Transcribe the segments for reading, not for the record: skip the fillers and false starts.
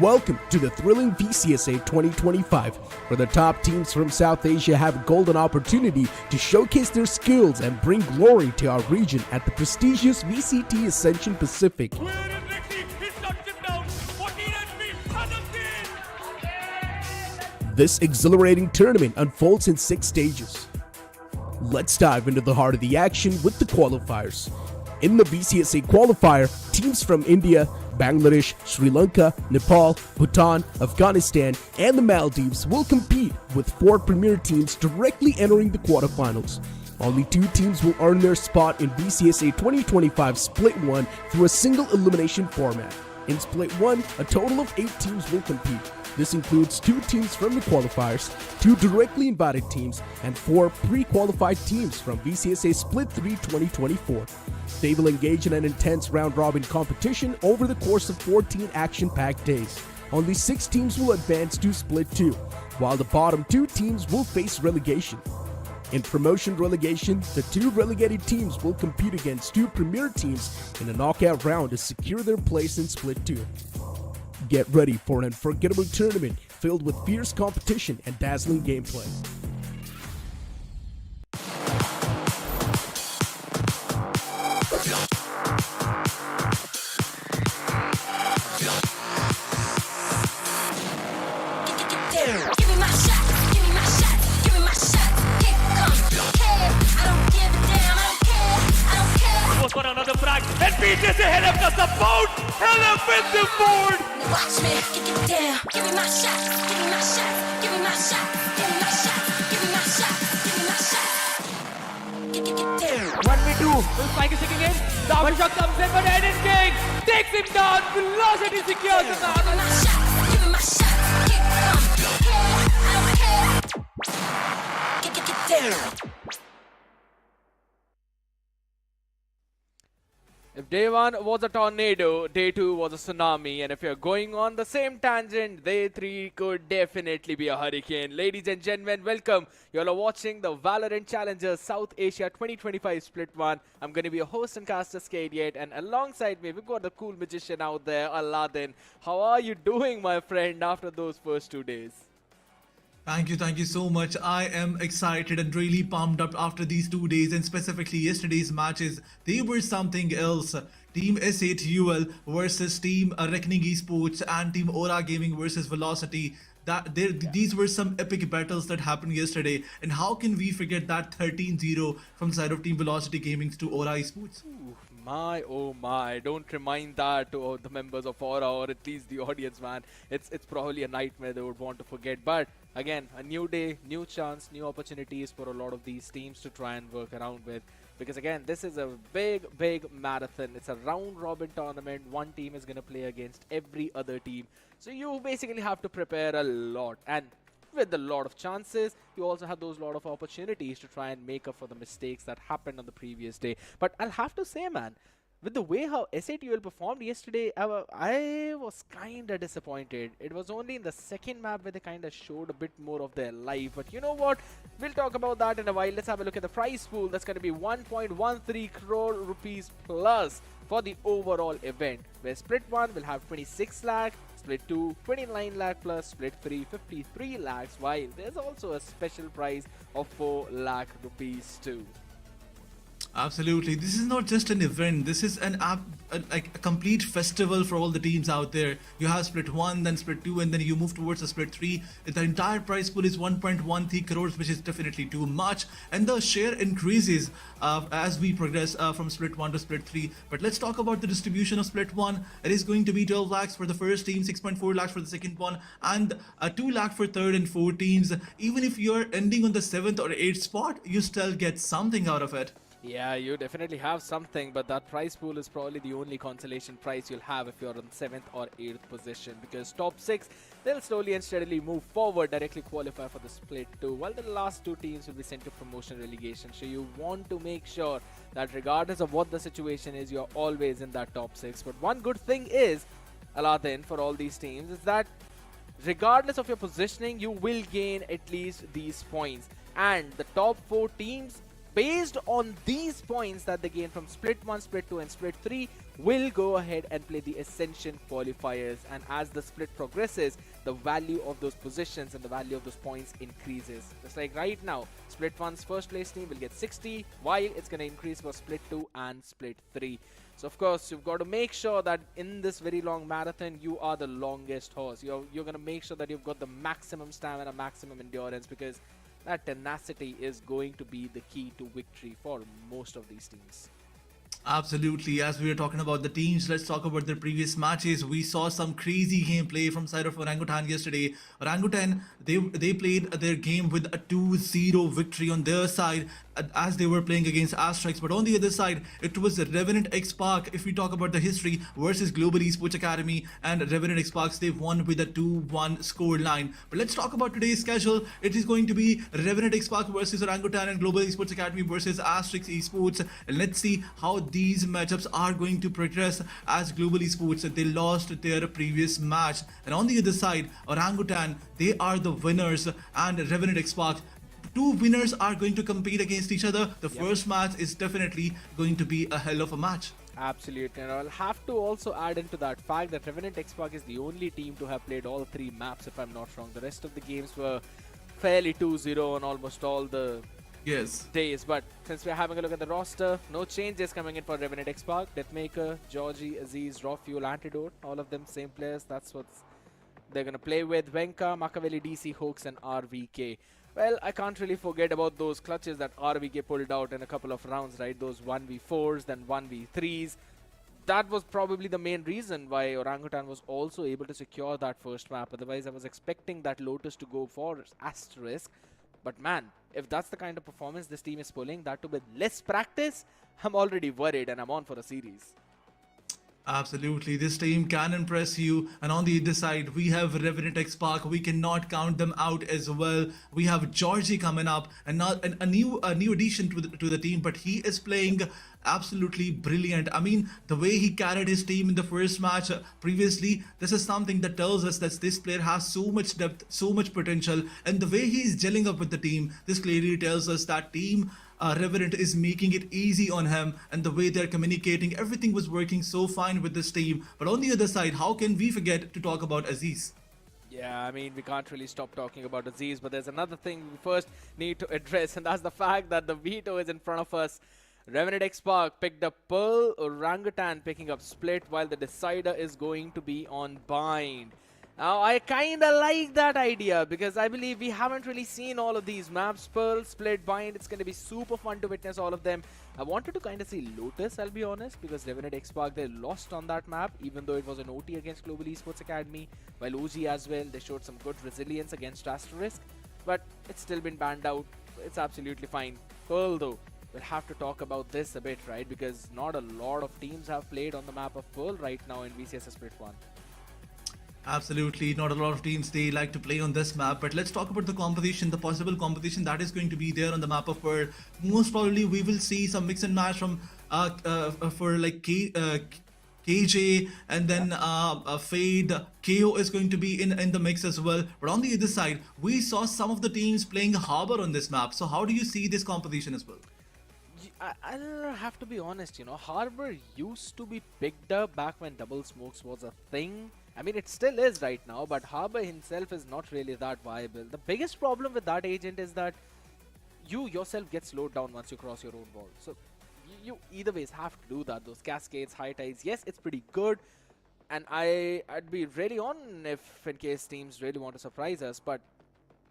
Welcome to the thrilling VCSA 2025, where the top teams from South Asia have a golden opportunity to showcase their skills and bring glory to our region at the prestigious VCT Ascension Pacific. This exhilarating tournament unfolds in 6 stages. Let's dive into the heart of the action with the qualifiers. In the VCSA qualifier, teams from India, Bangladesh, Sri Lanka, Nepal, Bhutan, Afghanistan, and the Maldives will compete, with 4 premier teams directly entering the quarterfinals. Only 2 teams will earn their spot in VCSA 2025 Split 1 through a single elimination format. In Split 1, a total of 8 teams will compete. This includes 2 teams from the qualifiers, 2 directly invited teams, and 4 pre-qualified teams from VCSA Split 3 2024. They will engage in an intense round-robin competition over the course of 14 action-packed days. Only 6 teams will advance to Split 2, while the bottom 2 teams will face relegation. In promotion relegation, the 2 relegated teams will compete against 2 premier teams in a knockout round to secure their place in Split 2. Get ready for an unforgettable tournament filled with fierce competition and dazzling gameplay. For another frag, and BJ's ahead of the support, and offensive board. Watch me, get down, give me my shot, give me my shot, give me my shot, give me my shot, give me my shot, give me my shot. Get down. 1v2, will Spike is kicking in, the one shot comes in, but Eden King takes him down, velocity secures the Give me my shot, give me my shot, kick, come, I don't care. Get down. If day 1 was a tornado, day 2 was a tsunami, and if you're going on the same tangent, day 3 could definitely be a hurricane. Ladies and gentlemen, welcome. You all are watching the VALORANT Challengers South Asia 2025 Split 1. I'm going to be your host and caster, Skadiate, and alongside me, we've got the cool magician out there, Aladdin. How are you doing, my friend, after those first 2 days? Thank you so much. I am excited and really pumped up after these 2 days, and specifically yesterday's matches. They were something else. Team S8UL versus Team Revenant Esports and Team Aura Gaming versus Velocity. These were some epic battles that happened yesterday. And how can we forget that 13-0 from the side of Team Velocity Gaming to Aura Esports? Ooh, my oh my, don't remind that to the members of Aura, or at least the audience, man. It's probably a nightmare they would want to forget. But again, a new day, new chance, new opportunities for a lot of these teams to try and work around with. Because again, this is a big marathon. It's a round-robin tournament. One team is going to play against every other team. So you basically have to prepare a lot. And with a lot of chances, you also have those lot of opportunities to try and make up for the mistakes that happened on the previous day. But I'll have to say, man, with the way how S8UL performed yesterday, I was kind of disappointed. It was only in the second map where they kind of showed a bit more of their life. But you know what? We'll talk about that in a while. Let's have a look at the prize pool. That's going to be 1.13 crore rupees plus for the overall event, where Split 1 will have 26 lakh, Split 2 29 lakh plus, Split 3 53 lakhs, while there's also a special prize of 4 lakh rupees too. Absolutely. This is not just an event. This is a complete festival for all the teams out there. You have Split 1, then Split 2, and then you move towards the Split 3. The entire prize pool is 1.13 crores, which is definitely too much. And the share increases as we progress from Split 1 to Split 3. But let's talk about the distribution of Split 1. It is going to be 12 lakhs for the first team, 6.4 lakhs for the second one, and 2 lakh for third and fourth teams. Even if you're ending on the 7th or 8th spot, you still get something out of it. Yeah, you definitely have something, but that prize pool is probably the only consolation prize you'll have if you're in 7th or 8th position, because top 6, they'll slowly and steadily move forward, directly qualify for the Split 2, while the last 2 teams will be sent to promotion relegation. So you want to make sure that regardless of what the situation is, you're always in that top 6. But one good thing is, Aladdin, for all these teams, is that regardless of your positioning, you will gain at least these points. And the top 4 teams based on these points that they gain from split 1, split 2 and split 3, will go ahead and play the Ascension qualifiers. And as the split progresses, the value of those positions and the value of those points increases. Just like right now, split 1's first place team will get 60, while it's going to increase for split 2 and split 3. So of course, you've got to make sure that in this very long marathon, you are the longest horse. You're going to make sure that you've got the maximum stamina, maximum endurance, because that tenacity is going to be the key to victory for most of these teams. Absolutely. As we were talking about the teams, let's talk about their previous matches. We saw some crazy gameplay from side of Orangutan yesterday. Orangutan, they played their game with a 2-0 victory on their side as they were playing against Asterisk. But on the other side, it was Revenant XSpark, if we talk about the history, versus Global Esports Academy, and Revenant XSparks, they've won with a 2-1 score line. But let's talk about today's schedule. It is going to be Revenant XSpark versus Orangutan and Global Esports Academy versus Asterisk Esports. And let's see how these matchups are going to progress, as Global Esports, they lost their previous match. And on the other side, Orangutan, they are the winners, and Revenant XSpark, two winners are going to compete against each other. The first match is definitely going to be a hell of a match. Absolutely, and I'll have to also add into that fact that Revenant XSpark is the only team to have played all 3 maps, if I'm not wrong. The rest of the games were fairly 2-0 on almost all the days. But since we're having a look at the roster, no changes coming in for Revenant XSpark. Deathmaker, Georgie, Aziz, Raw Fuel, Antidote, all of them same players. That's what they're going to play with. Venka, Machiavelli, DC, Hoax and RVK. Well, I can't really forget about those clutches that RVK pulled out in a couple of rounds, right? Those 1v4s, then 1v3s. That was probably the main reason why Orangutan was also able to secure that first map. Otherwise, I was expecting that Lotus to go for Asterisk. But man, if that's the kind of performance this team is pulling, that too with less practice, I'm already worried and I'm on for a series. Absolutely, this team can impress you. And on the other side, we have Revenant XSpark. We cannot count them out as well. We have Georgie coming up, and not a new addition to the team, but he is playing absolutely brilliant. I mean, the way he carried his team in the first match previously, this is something that tells us that this player has so much depth, so much potential, and the way he is gelling up with the team, this clearly tells us that team Revenant is making it easy on him, and the way they're communicating, everything was working so fine with this team. But on the other side, how can we forget to talk about Aziz? Yeah, I mean, we can't really stop talking about Aziz, but there's another thing we first need to address, and that's the fact that the veto is in front of us. Revenant XSpark picked up Pearl, Orangutan picking up Split, while the decider is going to be on Bind. Now, I kinda like that idea because I believe we haven't really seen all of these maps. Pearl, Split, Bind, it's gonna be super fun to witness all of them. I wanted to kinda see Lotus, I'll be honest, because Revenant XSpark, they lost on that map, even though it was an OT against Global Esports Academy, while OG as well, they showed some good resilience against Asterisk, but it's still been banned out. It's absolutely fine. Pearl though, we'll have to talk about this a bit, right? Because not a lot of teams have played on the map of Pearl right now in VCS Split 1. Absolutely, not a lot of teams they like to play on this map, but let's talk about the competition, the possible competition that is going to be there on the map of Pearl. Most probably, we will see some mix and match from for like KJ, and then Fade. KO is going to be in the mix as well. But on the other side, we saw some of the teams playing Harbor on this map. So how do you see this competition as well? I'll have to be honest, you know, Harbor used to be picked up back when double smokes was a thing. I mean, it still is right now, but Harbor himself is not really that viable. The biggest problem with that agent is that you yourself get slowed down once you cross your own wall. So you either ways have to do that. Those cascades, high tides, yes, it's pretty good. And I'd be really on if in case teams really want to surprise us, but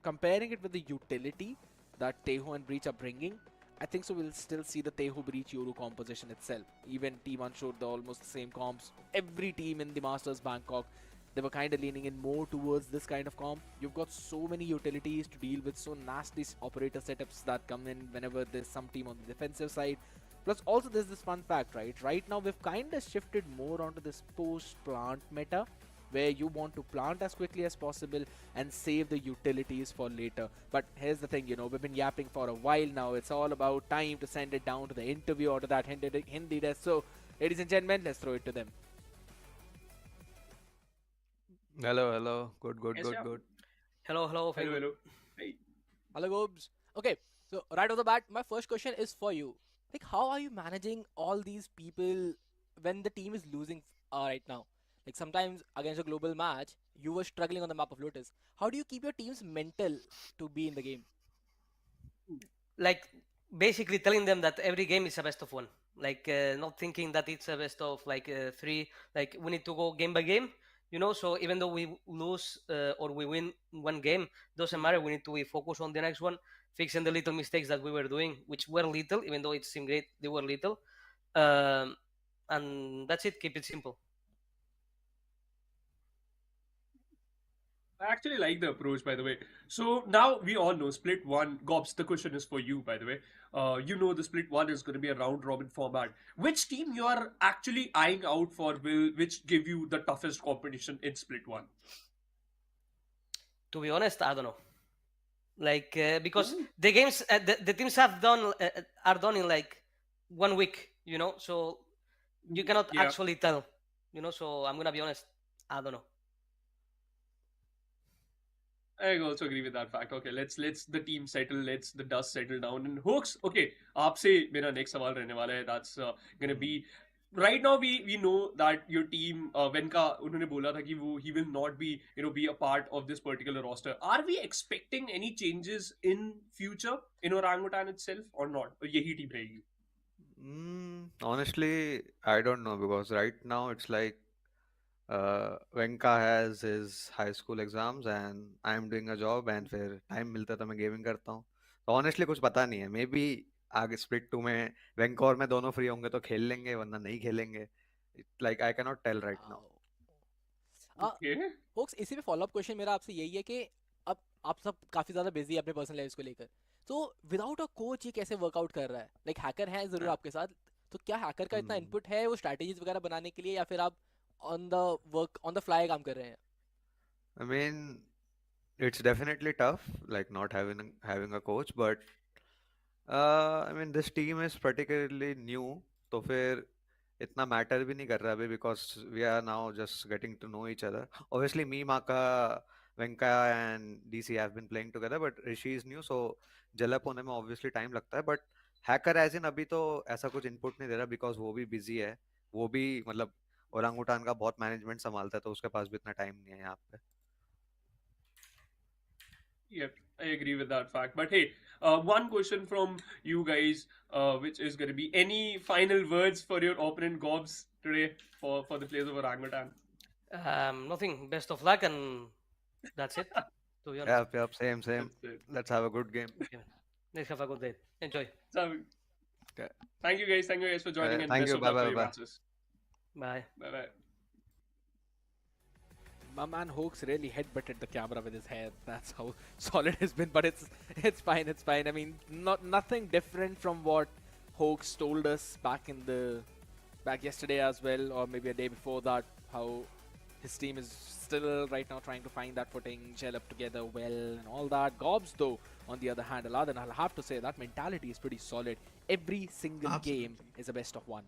comparing it with the utility that Teho and Breach are bringing, I think so we'll still see the Tehu Breach Yoru composition itself. Even T1 showed the almost the same comps. Every team in the Masters Bangkok, they were kind of leaning in more towards this kind of comp. You've got so many utilities to deal with, so nasty operator setups that come in whenever there's some team on the defensive side. Plus also there's this fun fact, right? Right now we've kind of shifted more onto this post-plant meta, where you want to plant as quickly as possible and save the utilities for later. But here's the thing, you know, we've been yapping for a while now. It's all about time to send it down to the interview or to that Hindi desk. So, ladies and gentlemen, let's throw it to them. Hello. Good. Hello, Hello. Hey. Hello, Gobes. Okay, So right off the bat, my first question is for you. Like, how are you managing all these people when the team is losing right now? Like sometimes against a global match, you were struggling on the map of Lotus. How do you keep your team's mental to be in the game? Like basically telling them that every game is a best of one, like not thinking that it's a best of like three, like we need to go game by game, so even though we lose or we win one game, doesn't matter, we need to be focused on the next one, fixing the little mistakes that we were doing, which were little, even though it seemed great, they were little. um, and that's it, keep it simple. I actually like the approach, by the way. So now we all know Split 1. Gobs, the question is for you, by the way. You know the Split 1 is going to be a round robin format. Which team you are actually eyeing out for which give you the toughest competition in Split 1? To be honest, I don't know, like because the games the teams have done are done in like 1 week, so you cannot Yeah. actually tell, so I'm gonna be honest, I don't know. I also agree with that fact. Okay, let's the team settle, let's the dust settle down. And Hooks, okay, आपसे मेरा next सवाल रहने वाला है. That's gonna be right now. We know that your team Venka उन्होंने बोला था कि वो he will not be a part of this particular roster. Are we expecting any changes in future in Orangutan itself or not? और यही team रहेगी. Honestly, I don't know because right now it's like Venka has his high school exams and I'm doing a job and फिर time मिलता है तो मैं gaming करता हूँ. तो honestly कुछ पता नहीं है. Maybe आगे split 2 में Venka और मैं दोनों free होंगे तो खेल लेंगे वरना नहीं खेलेंगे. Like I cannot tell right now. Okay. Folks इसी पे फॉलो अप क्वेश्चन मेरा आपसे यही है कि अब आप सब काफी ज्यादा बिजी है अपने पर्सनल लाइफ को लेकर, तो विदाउट अ कोच ये कैसे वर्कआउट कर रहा है? लाइक हैकर है जरूर आपके साथ, तो क्या हैकर का इतना इनपुट है वो स्ट्रैटेजीज वगैरह बनाने के लिए, या फिर आप ऑन द फ्लाई काम कर रहे हैं? I mean, it's definitely tough, like not having a coach, but I mean this team is particularly new, तो फिर इतना मैटर भी नहीं कर रहा अभी because we are now just getting to know each other. Obviously, me, Maka, Venka and DC have been playing together, but Rishi is new, so जलप होने में obviously time लगता है. But hacker as in अभी तो ऐसा कुछ input नहीं दे रहा because वो भी busy है. वो भी मतलब ओरंगुटान का बहुत मैनेजमेंट संभालता है तो उसके पास भी इतना टाइम नहीं है यहाँ पे. Yep, I agree with that fact. But hey, one question from you guys, which is going to be any final words for your opponent Gobs today for the players of Orangutan? Nothing, best of luck, and that's it, to be honest. Yep, same. That's it. Let's have a good game. Okay. Let's have a good day, enjoy. So, Okay. thank you guys for joining and Thank best you. of luck for your Bye. matches. Bye. Bye. My man Hoax really headbutted the camera with his hair. That's how solid it's been, but it's fine. It's fine. I mean, nothing different from what Hoax told us back yesterday as well, or maybe a day before that. How his team is still right now trying to find that footing, gel up together well, and all that. Gobs, though, on the other hand, Aladdin, I'll have to say that mentality is pretty solid. Every single Absolutely. game is a best of one.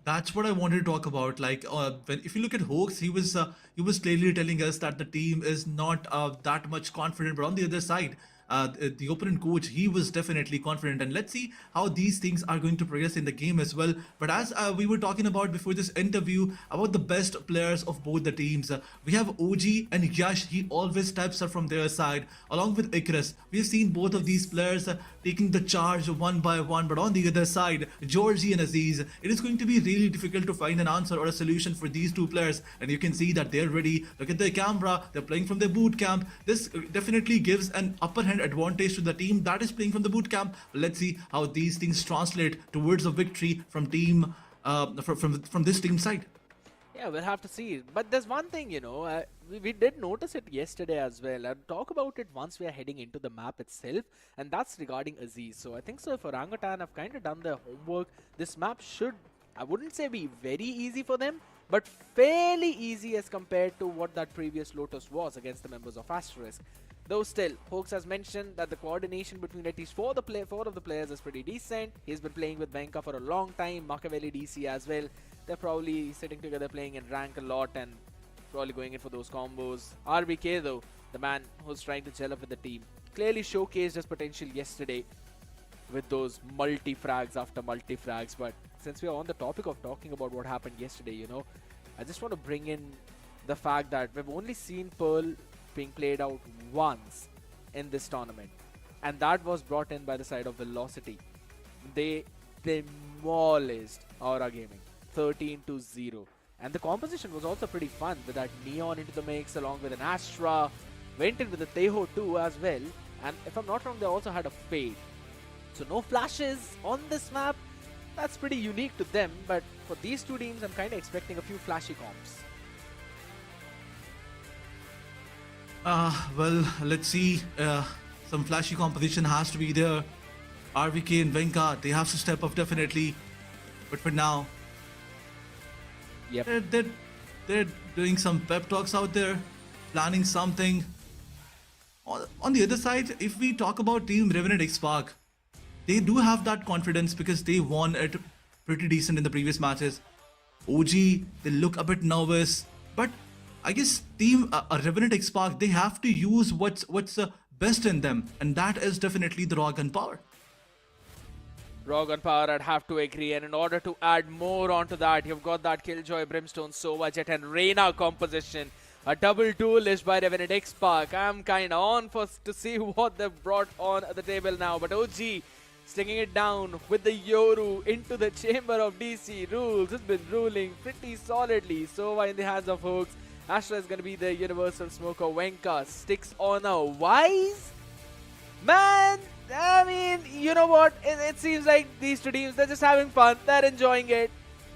That's what I wanted to talk about. Like, if you look at Hoax, he was clearly telling us that the team is not that much confident. But on the other side, the opponent coach, he was definitely confident. And let's see how these things are going to progress in the game as well. But as we were talking about before this interview about the best players of both the teams, we have OG and Yash. He always steps up from their side, along with Icarus. We've seen both of these players taking the charge one by one. But on the other side, Georgie and Aziz, it is going to be really difficult to find an answer or a solution for these two players. And you can see that they're ready. Look at their camera. They're playing from their boot camp. This definitely gives an upper hand advantage to the team that is playing from the boot camp. Let's see how these things translate towards a victory from from this team side. Yeah, we'll have to see. But there's one thing, we did notice it yesterday as well. I'll talk about it once we are heading into the map itself, and that's regarding Aziz. So I think so if Orangutan have kind of done their homework, this map should, I wouldn't say be very easy for them, but fairly easy as compared to what that previous Lotus was against the members of Asterisk. Though still, Hoax has mentioned that the coordination between at least four of the players is pretty decent. He's been playing with Venka for a long time, Machiavelli DC as well. They're probably sitting together playing in rank a lot and probably going in for those combos. RBK though, the man who's trying to gel up with the team. clearly showcased his potential yesterday with those multi-frags after multi-frags. But since we are on the topic of talking about what happened yesterday, you know, I just want to bring in the fact that we've only seen Pearl being played out once in this tournament, and that was brought in by the side of Velocity. They demolished Aura Gaming 13-0, and the composition was also pretty fun with that Neon into the mix along with an Astra, went in with a Teho too as well, and if I'm not wrong they also had a Fade. So no flashes on this map. That's pretty unique to them, but for these two teams I'm kind of expecting a few flashy comps. Well, let's see. Some flashy composition has to be there. RVK and Venka, they have to step up definitely. But for now, Yep. they're doing some pep talks out there, planning something. On the other side, if we talk about Team Revenant XSpark, they do have that confidence because they won it pretty decent in the previous matches. OG, they look a bit nervous, but I guess Team Revenant XSpark, they have to use what's best in them, and that is definitely the raw gun power. Raw gun power, I'd have to agree, and in order to add more onto that, you've got that Killjoy, Brimstone, Sova, Jet and Reyna composition. A double duelist by Revenant X-Park. I'm kinda on to see what they've brought on the table now, but OG slinging it down with the Yoru into the chamber of DC. Rules has been ruling pretty solidly. Sova in the hands of Hooks. Astra is gonna be the Universal Smoker. Wenka sticks on a Wise. Man, I mean, you know what? It seems like these two teams, they're just having fun. They're enjoying it.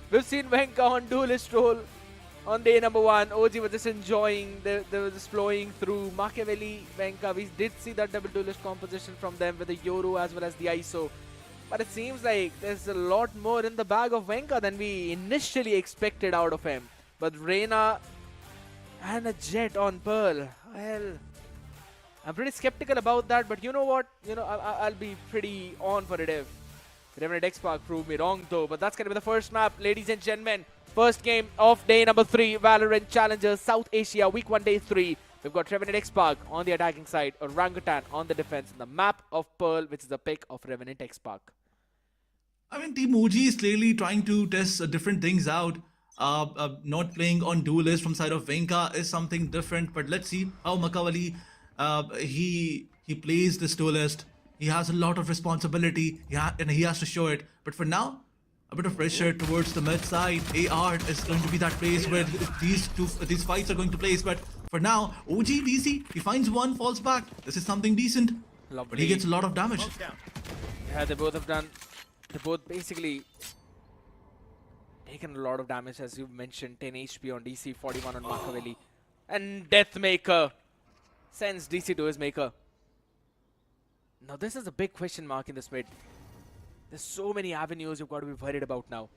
We've seen Wenka on duelist role on day number 1. OG was just enjoying. They were just flowing through. Machiavelli, Wenka, we did see that double duelist composition from them with the Yoru as well as the ISO. But it seems like there's a lot more in the bag of Wenka than we initially expected out of him. But Reyna and a Jet on Pearl. Well, I'm pretty skeptical about that, but you know what? You know, I'll be pretty on for it if Revenant X-Park proved me wrong though. But that's going to be the first map, ladies and gentlemen. First game of day number 3, Valorant Challengers South Asia, week 1, day 3. We've got Revenant X-Park on the attacking side, Orangutan on the defense, and the map of Pearl, which is the pick of Revenant X-Park. I mean, Team OG is clearly trying to test different things out. Not playing on duelist from side of Venka is something different, but let's see how Machiavelli he plays this duelist. He has a lot of responsibility, and he has to show it. But for now, a bit of pressure towards the mid side. AR is going to be that place where these fights are going to place. But for now, OG DC, he finds one, falls back. This is something decent. Lovely. But he gets a lot of damage. Yeah, they both have done. They both basically taken a lot of damage, as you mentioned. 10 HP on DC, 41 on Machiavelli, and Deathmaker sends DC to his maker. Now this is a big question mark in this mid. There's so many avenues you've got to be worried about now.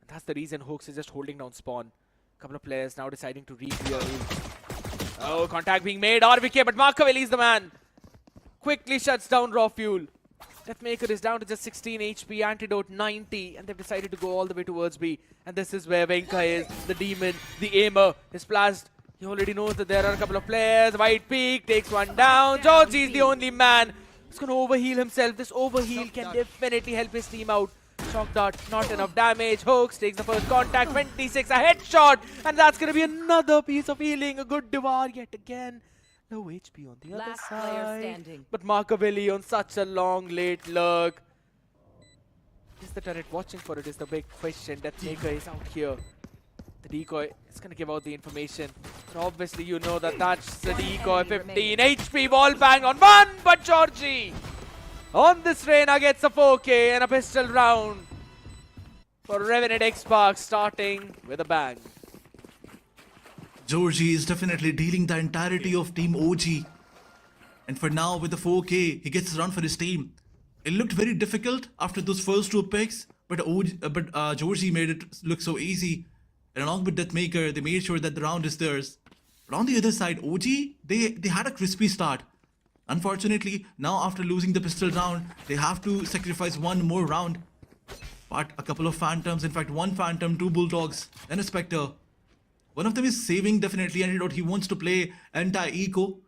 And that's the reason Hooks is just holding down spawn. Couple of players now deciding to re-clear. Oh, contact being made. RVK, but Machiavelli is the man. Quickly shuts down Raw Fuel. Deathmaker is down to just 16 HP, Antidote 90, and they've decided to go all the way towards B. And this is where Venka is, the demon, the aimer, is splashed. He already knows that there are a couple of players. White Peak takes one down. Georgie is the only man who's going to overheal himself. This overheal can definitely help his team out. Shock dart, not enough damage. Hooks takes the first contact, 26, a headshot. And that's going to be another piece of healing. A good Devar yet again. No HP on the other side. But Machiavelli on such a long late lurk. Is the turret watching for it is the big question. Deathmaker is out here. The decoy is going to give out the information. And obviously you know that that's the decoy. 15 HP, wall bang on one. But Georgie on this Reyna gets a 4K and a pistol round for Revenant X-Park, starting with a bang. Georgie is definitely dealing the entirety of Team OG. And for now, with the 4K, he gets a run for his team. It looked very difficult after those first 2 picks, but Georgie made it look so easy. And along with Deathmaker, they made sure that the round is theirs. But on the other side, OG, they had a crispy start. Unfortunately, now after losing the pistol round, they have to sacrifice one more round. But a couple of Phantoms, in fact 1 Phantom, 2 Bulldogs, and a Spectre. One of them is saving definitely Antidote. He wants to play anti-eco.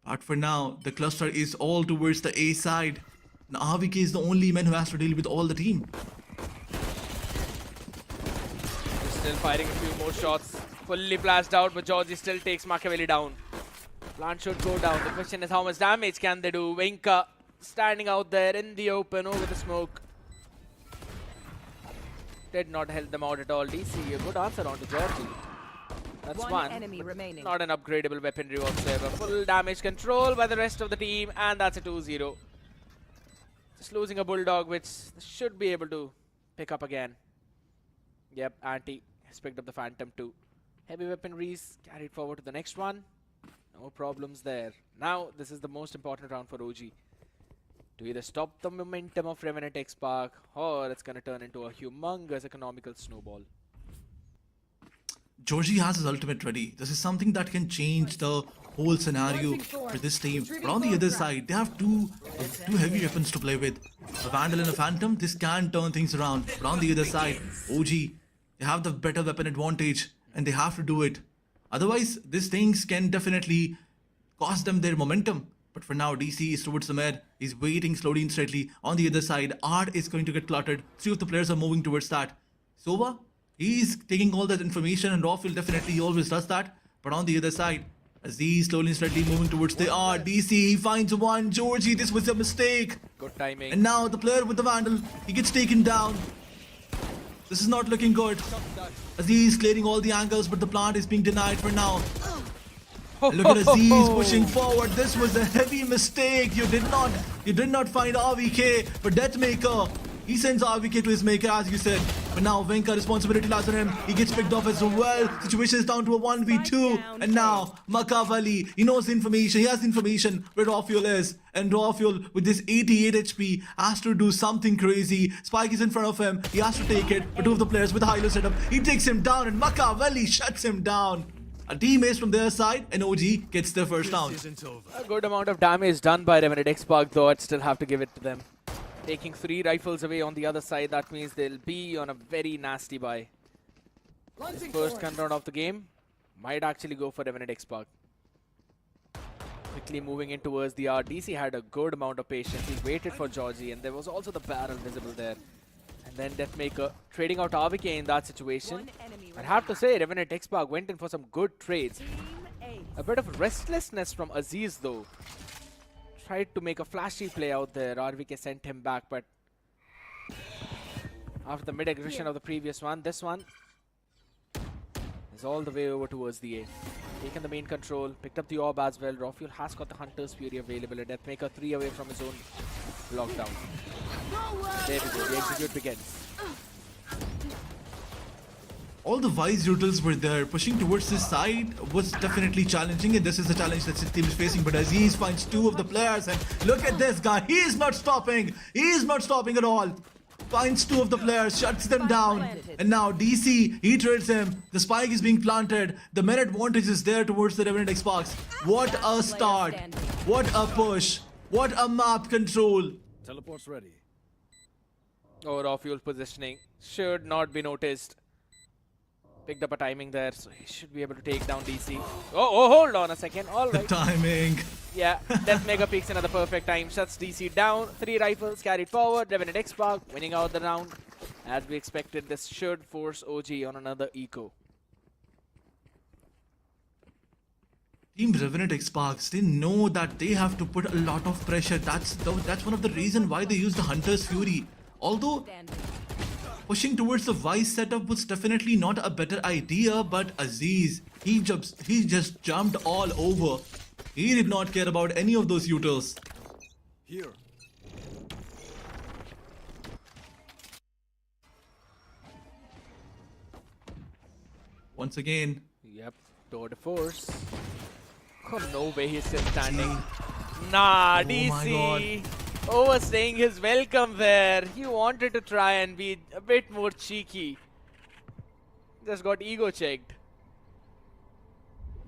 But for now, the cluster is all towards the A side. Now AVK is the only man who has to deal with all the team. Still firing a few more shots. Fully flashed out, but Georgie still takes Machiavelli down. Plant should go down. The question is how much damage can they do? Venka standing out there in the open over the smoke. Did not help them out at all. DC, a good answer onto Georgie. That's one. Enemy remaining. Not an upgradable weaponry whatsoever. Full damage control by the rest of the team, and that's a 2-0. Just losing a Bulldog, which should be able to pick up again. Yep, Anti has picked up the Phantom too. Heavy weaponries carried forward to the next one. No problems there. Now, this is the most important round for OG. To either stop the momentum of Revenant XSpark, or it's going to turn into a humongous economical snowball. Georgie has his ultimate ready. This is something that can change the whole scenario for this team. But on the other side, they have two heavy weapons to play with. A Vandal and a Phantom, this can turn things around. But on the other side, OG, they have the better weapon advantage and they have to do it. Otherwise, these things can definitely cost them their momentum. But for now, DC is towards the mid. He's waiting slowly and steadily. On the other side, Art is going to get cluttered. 3 of the players are moving towards that. Sova, he's taking all that information, and Rafiel definitely always does that. But on the other side, Aziz slowly and steadily moving towards the Art. DC, he finds one. Georgie, this was a mistake. Good timing. And now the player with the Vandal, he gets taken down. This is not looking good. Aziz clearing all the angles, but the plant is being denied for now. And look at Aziz pushing forward. This was a heavy mistake. You did not find RVK, but Deathmaker, he sends RVK to his maker, as you said. But now Venka, responsibility lies on him. He gets picked off as well. Situation is down to a 1v2. And now Machiavelli, he knows the information. He has the information where Rafiel is. And Rafiel, with this 88 HP, has to do something crazy. Spike is in front of him. He has to take it. But 2 of the players with the high-low setup, he takes him down. And Machiavelli shuts him down. A team ace from their side, and OG gets their first round. A good amount of damage done by Revenant XSpark, though I'd still have to give it to them. Taking 3 rifles away on the other side, that means they'll be on a very nasty buy. This first gun round of the game might actually go for Revenant XSpark. Quickly moving in towards the RDC had a good amount of patience. He waited for Georgie, and there was also the barrel visible there. And then Deathmaker trading out RVK in that situation. I'd have to say Revenant XSpark went in for some good trades. A bit of restlessness from Aziz though. Tried to make a flashy play out there. RVK sent him back, but after the mid-aggression of the previous one, this one is all the way over towards the A. Taken the main control, picked up the orb as well. Rafiel has got the Hunter's Fury available. A Deathmaker 3 away from his own lockdown. There we go, the execute begins. All the Wise Utils were there. Pushing towards this side was definitely challenging, and this is the challenge that his team is facing. But Aziz finds 2 of the players, and look at this guy. He is not stopping. He is not stopping at all. Finds 2 of the players, shuts them down. And now DC, he trades him. The spike is being planted. The men advantage is there towards the Revenant XSpark. What a start. What a push. What a map control. Teleport's ready. Oh, Rafiel's positioning should not be noticed. Picked up a timing there, so he should be able to take down DC. Oh, hold on a second. All right. The timing. Yeah, Deathmaker peeks in at the perfect time. Shuts DC down. 3 rifles carried forward. Revenant XSpark winning out the round. As we expected, this should force OG on another eco. Team Revenant XSparks, they know that they have to put a lot of pressure. That's one of the reasons why they use the Hunter's Fury. Although pushing towards the Vice setup was definitely not a better idea, but Aziz, he just jumped all over. He did not care about any of those utils. Here. Once again, Yep, tour de force. Oh, no way he's still standing. Nah, Oh my DC overstaying his welcome there. He wanted to try and be a bit more cheeky. Just got ego checked.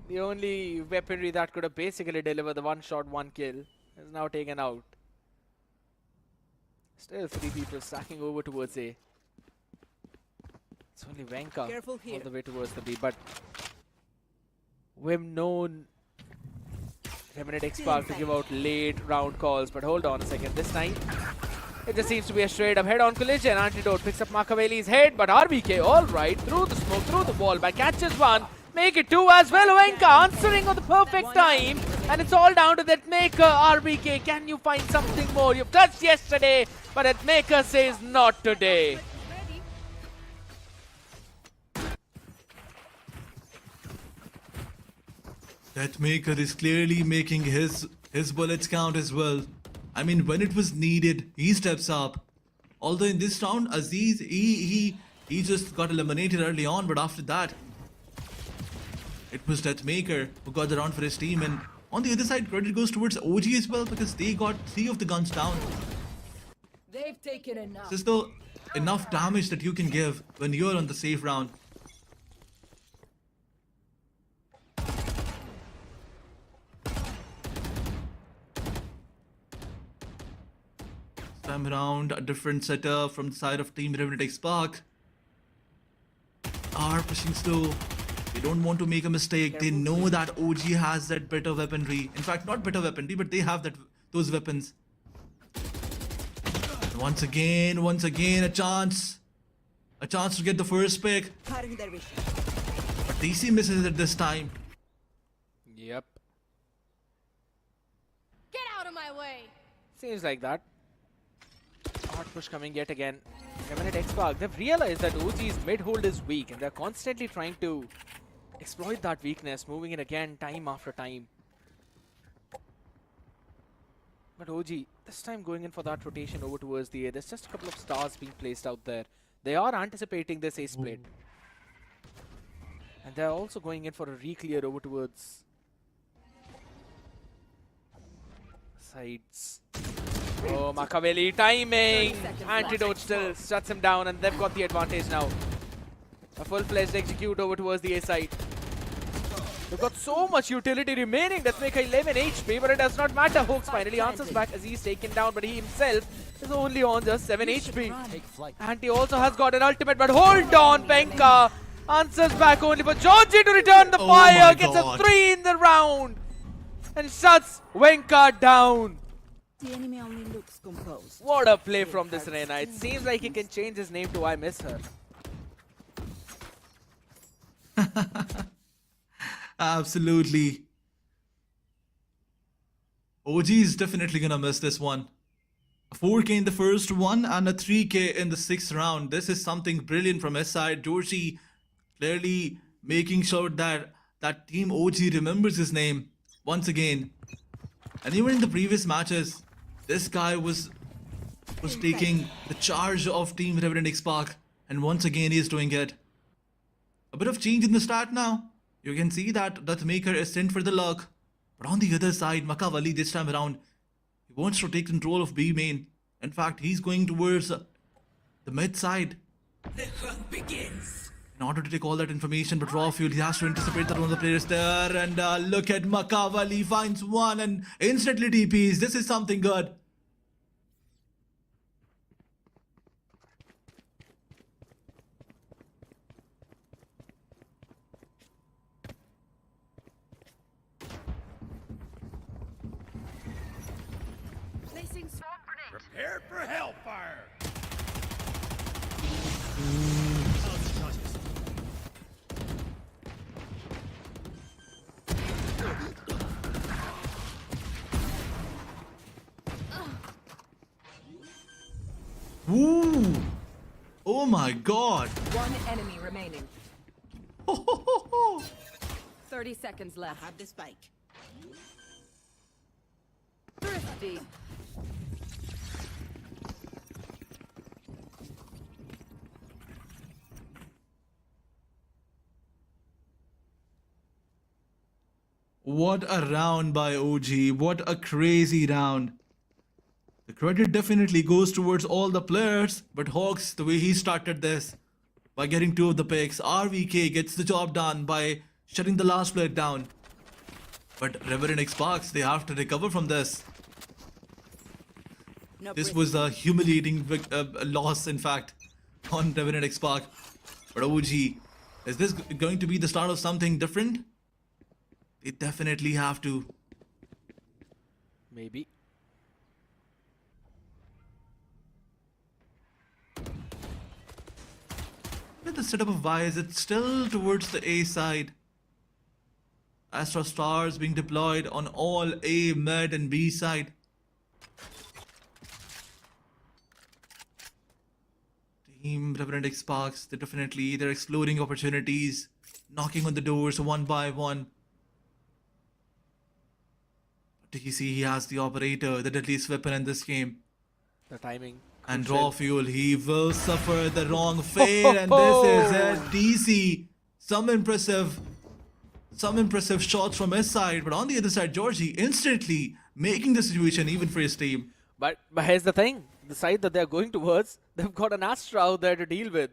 The only weaponry that could have basically delivered the 1 shot, 1 kill is now taken out. Still 3 people stacking over towards A. It's only Venka Careful here. all the way towards the B, but we've known Revenant XSpark to give out late round calls, but hold on a second. This time, it just seems to be a straight up head-on collision. Antidote picks up Makaveli's head, but RBK all right through the smoke, through the wall, but catches one. Make it two as well. Wenka answering on the perfect time, and it's all down to that maker. RBK, can you find something more? You've touched yesterday, but that maker says not today. That maker is clearly making his bullets count as well. I mean, when it was needed, he steps up. Although in this round, Aziz, he just got eliminated early on, but after that, it was that maker who got the round for his team. And on the other side, credit goes towards OG as well, because they got 3 of the guns down. They've taken enough. It's though enough damage that you can give when you're on the safe round. Time around, a different setup from the side of Team Revenant XSpark. Are pushing slow. They don't want to make a mistake. They know that OG has that better weaponry. In fact, not better weaponry, but they have those weapons. And once again, a chance. A chance to get the first pick. But DC misses it this time. Yep. Get out of my way. Seems like that. Hard push coming yet again. Revenant XSpark, they've realized that OG's mid-hold is weak, and they're constantly trying to exploit that weakness, moving it again time after time. But OG, this time going in for that rotation over towards the A. There's just a couple of stars being placed out there. They are anticipating this A split. And they're also going in for a re-clear over towards sides. Oh, Makaveli timing! Antidote still shuts him down, and they've got the advantage now. A full-fledged execute over towards the A side. They've got so much utility remaining. That's make 11 HP, but it does not matter. Hooks finally answers back as he's taken down, but he himself is only on just 7 HP. And he also has got an ultimate, but hold on, Venka answers back only for Georgie to return the fire. Gets a 3 in the round and shuts Venka down. The enemy only looks composed. What a play from this Reina. It seems like he can change his name to I Miss Her. Absolutely. OG is definitely gonna miss this one. A 4k in the first one and a 3k in the 6th round. This is something brilliant from his side. Dorsey clearly making sure that Team OG remembers his name once again. And even in the previous matches, this guy was taking the charge of Team Revenant XSpark, and once again he is doing it. A bit of change in the start now. You can see that Maker is sent for the luck. But on the other side, Makaveli this time around, he wants to take control of B main. In fact, he's going towards the mid side. The hunt begins. In order to take all that information, but raw fuel, he has to anticipate that one of the players there. And look at Makaveli, finds one and instantly TPs. This is something good. Placing swarm grenade. Prepare for hellfire! Ooh! Oh my god! One enemy remaining. 30 seconds left. Have the spike. Thrifty. What a round by OG. What a crazy round. The credit definitely goes towards all the players, but Hawks, the way he started this, by getting 2 of the picks, RVK gets the job done by shutting the last player down. But Revenant XSpark, they have to recover from this. No This risk. was a humiliating loss, in fact, on Revenant XSpark. But OG, is this going to be the start of something different? They definitely have to Maybe. With the setup of Wise, it's still towards the A side. Astra Stars being deployed on all A, mid and B side. Team Revenant Esports, they're exploring opportunities, knocking on the doors one by one. But you see, he has the operator, the deadliest weapon in this game. The timing. And crucial. raw fuel, he will suffer the wrong fate, and this is it. DC, some impressive shots from his side, but on the other side, Georgie instantly making the situation even for his team. But here's the thing. The side that they're going towards, they've got an Astra out there to deal with.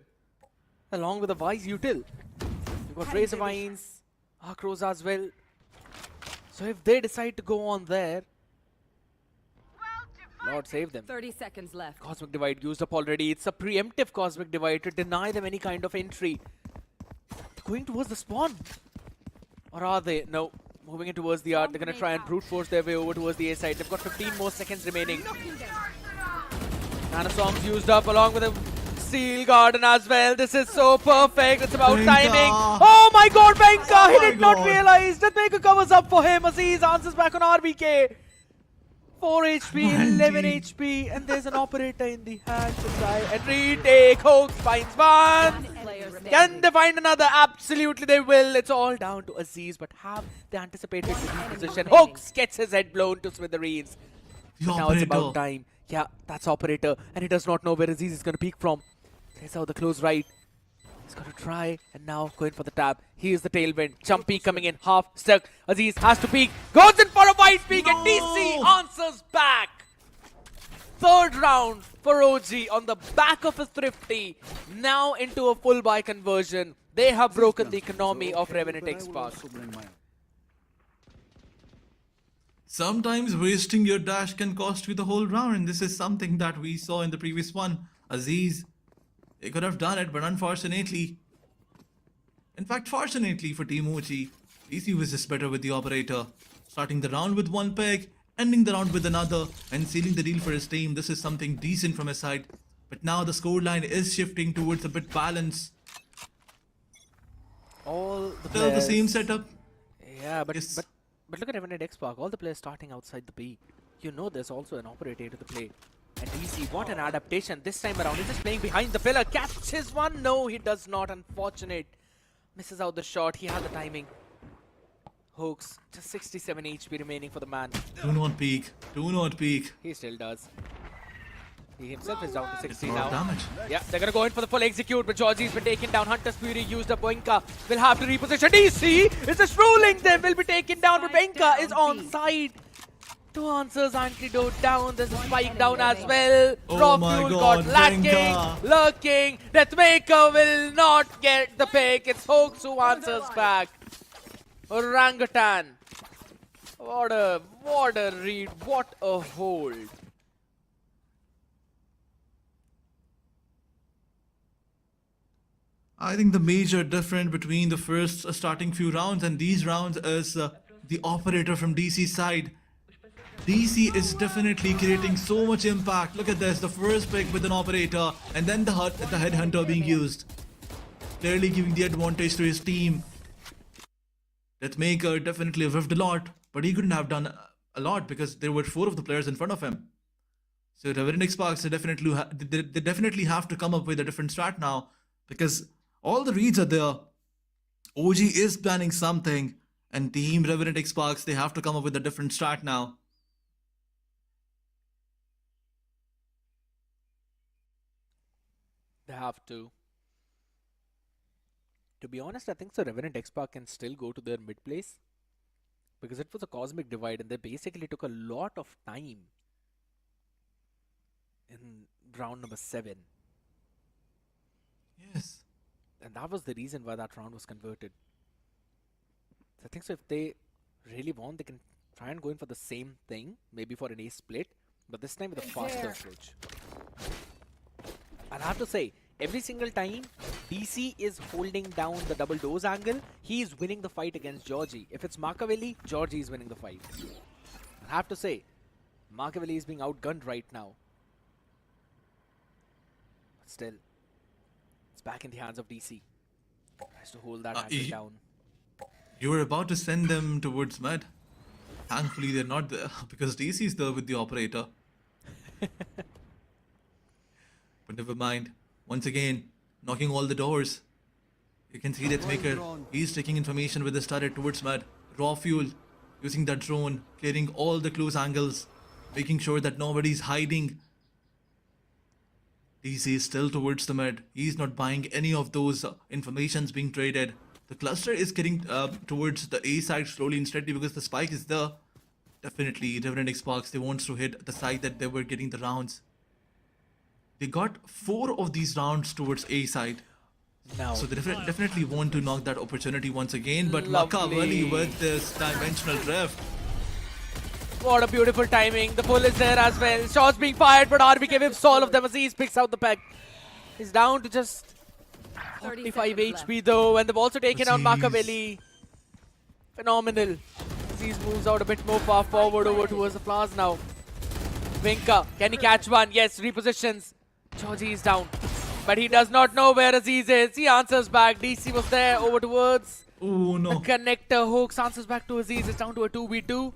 Along with a Wise Util. You've got Razor Vines, Arcros as well. So if they decide to go on there, Lord save them. 30 seconds left. Cosmic Divide used up already. It's a preemptive Cosmic Divide to deny them any kind of entry. Going towards the spawn. Or are they? No. Moving in towards the art. They're going to try and brute force their way over towards the A side. They've got 15 more seconds remaining. Nanostorms used up along with a Steel Garden as well. This is so perfect. It's about Venka. timing. Oh my god, Venka! Oh He my did not God. realize. Deathmaker covers up for him. Aziz answers back on RBK. 4 HP, 11 HP, and there's an operator in the hand to try and retake. Hoax finds one. Can they find another? Absolutely they will. It's all down to Aziz, but have they anticipated the position? Hoax gets his head blown to smithereens. The But now it's operator. about time. Yeah, that's operator, and he does not know where Aziz is going to peek from. There's how the close right. He's got to try, and now going for the tab. He is the tailwind. Jumpy coming in, half stuck. Aziz has to peek. Goes in for a wide peek, and DC answers back. Third round for OG on the back of a thrifty. Now into a full buy conversion. They have broken the economy of Revenant Esports. Sometimes wasting your dash can cost you the whole round, and this is something that we saw in the previous one. Aziz, they could have done it, but unfortunately, in fact, fortunately for Team OG, DC was just better with the operator. Starting the round with one pick, ending the round with another, and sealing the deal for his team. This is something decent from his side. But now the scoreline is shifting towards a bit balance. All the Still the players- same setup. Yeah, but Yes. but look at Revenant XSpark. All the players starting outside the B. You know there's also an operator to the play. And DC, what an adaptation this time around. He's just playing behind the pillar. Catches one. No, he does not. Unfortunate. Misses out the shot. He had the timing. Hoax. Just 67 HP remaining for the man. Do not peek. Do not peek. He still does. He himself is down to It's 60 a lot of now. damage. Yeah, they're gonna go in for the full execute, but Georgie's been taken down. Hunter's Fury used up. Boinka will have to reposition. DC is just ruling them. Will be taken down, but Boinka is on side. Two answers, antidote down. There's a spike down as well. Oh Raw my fuel God, got lacking, Boinka. lurking. Deathmaker will not get the pick. It's Hoax who answers back. Orangutan. What a read. What a hold. I think the major difference between the first starting few rounds and these rounds is the operator from DC side. DC is definitely creating so much impact. Look at this, the first pick with an operator and then the headhunter being used. Clearly giving the advantage to his team. Deathmaker definitely whiffed a lot, but he couldn't have done a lot because there were 4 of the players in front of him. So Revenant Esports, they definitely have to come up with a different strat now because all the reads are there. OG is planning something, and Team Revenant Esports, they have to come up with a different strat now. They have to. To be honest, I think the Revenant XSpark can still go to their mid place. Because it was a cosmic divide and they basically took a lot of time in round number 7. Yes. And that was the reason why that round was converted. So I think so if they really want, they can try and go in for the same thing. Maybe for an ace split. But this time with a faster approach. And I have to say, every single time DC is holding down the double doors angle, he is winning the fight against Georgie. If it's Markavelli, Georgie is winning the fight. I have to say, Machiavelli is being outgunned right now. But still, it's back in the hands of DC. Tries to hold that angle down. You were about to send them towards mid. Thankfully, they're not there because DC is there with the operator. But never mind. Once again, knocking all the doors. You can see that Maker. He's taking information with his turret towards mid. Raw fuel. Using that drone. Clearing all the close angles. Making sure that nobody's hiding. DC is still towards the mid. He's not buying any of those informations being traded. The cluster is getting towards the A side slowly and steadily because the spike is there. Definitely, Revenant Esports, they want to hit the side that they were getting the rounds. They got 4 of these rounds towards A side. Now, So they definitely want to knock that opportunity once again. But Lovely. Machiavelli with this dimensional drift. what a beautiful timing. The pull is there as well. Shots being fired, but RB gave him all of them. Aziz picks out the peg. He's down to just 45 HP though, and they've also taken out Aziz. Machiavelli. Phenomenal. Aziz moves out a bit more far forward over towards the flowers now. Vinka, can he catch one? Yes, repositions. Georgie is down. But he does not know where Aziz is. He answers back. DC was there over towards Oh the no. connector. Hooks answers back to Aziz. It's down to a 2v2.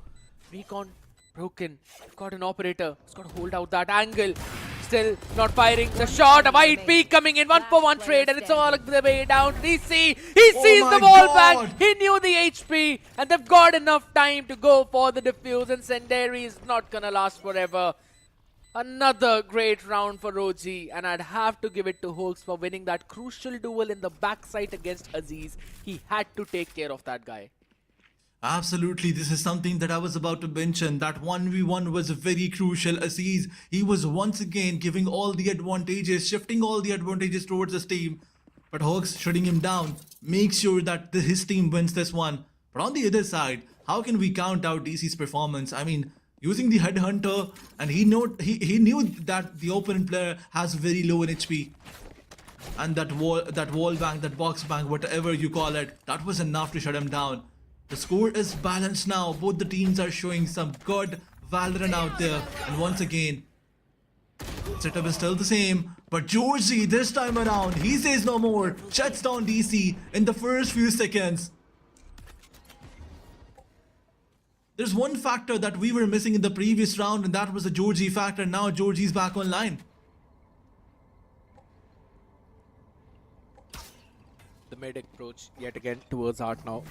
Recon broken. Got an operator. He's got to hold out that angle. Still not firing the shot. A wide peak coming in. 1-for-1 trade. And it's all the way down to DC. He sees my the ball God. back. He knew the HP. And they've got enough time to go for the defuse. And Senderi is not going to last forever. Another great round for Roji, and I'd have to give it to Hooks for winning that crucial duel in the backside against Aziz. He had to take care of that guy. Absolutely, this is something that I was about to mention. That 1v1 was very crucial. Aziz, he was once again giving all the advantages, shifting all the advantages towards his team. But Hawks shutting him down. Make sure that his team wins this one. But on the other side, how can we count out DC's performance? I mean, using the headhunter, and he knew that the opponent player has very low in HP. And that wall bank, that box bank, whatever you call it, that was enough to shut him down. The score is balanced now. Both the teams are showing some good Valorant out there. And once again, setup is still the same. But Georgie, this time around, he says no more. Shuts down DC in the first few seconds. There's one factor that we were missing in the previous round, and that was the Georgie factor. Now Georgie's back online. The mid approach yet again towards Art now.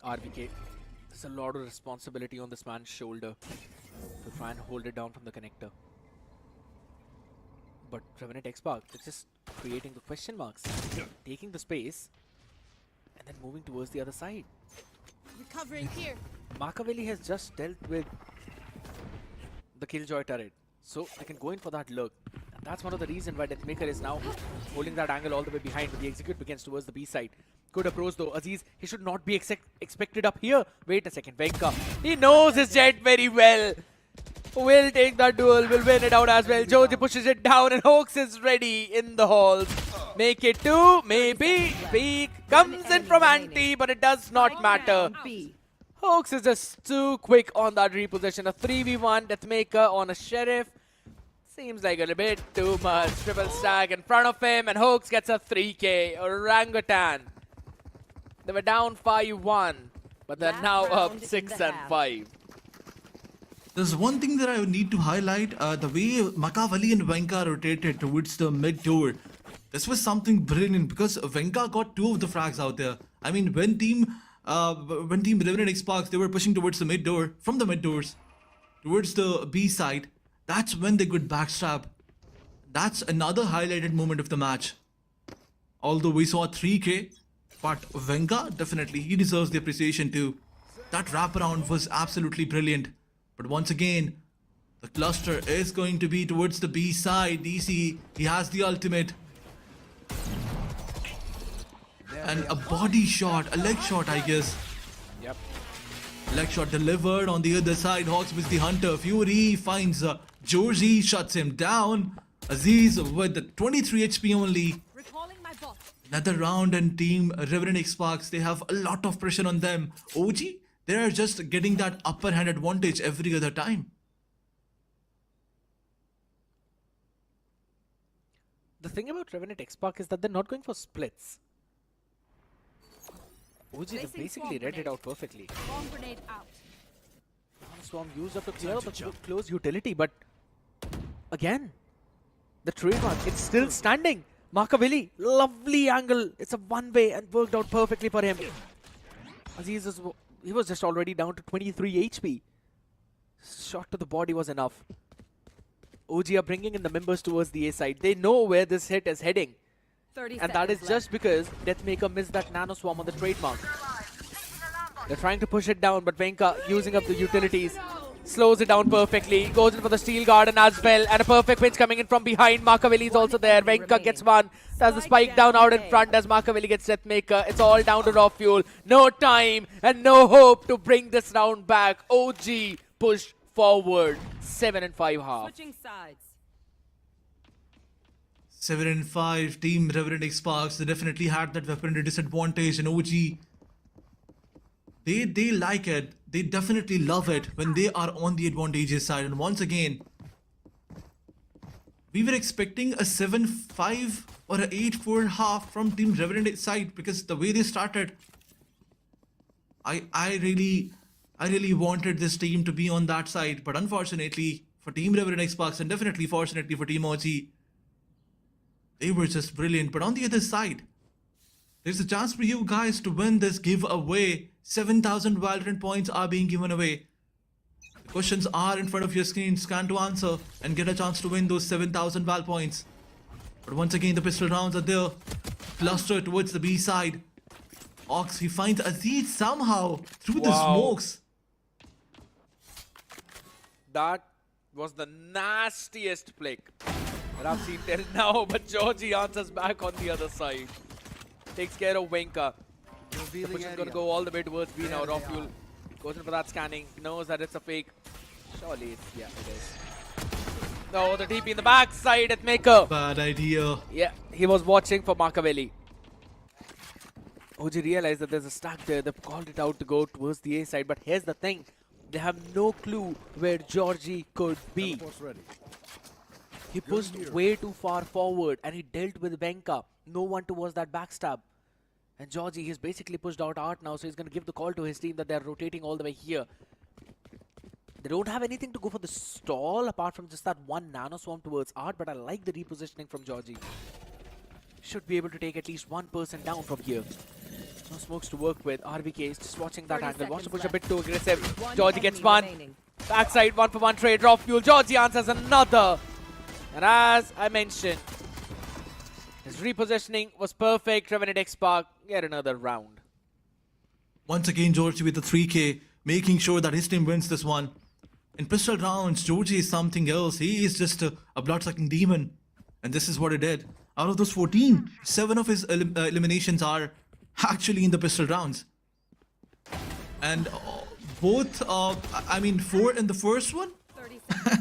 RBK, there's a lot of responsibility on this man's shoulder to try and hold it down from the connector. But Revenant XSpark, they're just creating the question marks, taking the space, and then moving towards the other side. Recovering here. Machiavelli has just dealt with the Killjoy turret, so they can go in for that lurk. And that's one of the reasons why Deathmaker is now holding that angle all the way behind, but the execute begins towards the B side. Good approach though. Aziz, he should not be expected up here. Wait a second, Venka. He knows his jet very well. Will take that duel, will win it out as well. Joji pushes it down and Hawks is ready in the halls. Make it 2, maybe. Peak comes in from Anti, but it does not matter. Hawks is just too quick on that repossession. A 3v1 Deathmaker on a Sheriff. Seems like a little bit too much. Triple stack in front of him and Hawks gets a 3k. Orangutan. They were down 5-1, but they're now up 6-5. There's one thing that I need to highlight, the way Machiavelli and Venka rotated towards the mid door. This was something brilliant because Venka got 2 of the frags out there. I mean, when team Revenant Esports, they were pushing towards the mid door, from the mid doors, towards the B side. That's when they could backstab. That's another highlighted moment of the match. Although we saw 3k, but Venka, definitely, he deserves the appreciation too. That wraparound was absolutely brilliant. But once again, the cluster is going to be towards the B side. DC, he has the ultimate. And a body shot, a leg shot, I guess. Yep. Leg shot delivered on the other side. Hawks with the hunter. Fury finds Georgie, shuts him down. Aziz with the 23 HP only. Recalling my bot. Another round and team Revenant Esports, they have a lot of pressure on them. OG, They are just getting that upper hand advantage every other time. The thing about Revenant Xpark is that they're not going for splits. OG has Placing basically swarm read it grenade. out perfectly. Bomb grenade out. Swarm used up to clear out the close utility, but again, the trademark, it's still standing. Machiavelli, lovely angle. It's a one-way and worked out perfectly for him. Aziz he was just already down to 23 HP. Shot to the body was enough. OG are bringing in the members towards the A side. They know where this hit is heading. 30 And that is seconds just because Deathmaker missed that nano swarm on the trademark. They're trying to push it down, but Venka using up the utilities. Slows it down perfectly. Goes in for the steel garden as well. And a perfect pinch coming in from behind. Machiavelli is also there. Venka gets one. That's the spike down out in front as Machiavelli gets Deathmaker. It's all down to raw fuel. No time and no hope to bring this round back. OG push forward. 7 and 5 half. Switching sides. 7 and 5, Team Revenant Esports, they definitely had that weaponry disadvantage in OG. They like it. They definitely love it when they are on the advantageous side. And once again, we were expecting a 7-5 or a 8-4 half from Team Revenant side because the way they started, I really wanted this team to be on that side. But unfortunately for Team Revenant Esports and definitely fortunately for Team OG, they were just brilliant. But on the other side, there's a chance for you guys to win this giveaway. 7,000 Valorant points are being given away. The questions are in front of your screen. Scan to answer and get a chance to win those 7,000 Val points. But once again, the pistol rounds are there. Cluster towards the B side. Ox, he finds Aziz somehow through the smokes. That was the nastiest flick that I've seen till now, but Georgie answers back on the other side. Takes care of Venka. The push is going to go all the way towards B now. Raw fuel goes in for that scanning. Knows that it's a fake. Surely it's, yeah, it is. No, the TP in the back side at Maker. Bad idea. Yeah, he was watching for Machiavelli. OG realized that there's a stack there. They've called it out to go towards the A side. But here's the thing. They have no clue where Georgie could be. He pushed way too far forward and he dealt with Venka. No one towards that backstab. And Georgie, he's basically pushed out Art now, so he's going to give the call to his team that they're rotating all the way here. They don't have anything to go for the stall apart from just that one nano swarm towards Art, but I like the repositioning from Georgie. Should be able to take at least one person down from here. No smokes to work with. RBK is just watching that angle. Wants to push a bit too aggressive. Georgie gets one. Backside, 1-for-1 trade. Raw fuel. Georgie answers another. And as I mentioned, his repositioning was perfect. Revenant XSpark get another round. Once again, Georgie with the 3K, making sure that his team wins this one. In pistol rounds, Georgie is something else. He is just a blood-sucking demon. And this is what he did. Out of those 14, 7 of his eliminations are actually in the pistol rounds. And both, 4 in the first one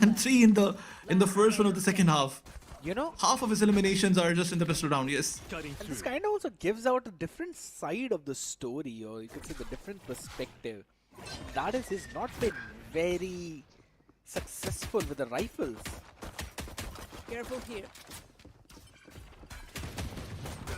and 3 in the first one of the second half. You know, half of his eliminations are just in the pistol round, yes. and this kind of also gives out a different side of the story, or you could say the different perspective. That is, he's not been very successful with the rifles. Careful here.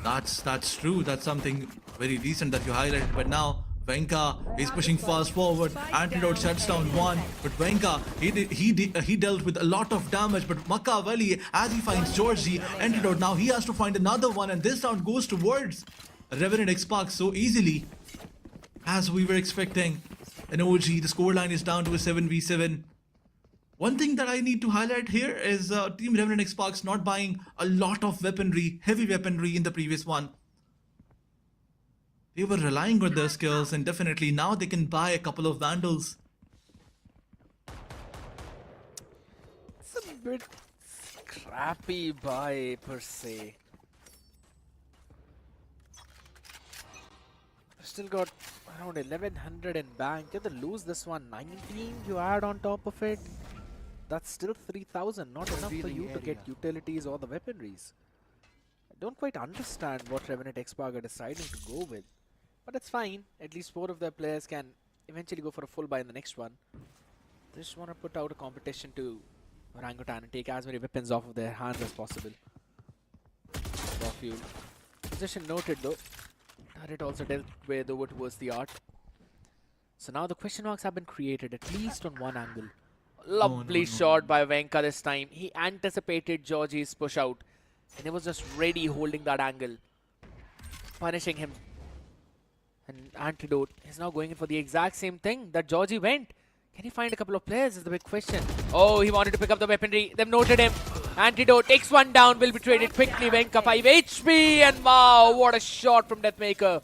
That's true. That's something very decent that you highlighted. But now Venka is pushing fast forward. Antidote shuts down one. But Venka, he dealt with a lot of damage. But Machiavelli, as he finds Georgie, Antidote, now he has to find another one. And this round goes towards Revenant XSpark so easily as we were expecting. And OG, the scoreline is down to a 7v7. One thing that I need to highlight here is Team Revenant XSpark not buying a lot of weaponry, heavy weaponry in the previous one. They were relying on their skills, and definitely now they can buy a couple of Vandals. It's a bit scrappy buy per se. Still got around 1100 in bank. You have to lose this one. 19 you add on top of it. That's still 3000. Not enough for you to get utilities or the weaponries. I don't quite understand what Revenant XSpark are deciding to go with. But it's fine. At least 4 of their players can eventually go for a full buy in the next one. They just want to put out a competition to Orangutan and take as many weapons off of their hands as possible. Raw fuel. Position noted though. Turret also dealt with over towards the art. So now the question marks have been created, at least on one angle. Lovely shot by Venka this time. He anticipated Georgie's push out and he was just ready holding that angle. Punishing him. And Antidote is now going in for the exact same thing that Georgie went. Can he find a couple of players is the big question. Oh, he wanted to pick up the weaponry. They've noted him. Antidote takes one down, will be traded quickly. Venka 5 HP and wow, what a shot from Deathmaker.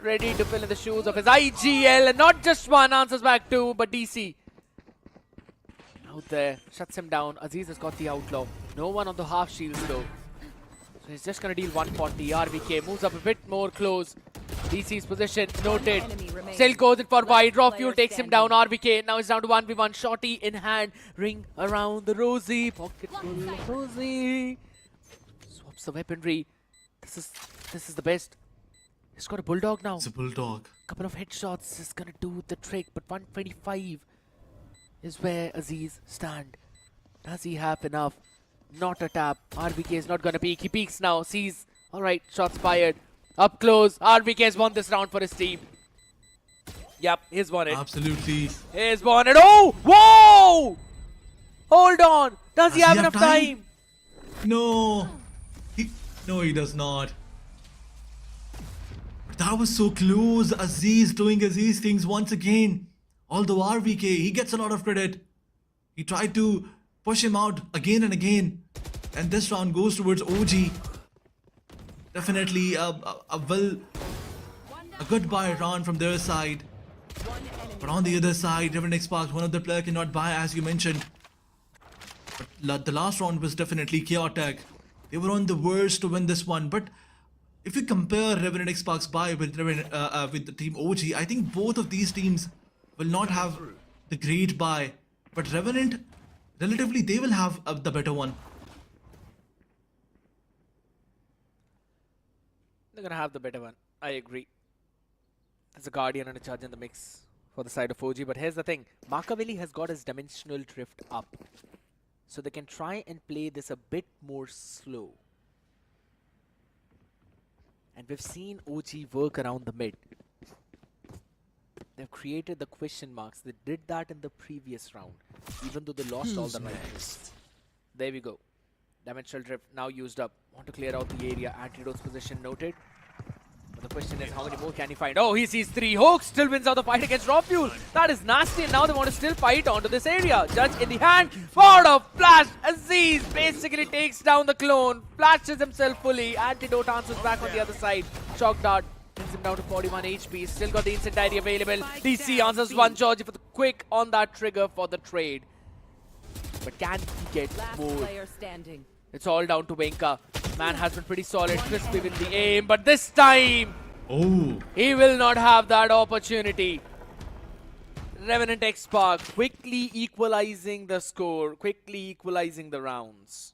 Ready to fill in the shoes of his IGL and not just one, answers back two, but DC. Out there, shuts him down. Aziz has got the outlaw. No one on the half shields though. So he's just going to deal 140. RVK moves up a bit more close. DC's position noted. Still goes in for wide. Raw fuel takes him down. RVK now it's down to 1v1. Shorty in hand. Ring around the Rosie. Pocket full of Rosie. Swaps the weaponry. This is the best. He's got a bulldog now. It's a bulldog. Couple of headshots is gonna do the trick, but 125 is where Aziz stand. Does he have enough? Not a tap. RVK is not gonna peek. He peeks now. Sees. Alright, shots fired. Up close. RVK has won this round for his team. Yep, he's won it. Absolutely. He's won it. Oh! Whoa! Hold on. Does he have enough time? No. No, he does not. That was so close. Aziz doing Aziz things once again. Although RVK, he gets a lot of credit. He tried to push him out again and again. And this round goes towards OG. Definitely a good buy round from their side. But on the other side, Revenant Esports, one of the player cannot buy as you mentioned. But the last round was definitely chaotic. They were on the verge to win this one. But if you compare Revenant Esports buy with the team OG, I think both of these teams will not have the great buy. But Revenant, relatively, they will have the better one. They're gonna have the better one. I agree. There's a Guardian and a Judge in the mix for the side of OG. But here's the thing. Makaveli has got his dimensional drift up. So they can try and play this a bit more slow. And we've seen OG work around the mid. They've created the question marks. They did that in the previous round. Even though they lost all the right. There we go. Dimensional drift now used up. Want to clear out the area. Antidote's position noted. But the question is, how many more can he find? Oh, he sees 3. Hook still wins out the fight against Raw Fuel. That is nasty, and now they want to still fight onto this area. Judge in the hand. Forward of flash. Aziz basically takes down the clone. Flashes himself fully. Antidote answers back on the other side. Shock dart brings him down to 41 HP. Still got the incendiary available. DC answers one Georgie for the quick on that trigger for the trade. But can he get more? It's all down to Venka. Man has been pretty solid, crispy with the aim, but this time, he will not have that opportunity. Revenant XSpark quickly equalizing the score, quickly equalizing the rounds.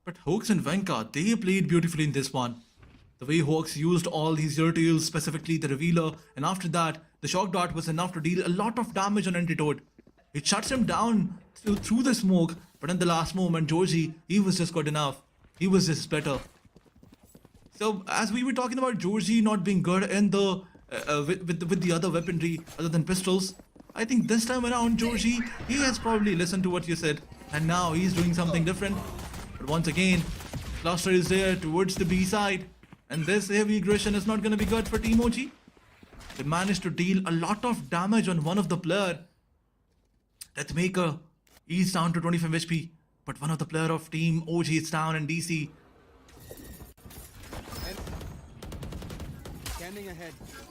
But Hawks and Venka, they played beautifully in this one. The way Hawks used all these Zertils, specifically the Revealer, and after that, the Shock Dart was enough to deal a lot of damage on Antidote. It shuts him down through the smoke, but in the last moment, Georgie, he was just good enough. He was just better. So, as we were talking about Georgie not being good in the with the other weaponry other than pistols, I think this time around, Georgie, he has probably listened to what you said, and now he's doing something different. But once again, Cluster is there towards the B side, and this heavy aggression is not going to be good for Team OG. They managed to deal a lot of damage on one of the player. Deathmaker, he's down to 25 HP, but one of the player of Team OG is down, and DC.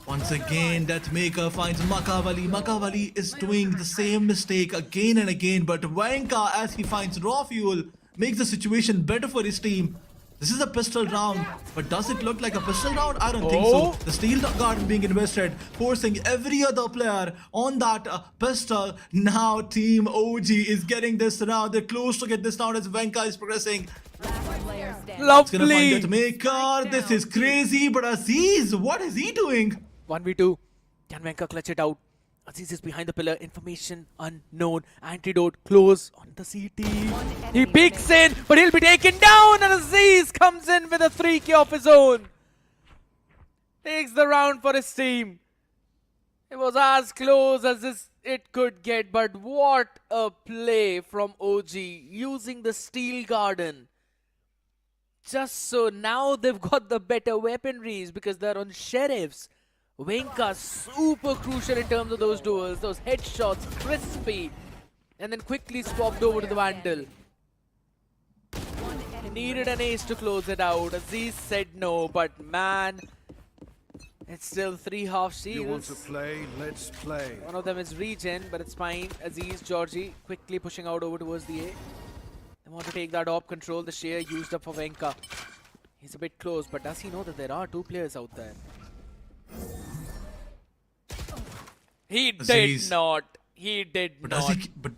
Once again, Deathmaker finds Makaveli. Makaveli is doing the same mistake again and again, but Venka, as he finds Raw Fuel, makes the situation better for his team. This is a pistol round, but does it look like a pistol round? I don't think so. The steel garden being invested, forcing every other player on that pistol. Now Team OG is getting this round. They're close to get this round as Venka is progressing. It's gonna find Deathmaker. This is crazy, but Aziz, what is he doing? 1v2. Can Venka clutch it out? Aziz is behind the pillar. Information unknown. Antidote close on the CT. He peeks in, but he'll be taken down. And Aziz comes in with a 3K of his own. Takes the round for his team. It was as close as it could get, but what a play from OG using the Steel Garden. Just so now they've got the better weaponries because they're on Sheriffs. Venka super crucial in terms of those duels, those headshots, crispy. And then quickly swapped over to the Vandal. He needed an ace to close it out. Aziz said no, but man, it's still 3 half shields. You want to play? Let's play. One of them is regen, but it's fine. Aziz, Georgie quickly pushing out over towards the A. They want to take that op control. The share used up for Venka. He's a bit close, but does he know that there are 2 players out there? He Aziz. did not. He did But not. but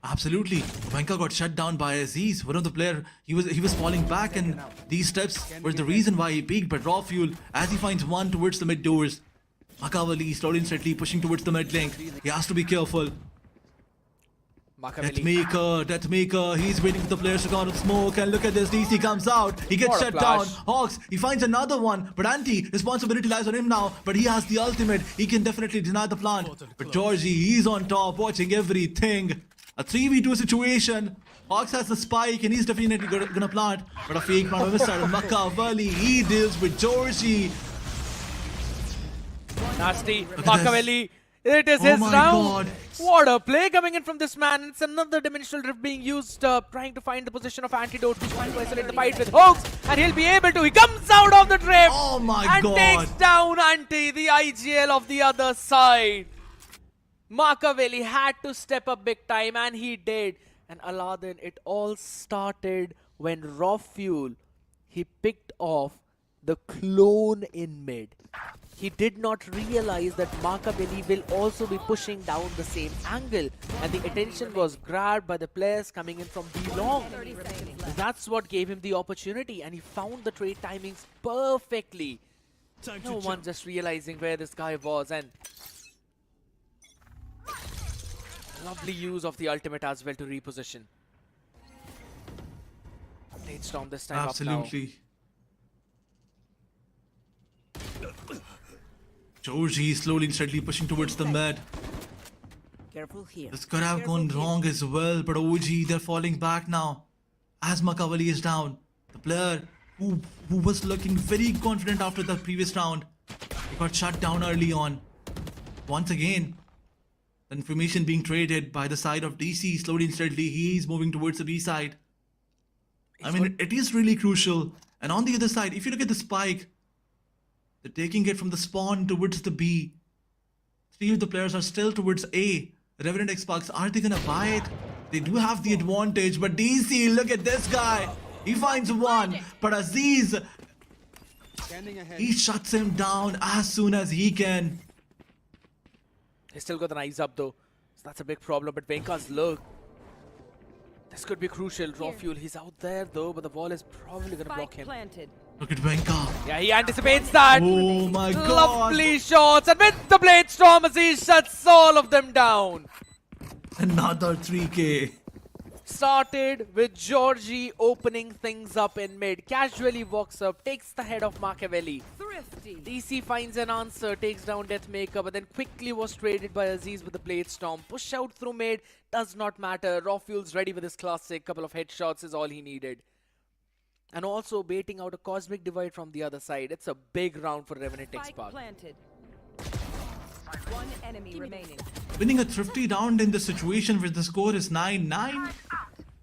absolutely, Venka got shut down by Aziz. One of the player, he was falling back, and these steps were the reason why he peaked. But Raw Fuel, as he finds one towards the mid doors, Makavali slowly and steadily pushing towards the mid link. He has to be careful. Makaveli. Deathmaker, he's waiting for the players to go out of smoke, and look at this, DC comes out, he gets What a shut down. flash. Hawks, he finds another one, but responsibility lies on him now, but he has the ultimate, he can definitely deny the plant. But Georgie, he's on top, watching everything. A 3v2 situation. Hawks has the spike, and he's definitely gonna plant, but a fake plant on his side. Makaveli, he deals with Georgie. Nasty. at this. Makaveli. It is Oh his my round. God. What a play coming in from this man. It's another dimensional drift being used, trying to find the position of Antidote, who's trying to isolate the fight with Hawks, and he'll be able to. He comes out of the drift Oh my and God. takes down Anti, the IGL of the other side. Makaveli had to step up big time, and he did. And Aladdin, it all started when Raw Fuel, he picked off the clone in mid. He did not realize that Makaveli will also be pushing down the same angle, and the attention was grabbed by the players coming in from B-long. That's what gave him the opportunity, and he found the trade timings perfectly. No one just realizing where this guy was, and lovely use of the ultimate as well to reposition. Blade Storm this time up now. Absolutely. Georgie slowly and steadily pushing towards the mid. Careful here. This could have gone wrong as well, but OG, they're falling back now. As Makaveli is down, the player who was looking very confident after the previous round, he got shut down early on. Once again, the information being traded by the side of DC, slowly and steadily, he's moving towards the B side. I mean, it is really crucial. And on the other side, if you look at the spike, they're taking it from the spawn towards the B. 3 of the players are still towards A. Revenant Esports, are they gonna buy it? They do have the advantage, but DC, look at this guy. He finds one, but Aziz, he shuts him down as soon as he can. They still got the knives up though, so that's a big problem. But Venka's look, this could be crucial. Raw Fuel, he's out there though, but the wall is probably gonna block him. Planted. Look at Venka. Yeah, he anticipates that. Oh my God. Lovely shots, and with the Blade Storm, Aziz shuts all of them down. Another 3K. Started with Georgie opening things up in mid. Casually walks up, takes the head of Makaveli. Thrifty. DC finds an answer, takes down Deathmaker, but then quickly was traded by Aziz with the Blade Storm. Push out through mid, does not matter. Raw Fuel's ready with his classic. Couple of headshots is all he needed. And also baiting out a Cosmic Divide from the other side. It's a big round for Revenant Spike XSpark. planted. One enemy remaining. Winning a thrifty round in the situation where the score is 9-9.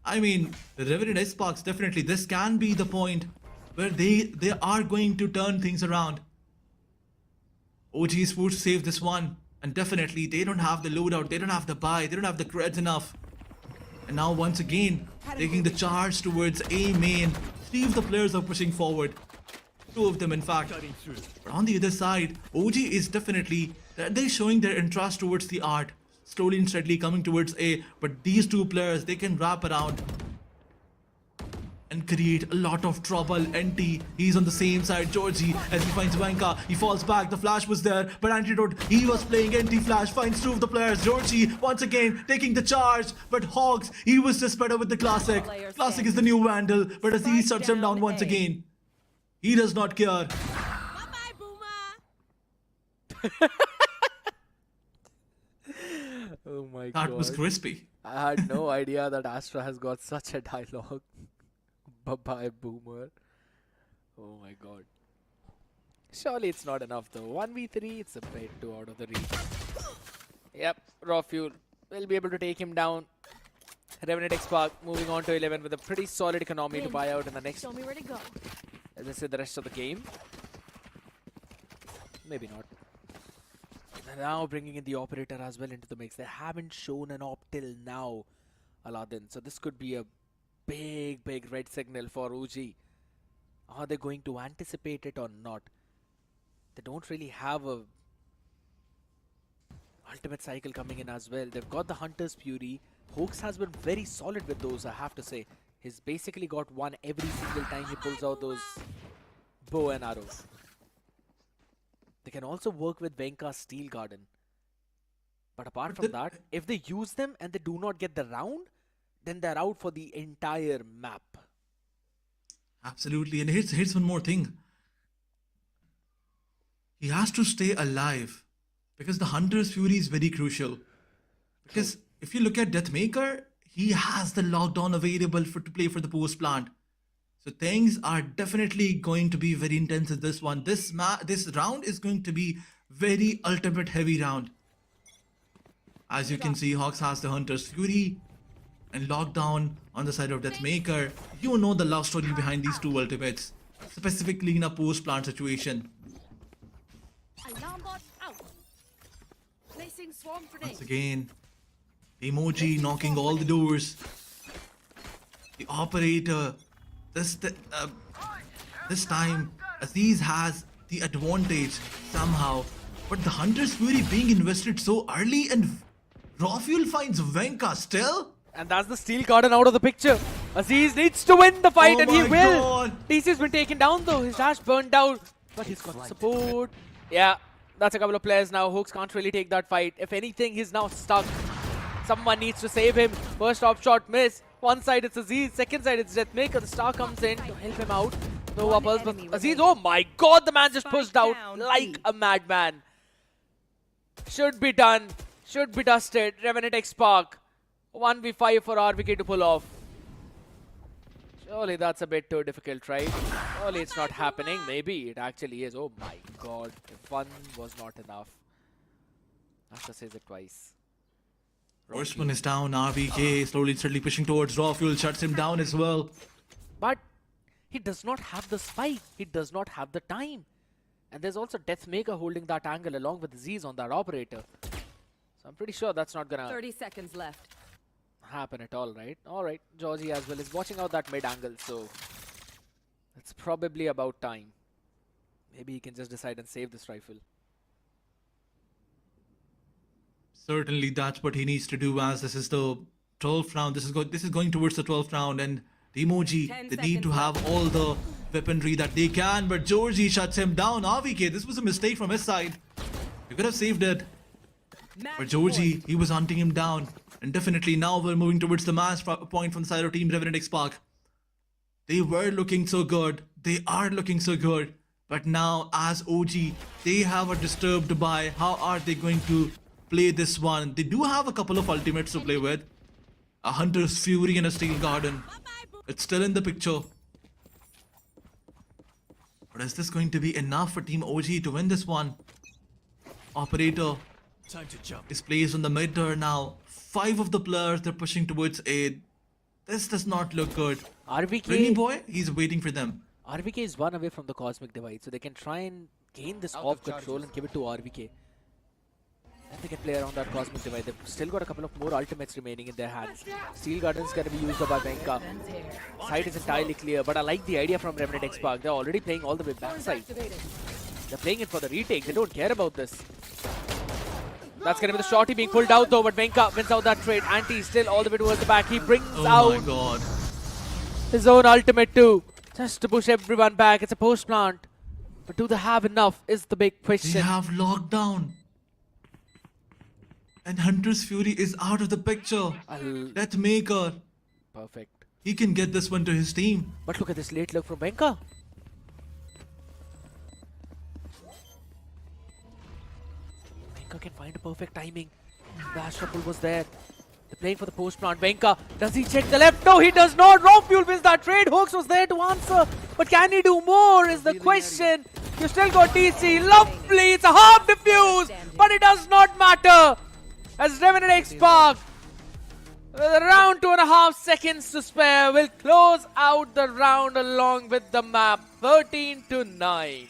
I mean, the Revenant Esports, definitely this can be the point where they are going to turn things around. OG is forced to save this one, and definitely they don't have the loadout, they don't have the buy, they don't have the creds enough. And now once again, taking the charge towards A main. 3 of the players are pushing forward. 2 of them in fact. But on the other side, OG is definitely, they're showing their interest towards the art. Slowly and steadily coming towards A, but these 2 players, they can wrap around. and create a lot of trouble. NT, he's on the same side. Georgie, as he finds Vanka, he falls back. The flash was there, but Antidote, he was playing NT flash, finds two of the players. Georgie, once again, taking the charge, but Hogs, he was just better with the Classic. Classic is the new Vandal, but as he shuts him down once again, he does not care. Bye-bye, Boomer. Oh my god. That was crispy. I had no idea that Astra has got such a dialogue. Bye-bye, Boomer. Oh my god. Surely it's not enough though. 1v3, it's a bit too out of the reach. Yep, Raw Fuel will be able to take him down. Revenant Esports moving on to 11 with a pretty solid economy to buy out in the next, Show me where to go. as I said, the rest of the game. Maybe not. And now bringing in the operator as well into the mix. They haven't shown an op till now, Aladdin. So this could be a big red signal for OG. Are they going to anticipate it or not? They don't really have a ultimate cycle coming in as well. They've got the Hunter's Fury. Hoax has been very solid with those, I have to say. He's basically got one every single time he pulls out those bow and arrows. They can also work with Venka's Steel Garden. But apart from that, if they use them and they do not get the round, then they're out for the entire map. Absolutely. And here's one more thing. He has to stay alive because the Hunter's Fury is very crucial. Because if you look at Deathmaker, he has the lockdown available to play for the post plant. So things are definitely going to be very intense in this one. This round is going to be very ultimate heavy round. As you can see, Hawks has the Hunter's Fury and lockdown on the side of Deathmaker. You know the love story behind these two ultimates, specifically in a post plant situation. Alarm bot out. Placing swarm grenade. Once again, the emoji knocking all the doors. The operator. This time, Aziz has the advantage somehow. But the Hunter's Fury being invested so early and Raw Fuel finds Venka still. And that's the Steel Garden out of the picture. Aziz needs to win the fight and he my will. God. TC's been taken down though. His dash burned out. But he's got support. Yeah, that's a couple of players now. Hooks can't really take that fight. If anything, he's now stuck. Someone needs to save him. First op shot miss. One side it's Aziz. Second side it's Deathmaker. The star comes in to help him out. No uppers, but Aziz, oh my god, the man just pushed out like a madman. Should be done. Should be dusted. Revenant XSpark. 1v5 for RVK to pull off. Surely that's a bit too difficult, right? Surely it's not happening. Maybe it actually is. Oh my god. If one was not enough. Asta says it twice. First one is down. RVK slowly and steadily pushing towards Raw Fuel. Shuts him down as well. But he does not have the spike. He does not have the time. And there's also Deathmaker holding that angle along with Z's on that operator. So I'm pretty sure that's not gonna 30 seconds left. happen at all, right? Alright, Georgie as well is watching out that mid angle, so it's probably about time. Maybe he can just decide and save this rifle. Certainly, that's what he needs to do. As this is the 12th round, this is going towards the 12th round, and the emoji, 10 they need to seconds have all the weaponry that they can. But Georgie shuts him down. RVK, this was a mistake from his side. You could have saved it. But Georgie, he was hunting him down. And definitely now we're moving towards the match point from the side of Team Revenant XSpark. They were looking so good. They are looking so good. But now as OG, they have a disturbed buy. How are they going to play this one? They do have a couple of ultimates to play with. A Hunter's Fury and a Steel Garden. It's still in the picture. But is this going to be enough for Team OG to win this one? Operator Time to jump. is placed on the mid turn now. 5 of the players, they're pushing towards A. This does not look good. Ringy RVK, boy, he's waiting for them. RVK is one away from the Cosmic Divide, so they can try and gain this off control and give it to RVK. And they can play around that Cosmic Divide. They've still got a couple of more ultimates remaining in their hands. Steel Garden's gonna be used up by Venka. Side is entirely clear, but I like the idea from Revenant XSpark. They're already playing all the way backside. They're playing it for the retake. They don't care about this. That's gonna be the shorty being pulled out though, but Venka wins out that trade. Anti still all the way towards the back. He brings Oh out my god. His own ultimate too. Just to push everyone back. It's a post plant. But do they have enough is the big They question. have lockdown. And Hunter's Fury is out of the picture. Deathmaker. Perfect. He can get this one to his team. But look at this late look from Venka. Venka can find a perfect timing. The Astra pull was there. They're playing for the post plant. Venka, does he check the left? No, he does not. Raw Fuel wins that trade. Hooks was there to answer. But can he do more is the question. You still got DC. Lovely. It's a half defuse. But it does not matter. As Revenant XSpark, with around 2.5 seconds to spare, will close out the round along with the map. 13-9.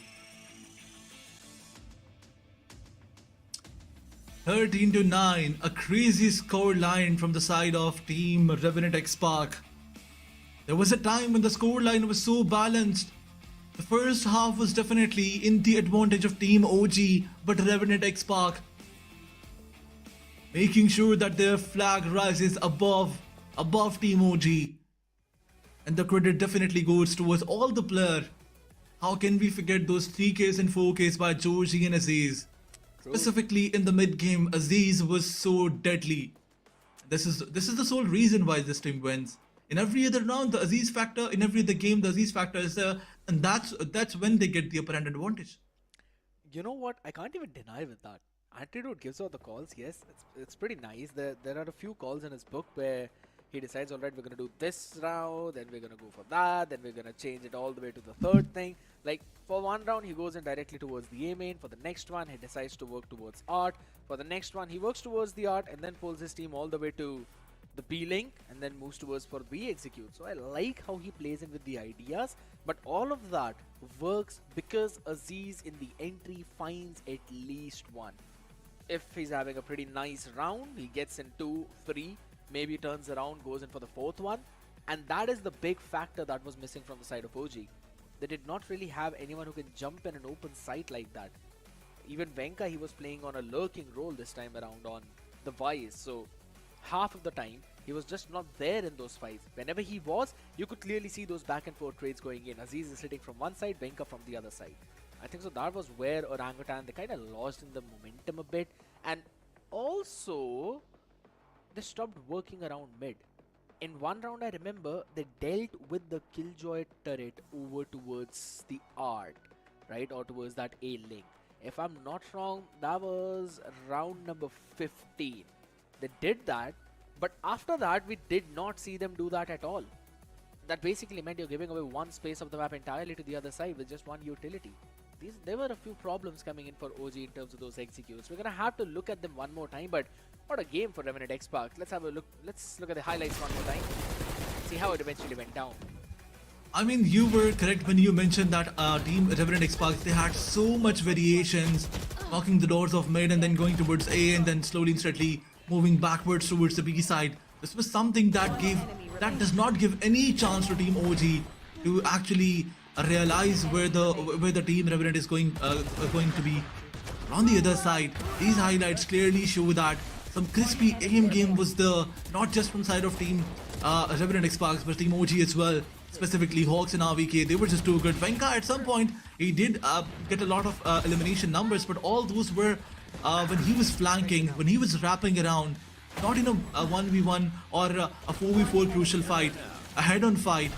13-9, a crazy score line from the side of Team Revenant XSpark. There was a time when the score line was so balanced. The first half was definitely in the advantage of Team OG, but Revenant XSpark making sure that their flag rises above Team OG. And the credit definitely goes towards all the player. How can we forget those 3Ks and 4Ks by Georgie and Aziz? Specifically in the mid game, Aziz was so deadly. This is the sole reason why this team wins. In every other round, the Aziz factor, in every other game, the Aziz factor is there, and that's when they get the apparent advantage. You know what? I can't even deny with that. Antidote gives out the calls, yes. It's pretty nice. There are a few calls in his book where he decides, alright, we're going to do this round, then we're going to go for that, then we're going to change it all the way to the third thing. Like, for one round, he goes in directly towards the A main. For the next one, he decides to work towards art. For the next one, he works towards the art and then pulls his team all the way to the B link and then moves towards for B execute. So I like how he plays in with the ideas, but all of that works because Aziz in the entry finds at least one. If he's having a pretty nice round, he gets in 2, 3, maybe turns around, goes in for the fourth one. And that is the big factor that was missing from the side of OG. They did not really have anyone who can jump in an open site like that. Even Venka, he was playing on a lurking role this time around on the Vice. So half of the time, he was just not there in those fights. Whenever he was, you could clearly see those back and forth trades going in. Aziz is sitting from one side, Venka from the other side. I think so that was where Orangutan, they kind of lost in the momentum a bit. And also, they stopped working around mid. In one round, I remember, they dealt with the Killjoy turret over towards the art, right? Or towards that A link. If I'm not wrong, that was round number 15. They did that, but after that, we did not see them do that at all. That basically meant you're giving away one space of the map entirely to the other side with just one utility. There were a few problems coming in for OG in terms of those executes. We're gonna have to look at them one more time, but what a game for Revenant XSpark. Let's have a look. Let's look at the highlights one more time. See how it eventually went down. I mean, you were correct when you mentioned that Team Revenant XSpark, they had so much variations, knocking the doors of mid and then going towards A and then slowly and steadily moving backwards towards the B side. This was something that does not give any chance to Team OG to actually realize where the Team Revenant is going to be. On the other side, these highlights clearly show that some crispy aim game was there, not just from side of Team Revenant XSpark, but Team OG as well. Specifically, Hawks and RVK, they were just too good. Venka, at some point, he did get a lot of elimination numbers, but all those were when he was flanking, when he was wrapping around, not in a 1v1 or a 4v4 crucial fight, a head-on fight.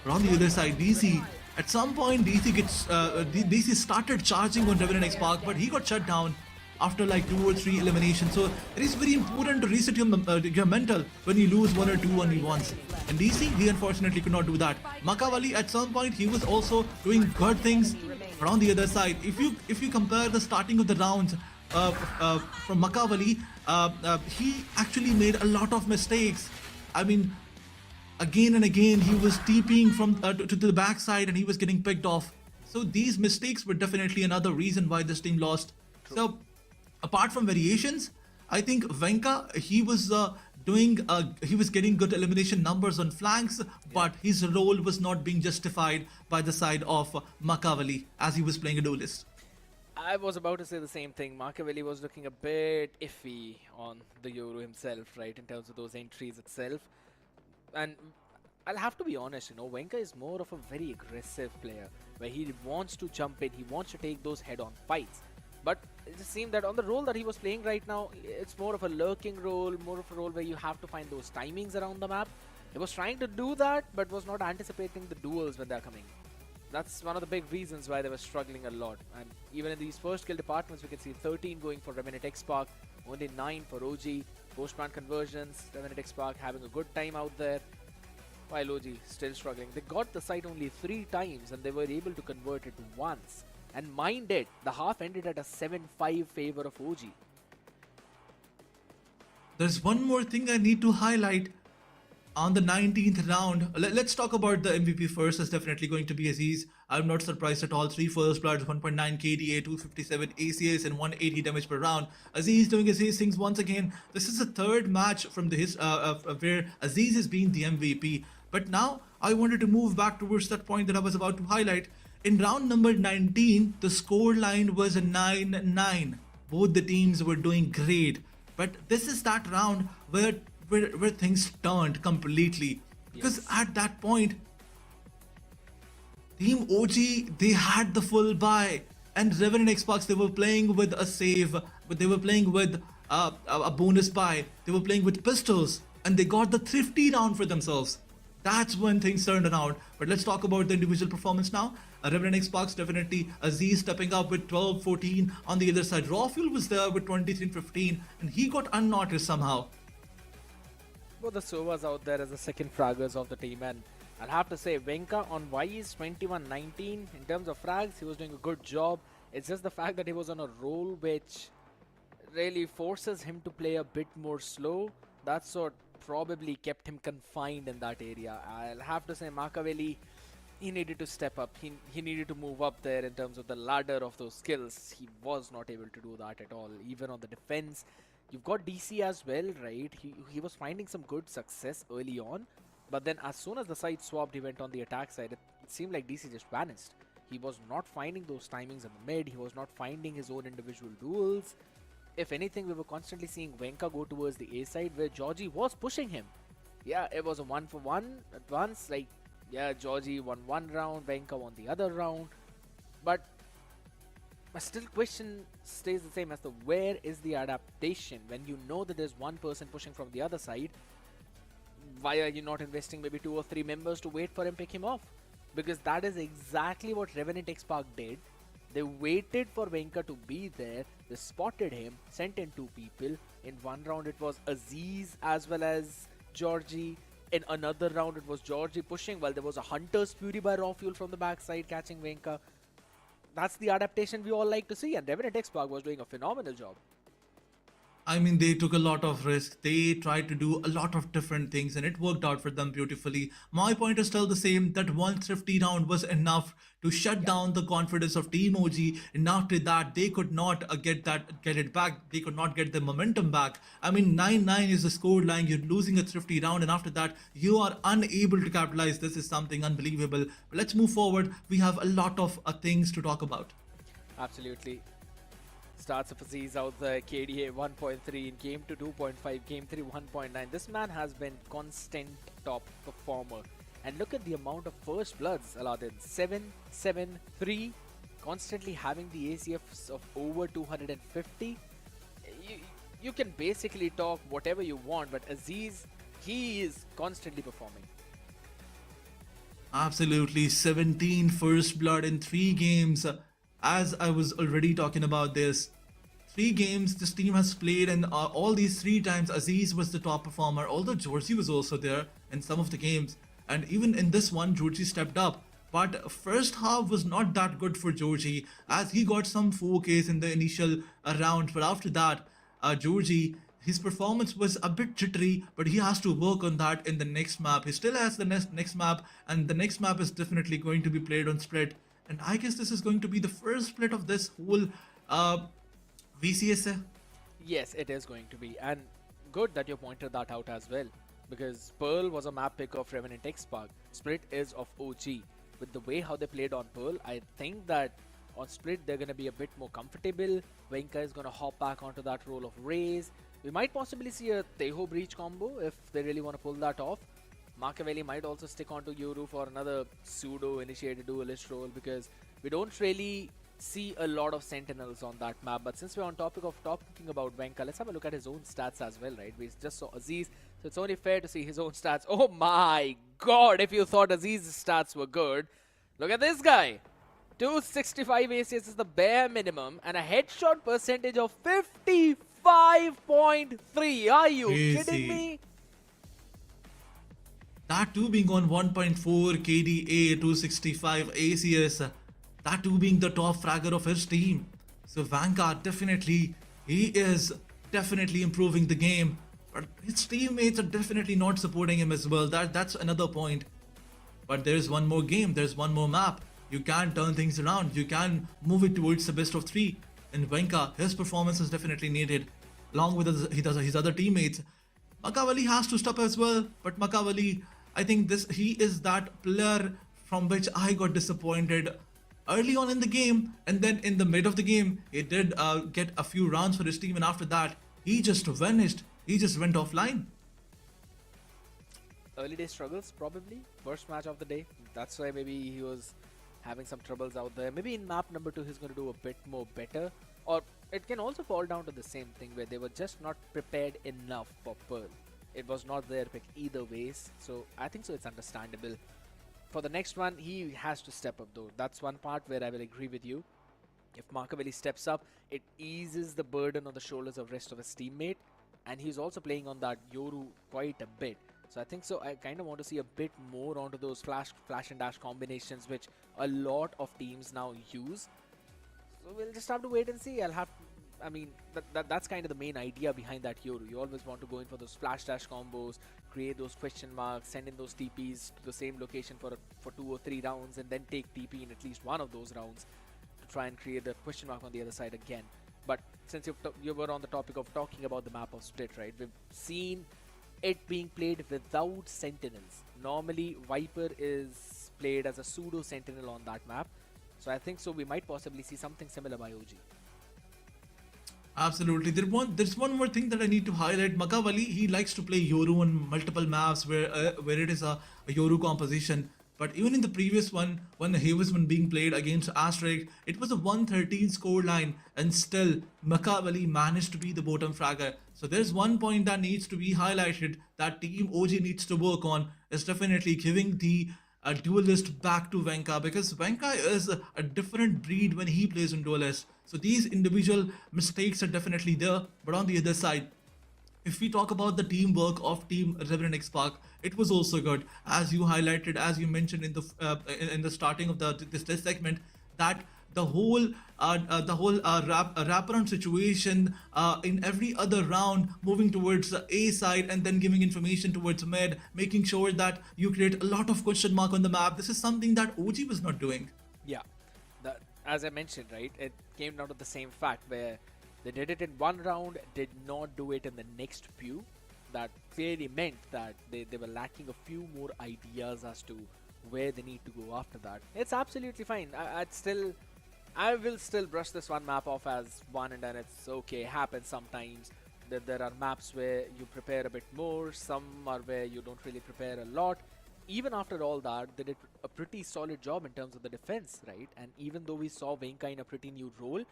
But on the other side, DC, at some point, DC started charging on Revenant XSpark, but he got shut down after like 2 or 3 eliminations. So it is very important to reset your mental when you lose 1 or 2 1v1s. And DC, he unfortunately could not do that. Makavali, at some point, he was also doing good things. But on the other side, if you compare the starting of the rounds from Makavali, he actually made a lot of mistakes. I mean, again and again, he was TPing from to the backside and he was getting picked off. So these mistakes were definitely another reason why this team lost. True. So apart from variations, I think Venka, he was getting good elimination numbers on flanks, but his role was not being justified by the side of Makavali as he was playing a duelist. I was about to say the same thing. Makaveli was looking a bit iffy on the Euro himself, right, in terms of those entries itself. And I'll have to be honest, Venka is more of a very aggressive player where he wants to jump in, he wants to take those head-on fights. But it just seemed that on the role that he was playing right now, it's more of a lurking role, more of a role where you have to find those timings around the map. He was trying to do that, but was not anticipating the duels when they're coming. That's one of the big reasons why they were struggling a lot. And even in these first kill departments, we can see 13 going for Revenant Esports, only 9 for OG. Post-plant conversions, Revenant Esports having a good time out there, while OG still struggling. They got the site only 3 times and they were able to convert it once. And mind it, the half ended at a 7-5 favor of OG. There's one more thing I need to highlight. On the 19th round, let's talk about the MVP first. It's definitely going to be Aziz. I'm not surprised at all. 3 first bloods, 1.9 KDA, 257 ACS, and 180 damage per round. Aziz doing Aziz things once again. This is the third match from the where Aziz has been the MVP. But now I wanted to move back towards that point that I was about to highlight. In round number 19, the score line was 9-9. Both the teams were doing great. But this is that round where things turned completely. Because at that point, Team OG, they had the full buy. And Revenant Esports, they were playing with a save, but they were playing with a bonus buy. They were playing with pistols, and they got the thrifty round for themselves. That's when things turned around. But let's talk about the individual performance now. Revenant Esports, definitely Aziz stepping up with 12-14. On the other side, Rawfuel was there with 23-15, and he got unnoticed somehow. Both the Sovas out there as the second fraggers of the team, and I'll have to say Venka on Y's 21-19 in terms of frags, he was doing a good job. It's just the fact that he was on a roll which really forces him to play a bit more slow. That's what probably kept him confined in that area. I'll have to say Machiavelli, he needed to step up. He needed to move up there in terms of the ladder of those skills. He was not able to do that at all, even on the defense. You've got DC as well, right? He was finding some good success early on, but then as soon as the side swapped, he went on the attack side. It seemed like DC just vanished. He was not finding those timings in the mid. He was not finding his own individual duels. If anything, we were constantly seeing Venka go towards the A side where Georgie was pushing him. Yeah, it was a 1-for-1 at once. Like, yeah, Georgie won one round, Venka won the other round. But my still question stays the same as to where is the adaptation when you know that there's one person pushing from the other side. Why are you not investing maybe 2 or 3 members to wait for him pick him off? Because that is exactly what Revenant XSpark did. They waited for Venka to be there, they spotted him, sent in 2 people. In one round it was Aziz as well as Georgie. In another round it was Georgie pushing while there was a Hunter's Fury by Rawfuel from the backside catching Venka. That's the adaptation we all like to see, and Revenant XSpark was doing a phenomenal job. I mean, they took a lot of risk. They tried to do a lot of different things and it worked out for them beautifully. My point is still the same, that one thrifty round was enough to shut down the confidence of Team OG, and after that they could not get it back. They could not get the momentum back. I mean, 9-9 is the score line. You're losing a thrifty round and after that you are unable to capitalize. This is something unbelievable. But let's move forward. We have a lot of things to talk about. Absolutely. Starts of Aziz out there, KDA 1.3 in game 2 2.5, game 3 1.9. This man has been constant top performer. And look at the amount of first bloods, Aladdin. 7, 7, 3. Constantly having the ACFs of over 250. You can basically talk whatever you want, but Aziz, he is constantly performing. Absolutely, 17 first blood in 3 games. As I was already talking about this, 3 games this team has played, and all these 3 times Aziz was the top performer, although Georgie was also there in some of the games. And even in this one, Georgie stepped up. But first half was not that good for Georgie, as he got some 4Ks in the initial round. But after that, Georgie, his performance was a bit jittery, but he has to work on that in the next map. He still has the next map, and the next map is definitely going to be played on Split. And I guess this is going to be the first split of this whole VCS. Yes, it is going to be. And good that you pointed that out as well. Because Pearl was a map pick of Revenant XSpark. Split is of OG. With the way how they played on Pearl, I think that on Split they're going to be a bit more comfortable. Venka is going to hop back onto that role of Raze. We might possibly see a Teho Breach combo if they really want to pull that off. Machiavelli might also stick onto Yoru for another pseudo-initiated duelist role, because we don't really see a lot of sentinels on that map. But since we're on topic of talking about Venka, let's have a look at his own stats as well, right? We just saw Aziz, so it's only fair to see his own stats. Oh my god, if you thought Aziz's stats were good, look at this guy. 265 ACS is the bare minimum and a headshot percentage of 55.3. Are you kidding me? That too being on 1.4 KDA, 265 ACS, that too being the top fragger of his team. So Vanguard definitely, he is definitely improving the game, but his teammates are definitely not supporting him as well. That's another point. But there's one more game, there's one more map. You can turn things around, you can move it towards the best of 3. And Venka, his performance is definitely needed, along with his other teammates. Machiavelli has to step as well, but Machiavelli, I think he is that player from which I got disappointed early on in the game, and then in the mid of the game, he did get a few rounds for his team, and after that, he just vanished. He just went offline. Early day struggles, probably. First match of the day. That's why maybe he was having some troubles out there. Maybe in map number 2, he's going to do a bit more better. Or it can also fall down to the same thing where they were just not prepared enough for Pearl. It was not their pick either ways. So I think so it's understandable. For the next one, he has to step up though. That's one part where I will agree with you. If Machiavelli steps up, it eases the burden on the shoulders of rest of his teammate. And he's also playing on that Yoru quite a bit. So I think so I kind of want to see a bit more onto those flash and dash combinations which a lot of teams now use. So we'll just have to wait and see. I mean, that's kind of the main idea behind that Yoru. You always want to go in for those flash dash combos, create those question marks, send in those TPs to the same location for 2 or 3 rounds, and then take TP in at least one of those rounds to try and create the question mark on the other side again. But since you were on the topic of talking about the map of Split, right? We've seen it being played without sentinels. Normally, Viper is played as a pseudo sentinel on that map. So I think so we might possibly see something similar by OG. Absolutely. There's one more thing that I need to highlight. Machiavelli, he likes to play Yoru on multiple maps where it is a Yoru composition. But even in the previous one, when he was being played against Asterisk, it was a 113 scoreline, and still Machiavelli managed to be the bottom fragger. So there's one point that needs to be highlighted that Team OG needs to work on, is definitely giving the duelist back to Venka, because Venka is a different breed when he plays in duelist. So these individual mistakes are definitely there. But on the other side, if we talk about the teamwork of Team Revenant Esports, it was also good, as you highlighted, as you mentioned in the starting of this segment, that the whole wraparound situation in every other round, moving towards the A side and then giving information towards mid, making sure that you create a lot of question mark on the map. This is something that OG was not doing. Yeah, as I mentioned, right, it came down to the same fact where they did it in one round, did not do it in the next few. That clearly meant that they were lacking a few more ideas as to where they need to go after that. It's absolutely fine. I will still brush this one map off as one and done. It's okay, happens sometimes. There are maps where you prepare a bit more, some are where you don't really prepare a lot. Even after all that, they did a pretty solid job in terms of the defense, right? And even though we saw Venka in a pretty new role,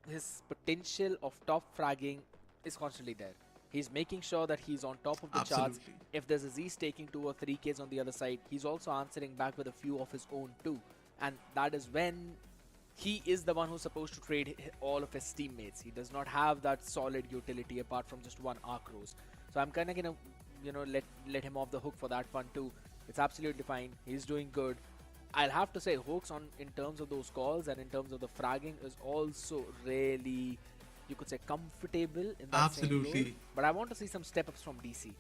his potential of top fragging is constantly there. He's making sure that he's on top of the charts. If there's a Z taking 2 or 3 Ks on the other side, he's also answering back with a few of his own too. And that is when he is the one who's supposed to trade all of his teammates. He does not have that solid utility apart from just one arc rose. So I'm kind of gonna, let him off the hook for that one too. It's absolutely fine. He's doing good. I'll have to say Hawks in terms of those calls and in terms of the fragging is also really, you could say, comfortable in that same role. But I want to see some step-ups from DC.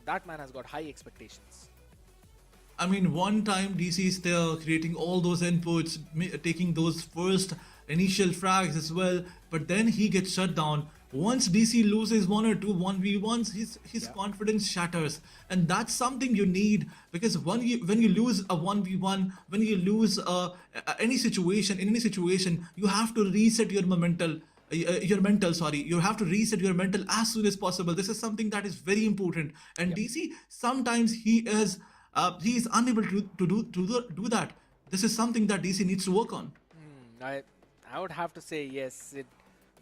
That man has got high expectations. I mean, one time DC is there creating all those inputs, taking those first initial frags as well, but then he gets shut down. Once DC loses 1 or 2 1v1s, his confidence shatters, and that's something you need, because when you lose a 1v1, when you lose in any situation, you have to reset your momentum. your mental. Sorry, you have to reset your mental as soon as possible. This is something that is very important. And DC sometimes he is unable to do that. This is something that DC needs to work on. I would have to say yes. It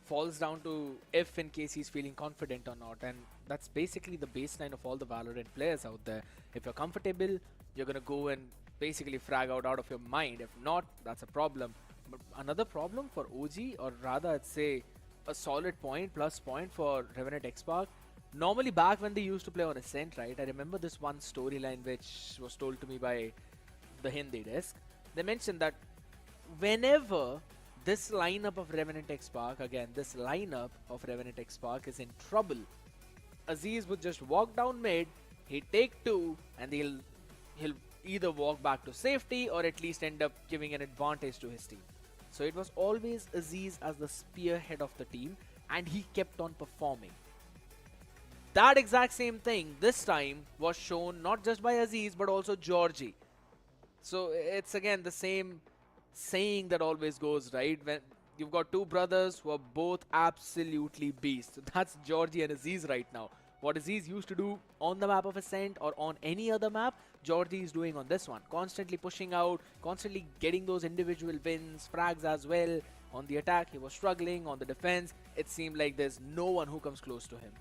falls down to if in case he's feeling confident or not, and that's basically the baseline of all the Valorant players out there. If you're comfortable, you're gonna go and basically frag out of your mind. If not, that's a problem. But another problem for OG, or rather I'd say a solid plus point for Revenant XSpark. Normally back when they used to play on Ascent, right? I remember this one storyline which was told to me by the Hindi desk. They mentioned that whenever this lineup of Revenant XSpark, again, this lineup of Revenant XSpark is in trouble, Aziz would just walk down mid, he'd take two, and he'll either walk back to safety or at least end up giving an advantage to his team. So it was always Aziz as the spearhead of the team, and he kept on performing. That exact same thing this time was shown not just by Aziz but also Georgie. So it's again the same saying that always goes, right? When you've got two brothers who are both absolutely beasts. So that's Georgie and Aziz right now. What Aziz used to do on the map of Ascent or on any other map, Georgie is doing on this one. Constantly pushing out, constantly getting those individual wins, frags as well. On the attack, he was struggling. On the defense, it seemed like there's no one who comes close to him.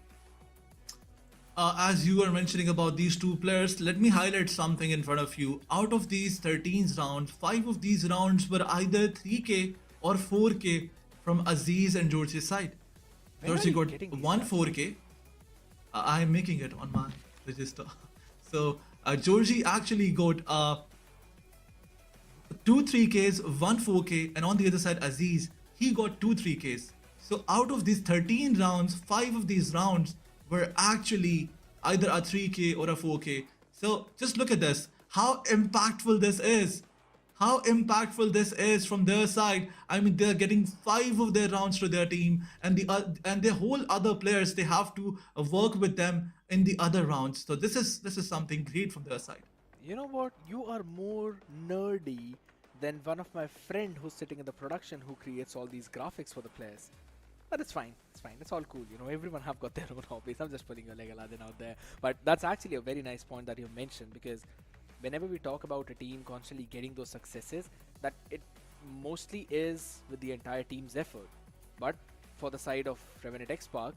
As you were mentioning about these two players, let me highlight something in front of you. Out of these 13 rounds, 5 of these rounds were either 3k or 4k from Aziz and Georgie's side. Georgie got one 4k. I'm making it on my register. So Georgie actually got 2 3ks, 1 4k, and on the other side Aziz, he got 2 3ks. So out of these 13 rounds, 5 of these rounds were actually either a 3k or a 4k. So just look at this, how impactful this is. How impactful this is from their side. I mean, they're getting 5 of their rounds to their team, and the whole other players, they have to work with them in the other rounds. So this is something great from their side. You know what? You are more nerdy than one of my friend who's sitting in the production who creates all these graphics for the players. But it's fine. It's fine. It's all cool. You know, everyone have got their own hobbies. I'm just putting your leg Aladdin out there. But that's actually a very nice point that you mentioned, because whenever we talk about a team constantly getting those successes, that it mostly is with the entire team's effort. But for the side of Revenant XSpark,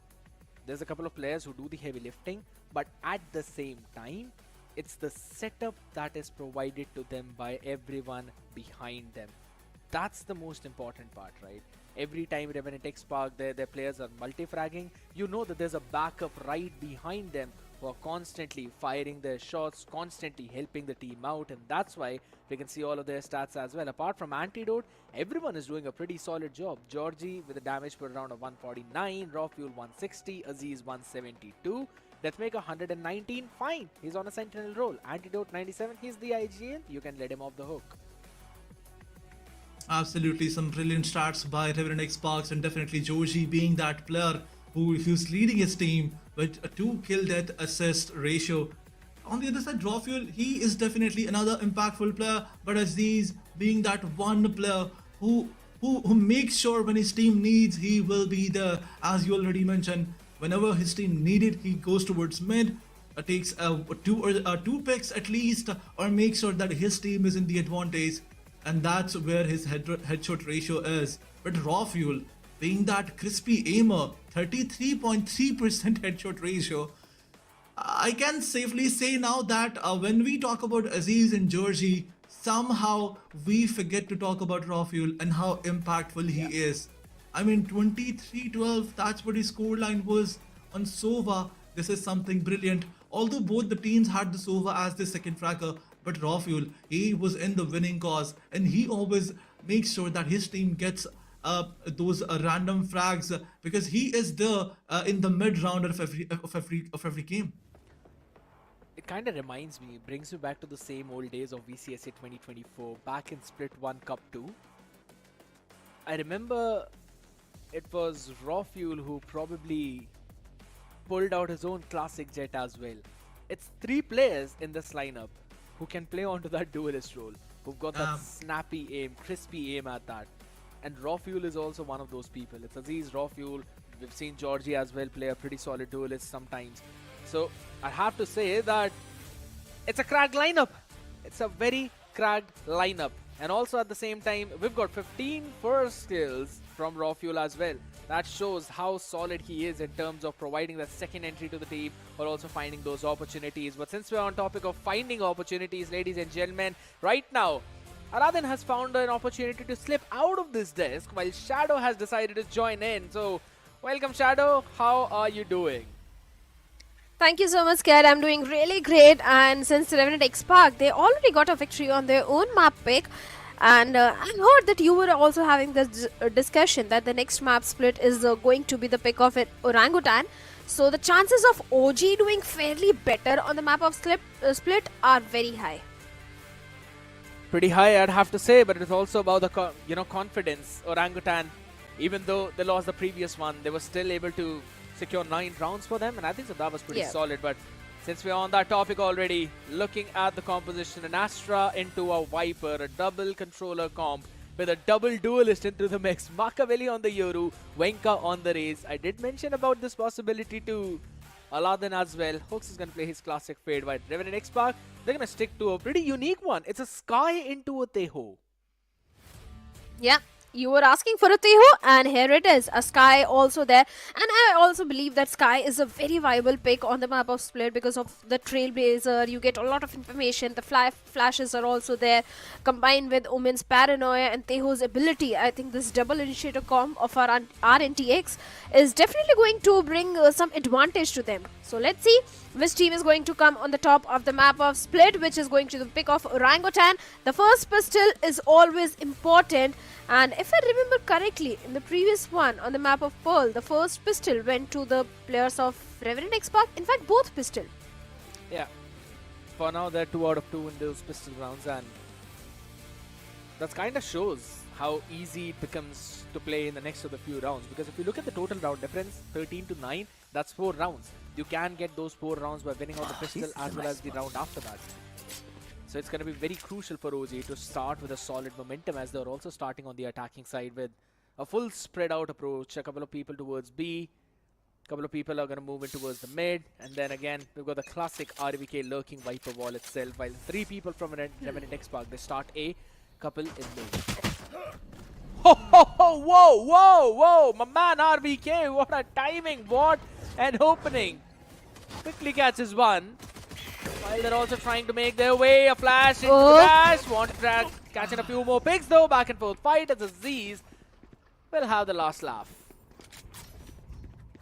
there's a couple of players who do the heavy lifting, but at the same time, it's the setup that is provided to them by everyone behind them. That's the most important part, right? Every time Revenant XSpark, their players are multi-fragging, you know that there's a backup right behind them who are constantly firing their shots, constantly helping the team out, and that's why we can see all of their stats as well. Apart from Antidote, everyone is doing a pretty solid job. Georgie with a damage per round of 149, Raw Fuel 160, Aziz 172, Deathmaker 119, fine, he's on a Sentinel role. Antidote 97, he's the IGL, you can let him off the hook. Absolutely, some brilliant stats by Revenant XSpark, and definitely Georgie being that player who's leading his team with a 2 kill death assist ratio. On the other side, Drawfuel, he is definitely another impactful player, but Aziz being that one player who makes sure when his team needs, he will be there. As you already mentioned, whenever his team needed, he goes towards mid, takes two picks at least, or makes sure that his team is in the advantage. And that's where his headshot ratio is. But Raw Fuel, being that crispy aimer, 33.3% headshot ratio, I can safely say now that when we talk about Aziz and Georgie, somehow we forget to talk about Raw Fuel and how impactful he is. I mean, 23-12, that's what his scoreline was on Sova. This is something brilliant. Although both the teams had the Sova as the second fragger, but Raw Fuel, he was in the winning cause, and he always makes sure that his team gets those random frags, because he is there in the mid round of every game. It kind of reminds me, brings me back to the same old days of VCSA 2024, back in Split 1 Cup 2. I remember it was Raw Fuel who probably pulled out his own classic jet as well. It's 3 players in this lineup who can play onto that duelist role, who've got that snappy aim, crispy aim at that. And Raw Fuel is also one of those people. It's Aziz, Raw Fuel. We've seen Georgie as well play a pretty solid duelist sometimes. So I have to say that it's a cracked lineup. It's a very cracked lineup. And also at the same time, we've got 15 first kills from Raw Fuel as well. That shows how solid he is in terms of providing that second entry to the team or also finding those opportunities. But since we're on topic of finding opportunities, ladies and gentlemen, right now, Aradin has found an opportunity to slip out of this desk while Shadow has decided to join in. So, welcome Shadow, how are you doing? Thank you so much, Kat. I'm doing really great. And since Revenant XSpark, they already got a victory on their own map pick. And I heard that you were also having this discussion that the next map split is going to be the pick of it, Orangutan. So the chances of OG doing fairly better on the map of split are very high. Pretty high, I'd have to say, but it's also about the confidence. Orangutan, even though they lost the previous one, they were still able to secure 9 rounds for them, and I think so that was pretty solid. But since we're on that topic already, looking at the composition, an Astra into a Viper, a double controller comp with a double duelist into the mix, Machiavelli on the Yoru, Wenka on the Raze. I did mention about this possibility to Aladdin as well. Hooks is going to play his classic fade, while Revenant Esports, they're going to stick to a pretty unique one. It's a Sky into a Teho. Yeah. You were asking for a Teho, and here it is, a Sky also there. And I also believe that Sky is a very viable pick on the map of split because of the Trailblazer. You get a lot of information. The flashes are also there. Combined with Omen's paranoia and Teho's ability, I think this double initiator comp of our RNTX is definitely going to bring some advantage to them. So let's see which team is going to come on the top of the map of split, which is going to the pick of Orangutan. The first pistol is always important. And if I remember correctly, in the previous one on the map of Pearl, the first pistol went to the players of Revenant XSpark. In fact, both pistol. Yeah. For now, they're 2 out of 2 in those pistol rounds, and that kind of shows how easy it becomes to play in the next of the few rounds. Because if you look at the total round difference, 13 to 9, that's 4 rounds. You can get those 4 rounds by winning out the pistol as well as the round after that. So it's going to be very crucial for OG to start with a solid momentum, as they're also starting on the attacking side with a full spread out approach. A couple of people towards B, a couple of people are going to move in towards the mid, and then again we've got the classic RVK lurking Viper wall itself, while 3 people from Revenant XSpark, they start A, couple in mid. Ho ho ho, whoa, whoa, whoa, my man RVK, what a timing, what an opening. Quickly catches one. While they're also trying to make their way, a flash into the dash. Want to catching a few more picks though. Back and forth fight as Aziz will have the last laugh.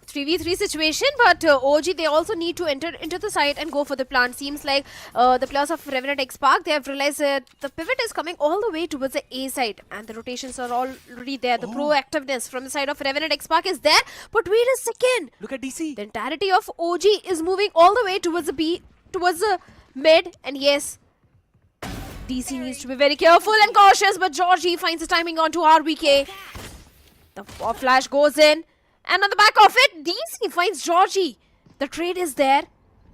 3v3 situation, but OG, they also need to enter into the site and go for the plant. Seems like the players of Revenant XSpark, they have realized that the pivot is coming all the way towards the A side, and the rotations are already there. The proactiveness from the side of Revenant XSpark is there, but wait a second. Look at DC. The entirety of OG is moving all the way towards the B, towards the mid, and yes, DC needs to be very careful and cautious, but Georgie finds the timing onto RVK. The flash goes in. And on the back of it, DC finds Georgie. The trade is there.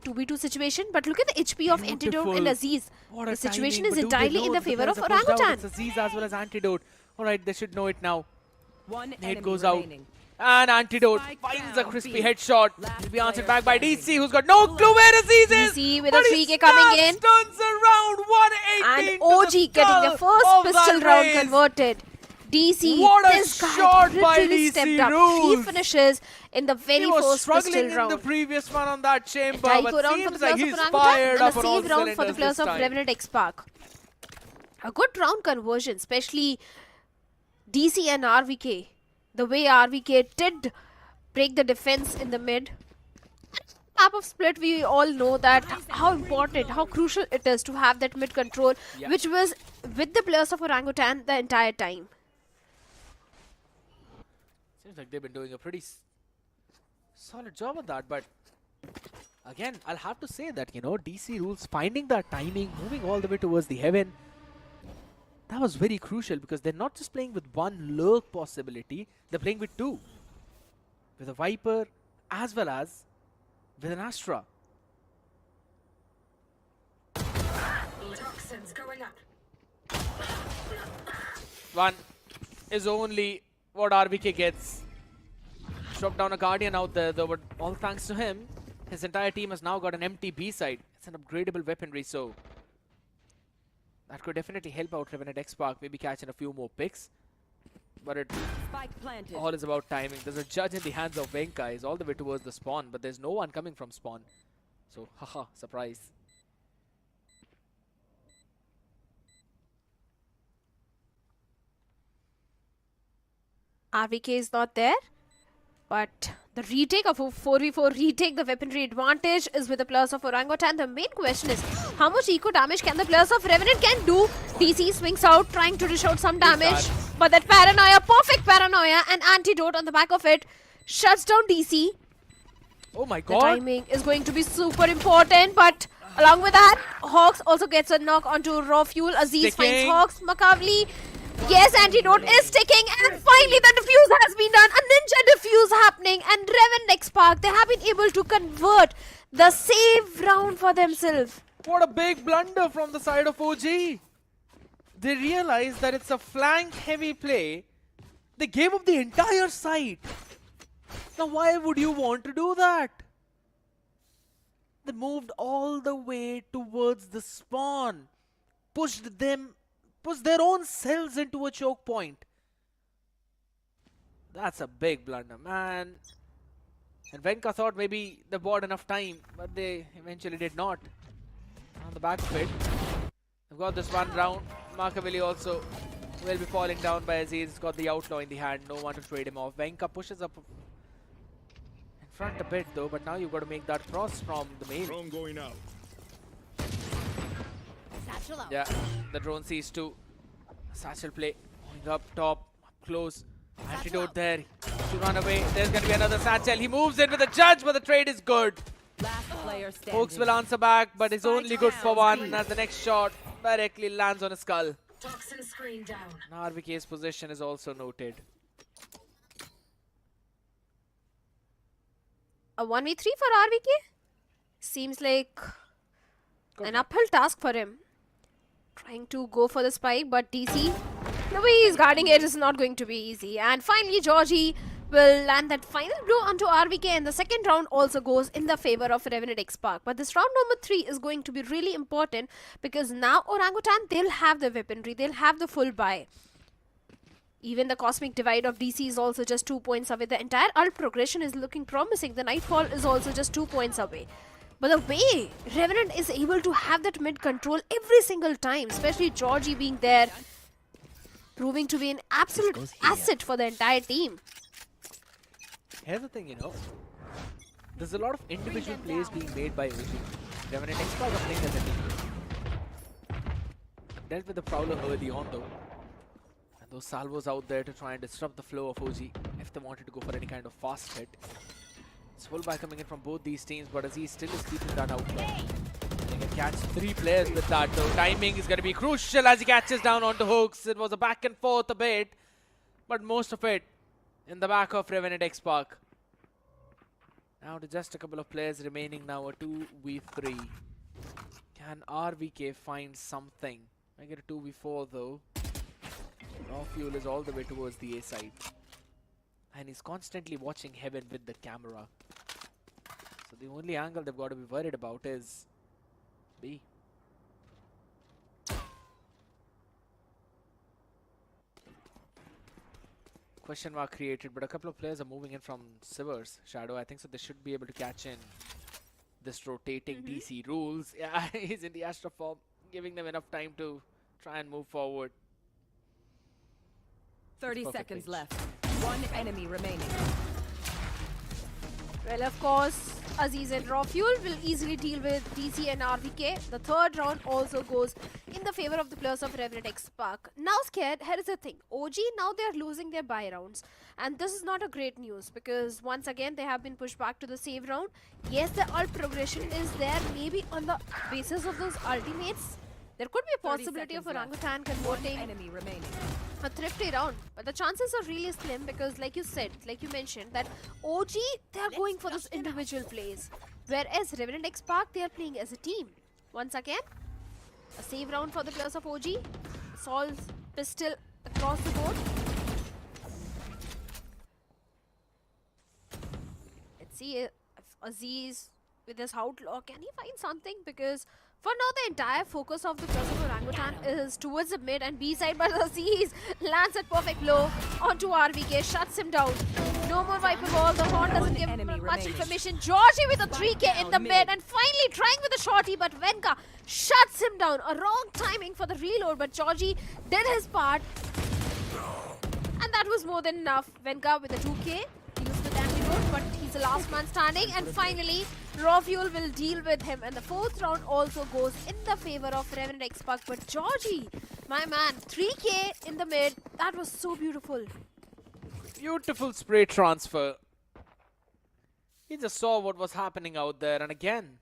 2v2 situation. But look at the HP of Antidote and Aziz. The situation is entirely in the favor of Orangutan. It's Aziz as well as Antidote. Alright, they should know it now. Nade goes out. And Antidote finds a crispy headshot. Will be answered back by DC, who's got no clue where Aziz is. DC with a 3k coming in. Turns around 118 and OG getting the first pistol round converted. DC, what a this guy shot by literally DC stepped up. Rules. 3 finishes in the very first pistol struggling round. in the previous one on that chamber, Taiko but round for the seems like players he's of fired Orangutan up and on a all save round for the cylinders players this of time. Revenant XSpark. A good round conversion, especially DC and RVK. The way RVK did break the defense in the mid. Map of split, we all know that how important, how crucial it is to have that mid control, which was with the players of Orangutan the entire time. Seems like they've been doing a pretty solid job of that, but again, I'll have to say that, DC Rules finding that timing, moving all the way towards the heaven, that was very crucial, because they're not just playing with one lurk possibility, they're playing with 2. With a Viper as well as with an Astra. Toxins going up. One. is only what RBK gets. Drop down a Guardian out there though, but all thanks to him, his entire team has now got an empty B side. It's an upgradable weaponry, so that could definitely help out Revenant XSpark, maybe catching a few more picks. But it all is about timing. There's a judge in the hands of Venka. He's all the way towards the spawn, but there's no one coming from spawn. So, haha, surprise. RVK is not there, but the retake of a 4v4 retake, the weaponry advantage is with the players of Orangutan. The main question is how much eco damage can the players of Revenant can do? DC swings out, trying to dish out some damage, but that paranoia, perfect paranoia, and antidote on the back of it shuts down DC. Oh my The god. timing is going to be super important, but along with that, Hawks also gets a knock onto Raw Fuel. Aziz finds Hawks, Makavli. Yes, antidote is sticking, and finally the defuse has been done. A ninja defuse happening, and Revenant XSpark, they have been able to convert the save round for themselves. What a big blunder from the side of OG. They realized that it's a flank heavy play. They gave up the entire site. Now why would you want to do that? They moved all the way towards the spawn. Pushed their own selves into a choke point. That's a big blunder, man. And Venka thought maybe they bought enough time, but they eventually did not. On the back of it, they've got this one round. Makaveli also will be falling down by Aziz. He's got the outlaw in the hand, no one to trade him off. Venka pushes up in front a bit though, but now you've got to make that cross from the main. Drone going out. Yeah, the drone sees two. Satchel play. Going up top, up close. Antidote there. To run away. There's going to be another Satchel. He moves in with the judge, but the trade is good. Last player standing. Hawks will answer back, but is only good for one as the next shot directly lands on his skull. Toxin screen down. Now RVK's position is also noted. A 1v3 for RVK? Seems like an uphill task for him. Trying to go for the spike, but DC, the way he's guarding it is not going to be easy. And finally, Georgie will land that final blow onto RVK, and the second round also goes in the favor of Revenant XSpark. But this round number 3 is going to be really important because now Orangutan, they'll have the weaponry, they'll have the full buy. Even the cosmic divide of DC is also just 2 points away. The entire ult progression is looking promising. The Nightfall is also just 2 points away. But the way Revenant is able to have that mid control every single time, especially Georgie being there, proving to be an absolute asset for the entire team. Here's the thing, you know. There's a lot of individual plays being made by OG. Revenant XSpark are playing as a team. Dealt with the Prowler early on though. And those salvos out there to try and disrupt the flow of OG if they wanted to go for any kind of fast hit. It's full buy coming in from both these teams, but Aziz still is keeping that out there. They can catch 3 players with that though. Timing is going to be crucial as he catches down onto Hooks. It was a back and forth a bit, but most of it in the back of Revenant XSpark. Now to just a couple of players remaining now, a 2v3. Can RVK find something? I get a 2v4 though. Raw Fuel is all the way towards the A side. And he's constantly watching Heaven with the camera. So the only angle they've got to be worried about is B. Question mark created, but a couple of players are moving in from Sivers Shadow. I think so they should be able to catch in this rotating DC rules. Yeah, he's in the Astra form, giving them enough time to try and move forward. 30 seconds left. One enemy remaining. Well, of course, Aziz and Raw Fuel will easily deal with DC and RVK. The third round also goes in the favor of the players of Revenant XSpark. Now scared, here is the thing. OG, now they are losing their buy rounds. And this is not a great news because once again they have been pushed back to the save round. Yes, the ult progression is there. Maybe on the basis of those ultimates, there could be a possibility of Orangutan converting a thrifty round. But the chances are really slim because like you said, like you mentioned, that OG, they are going for those individual plays. Whereas Revenant XSpark, they are playing as a team. Once again, a save round for the players of OG. Sol's pistol across the board. see if Aziz with his outlaw, can he find something? Because for now the entire focus of the players of Orangutan is towards the mid and B side, but Aziz lands a perfect blow onto RVK, shuts him down. No more Viper Ball, the horn doesn't give him much information. Georgie with a 3k in the mid and finally trying with a shorty, but Venka shuts him down. A wrong timing for the reload, but Georgie did his part. And that was more than enough. Venka with a 2k, used with antidote, but he's the last man standing. And finally, Raw Fuel will deal with him. And the fourth round also goes in the favor of Revenant Esports. But Georgie, my man, 3k in the mid. That was so beautiful. Beautiful spray transfer. He just saw what was happening out there, and again,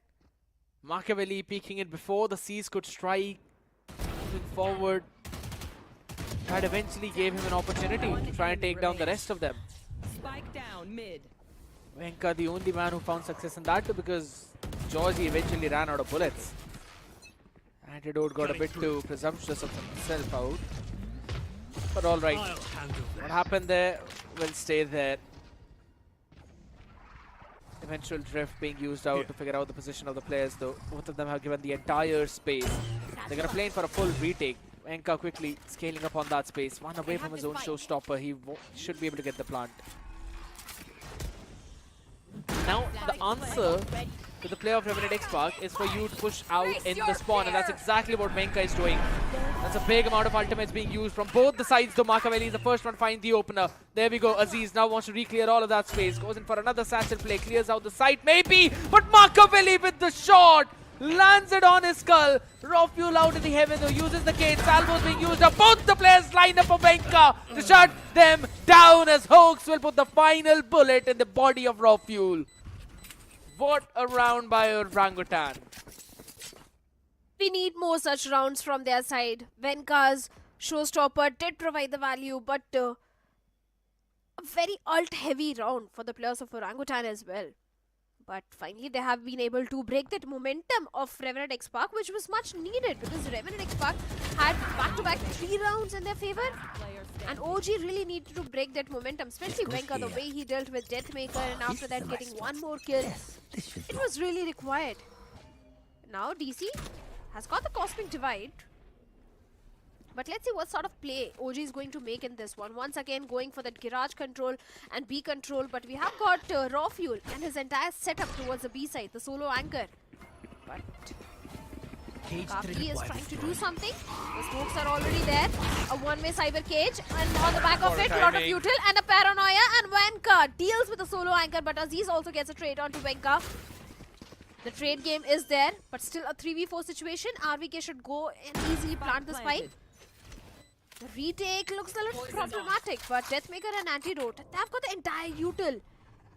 Machiavelli peeking it before the Seas could strike, moving forward. That eventually gave him an opportunity to try and take down the rest of them. Spike down mid. Venka, the only man who found success in that too, because Georgie eventually ran out of bullets. Antidote got a bit too presumptuous of himself out. But alright, what happened there will stay there. Eventual drift being used out to figure out the position of the players, though. Both of them have given the entire space. They're going to play in for a full retake. Venka quickly scaling up on that space. One away from his own showstopper. He should be able to get the plant. Now, the answer to the play of Revenant Esports is for you to push out in the spawn, and that's exactly what Venka is doing. That's a big amount of ultimates being used from both the sides, though Machiavelli is the first one to find the opener. There we go. Aziz now wants to re-clear all of that space. Goes in for another satchel play. Clears out the site, maybe. But Machiavelli with the shot. Lands it on his skull. Raw Fuel out in the heaven, though. Uses the cage. Salvos being used up. Both the players line up for Venka to shut them down as Hoax will put the final bullet in the body of Raw Fuel. What a round by Orangutan. We need more such rounds from their side. Venka's showstopper did provide the value, but a very ult-heavy round for the players of Orangutan as well. But finally, they have been able to break that momentum of Revenant Esports, which was much needed because Revenant Esports had back-to-back 3 rounds in their favor. And OG really needed to break that momentum, especially Venka, the way he dealt with Deathmaker and after that getting one more kill. It was really required. Now DC has got the Cosmic Divide. But let's see what sort of play OG is going to make in this one. Once again going for that Garage control and B control. But we have got Raw Fuel and his entire setup towards the B side, the solo anchor. But Kaki is trying to do something. The smokes are already there. A one-way cyber cage. And on the back of it, a lot of util and a paranoia. And Venka deals with the solo anchor. But Aziz also gets a trade onto Venka. The trade game is there. But still a 3v4 situation. RVK should go and easily plant the spike. The retake looks a little problematic, but Deathmaker and Antidote, they've got the entire util.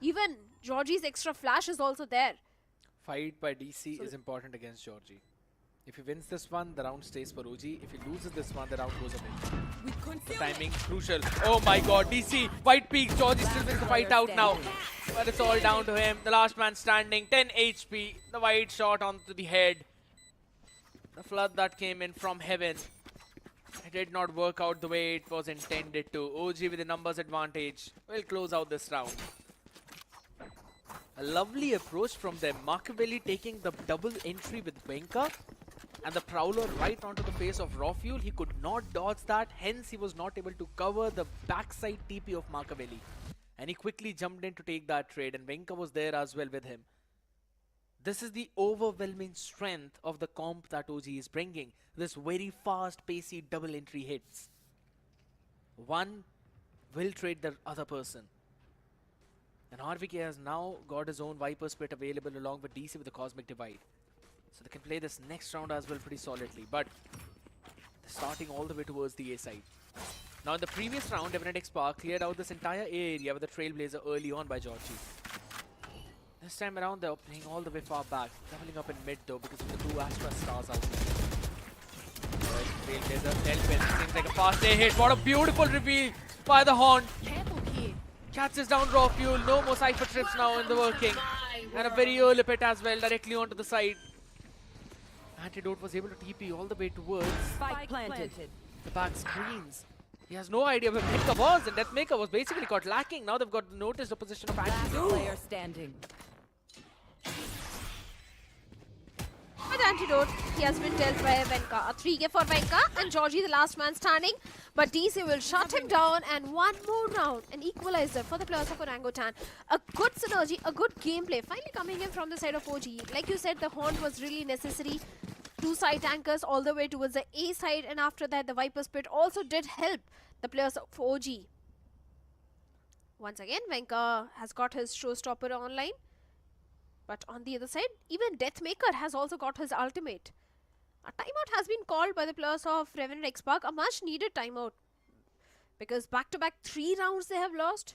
Even Georgie's extra flash is also there. Fight by DC is important against Georgie. If he wins this one, the round stays for OG. If he loses this one, the round goes away. The timing crucial. Oh my god, DC, White Peak, Georgie still wins the fight out now. But it's all down to him. The last man standing, 10 HP. The white shot onto the head. The flood that came in from heaven. It did not work out the way it was intended to. OG with the numbers advantage will close out this round. A lovely approach from them. Machiavelli taking the double entry with Venka and the Prowler right onto the face of Raw Fuel. He could not dodge that, hence he was not able to cover the backside TP of Machiavelli. And he quickly jumped in to take that trade, and Venka was there as well with him. This is the overwhelming strength of the comp that OG is bringing. This very fast, pacey double entry hits. One will trade the other person. And RVK has now got his own Viper Split available along with DC with the Cosmic Divide. So they can play this next round as well pretty solidly. But they're starting all the way towards the A side. Now in the previous round, Revenant Esports cleared out this entire A area with a Trailblazer early on by Georgie. This time around, they're playing all the way far back. Doubling up in mid though because of the 2 Astra stars out there. Trailblazer, Elpin, seems like a fast A hit. What a beautiful reveal by the Horn. Catches down Raw Fuel. No more Cypher trips now in the working. And a very early pit as well, directly onto the side. Antidote was able to TP all the way towards Spike planted. the back screens. He has no idea where Maker was, and Deathmaker was basically caught lacking. Now they've got noticed the position of Last Anti-2. player standing. With Antidote, he has been dealt by Venka. A 3K for Venka and Georgie the last man standing. But DC will shut him down and one more round. An equalizer for the players of Orangutan. A good synergy, a good gameplay. Finally coming in from the side of OG. Like you said, the haunt was really necessary. 2 side anchors all the way towards the A side, and after that the Viper Spit also did help the players of OG. Once again, Venka has got his showstopper online. But on the other side, even Deathmaker has also got his ultimate. A timeout has been called by the players of Revenant Esports, a much needed timeout. Because back-to-back 3 rounds they have lost.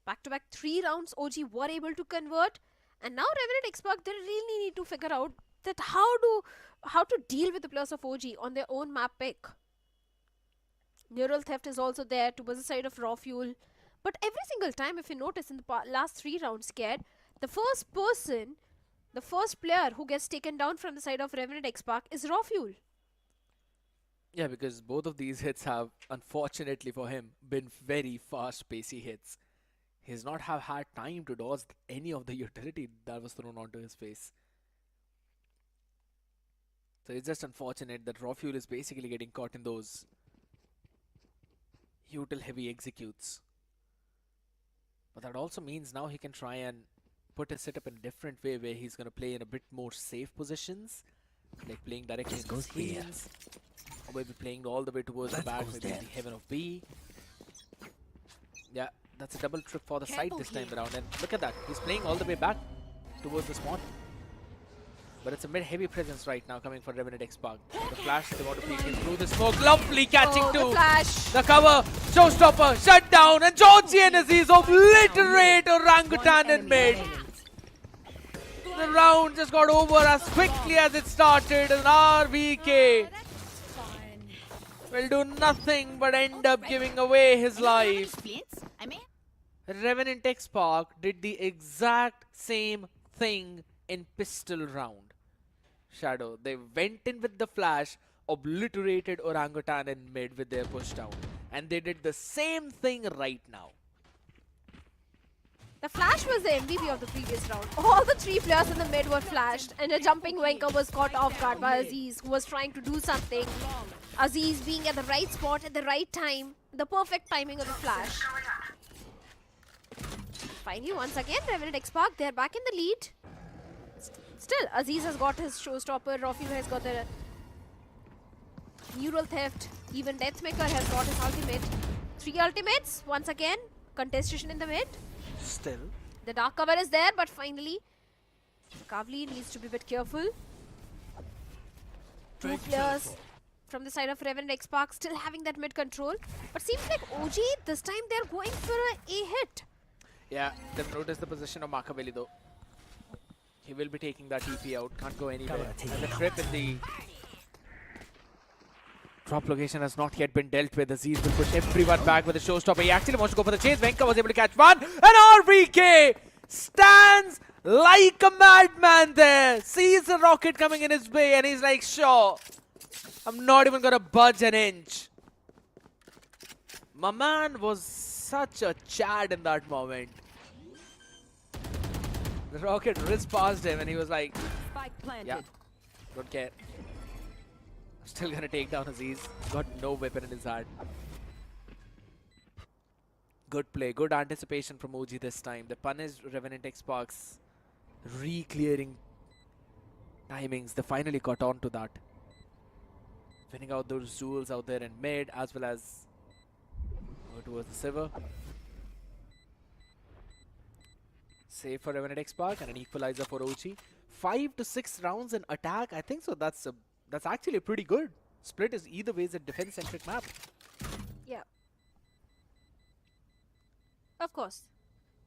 Back-to-back 3 rounds OG were able to convert. And now Revenant Esports, they really need to figure out that how to deal with the players of OG on their own map pick. Neural Theft is also there towards the side of Raw Fuel. But every single time, if you notice in the last 3 rounds, scared, the first person, the first player who gets taken down from the side of Revenant XSpark is Raw Fuel. Yeah, because both of these hits have, unfortunately for him, been very fast, pacey hits. He's not have had time to dodge any of the utility that was thrown onto his face. So it's just unfortunate that Raw Fuel is basically getting caught in those util heavy executes. But that also means now he can try and put his setup in a different way, where he's going to play in a bit more safe positions, like playing directly in the screens, or maybe playing all the way towards the back, maybe the heaven of B. Yeah, that's a double trip for the side this time around, and look at that, he's playing all the way back towards the spawn. But it's a mid-heavy presence right now coming for Revenant Esports. The flash, they want to peek in through the smoke. Lovely catching the flash. The cover, showstopper, shut down, and Georgie and Aziz obliterate Orangutan in mid. The round just got over as quickly as it started, and RVK will do nothing but end up giving away his life. Revenant Esports did the exact same thing in pistol round. Shadow, they went in with the flash, obliterated Orangutan in mid with their push down, and they did the same thing right now. The flash was the MVP of the previous round. All the 3 players in the mid were flashed, and a jumping Venka was caught off guard by Aziz, who was trying to do something. Aziz being at the right spot at the right time, the perfect timing of the flash. Finally, once again, Revenant Esports, they're back in the lead. Still, Aziz has got his showstopper, Rafi has got the Neural Theft, even Deathmaker has got his ultimate. 3 ultimates, once again, contestation in the mid. Still, the dark cover is there, but finally, Kavli needs to be a bit careful. 2 players from the side of Revenant Esports still having that mid control. But seems like OG, this time they're going for a hit. Yeah, they've noticed the position of Makaveli though. He will be taking that TP out, can't go anywhere. And the trip in the drop location has not yet been dealt with. Aziz will push everyone back with a showstopper. He actually wants to go for the chase. Venka was able to catch one. And RVK stands like a madman there. Sees the rocket coming in his way and he's like, sure, I'm not even going to budge an inch. My man was such a Chad in that moment. The rocket rizzed past him and he was like, yeah, don't care. I'm still gonna take down Aziz. Got no weapon in his hand. Good play, good anticipation from OG this time. They punished Revenant Esports, re-clearing timings. They finally got on to that. Winning out those duels out there in mid as well as go towards the Silver. Save for Revenant Esports and an equalizer for OG. 5 to 6 rounds in attack. I think so. That's actually pretty good. Split is either way is a defense-centric map. Yeah. Of course.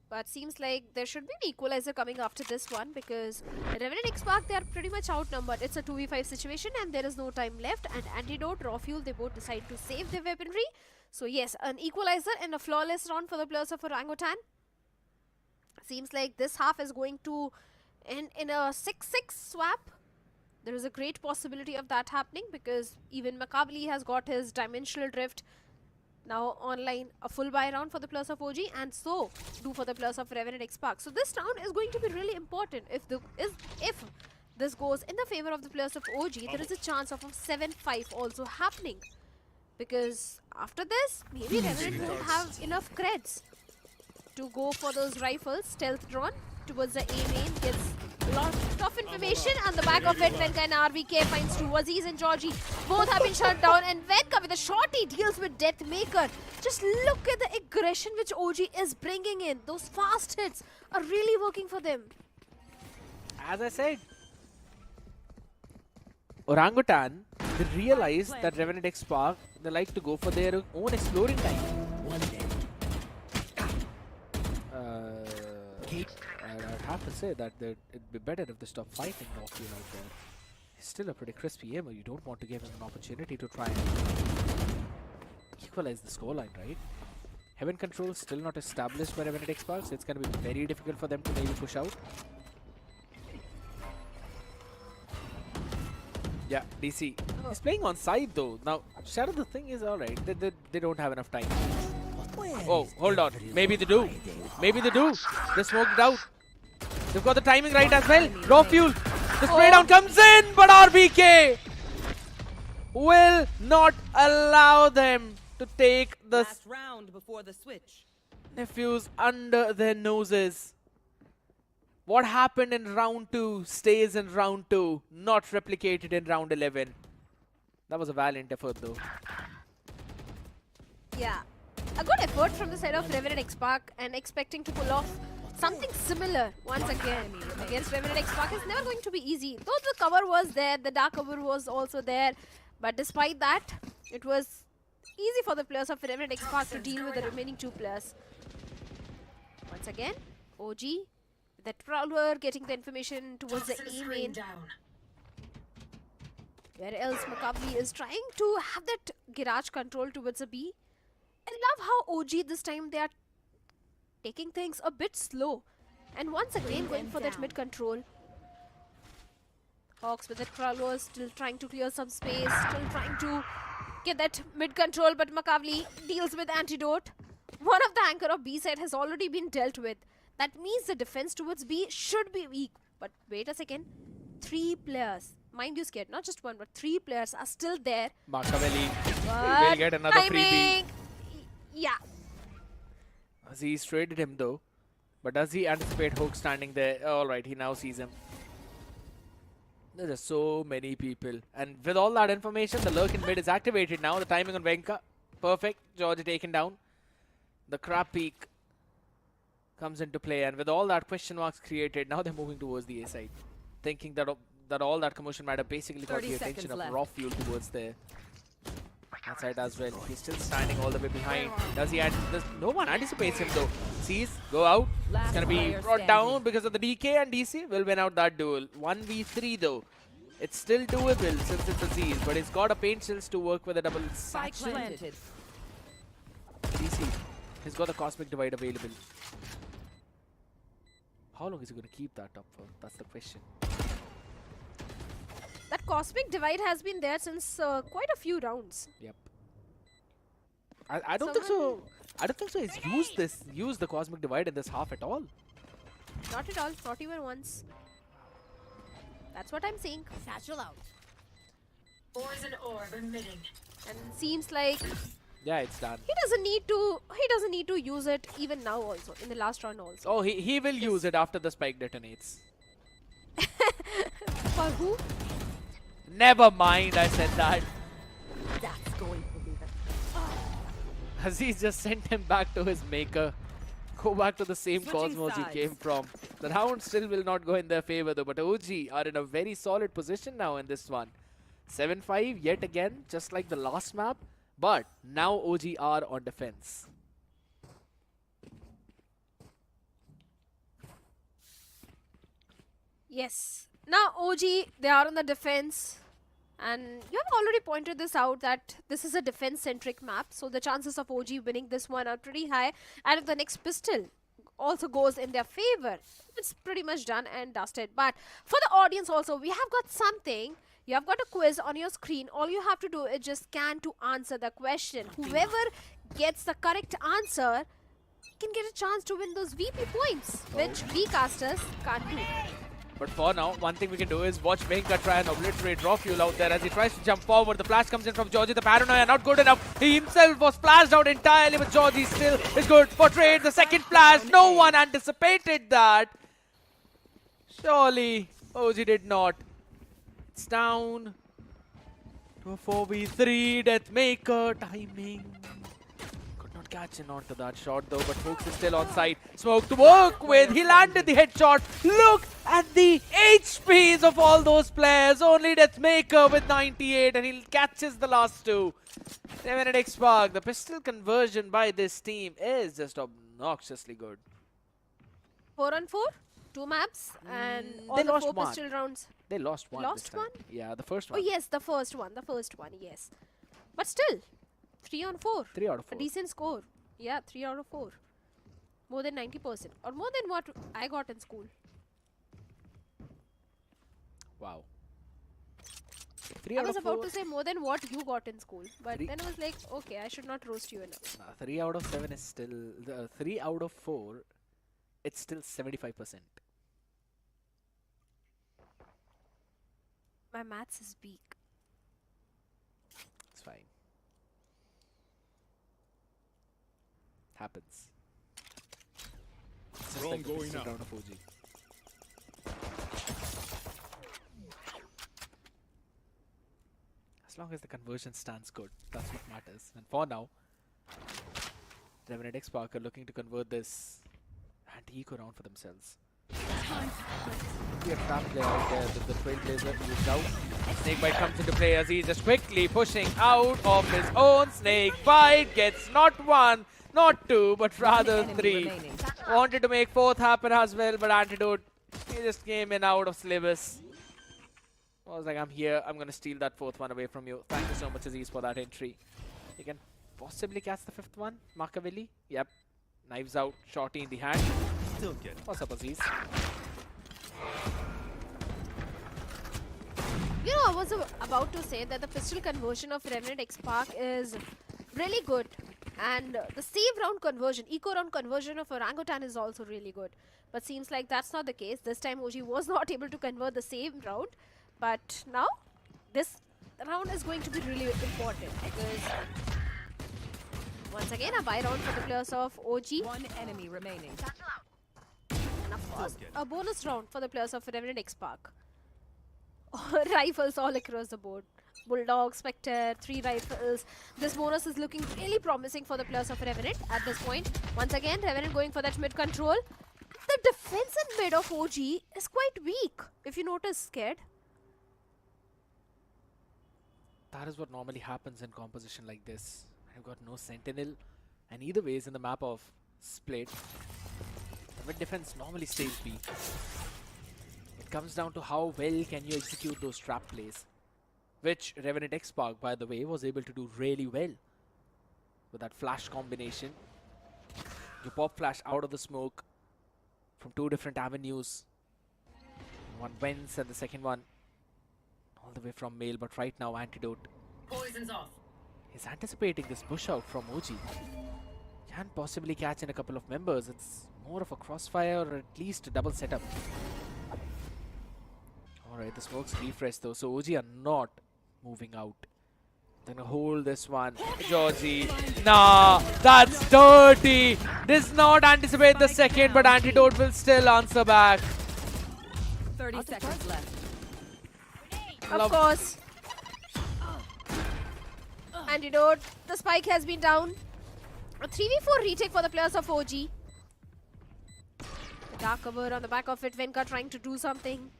But seems like there should be an equalizer coming after this one, because Revenant Esports, they are pretty much outnumbered. It's a 2v5 situation and there is no time left. And Antidote, Raw Fuel, they both decide to save their weaponry. So yes, an equalizer and a flawless round for the players of Orangutan. Seems like this half is going to end in a 6-6 swap. There is a great possibility of that happening, because even Makavli has got his dimensional drift. Now online, a full buy round for the players of OG, and so do for the players of Revenant Esports. So this round is going to be really important. If this goes in the favor of the players of OG, there is a chance of a 7-5 also happening. Because after this, maybe Revenant won't have enough creds to go for those rifles. Stealth drawn towards the A main, gets a lot of information, and the back of it, Venka and RVK finds two. Aziz and Georgie both have been shut down, and Venka with a shorty deals with Deathmaker. Just look at the aggression which OG is bringing in. Those fast hits are really working for them. As I said, Orangutan, they realize that Revenant XSpark, they like to go for their own exploring time. I'd have to say that it'd be better if they stop fighting Rocky out there. He's still a pretty crispy aimer. You don't want to give him an opportunity to try and equalize the scoreline, right? Heaven control is still not established by Revenant XSpark, so it's going to be very difficult for them to maybe push out. Yeah, DC. He's playing on side though. Now, Shadow, the thing is alright. They don't have enough time. Oh, hold on. Maybe they do. Maybe they do. They smoked it out. They've got the timing right as well. Raw fuel. The spray down comes in, but RBK will not allow them to take the Last round before the switch. nephews under their noses. What happened in round 2 stays in round 2, not replicated in round 11. That was a valiant effort though. Yeah, a good effort from the side of Revenant XSpark, and expecting to pull off something similar once again against Revenant XSpark is never going to be easy. Though the cover was there, the dark cover was also there, but despite that, it was easy for the players of Revenant XSpark to deal with the remaining two players. Once again, OG, the Trawler getting the information towards the A main. Where else Makabli is trying to have that garage control towards a B. I love how OG this time they are taking things a bit slow. And once again going for that mid control. Hawks with the Trawler still trying to clear some space, still trying to get that mid control, but Makavli deals with antidote. One of the anchor of B side has already been dealt with. That means the defense towards B should be weak. But wait a second, 3 players, mind you scared, not just 1 but 3 players are still there. Makaveli But will get another freebie. Yeah. Aziz traded him though. But does he anticipate Hook standing there? Alright, he now sees him. There are so many people. And with all that information, the lurk in mid is activated now. The timing on Venka. Perfect. Georgia taken down. The crab peak comes into play. And with all that question marks created, now they're moving towards the A side. Thinking that all that commotion might have basically got the attention of raw fuel towards there. That side as well. He's still standing all the way behind. Does he no one anticipates him though. Sees, go out. It's gonna be brought down because of the DK, and DC will win out that duel. 1v3 though. It's still doable since it's Aziz, but he's got a paint shells to work with a double satchel. DC, he's got the cosmic divide available. How long is he gonna keep that up for? That's the question. That cosmic divide has been there since quite a few rounds. Yep. I don't think so. I don't think so. He's used the cosmic divide in this half at all. Not at all. Not even once. That's what I'm saying. Satchel out. Poison orb emitting. And seems like Yeah, it's done. he doesn't need to use it even now also, in the last round also. Oh, he will use it after the spike detonates. For who? Never mind, I said that. That's going to be the Aziz just sent him back to his maker. Go back to the same Switching cosmos he sides. came from. The round still will not go in their favor though, but OG are in a very solid position now in this one. 7-5 yet again, just like the last map, but now OG are on defense. Yes. Now OG, they are on the defense. And you have already pointed this out that this is a defense-centric map. So the chances of OG winning this one are pretty high. And if the next pistol also goes in their favor, it's pretty much done and dusted. But for the audience also, we have got something. You have got a quiz on your screen. All you have to do is just scan to answer the question. Whoever gets the correct answer, can get a chance to win those VP points, which V casters can't do. But for now, one thing we can do is watch Venka try and obliterate Raw Fuel out there as he tries to jump forward. The flash comes in from Georgie. The paranoia not good enough. He himself was splashed out entirely, but Georgie still is good for trade. The second flash, no one anticipated that. Surely, OG did not. It's down to a 4v3. Deathmaker timing. Could not catch in onto that shot though, but Hooks is still on site. Smoke to work with. He landed the headshot. Look at the HPs of all those players. Only Deathmaker with 98 and he catches the last two. Revenant XSpark. The pistol conversion by this team is just obnoxiously good. 4-on-4, 2 maps, and all they the lost 4 one. pistol rounds. They lost one. Lost this time. one? Yeah, the first Oh one. yes, the first one, yes. But still, 3-on-4. 3 out of 4. A decent score. Yeah, 3 out of 4. More than 90%. Or more than what I got in school. Wow. 3 I out was of about 4. to say more than what you got in school. But Three- then I was like, okay, I should not roast you enough. 3 out of 7 is still... 3 out of 4, it's still 75%. My maths is weak. It's fine. Happens. It's just like the pistol round of OG. As long as the conversion stands good, that's what matters. And for now, Revenant XSpark are looking to convert this anti-eco round for themselves. Be a trap player out there with the Trailblazer used out. Snakebite comes into play as he's just quickly pushing out of his own. Snakebite gets not 1, not 2, but rather 3. Wanted to make 4th happen as well, but Antidote, he just came in out of syllabus. I was like, I'm here, I'm gonna steal that 4th one away from you. Thank you so much, Aziz, for that entry. You can possibly catch the 5th one. Machiavelli, yep. Knives out, shorty in the hand. Still get it. What's up, Aziz? You know, I was about to say that the pistol conversion of Revenant XSpark is really good. And the save round conversion, eco round conversion of Orangutan is also really good. But seems like that's not the case. This time OG was not able to convert the save round. But now, this round is going to be really important because once again a buy round for the players of OG. One enemy remaining. And of course, a bonus round for the players of Revenant XSpark. Rifles all across the board. Bulldog, Spectre, 3 rifles. This bonus is looking really promising for the players of Revenant at this point. Once again, Revenant going for that mid control. The defense in mid of OG is quite weak, if you notice, Scared. That is what normally happens in composition like this. I've got no sentinel, and either ways in the map of Split, the mid defense normally stays weak. It comes down to how well can you execute those trap plays, which Revenant XSpark, by the way, was able to do really well. With that flash combination, you pop flash out of the smoke from 2 different avenues. One wins and the second one all the way from Mail, but right now Antidote Poison's off. is anticipating this push out from OG. Can possibly catch in a couple of members. It's more of a crossfire or at least a double setup. Alright, the smoke's refreshed though, so OG are not moving out. They're gonna hold this one. Georgie. Nah, that's dirty. Does not anticipate the second, but Antidote will still answer back. 30 seconds left. Of course. Antidote. The spike has been down. A 3v4 retake for the players of OG. Dark cover on the back of it. Venka trying to do something.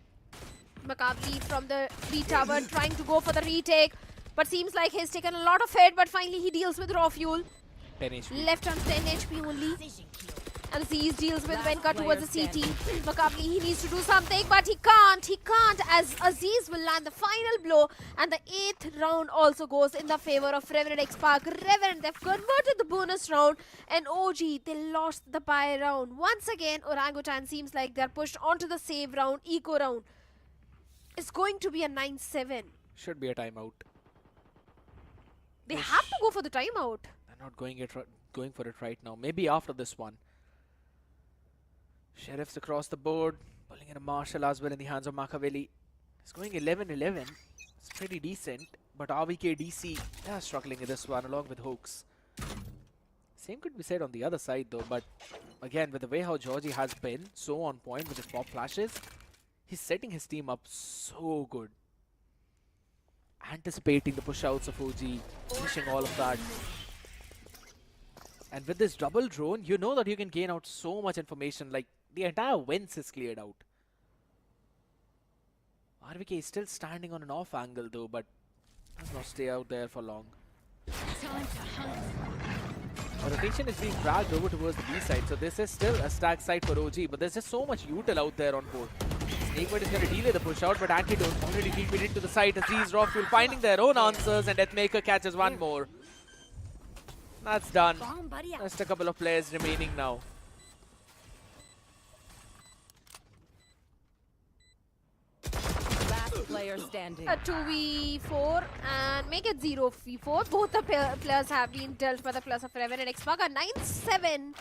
Macabre from the B tower trying to go for the retake. But seems like he's taken a lot of hit. But finally he deals with raw fuel. 10 HP. Left on 10 HP only. And Aziz deals with Venka towards the CT. Macabre, he needs to do something, but he can't. He can't, as Aziz will land the final blow. And the 8th round also goes in the favor of Revenant XSpark. Revenant, they've converted the bonus round. And OG, they lost the buy round. Once again, Orangutan seems like they're pushed onto the save round, eco round. It's going to be a 9-7. Should be a timeout. They have to go for the timeout. They're Not going for it right now. Maybe after this one. Sheriffs across the board. Pulling in a Marshall as well in the hands of Machiavelli. It's going 11-11. It's pretty decent. But RVK DC, they are struggling in this one along with Hooks. Same could be said on the other side though. But again, with the way how Georgie has been so on point with his pop flashes, he's setting his team up so good. Anticipating the push outs of OG, finishing all of that. And with this double drone, you know that you can gain out so much information. Like, the entire Wens is cleared out. RVK is still standing on an off angle though, but does not stay out there for long. Time to hunt. The rotation is being dragged over towards the B side, so this is still a stack side for OG, but there's just so much util out there on board. Snakebird is going to delay the push out, but Antidote already deep it into the site. Aziz, Rockfuel finding their own answers, and Deathmaker catches one more. That's done. Just a couple of players remaining now. Last player standing. A 2v4 and make it 0v4. Both the players have been dealt by the plus of Revenant Esports. A 9-7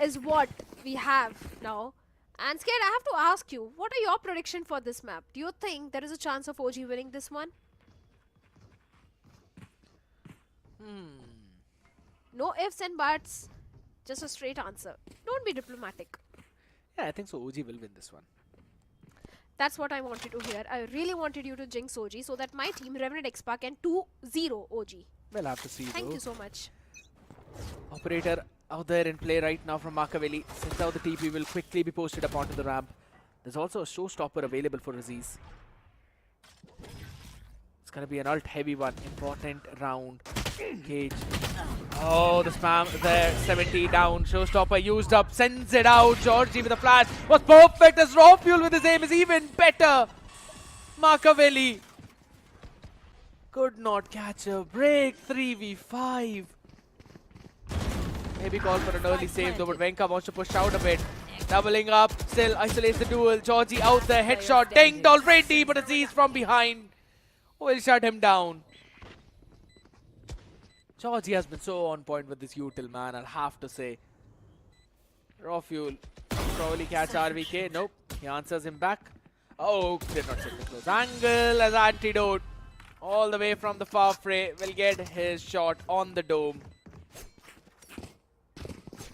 is what we have now. And Scared, I have to ask you, what are your prediction for this map? Do you think there is a chance of OG winning this one? No ifs and buts, just a straight answer. Don't be diplomatic. Yeah, I think so. OG will win this one. That's what I wanted to hear. I really wanted you to jinx OG so that my team, Revenant Esports, can 2-0 OG. We'll have to see. Thank though. you so much. Operator out there in play right now from Machiavelli. Since out the TP will quickly be posted up onto the ramp. There's also a showstopper available for Aziz. It's gonna be an ult heavy one. Important round. Cage. Oh, the spam there. 70 down. Showstopper used up. Sends it out. Georgie with a flash. Was perfect as Rockfuel with his aim is even better. Machiavelli could not catch a break. 3v5. Maybe call for an early save though, but Venka wants to push out a bit. Doubling up, still isolates the duel. Georgie out there, headshot dinged already, but Aziz from behind will shut him down. Georgie has been so on point with this util, man, I'll have to say. Raw Fuel probably catch RVK. Nope, he answers him back. Oh, did not check the close angle as Antidote all the way from the far fray will get his shot on the dome.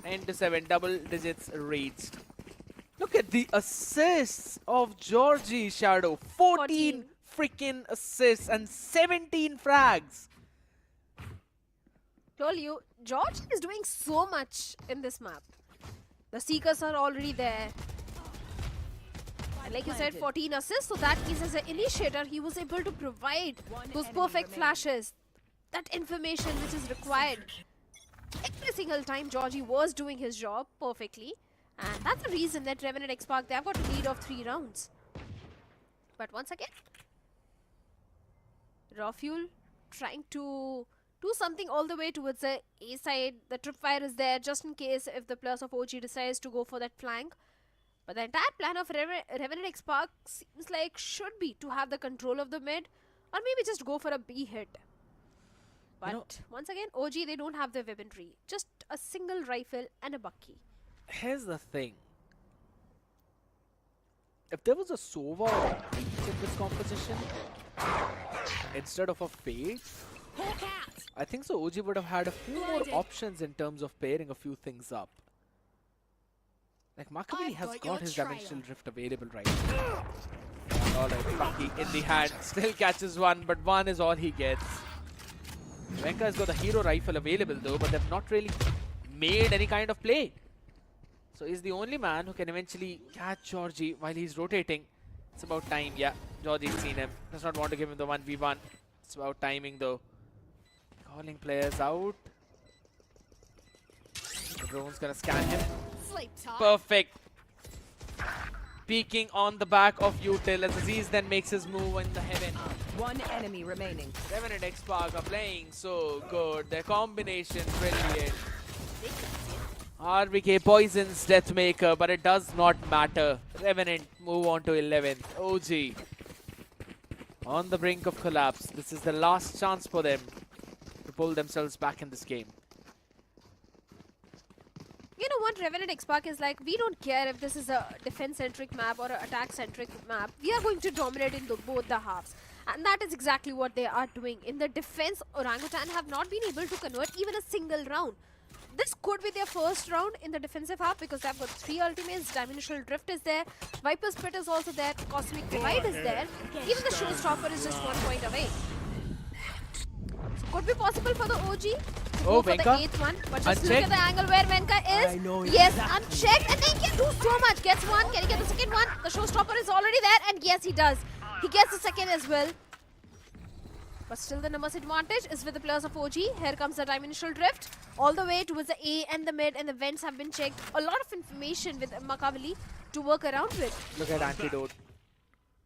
9-7, double digits reached. Look at the assists of Georgie Shadow. 14 freaking assists and 17 frags. Told you, George is doing so much in this map. The Seekers are already there. And like you said, 14 assists. So that means as an initiator, he was able to provide those perfect flashes. That information which is required. Every single time Georgie was doing his job perfectly. And that's the reason that Revenant XSpark, they have got a lead of 3 rounds. But once again, Raw Fuel trying to do something all the way towards the A side. The tripwire is there just in case if the plus of OG decides to go for that flank. But the entire plan of Revenant XSpark seems like should be to have the control of the mid. Or maybe just go for a B hit. But once again, OG, they don't have the weaponry. Just a single rifle and a bucky. Here's the thing. If there was a Sova or a Breach in this composition, instead of a Fade, I think so OG would have had a few more options in terms of pairing a few things up. Like Machiavelli has got his Dimensional Drift available right now. Alright, Bucky in the hand. Still catches one, but one is all he gets. Venka has got the hero rifle available though, but they've not really made any kind of play. So he's the only man who can eventually catch Georgie while he's rotating. It's about time, yeah. Georgie's seen him. Does not want to give him the 1v1. It's about timing though. Calling players out. The drone's gonna scan him. Perfect. Peeking on the back of Util as Aziz then makes his move in the heaven. One enemy remaining. Revenant XSpark are playing so good. Their combination brilliant. RVK poisons Deathmaker, but it does not matter. Revenant move on to 11th. OG on the brink of collapse. This is the last chance for them to pull themselves back in this game. You know what, Revenant XSpark is like, we don't care if this is a defense-centric map or an attack-centric map. We are going to dominate in both the halves. And that is exactly what they are doing. In the defense, Orangutan have not been able to convert even a single round. This could be their first round in the defensive half because they've got 3 ultimates. Dimensional Drift is there. Viper's Pit is also there. Cosmic Divide is there. Even the Showstopper is just 1 point away. So could be possible for the OG. Oh, For the Venka. 8th one, but just look Unchecked. at the angle where Venka is. Yes, unchecked, and then he can do so much. Gets one, can he get the second one? The Showstopper is already there, and yes, he does. He gets the second as well. But still the numbers advantage is with the players of OG. Here comes the Dimensional Drift. All the way towards the A and the mid, and the vents have been checked. A lot of information with Makavali to work around with. Look at Antidote.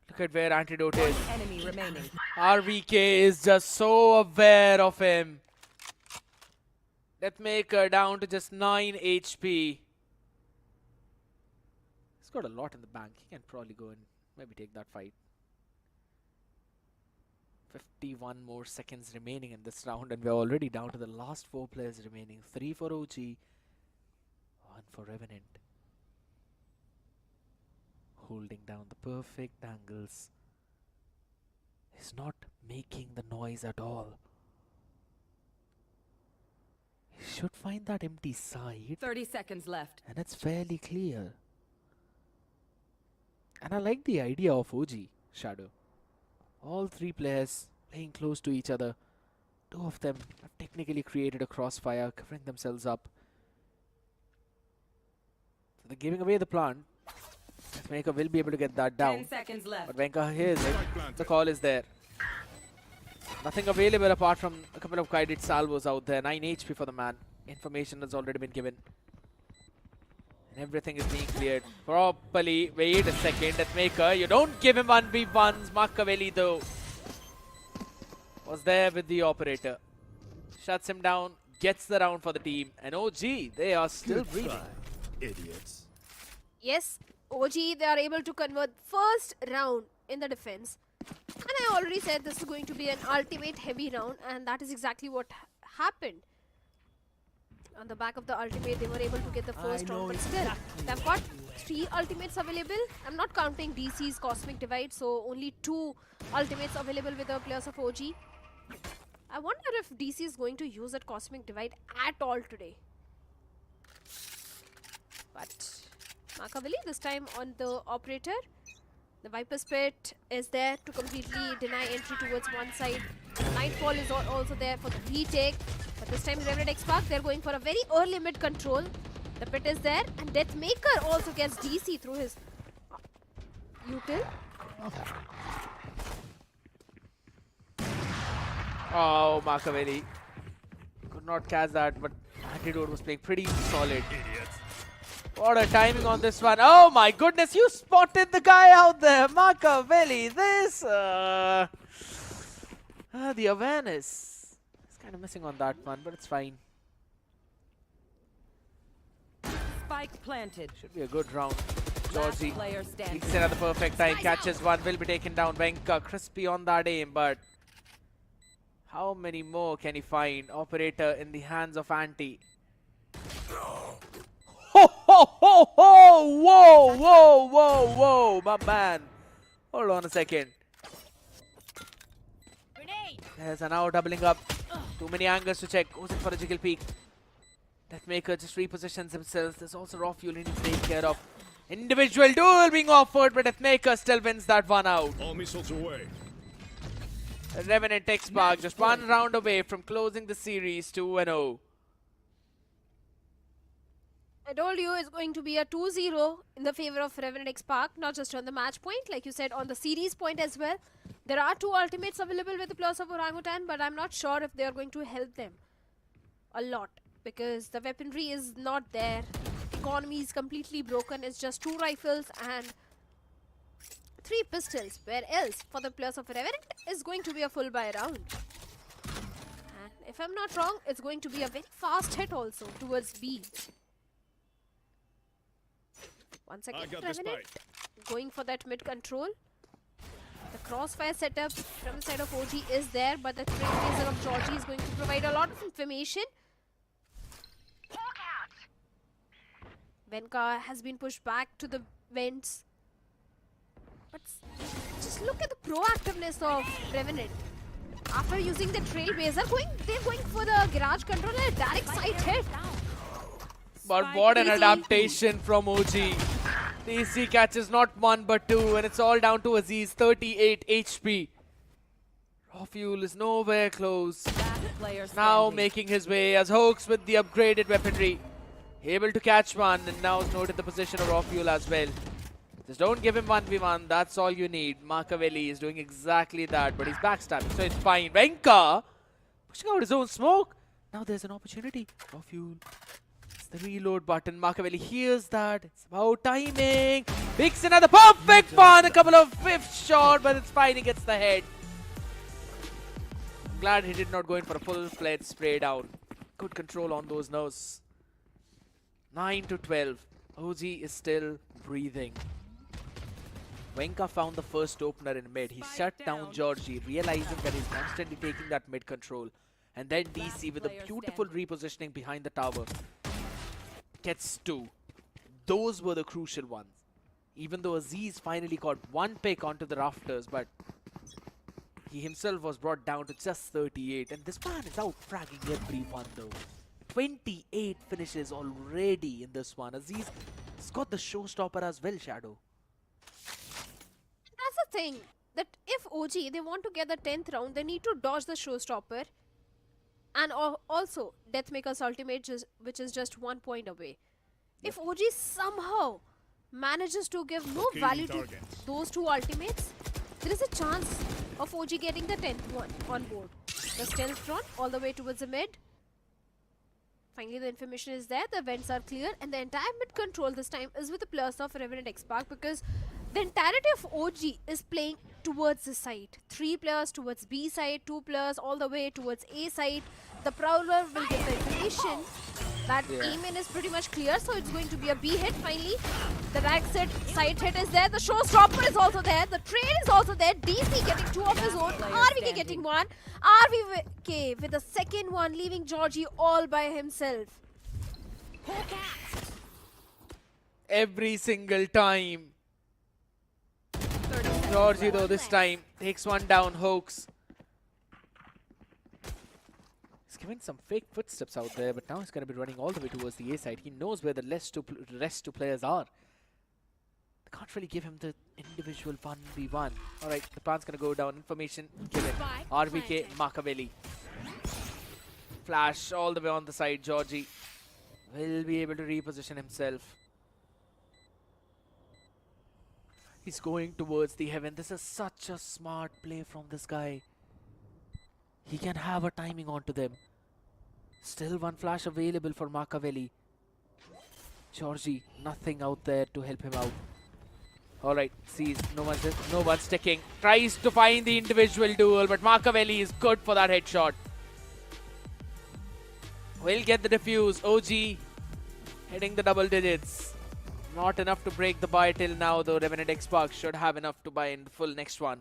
Look at where Antidote is. Enemy remaining. RVK is just so aware of him. Deathmaker down to just 9 HP. He's got a lot in the bank. He can probably go and maybe take that fight. 51 more seconds remaining in this round, and we're already down to the last 4 players remaining. 3 for OG, 1 for Revenant. Holding down the perfect angles. He's not making the noise at all. He should find that empty side, 30 seconds left. and it's fairly clear. And I like the idea of OG, Shadow. All 3 players playing close to each other. 2 of them have technically created a crossfire, covering themselves up. So they're giving away the plant. Deathmaker will be able to get that down. 10 seconds left. But Venka hears it. The call is there. Nothing available apart from a couple of guided salvos out there. 9 HP for the man. Information has already been given. And everything is being cleared properly. Wait a second, Deathmaker. You don't give him 1v1s. Makaveli though was there with the operator. Shuts him down. Gets the round for the team. And OG, they are still breathing. Idiots. Yes, OG, they are able to convert first round in the defense. And I already said this is going to be an ultimate heavy round, and that is exactly what happened. On the back of the ultimate, they were able to get the first round, but still, they've got 3 ultimates available. I'm not counting DC's Cosmic Divide, so only 2 ultimates available with the players of OG. I wonder if DC is going to use that Cosmic Divide at all today. But Makavali this time on the operator. The Viper's Pit is there to completely deny entry towards one side. Nightfall is also there for the retake. But this time Revenant XSpark, they're going for a very early mid control. The pit is there, and Deathmaker also gets DC through his util. Oh, Makaveli could not catch that, but Antidote was playing pretty solid. What a timing on this one. Oh my goodness, you spotted the guy out there. Makaveli, this... the awareness. It's kind of missing on that one, but it's fine. Spike planted. Should be a good round. Last Georgie player standing. peeks in at the perfect time, catches one, will be taken down. Venka, crispy on that aim, but how many more can he find? Operator in the hands of Anti. Ho ho ho ho! Whoa, whoa, whoa, whoa, my man. Hold on a second. There's an now doubling up. Too many angles to check. Goes in for a jiggle peek. Deathmaker just repositions himself. There's also raw fuel he needs to take care of. Individual duel being offered, but Deathmaker still wins that one out. All missiles away. Revenant XSpark just 1 round away from closing the series 2-0. I told you it's going to be a 2-0 in the favor of Revenant XSpark, not just on the match point, like you said, on the series point as well. There are 2 ultimates available with the players of Orangutan, but I'm not sure if they are going to help them a lot because the weaponry is not there. Economy is completely broken. It's just 2 rifles and 3 pistols. Where else for the players of Revenant is going to be a full buy round. And if I'm not wrong, it's going to be a very fast hit also towards B. Once again, Revenant going for that mid control. The crossfire setup from the side of OG is there, but the trailblazer of Georgie is going to provide a lot of information. Venka has been pushed back to the vents. But just look at the proactiveness of Revenant. After using the Trailblazer, they're going for the garage control and a direct side hit. But what an adaptation from OG. DC catches not 1 but 2, and it's all down to Aziz, 38 HP. Raw Fuel is nowhere close. Now making his way as Hoax with the upgraded weaponry. Able to catch one, and now is noted the position of Raw Fuel as well. Just don't give him 1v1, that's all you need. Machiavelli is doing exactly that, but he's backstabbing, so it's fine. Venka pushing out his own smoke. Now there's an opportunity. Raw Fuel. It's the reload button. Machiavelli hears that. It's about timing. Picks another perfect one. A couple of fifth shot, but it's fine. He gets the head. I'm glad he did not go in for a full-fledged spray down. Good control on those nerves. 9-12. OG is still breathing. Venka found the first opener in mid. He shut down Georgie, realizing that he's constantly taking that mid control. And then DC with a beautiful repositioning behind the tower gets 2. Those were the crucial ones. Even though Aziz finally got 1 pick onto the rafters, but he himself was brought down to just 38. And this man is out fragging everyone though. 28 finishes already in this one. Aziz has got the showstopper as well, Shadow. That's the thing, that if OG, they want to get the 10th round, they need to dodge the showstopper. And also, Deathmaker's ultimate, which is just 1 point away. If OG somehow manages to give no value to those 2 ultimates, there is a chance of OG getting the 10th one on board. The stealth run all the way towards the mid. Finally, the information is there, the vents are clear, and the entire mid control this time is with the players of Revenant XSpark, because the entirety of OG is playing towards the side. 3 players towards B side, 2 players all the way towards A side. The Prowler will get the information that E-main is pretty much clear, so it's going to be a B hit finally. The direct side hit is there, the showstopper is also there, the trade is also there, DC getting 2 of his own, RVK getting 1, RVK with the second one, leaving Georgie all by himself. Every single time. Georgie though this time takes one down. Hoax. He's giving some fake footsteps out there, but now he's going to be running all the way towards the A side. He knows where the rest 2 players are. They can't really give him the individual 1v1. Alright, the plan's going to go down. Information given. RVK, Machiavelli. Flash all the way on the side. Georgie will be able to reposition himself. He's going towards the heaven. This is such a smart play from this guy. He can have a timing onto them. Still 1 flash available for Machiavelli. Georgie, nothing out there to help him out. Alright, sees no one's sticking. Tries to find the individual duel, but Machiavelli is good for that headshot. Will get the defuse. OG hitting the double digits. Not enough to break the buy till now, though. Revenant XSpark should have enough to buy in the full next one.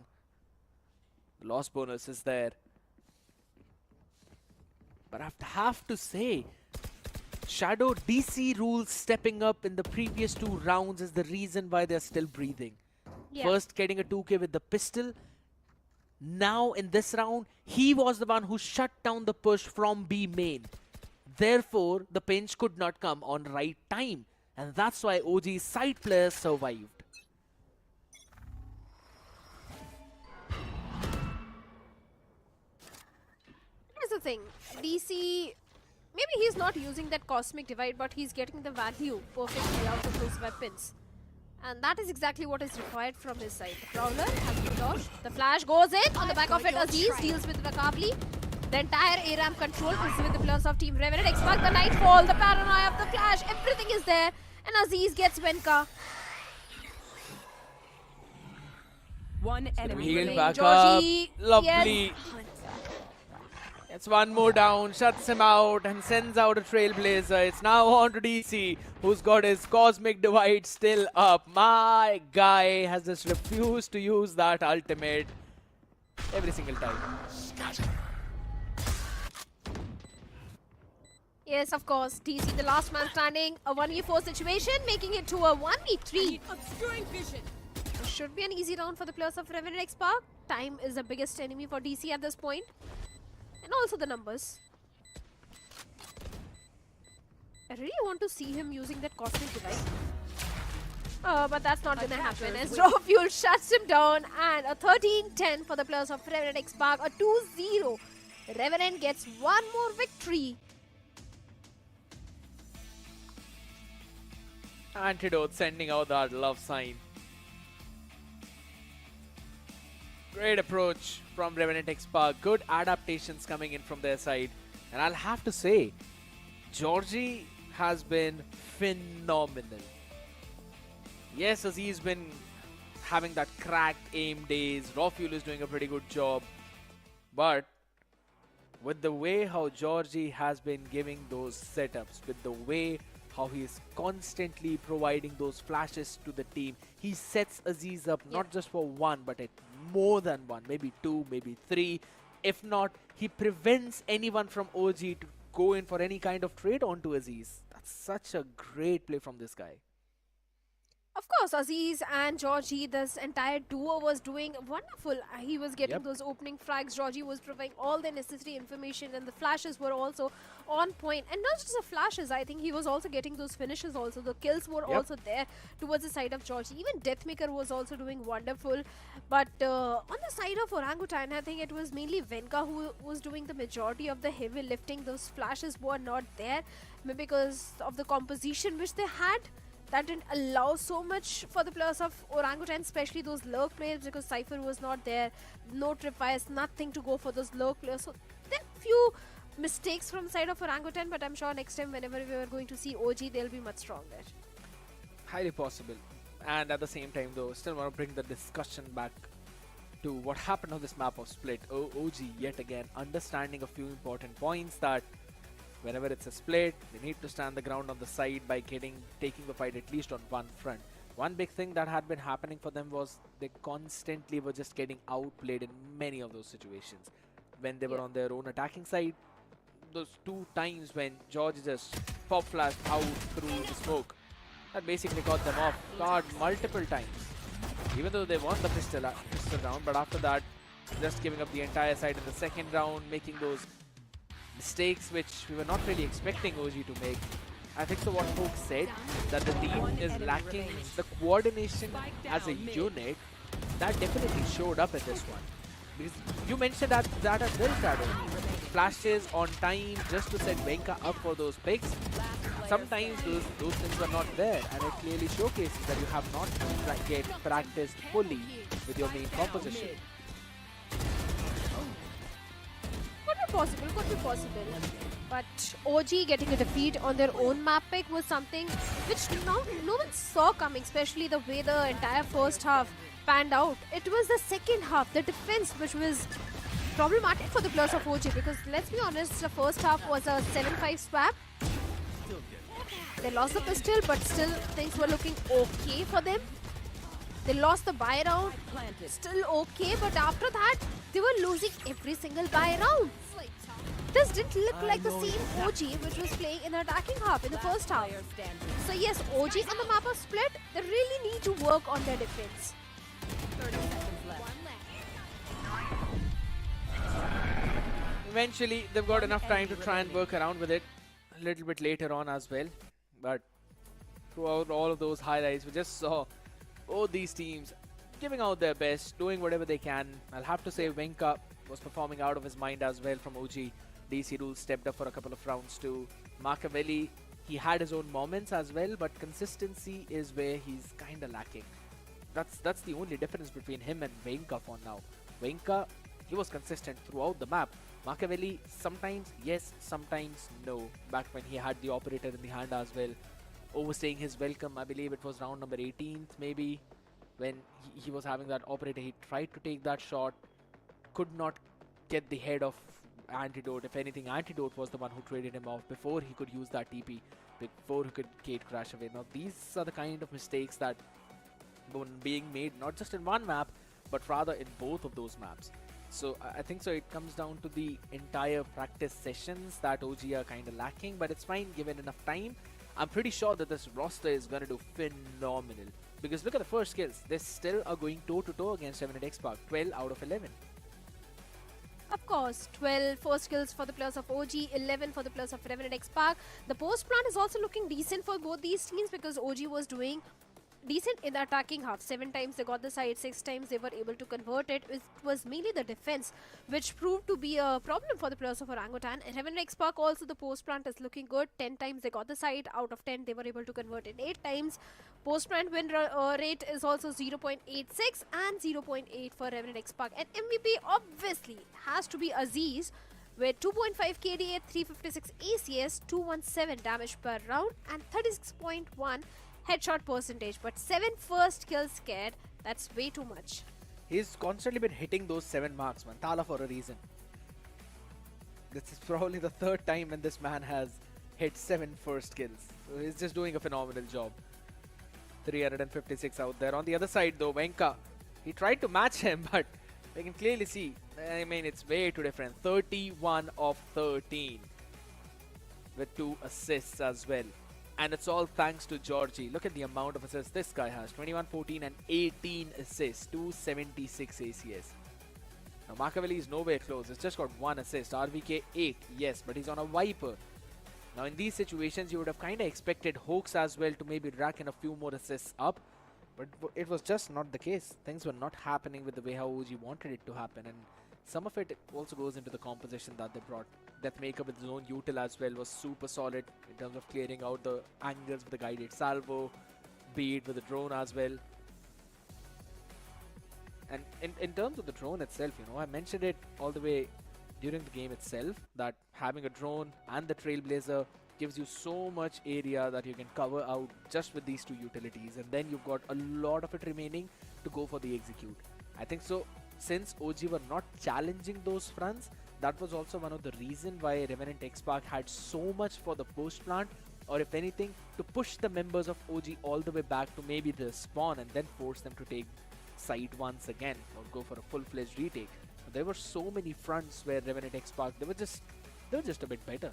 The loss bonus is there. But I have to say, Shadow DC rules stepping up in the previous 2 rounds is the reason why they're still breathing. Yeah. First getting a 2k with the pistol. Now in this round, he was the one who shut down the push from B main. Therefore, the pinch could not come on right time. And that's why OG's side players survived. Here's the thing, DC, maybe he's not using that cosmic divide, but he's getting the value perfectly out of those weapons. And that is exactly what is required from his side. The Prowler has been dodged. The flash goes in. On the back of it, Aziz deals with Vakabli. The entire ARAM control is with the players of Team Revenant XSpark. The Nightfall, the paranoia of the flash, everything is there. And Aziz gets Venka. 1 enemy Healed remaining. back Georgie, up. Lovely. yes. It's 1 more down, shuts him out and sends out a Trailblazer. It's now on to DC, who's got his Cosmic Divide still up. My guy has just refused to use that ultimate every single time. Yes, of course. DC, the last man standing. A 1v4 situation, making it to a 1v3. Obscuring vision. Should be an easy round for the players of Revenant XSpark. Time is the biggest enemy for DC at this point. And also the numbers. I really want to see him using that cosmic device. But that's not gonna happen as Raw Fuel shuts him down. And a 13-10 for the players of Revenant XSpark. A 2-0. Revenant gets one more victory. Antidote sending out that love sign. Great approach from Revenant XSpark. Good adaptations coming in from their side. And I'll have to say, Georgie has been phenomenal. Yes, Aziz been having that cracked aim days. Raw Fuel is doing a pretty good job. But with the way how Georgie has been giving those setups, with the way how he is constantly providing those flashes to the team, he sets Aziz up not just for one, but at more than one, maybe two, maybe three. If not, he prevents anyone from OG to go in for any kind of trade onto Aziz. That's such a great play from this guy. Of course, Aziz and Georgie, this entire duo was doing wonderful. He was getting those opening frags. Georgie was providing all the necessary information, and the flashes were also on point. And not just the flashes, I think he was also getting those finishes also. The kills were also there towards the side of Georgie. Even Deathmaker was also doing wonderful. But on the side of Orangutan, I think it was mainly Venka who was doing the majority of the heavy lifting. Those flashes were not there because of the composition which they had. That didn't allow so much for the players of Orangutan, especially those lurk players, because Cypher was not there. No tripwires, nothing to go for those lurk players. So there are few mistakes from the side of Orangutan, but I'm sure next time whenever we are going to see OG, they'll be much stronger. Highly possible. And at the same time though, still want to bring the discussion back to what happened on this map of Split. OG yet again understanding a few important points, that whenever it's a split, they need to stand the ground on the side by taking the fight at least on one front. One big thing that had been happening for them was they constantly were just getting outplayed in many of those situations. When they were on their own attacking side, those two times when George just pop flashed out through the smoke, that basically caught them off guard multiple times. Even though they won the pistol round, but after that, just giving up the entire side in the second round, making those mistakes which we were not really expecting OG to make. I think so what folks said, that the team is lacking the coordination as a unit. That definitely showed up in this one. Because you mentioned that as well, Shadow. Flashes on time just to set Venka up for those picks. Sometimes those things are not there, and it clearly showcases that you have not yet practiced fully with your main composition. Could be possible. But OG getting a defeat on their own map pick was something which no one saw coming, especially the way the entire first half panned out. It was the second half, the defense, which was problematic for the players of OG, because let's be honest, the first half was a 7-5 swap. They lost the pistol, but still things were looking okay for them. They lost the buy round, still okay, but after that, they were losing every single buy round. This didn't look like the same OG which was playing in the attacking half in the first half. So yes, OG on the map of Split, they really need to work on their defense. 30 seconds left. Eventually, they've got enough time to try and work around with it a little bit later on as well. But throughout all of those highlights, we just saw both these teams giving out their best, doing whatever they can. I'll have to say Venka was performing out of his mind as well from OG. DC Rule stepped up for a couple of rounds too. Machiavelli, he had his own moments as well, but consistency is where he's kind of lacking. That's the only difference between him and Venka for now. Venka, he was consistent throughout the map. Machiavelli, sometimes yes, sometimes no. Back when he had the operator in the hand as well. Overstaying his welcome, I believe it was round number 18th maybe, when he was having that operator. He tried to take that shot, could not get the head of Antidote. If anything, Antidote was the one who traded him off before he could use that TP, before he could gate crash away. Now these are the kind of mistakes that were being made not just in one map, but rather in both of those maps. So I think so. It comes down to the entire practice sessions that OG are kind of lacking, but it's fine given enough time. I'm pretty sure that this roster is going to do phenomenal. Because look at the first kills. They still are going toe-to-toe against Revenant XSpark. 12 out of 11. Of course, 12 first kills for the players of OG, 11 for the players of Revenant XSpark. The post plant is also looking decent for both these teams because OG was doing decent in the attacking half. 7 times they got the side, 6 times they were able to convert it. It was mainly the defense which proved to be a problem for the players of Orangutan. And Revenant XSpark also, the post plant is looking good. 10 times they got the side, out of 10 they were able to convert it 8 times. Post plant win rate is also 0.86 and 0.8 for Revenant XSpark. And MVP obviously has to be Aziz with 2.5 KDA, 356 ACS, 217 damage per round and 36.1 headshot percentage. But 7 first kills scared, that's way too much. He's constantly been hitting those 7 marks, man. Thala for a reason. This is probably the 3rd time when this man has hit 7 first kills. So he's just doing a phenomenal job. 356 out there. On the other side though, Venka, he tried to match him, but we can clearly see, I mean, it's way too different. 31 of 13 with 2 assists as well. And it's all thanks to Georgie. Look at the amount of assists this guy has. 21, 14 and 18 assists. 276 ACS. Now Machiavelli is nowhere close. He's just got 1 assist. RVK 8, yes, but he's on a Viper. Now in these situations, you would have kind of expected Hoax as well to maybe rack in a few more assists up. But it was just not the case. Things were not happening with the way how OG wanted it to happen. And some of it also goes into the composition that they brought. Deathmaker with his own util as well was super solid in terms of clearing out the angles with the guided salvo. Beat with the drone as well. And in terms of the drone itself, you know, I mentioned it all the way during the game itself that having a drone and the Trailblazer gives you so much area that you can cover out just with these 2 utilities, and then you've got a lot of it remaining to go for the execute. I think so, since OG were not challenging those fronts, that was also one of the reasons why Revenant XSpark had so much for the post plant, or if anything, to push the members of OG all the way back to maybe the spawn and then force them to take side once again or go for a full-fledged retake. There were so many fronts where Revenant XSpark, they were just a bit better.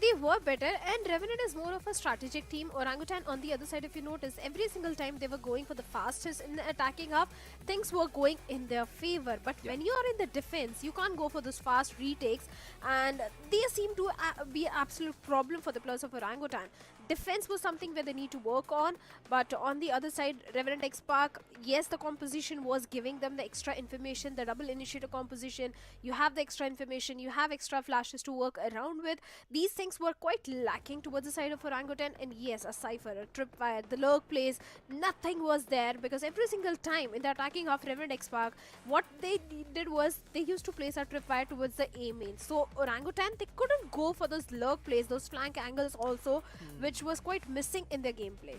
They were better, and Revenant is more of a strategic team. Orangutan, on the other side, if you notice, every single time they were going for the fastest in the attacking half, things were going in their favor. But when you are in the defense, you can't go for those fast retakes, and they seem to be an absolute problem for the players of Orangutan. Defense was something where they need to work on, but on the other side, Revenant XSpark, yes, the composition was giving them the extra information, the double initiator composition. You have the extra information, you have extra flashes to work around with. These things were quite lacking towards the side of Orangutan, and yes, a Cypher, a Tripwire, the lurk plays, nothing was there because every single time in the attacking half Revenant XSpark, what they did was they used to place a Tripwire towards the A main. So Orangutan, they couldn't go for those lurk plays, those flank angles also, which was quite missing in their gameplay.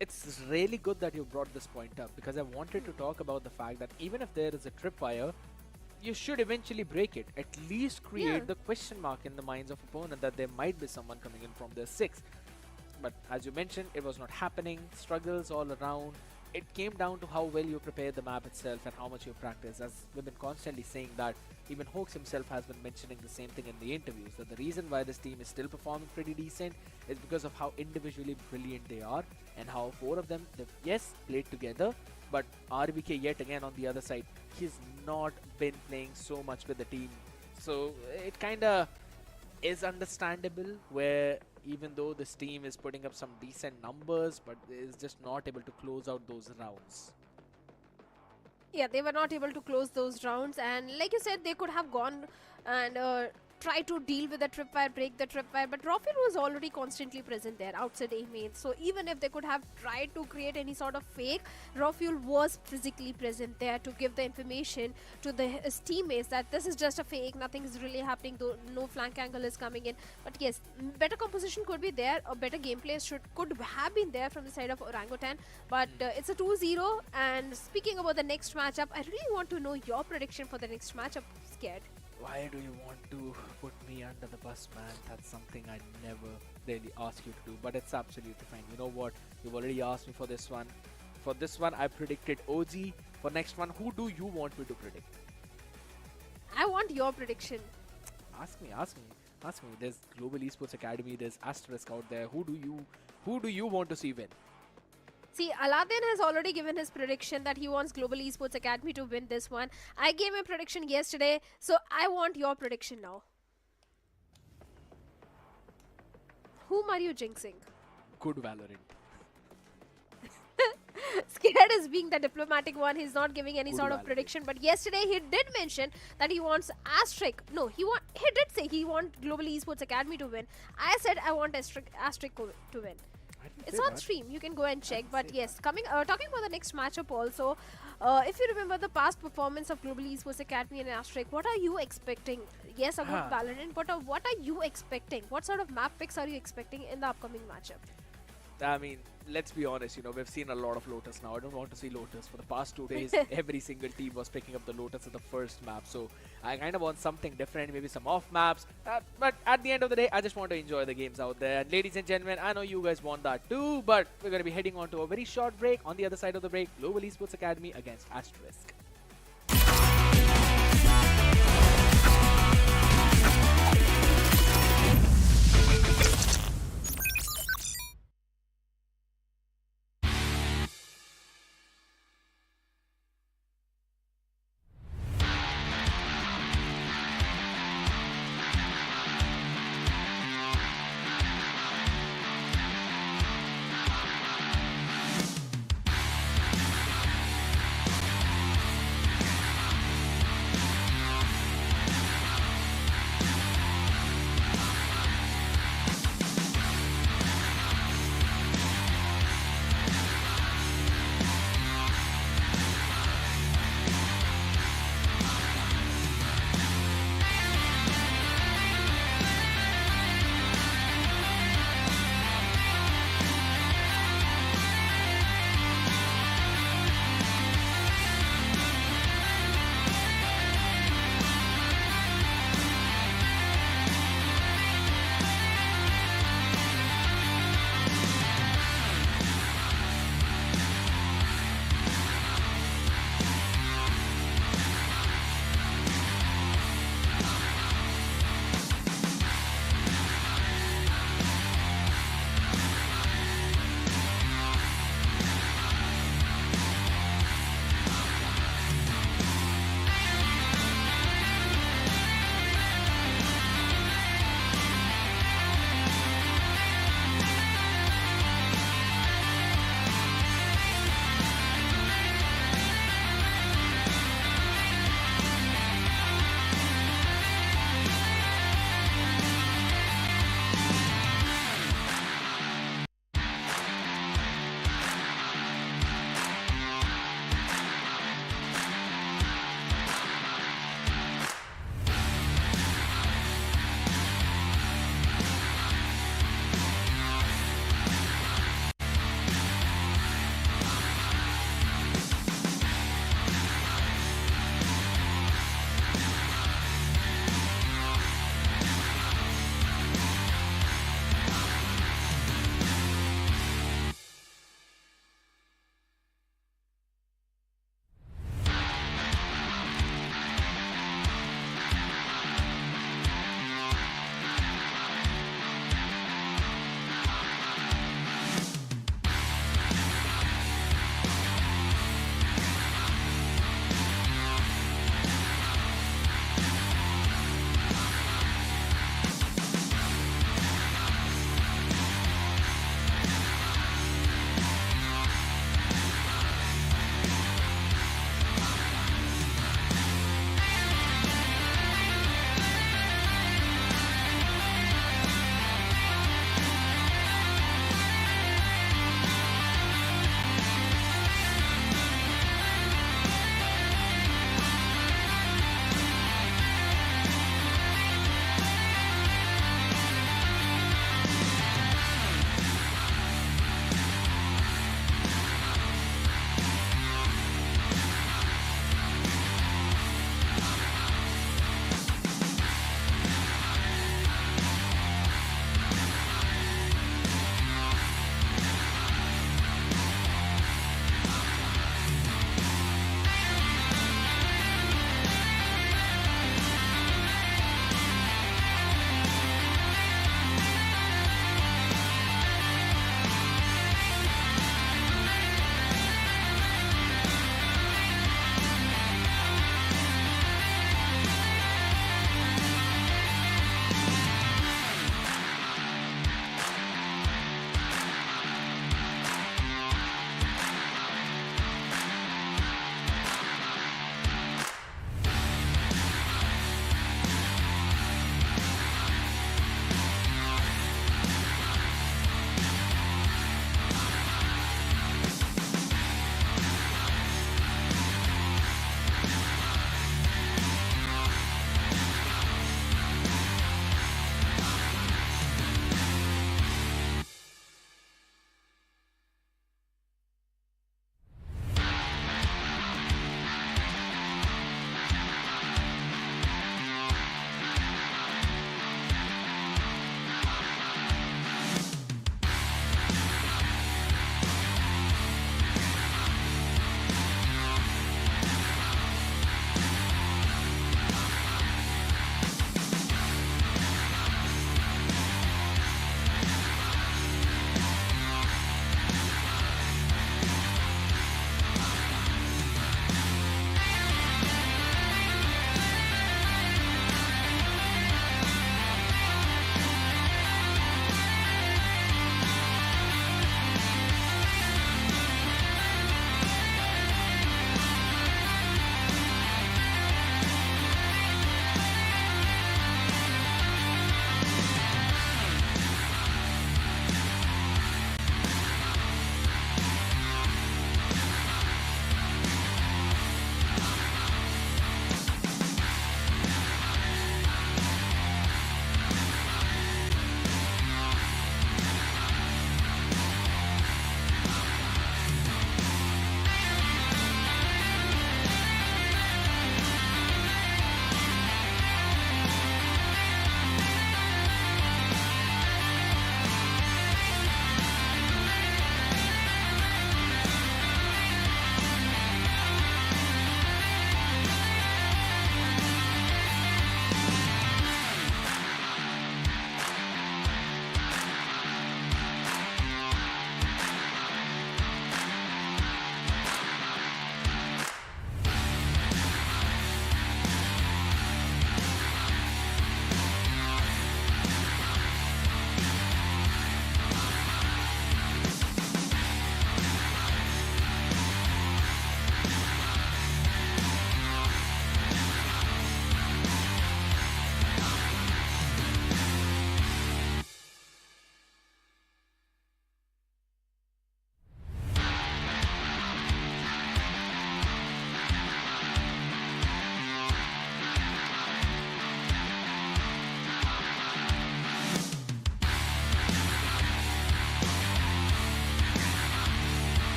It's really good that you brought this point up because I wanted to talk about the fact that even if there is a tripwire, you should eventually break it. At least create the question mark in the minds of opponent that there might be someone coming in from their 6. But as you mentioned, it was not happening. Struggles all around. It came down to how well you prepare the map itself and how much you practice. As we've been constantly saying that, even Hoax himself has been mentioning the same thing in the interviews, that the reason why this team is still performing pretty decent is because of how individually brilliant they are and how 4 of them, they've, yes, played together, but RBK yet again on the other side, he's not been playing so much with the team. So it kind of is understandable where even though this team is putting up some decent numbers, but is just not able to close out those rounds. Yeah, they were not able to close those rounds, and like you said, they could have gone and try to deal with the tripwire, break the tripwire, but Rafael was already constantly present there outside A main. So even if they could have tried to create any sort of fake, Rafael was physically present there to give the information to his teammates that this is just a fake, nothing is really happening, though no flank angle is coming in. But yes, better composition could be there, or better gameplay could have been there from the side of Orangutan, but it's a 2-0. And speaking about the next matchup, I really want to know your prediction for the next matchup, Scared. Why do you want to put me under the bus, man? That's something I never really ask you to do, but it's absolutely fine. You know what? You've already asked me for this one. For this one, I predicted OG. For for next one, who do you want me to predict? I want your prediction. Ask me. There's Global Esports Academy, there's Asterisk out there. Who do you want to see win? See, Aladdin has already given his prediction that he wants Global Esports Academy to win this one. I gave my prediction yesterday, so I want your prediction now. Whom are you jinxing? Good Valorant. Scared is being the diplomatic one. He's not giving any Good sort of Valorant. prediction. But yesterday he did mention that he wants Asterisk. No, he did say he wants Global Esports Academy to win. I said I want Asterisk to win. I didn't It's say on that. stream. You can go and check. But say yes, talking about the next matchup also. If you remember the past performance of Global Esports Academy and Asterisk, what are you expecting? Yes, a good Valorant, but what are you expecting? What sort of map picks are you expecting in the upcoming matchup? I mean, let's be honest, we've seen a lot of Lotus now. I don't want to see Lotus. For the past 2 days, every single team was picking up the Lotus in the first map. So I kind of want something different, maybe some off maps. But at the end of the day, I just want to enjoy the games out there. And ladies and gentlemen, I know you guys want that too, but we're going to be heading on to a very short break. On the other side of the break, Global Esports Academy against Asterisk.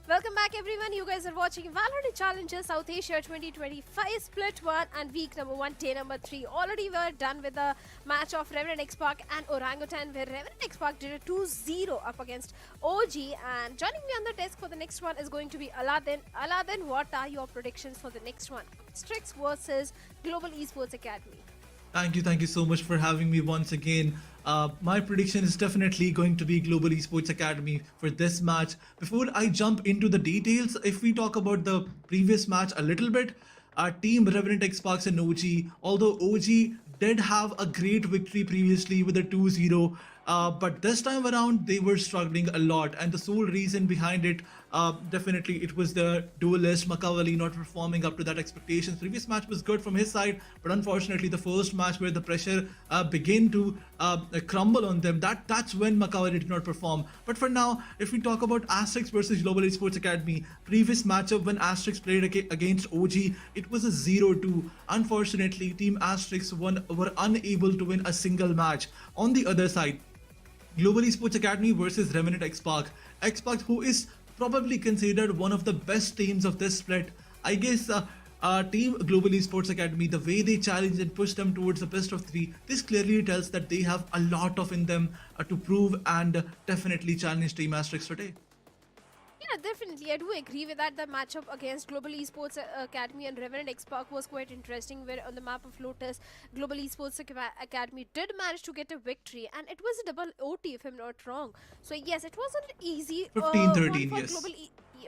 Welcome back, everyone. You guys are watching VALORANT Challengers South Asia 2025 Split 1 and week number 1, day number 3. Already we're done with the match of Revenant Esports and Orangutan, where Revenant Esports did a 2-0 up against OG. And joining me on the desk for the next one is going to be Aladdin. Aladdin, what are your predictions for the next one? Asterisk versus Global Esports Academy. Thank you so much for having me once again. My prediction is definitely going to be Global Esports Academy for this match. Before I jump into the details, if we talk about the previous match a little bit, our team Revenant Esports and OG, although OG did have a great victory previously with a 2-0, but this time around they were struggling a lot, and the sole reason behind it, definitely it was the duelist Makavali not performing up to that expectations. Previous match was good from his side, but unfortunately the first match where the pressure began to crumble on them, that's when Makavali did not perform. But for now, if we talk about Asterisk versus Global Esports Academy, previous matchup when Asterisk played against OG, it was a 0-2. Unfortunately, Team Asterisk were unable to win a single match. On the other side, Global Esports Academy versus Revenant XSpark. XSpark, who is probably considered one of the best teams of this split. I guess Team Global Esports Academy, the way they challenge and push them towards the best of 3, this clearly tells that they have a lot of in them to prove and definitely challenge Team Asterisk today. Yeah, definitely. I do agree with that. The matchup against Global Esports Academy and Revenant XSpark was quite interesting, where on the map of Lotus, Global Esports Academy did manage to get a victory, and it was a double OT if I'm not wrong. So yes, it wasn't easy 15-13, for yes. Global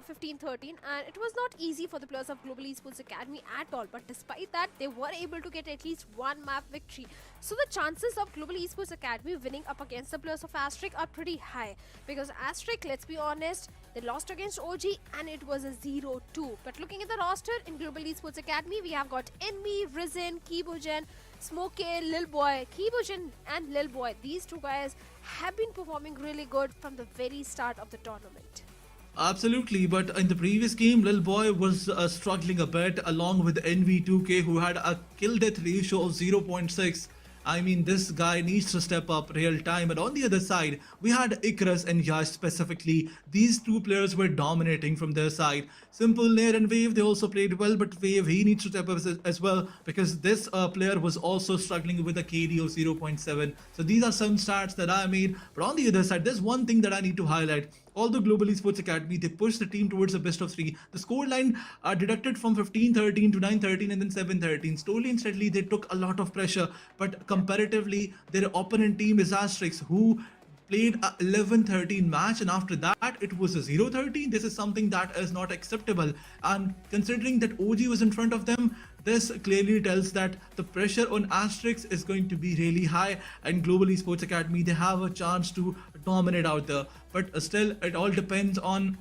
15-13, and it was not easy for the players of Global Esports Academy at all. But despite that, they were able to get at least one map victory. So the chances of Global Esports Academy winning up against the players of Asterisk are pretty high, because Asterisk, let's be honest, they lost against OG and it was a 0-2. But looking at the roster in Global Esports Academy, we have got Envy, Risen, Kibogen, Smokey, Lil Boy. Kibogen and Lil Boy, these two guys have been performing really good from the very start of the tournament. Absolutely, but in the previous game, Lil Boy was struggling a bit along with NV2K, who had a kill death ratio of 0.6. I mean, this guy needs to step up real time. And on the other side, we had Icarus and Yash specifically. These two players were dominating from their side. Simple, Nair and Wave, they also played well, but Wave, he needs to step up as well, because this player was also struggling with a KD of 0.7. So these are some stats that I made. But on the other side, there's one thing that I need to highlight. Although Global Esports Academy, they pushed the team towards the best of 3. The scoreline deducted from 15-13 to 9-13 and then 7-13. Slowly and steadily, they took a lot of pressure. But comparatively, their opponent team is Asterisk, who played a 11-13 match, and after that it was a 0-13. This is something that is not acceptable, and considering that OG was in front of them, this clearly tells that the pressure on Asterisk is going to be really high, and Global Esports Academy, they have a chance to dominate out there. But still, it all depends on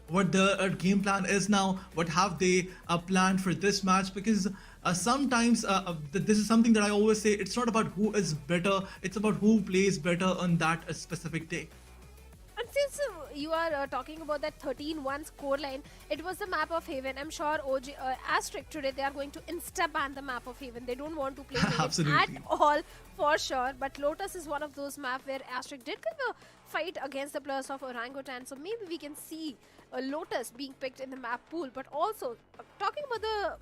what the game plan is now, what have they planned for this match, because sometimes this is something that I always say, it's not about who is better, it's about who plays better on that specific day. And since you are talking about that 13-1 scoreline, it was the map of Haven. I'm sure OG Asterisk today, they are going to insta-ban the map of Haven. They don't want to play Haven at all, for sure. But Lotus is one of those maps where Asterisk did kind of fight against the players of Orangutan. So maybe we can see Lotus being picked in the map pool. But also, talking about the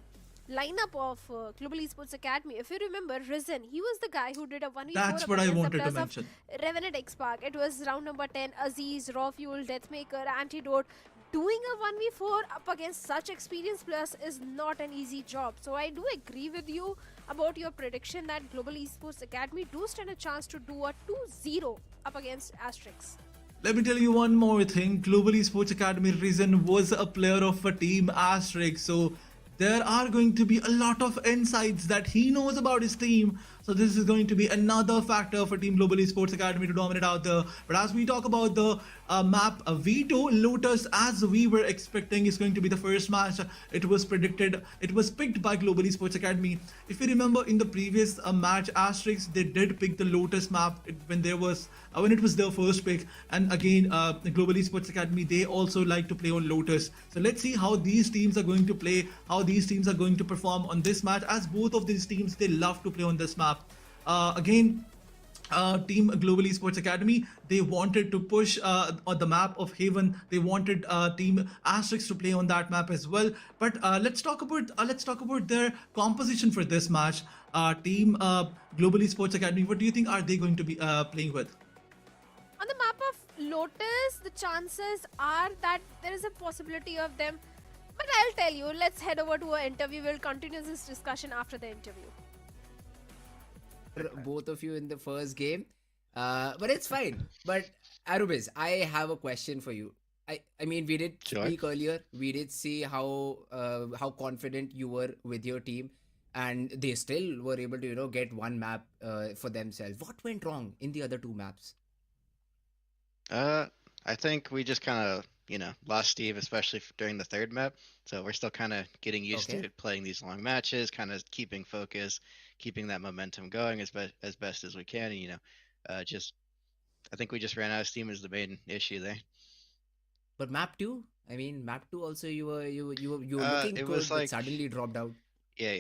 lineup of Global Esports Academy, if you remember, Risen, he was the guy who did a 1v4 That's what I wanted to mention. Revenant XSpark. It was round number 10. Aziz, Raw Fuel, Deathmaker, Antidote. Doing a 1v4 up against such experienced players is not an easy job. So I do agree with you about your prediction that Global Esports Academy do stand a chance to do a 2-0 up against Asterisk. Let me tell you one more thing. Global Esports Academy Risen was a player of a team Asterisk, so there are going to be a lot of insights that he knows about his team. So this is going to be another factor for Team Global Esports Academy to dominate out there. But as we talk about the map, Vito, Lotus, as we were expecting, is going to be the first match. It was predicted, it was picked by Global Esports Academy. If you remember in the previous match, Asterisk, they did pick the Lotus map when it was their first pick. And again, the Global Esports Academy, they also like to play on Lotus. So let's see how these teams are going to play, how these teams are going to perform on this match, as both of these teams, they love to play on this map. Again, team Global Esports Academy. They wanted to push on the map of Haven. They wanted team Asterisk to play on that map as well. But let's talk about their composition for this match. Team Global Esports Academy. What do you think are they going to be playing with? On the map of Lotus, the chances are that there is a possibility of them. But I'll tell you, let's head over to an interview. We'll continue this discussion after the interview. Both of you in the first game, but it's fine. But Arubis, I have a question for you. I mean, we did speak earlier. We did see how confident you were with your team, and they still were able to get one map for themselves. What went wrong in the other two maps? I think we just kind of lost Steve, especially during the third map. So we're still kind of getting used to playing these long matches, kind of keeping focus, keeping that momentum going as best as we can. And, I think we just ran out of steam is the main issue there. But map two, I mean, map two also you were looking good, was but suddenly dropped out. Yeah.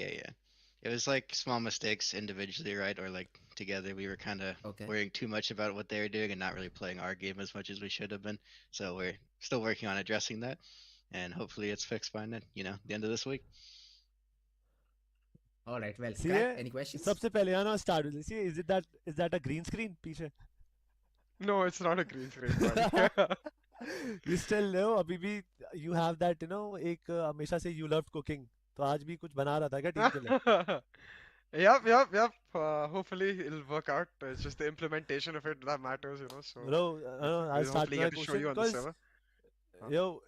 It was like small mistakes individually, right? Or like together, we were kind of worrying too much about what they were doing and not really playing our game as much as we should have been. So we're still working on addressing that, and hopefully it's fixed by the end of this week. All right. Well, Sky, any questions? सबसे पहले आना start. See, is that a green screen? पीछे. No, it's not a green screen. Buddy. You still know. अभी भी you have that एक हमेशा से you loved cooking. तो आज भी कुछ बना रहा था क्या टीम के लिए? Yep. Hopefully it'll work out. It's just the implementation of it that matters, So Bro, I'll start hopefully my get to show you on the server.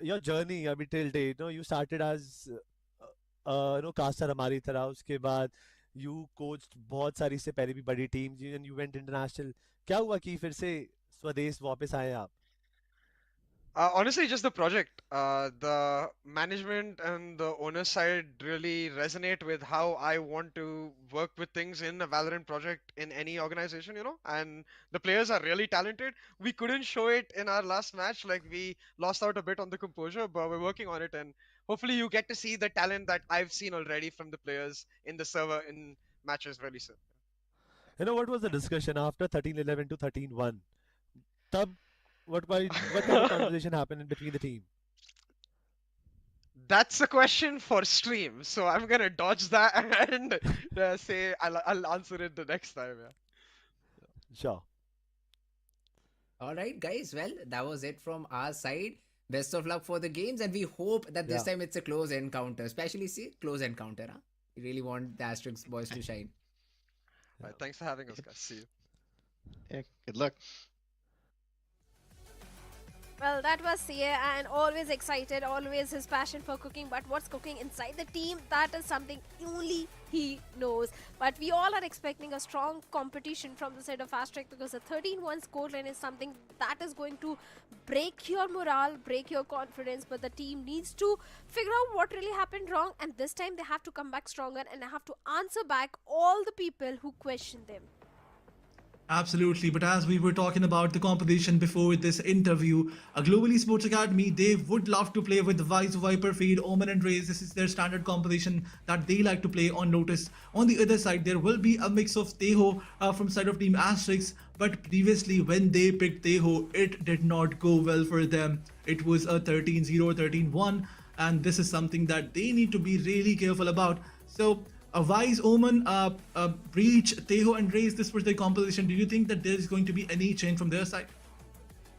Your journey अभी till date, you started as caster हमारी तरह. उसके बाद you coached बहुत सारी से पहले भी बड़ी team, and you went international. क्या हुआ कि फिर से स्वदेश वापस आए आप? Honestly, just the project. The management and the owner side really resonate with how I want to work with things in a Valorant project in any organization, And the players are really talented. We couldn't show it in our last match. Like, we lost out a bit on the composure, but we're working on it. And hopefully you get to see the talent that I've seen already from the players in the server in matches really soon. What was the discussion after 13-11 to 13-1? Tab, what kind of conversation happened in between the team? That's a question for stream, so I'm gonna dodge that and say I'll answer it the next time. Yeah. Sure. All right, guys. Well, that was it from our side. Best of luck for the games, and we hope that this time it's a close encounter. Especially, close encounter. Huh? We really want the Asterisk boys to shine. All right, thanks for having us, guys. See you. Yeah, good luck. Well, that was CA, and always excited, always his passion for cooking. But what's cooking inside the team, that is something only he knows. But we all are expecting a strong competition from the side of Asterisk, because the 13-1 scoreline is something that is going to break your morale, break your confidence. But the team needs to figure out what really happened wrong, and this time they have to come back stronger and have to answer back all the people who question them. Absolutely, but as we were talking about the competition before this interview, a Global Esports Academy, they would love to play with Vice, Viper, Fade, Omen and Raze. This is their standard competition that they like to play on Lotus. On the other side, there will be a mix of Teho from side of Team Asterisk, but previously when they picked Teho, it did not go well for them. It was a 13-0, 13-1, and this is something that they need to be really careful about. So, Wise, Omen, Breach, Teho and Raze, this was their composition. Do you think that there is going to be any change from their side?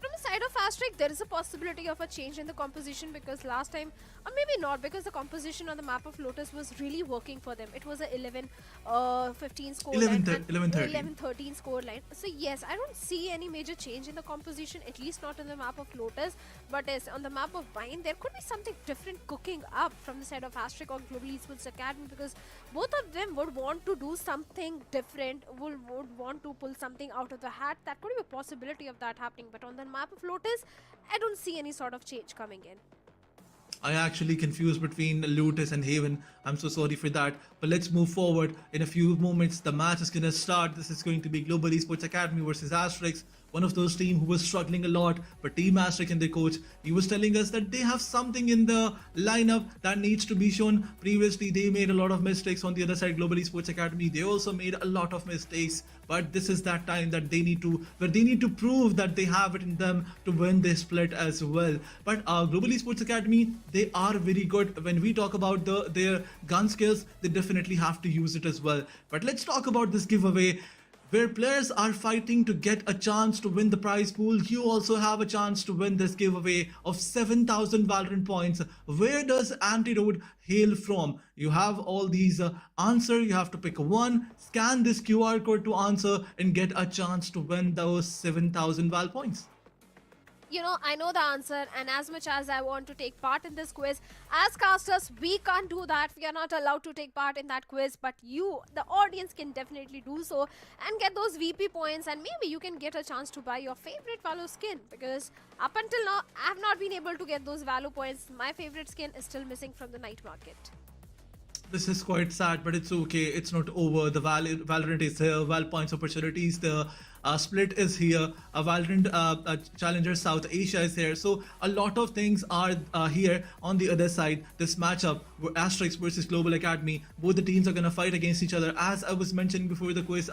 From the side of Asterisk, there is a possibility of a change in the composition, because last time, or maybe not, because the composition on the map of Lotus was really working for them. It was a 11-15 score 11-13 score line. So yes, I don't see any major change in the composition, at least not on the map of Lotus. But yes, on the map of Vine, there could be something different cooking up from the side of Asterisk or Global Esports Academy, because both of them would want to do something different, would want to pull something out of the hat. That could be a possibility of that happening. But on the map of Lotus, I don't see any sort of change coming in. I actually confused between Lotus and Haven. I'm so sorry for that. But let's move forward. In a few moments, the match is going to start. This is going to be Global Esports Academy versus Asterisk. one of those teams who was struggling a lot. But Team Asterisk and their coach, he was telling us that they have something in the lineup that needs to be shown. Previously, they made a lot of mistakes. On the other side, Global Esports Academy, they also made a lot of mistakes. But this is that time that they need to prove that they have it in them to win this split as well. But Global Esports Academy, they are very good. When we talk about their gun skills, they definitely have to use it as well. But let's talk about this giveaway, where players are fighting to get a chance to win the prize pool. You also have a chance to win this giveaway of 7,000 Valorant points. Where does Antidote hail from? You have all these answer. You have to pick one, scan this QR code to answer, and get a chance to win those 7,000 Val points. You know, I know the answer, and as much as I want to take part in this quiz, as casters, we can't do that. We are not allowed to take part in that quiz, but you, the audience, can definitely do so and get those VP points, and maybe you can get a chance to buy your favorite Valo skin, because up until now, I have not been able to get those Valo points. My favorite skin is still missing from the night market. This is quite sad, but it's okay. It's not over. The Valorant is here. Val points opportunities. The split is here. Valorant Challengers South Asia is here. So a lot of things are here. On the other side, this matchup, Asterisk versus Global Academy, both the teams are going to fight against each other. As I was mentioning before the quiz,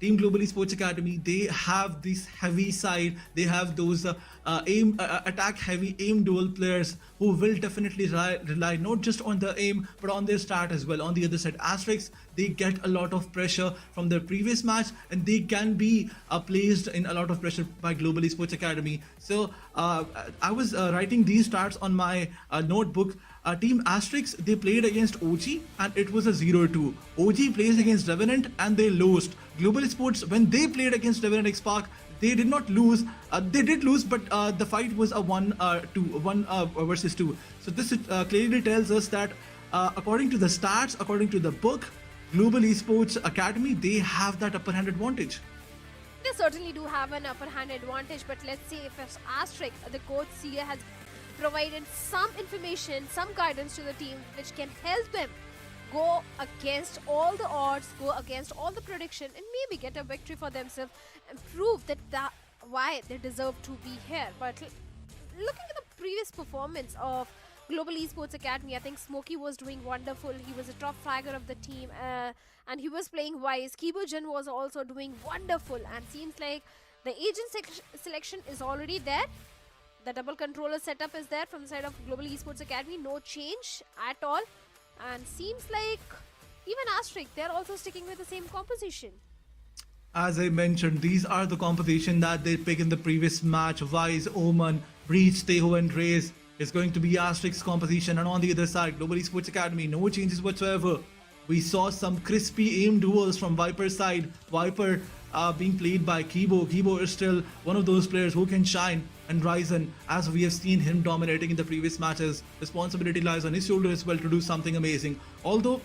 Team Global Esports Academy, they have this heavy side. They have those attack heavy aim duel players who will definitely rely not just on the aim but on their start as well. On the other side, Asterisk, they get a lot of pressure from their previous match, and they can be placed in a lot of pressure by Global Esports Academy. So I was writing these stats on my notebook. Team Asterisk, they played against OG and it was a 0-2. OG plays against Revenant and they lost. Global Esports, when they played against Revenant XSpark, they did not lose. They did lose, but the fight was a 1 versus 2. So this clearly tells us that according to the stats, according to the book, Global Esports Academy, they have that upper hand advantage. They certainly do have an upper hand advantage, but let's see if Asterisk, the coach here, has provided some information, some guidance to the team which can help them go against all the odds, go against all the prediction, and maybe get a victory for themselves and prove that why they deserve to be here. But looking at the previous performance of Global Esports Academy, I think Smokey was doing wonderful. He was a top fragger of the team, and he was playing wise. Kibogen was also doing wonderful, and seems like the agent selection is already there. The double controller setup is there from the side of Global Esports Academy. No change at all. And seems like even Asterisk, they're also sticking with the same composition. As I mentioned, these are the composition that they picked in the previous match. Wise, Oman, Breach, Teho and Raze is going to be Asterisk's composition. And on the other side, Global Esports Academy, no changes whatsoever. We saw some crispy aim duels from Viper's side. Viper being played by Kibo. Kibo is still one of those players who can shine. And Ryzen, as we have seen him dominating in the previous matches, responsibility lies on his shoulder as well to do something amazing. Although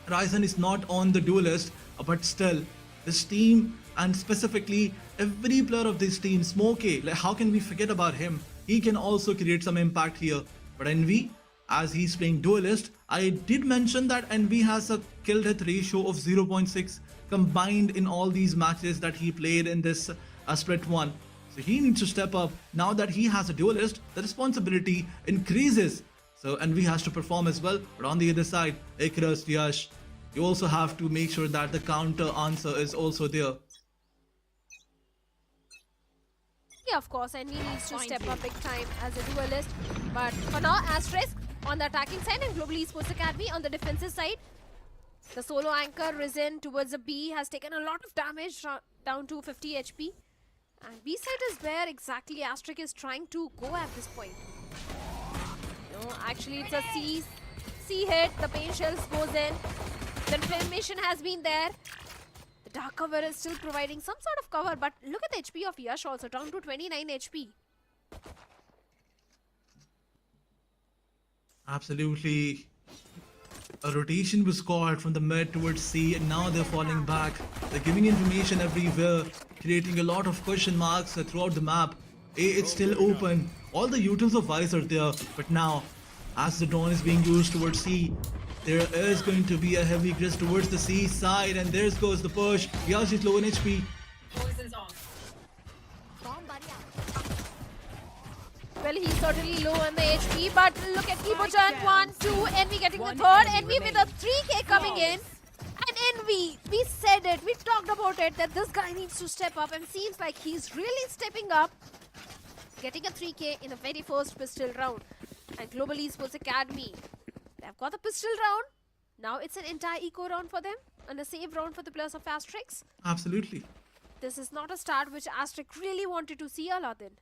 Ryzen is not on the duel list, but still, this team, and specifically every player of this team, Smokey, like how can we forget about him? He can also create some impact here. But Envy, as he's playing duelist, I did mention that Envy has a kill death ratio of 0.6 combined in all these matches that he played in this split 1. So he needs to step up. Now that he has a duelist, the responsibility increases. So Envy has to perform as well. But on the other side, Icarus, Yash, you also have to make sure that the counter answer is also there. Yeah, of course, and he needs to step up big time as a duelist. But for now, Asterisk on the attacking side and Global Esports Academy on the defensive side. The solo anchor risen towards the B has taken a lot of damage, down to 50 HP. And B side is where exactly Asterisk is trying to go at this point. No, actually it's a C hit, the pain shells goes in. The information has been there. The dark cover is still providing some sort of cover, but look at the HP of Yash also, down to 29 HP. Absolutely. A rotation was called from the mid towards C, and now they're falling back. They're giving information everywhere, creating a lot of question marks throughout the map. A, it's still open. All the utils of Vice are there, but now, as the drone is being used towards C, there is going to be a heavy grist towards the C side, and there goes the push. Yash is low in HP. Well, he's certainly low on the HP, but look at Kibo-chan, 1, 2, Envy getting the third, Envy with a 3k coming in. And Envy, we said it, we talked about it, that this guy needs to step up, and seems like he's really stepping up. Getting a 3k in the very first pistol round. And Global Esports Academy, they've got the pistol round. Now it's an entire eco round for them, and a save round for the players of Asterisk. Absolutely. This is not a start which Asterisk really wanted to see, Aladdin.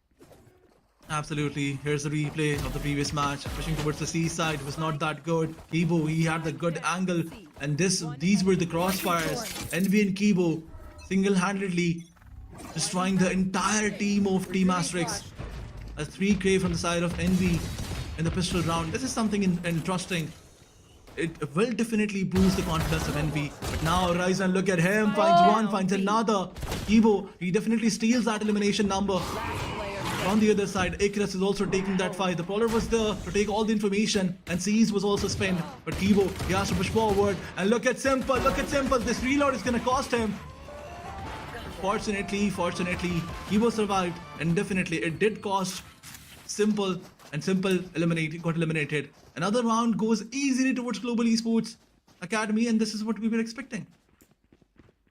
Absolutely. Here's the replay of the previous match. Pushing towards the C side was not that good. Kibo, he had the good angle, and these were the crossfires. Envy and Kibo single-handedly destroying the entire team of Team Asterisk. A 3k from the side of Envy in the pistol round. This is something interesting. It will definitely boost the confidence of Envy. But now Ryzen, look at him, finds one, finds another. Kibo, he definitely steals that elimination number. On the other side, Icarus is also taking that fight. The Polar was there to take all the information, and Seize was also spent. But Kibo, he has to push forward. And look at Simple, this reload is gonna cost him. Fortunately, Kibo survived, and definitely it did cost Simple, and Simple got eliminated. Another round goes easily towards Global Esports Academy, and this is what we were expecting.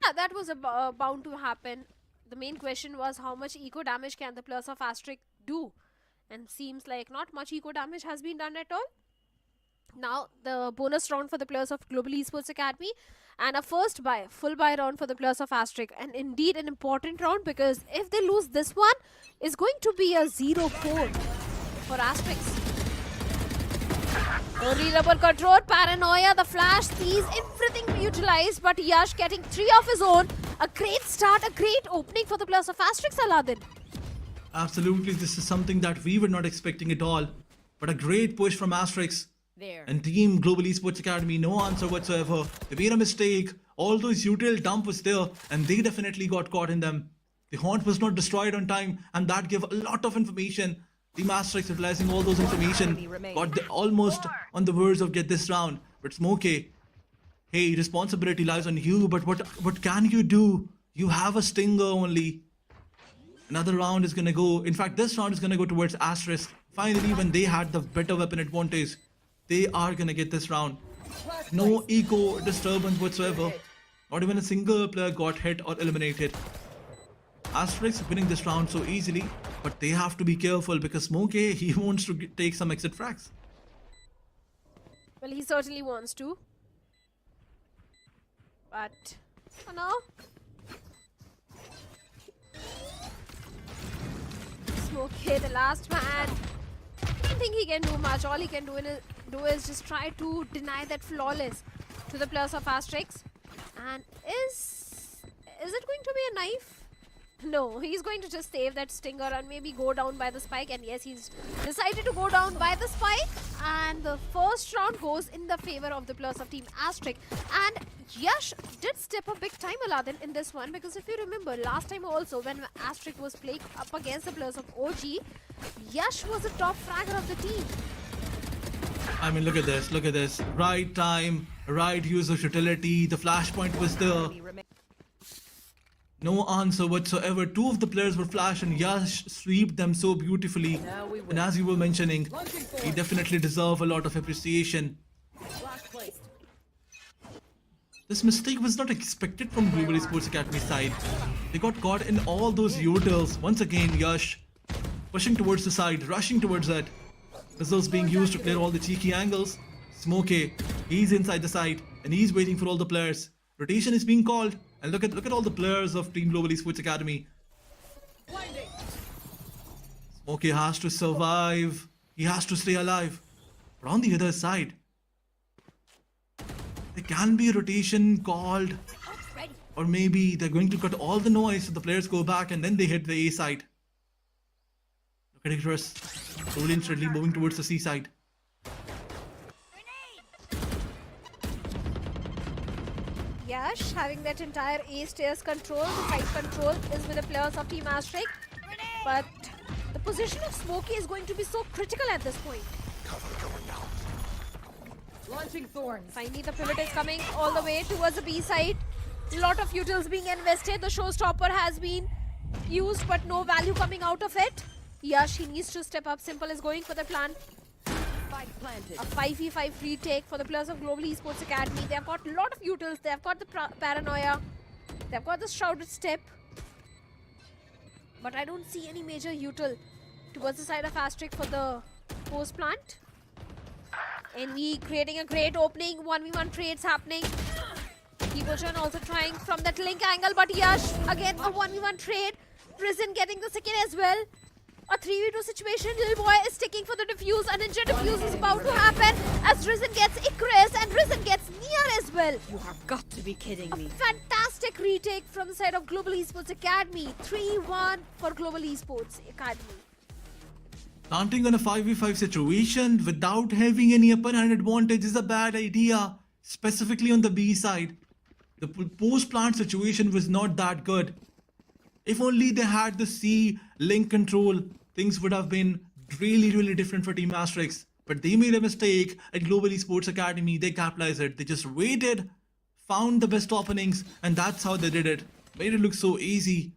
Yeah, that was bound to happen. The main question was how much eco damage can the players of Asterisk do? And seems like not much eco damage has been done at all. Now the bonus round for the players of Global Esports Academy, and a full buy round for the players of Asterisk. And indeed an important round, because if they lose this one, it's going to be a 0-4 for Asterisk. Only rubber control, Paranoia, the flash, sees everything utilized, but Yash getting 3 of his own. A great start, a great opening for the players of Asterisk, Aladdin. Absolutely, this is something that we were not expecting at all. But a great push from Asterisk. And Team Global Esports Academy, no answer whatsoever. They made a mistake. All those util dump was there, and they definitely got caught in them. The haunt was not destroyed on time, and that gave a lot of information. Team Asterisk utilizing all those information, got almost on the verge of get this round. But Smokey, hey, responsibility lies on you, but what can you do? You have a stinger only. Another round is gonna go, in fact this round is gonna go towards Asterisk. Finally, when they had the better weapon advantage, they are gonna get this round. No eco disturbance whatsoever. Not even a single player got hit or eliminated. Asterisk winning this round so easily, but they have to be careful because Smokey, he wants to take some exit frags. Well, he certainly wants to. But, for now, Smokey, the last man. I don't think he can do much. All he can do is just try to deny that flawless to the players of Asterisk. And is it going to be a knife? No, he's going to just save that stinger and maybe go down by the spike. And yes, he's decided to go down by the spike. And the first round goes in the favor of the players of Team Asterisk. And Yash did step up big time, Aladdin, in this one. Because if you remember, last time also when Asterisk was playing up against the players of OG, Yash was the top fragger of the team. I mean, look at this. Right time, right use of utility. The flashpoint was there. No answer whatsoever. 2 of the players were flash, and Yash sweeped them so beautifully. And as you were mentioning, he definitely deserves a lot of appreciation. This mistake was not expected from Global Esports Academy side. They got caught in all those utils. Once again, Yash pushing towards the side, rushing towards that. Missiles being used to clear all the cheeky angles. Smokey, he's inside the side, and he's waiting for all the players. Rotation is being called. And look at all the players of Team Global Esports Academy. Smokey has to survive. He has to stay alive. But on the other side, there can be a rotation called. Or maybe they're going to cut all the noise so the players go back and then they hit the A side. Look at Icarus. Slowly and steadily moving towards the C side. Yash having that entire A stairs control, the side control is with the players of Team Asterisk. But the position of Smokey is going to be so critical at this point. Launching thorns. Finally, the pivot is coming all the way towards the B side. Lot of utils being invested. The showstopper has been used, but no value coming out of it. Yash, he needs to step up. Simple is going for the plan. Spike planted. A 5v5 retake for the players of Global Esports Academy. They've got a lot of utils. They've got the paranoia. They've got the shrouded step. But I don't see any major util towards the side of Asterisk for the post plant. NV creating a great opening. 1v1 trades happening. Kibochan also trying from that link angle, but Yash again a 1v1 trade. Risen getting the second as well. A 3v2 situation. Little boy is sticking for the defuse. A ninja defuse is about to happen as Risen gets Icarus and Risen gets Near as well. You have got to be kidding me. Fantastic retake from the side of Global Esports Academy. 3-1 for Global Esports Academy. Planting on a 5v5 situation without having any upper hand advantage is a bad idea, specifically on the B side. The post plant situation was not that good. If only they had the C link control, things would have been really different for Team Asterisk. But they made a mistake at Global Esports Academy. They capitalized it. They just waited, found the best openings, and that's how they did it. Made it look so easy.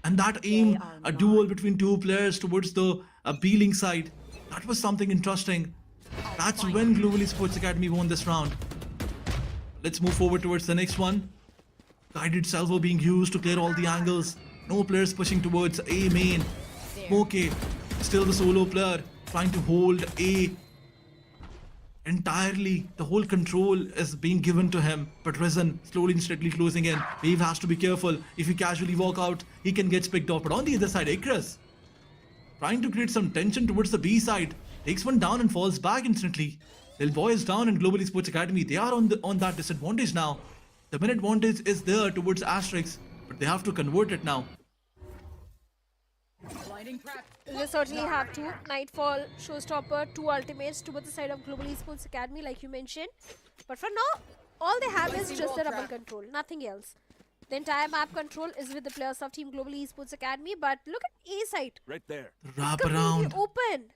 And that aim, a duel between two players towards the B link side, that was something interesting. That's when Global Esports Academy won this round. Let's move forward towards the next one. Guided salvo being used to clear all the angles. No players pushing towards A main. Smokey, still the solo player, trying to hold A entirely. The whole control is being given to him, but Risen slowly and steadily closing in. Wave has to be careful. If he casually walk out, he can get picked off. But on the other side, Icarus trying to create some tension towards the B side. Takes one down and falls back instantly. Little boy is down in Global Esports Academy. They are on that disadvantage now. The win advantage is there towards Asterisk, but they have to convert it now. They certainly have to. Nightfall, Showstopper, 2 ultimates towards the side of Global Esports Academy, like you mentioned. But for now, all they have is just the rubber control, nothing else. The entire map control is with the players of Team Global Esports Academy, but look at A site. Right there. The wraparound. Open.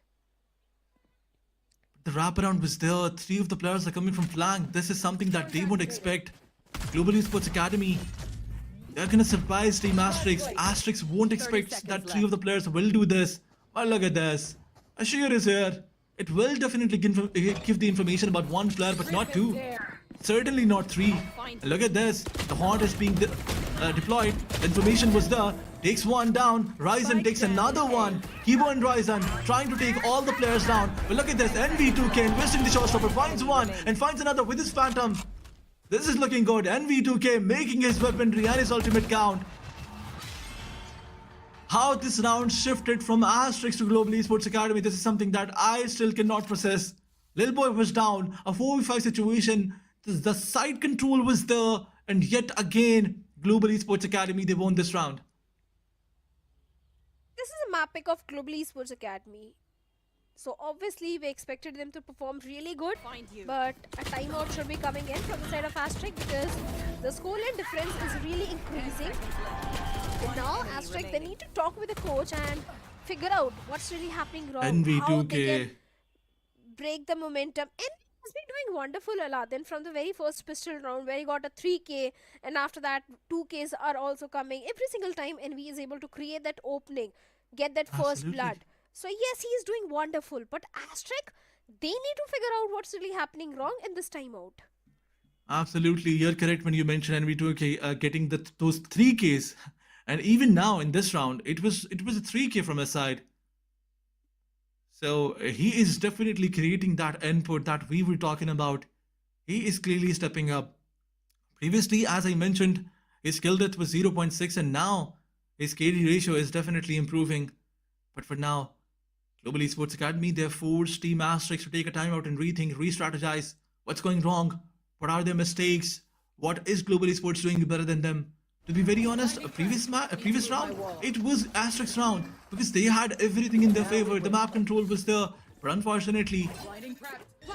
The wraparound was there. 3 of the players are coming from flank. This is something that they won't expect. Global Esports Academy, they're gonna surprise Team Asterisk. Asterisk won't expect that 3 of the players will do this. But look at this. Ashir is here. It will definitely give the information about 1 player, but not 2. Certainly not 3. Look at this. The haunt is being deployed. The information was there. Takes 1 down. Ryzen takes another one. Kibo and Ryzen trying to take all the players down. But look at this. NV2K investing the showstopper. Finds one and finds another with his Phantom. This is looking good. NV2K making his weaponry and his ultimate count. How this round shifted from Asterisk to Global Esports Academy, this is something that I still cannot process. Lil Boy was down. A 4v5 situation. The side control was there. And yet again, Global Esports Academy, they won this round. This is a map pick of Global Esports Academy. So obviously we expected them to perform really good, but a timeout should be coming in from the side of Asterisk because the scoreline difference is really increasing. And now Asterisk, they need to talk with the coach and figure out what's really happening wrong, how they can break the momentum. And has been doing wonderful, Aladdin, from the very first pistol round where he got a 3k, and after that 2ks are also coming every single time, and he is able to create that opening, get that first blood. So yes, he is doing wonderful, but Asterisk, they need to figure out what's really happening wrong in this timeout. Absolutely, you're correct when you mentioned NV2K getting those 3Ks, and even now in this round, it was a 3K from his side. So he is definitely creating that input that we were talking about. He is clearly stepping up. Previously, as I mentioned, his kill death was 0.6, and now his KD ratio is definitely improving. But for now, Global Esports Academy, they have forced Team Asterisk to take a timeout and rethink, re-strategize. What's going wrong? What are their mistakes? What is Global Esports doing better than them? To be very honest, a previous round, it was Asterisk's round because they had everything in their favor. The map control was there, but unfortunately,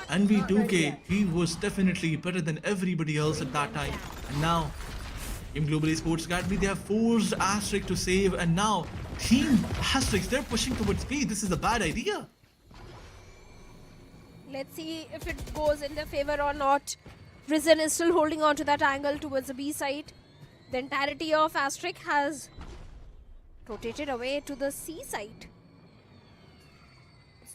NV2K, he was definitely better than everybody else at that time. And now, in Global Esports Academy, they have forced Asterisk to save, and now Team Asterisk, they're pushing towards B. This is a bad idea. Let's see if it goes in their favor or not. Risen is still holding on to that angle towards the B side. The entirety of Asterisk has rotated away to the C side.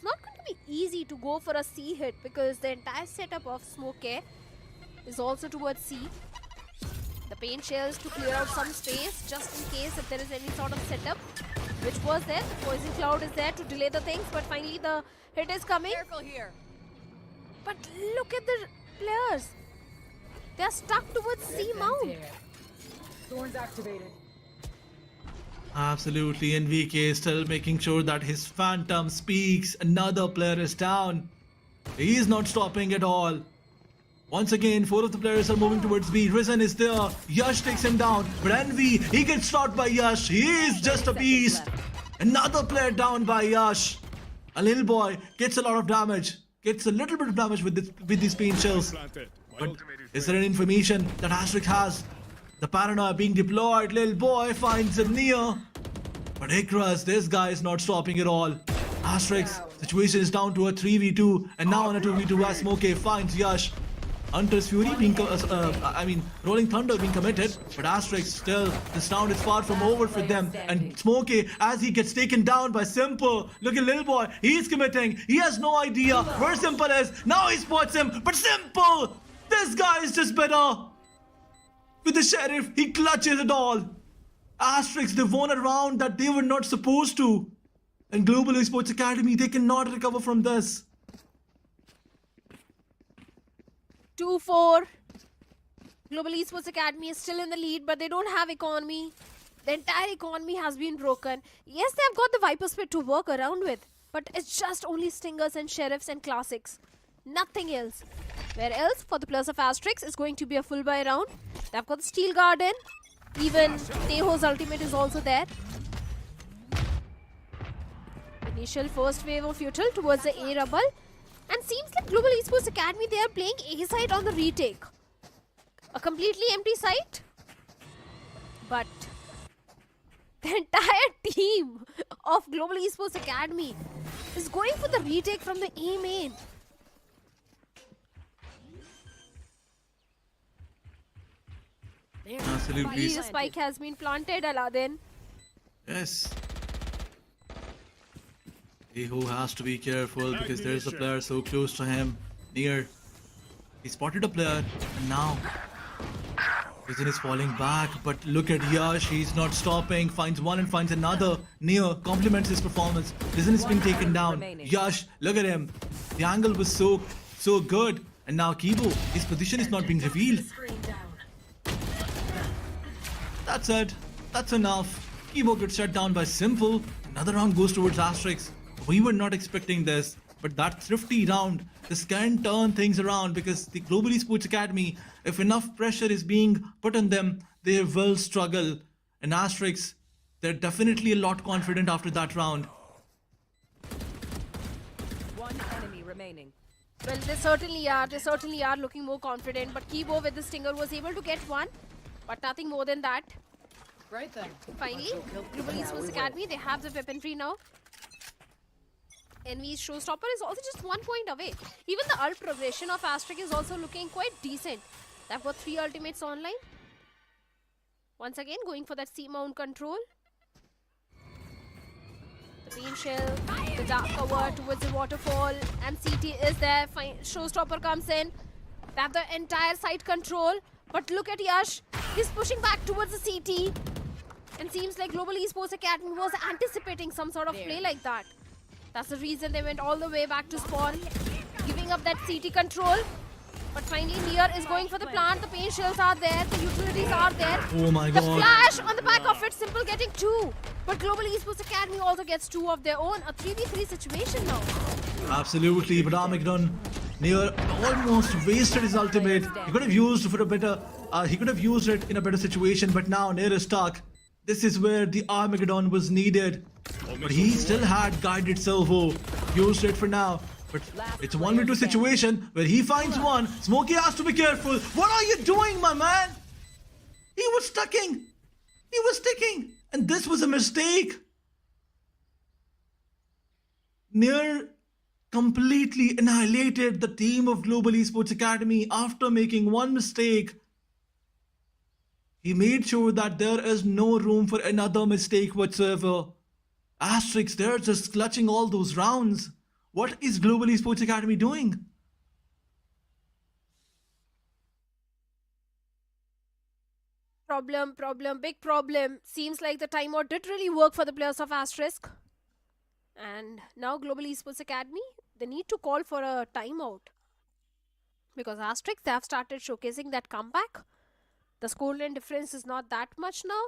it's not going to be easy to go for a C hit because the entire setup of Smoke is also towards C. The paint shells to clear out some space just in case if there is any sort of setup, which was there. The poison cloud is there to delay the things, but finally the hit is coming. Careful here. But look at the players. They are stuck towards C mount. Thorns activated. Absolutely, NVK still making sure that his phantom speaks. Another player is down. He is not stopping at all. Once again, 4 of the players are moving towards B. Risen is there. Yash takes him down. But Envy, he gets stopped by Yash. He is just a beast. Another player down by Yash. A little boy gets a lot of damage. Gets a little bit of damage with these paint shells. But is there any information that Asterisk has? The paranoia being deployed. Little boy finds a near. But Ikras, this guy is not stopping at all. Asterisk, situation is down to a 3v2. And now on a 2v2 as Smokey finds Yash. Hunter's Fury being, Rolling Thunder being committed, but Asterisk still, this round is far from over for them. And Smokey, as he gets taken down by Simple, look at Little Boy, he's committing, he has no idea where Simple is, now he spots him, but Simple, this guy is just better. With the Sheriff, he clutches it all. Asterisk, they won a round that they were not supposed to. And Global Esports Academy, they cannot recover from this. 2-4. Global Esports Academy is still in the lead, but they don't have economy. The entire economy has been broken. Yes, they have got the Viper Spit to work around with, but it's just only Stingers and Sheriffs and Classics. Nothing else. Where else, for the players of Asterisk, is going to be a full buy round. They've got the Steel Garden. Even Teho's ultimate is also there. Initial first wave of Futal towards the A rubble. And seems like Global Esports Academy, they are playing A side on the retake. A completely empty site. But the entire team of Global Esports Academy is going for the retake from the A main. Absolutely. The spike has been planted, Aladdin. Yes. Who has to be careful because there's a player so close to him. Near. He spotted a player and now Risen is falling back, but look at Yash, he's not stopping, finds one and finds another. Near compliments his performance. Risen is being taken down. Yash, look at him. The angle was so good. And now Kibo, his position is not being revealed. That's it. That's enough. Kibo gets shut down by Simple. Another round goes towards Asterisk. We were not expecting this, but that thrifty round, this can turn things around because the Global Esports Academy, if enough pressure is being put on them, they will struggle. And Asterisk, they're definitely a lot confident after that round. One enemy remaining. Well, they certainly are. They certainly are looking more confident. But Kibo with the Stinger was able to get one, but nothing more than that. Right then. Finally, Global Esports Academy, they have the weaponry now. Envy's Showstopper is also just 1 point away. Even the ult progression of Asterisk is also looking quite decent. They've got 3 ultimates online. Once again, going for that C-mount control. The paint shell, the dark cover towards the waterfall, and CT is there. Showstopper comes in. They have the entire site control. But look at Yash. He's pushing back towards the CT. And seems like Global Esports Academy was anticipating some sort of play like that. That's the reason they went all the way back to spawn, giving up that CT control. But finally, Nier is going for the plant. The paint shells are there. The utilities are there. Oh my god. The flash on the back of it. Simple getting 2. But Global Esports Academy also gets 2 of their own. A 3v3 situation now. Absolutely, but Armageddon Nier almost wasted his ultimate. He could have used for a better. He could have used it in a better situation, but now Nier is stuck. This is where the Armageddon was needed. But he still had guided salvo. Used it for now. But it's a 1v2 situation where he finds one. Smokey has to be careful. What are you doing, my man? He was sticking. He was sticking. And this was a mistake. Nier completely annihilated the team of Global Esports Academy after making one mistake. He made sure that there is no room for another mistake whatsoever. Asterisk, they're just clutching all those rounds. What is Global Esports Academy doing? Big problem. Seems like the timeout did really work for the players of Asterisk. And now Global Esports Academy, they need to call for a timeout. Because Asterisk, they have started showcasing that comeback. The scoreline difference is not that much now.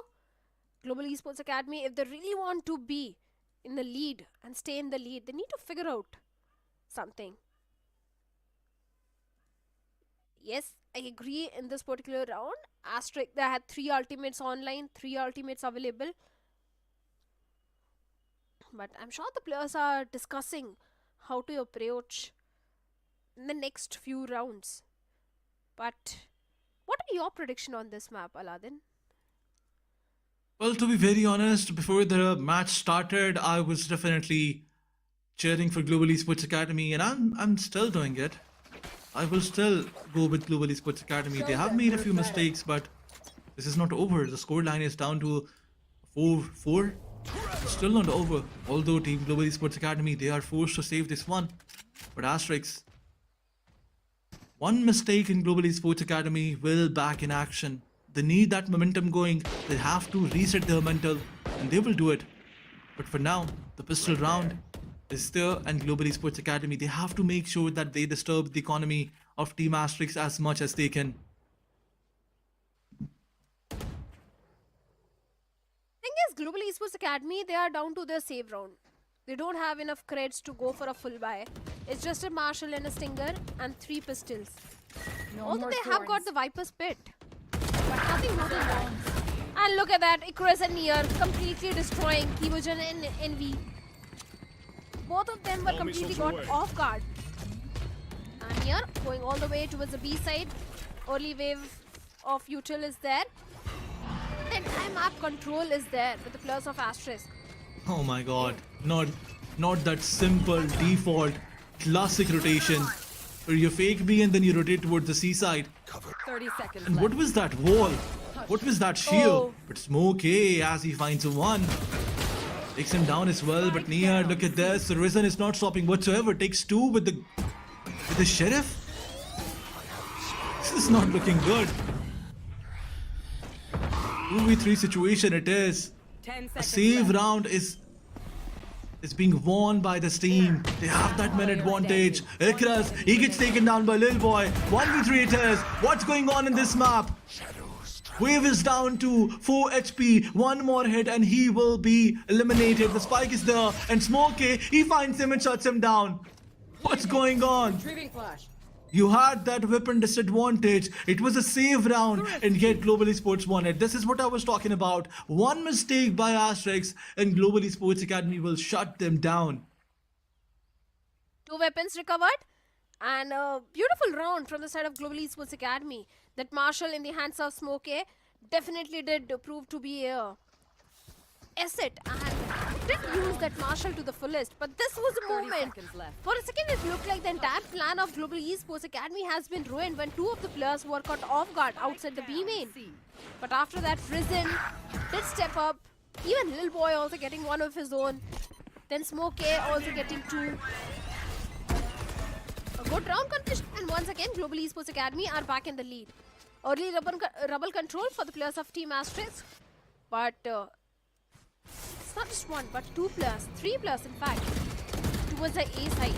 Global Esports Academy, if they really want to be in the lead and stay in the lead, they need to figure out something. Yes, I agree in this particular round. Asterisk, they had 3 ultimates online, 3 ultimates available. But I'm sure the players are discussing how to approach in the next few rounds. But what are your prediction on this map, Aladdin? Well, to be very honest, before the match started, I was definitely cheering for Global Esports Academy, and I'm still doing it. I will still go with Global Esports Academy. They have made a few mistakes, but this is not over. The scoreline is down to 4-4. It's still not over. Although Team Global Esports Academy, they are forced to save this one. But Asterisk, one mistake in Global Esports Academy will back in action. They need that momentum going. They have to reset their mental, and they will do it. But for now, the pistol round is there, and Global Esports Academy, they have to make sure that they disturb the economy of Team Asterisk as much as they can. Thing is, Global Esports Academy, they are down to their save round. They don't have enough creds to go for a full buy. It's just a Marshall and a Stinger and 3 pistols. Although they have got the Viper's Pit. But nothing more than that. And look at that, Icarus and Nier completely destroying Kibojan and Envy. Both of them were completely got off guard. And Nier going all the way towards the B side. Early wave of Util is there. The entire map control is there with the players of Asterisk. Oh my god, not that simple default classic rotation where you fake B and then you rotate towards the C side. 30 seconds And left. what was that wall? What was that shield? But Smokey, as he finds a one, takes him down as well. But Nia, look at this. Risen is not stopping whatsoever. Takes 2 with the sheriff. This is not looking good. 2v3 situation it is. 10 A seconds save left. round is being won by this team. They have that minute advantage. Icarus, he gets taken down by Lil Boy. 1v3 it is. What's going on in this map? Wave is down to 4 HP. One more hit and he will be eliminated. The spike is there. And Smokey, he finds him and shuts him down. What's going on? Retrieving flash. You had that weapon disadvantage. It was a save round, and yet Global Esports won it. This is what I was talking about. One mistake by Asterisk, and Global Esports Academy will shut them down. 2 weapons recovered. And a beautiful round from the side of Global Esports Academy. That Marshall in the hands of Smokey definitely did prove to be a asset. And did use that Marshall to the fullest. But this was a moment. For a second, it looked like the entire plan of Global Esports Academy has been ruined when 2 of the players were caught off guard outside the B main. But after that, Risen did step up. Even Lil Boy also getting one of his own. Then Smokey also getting 2. A good round competition, and once again, Global Esports Academy are back in the lead. Early rubble control for the players of Team Asterisk. But it's not just 1, but 2 players, 3 players in fact, towards the A side.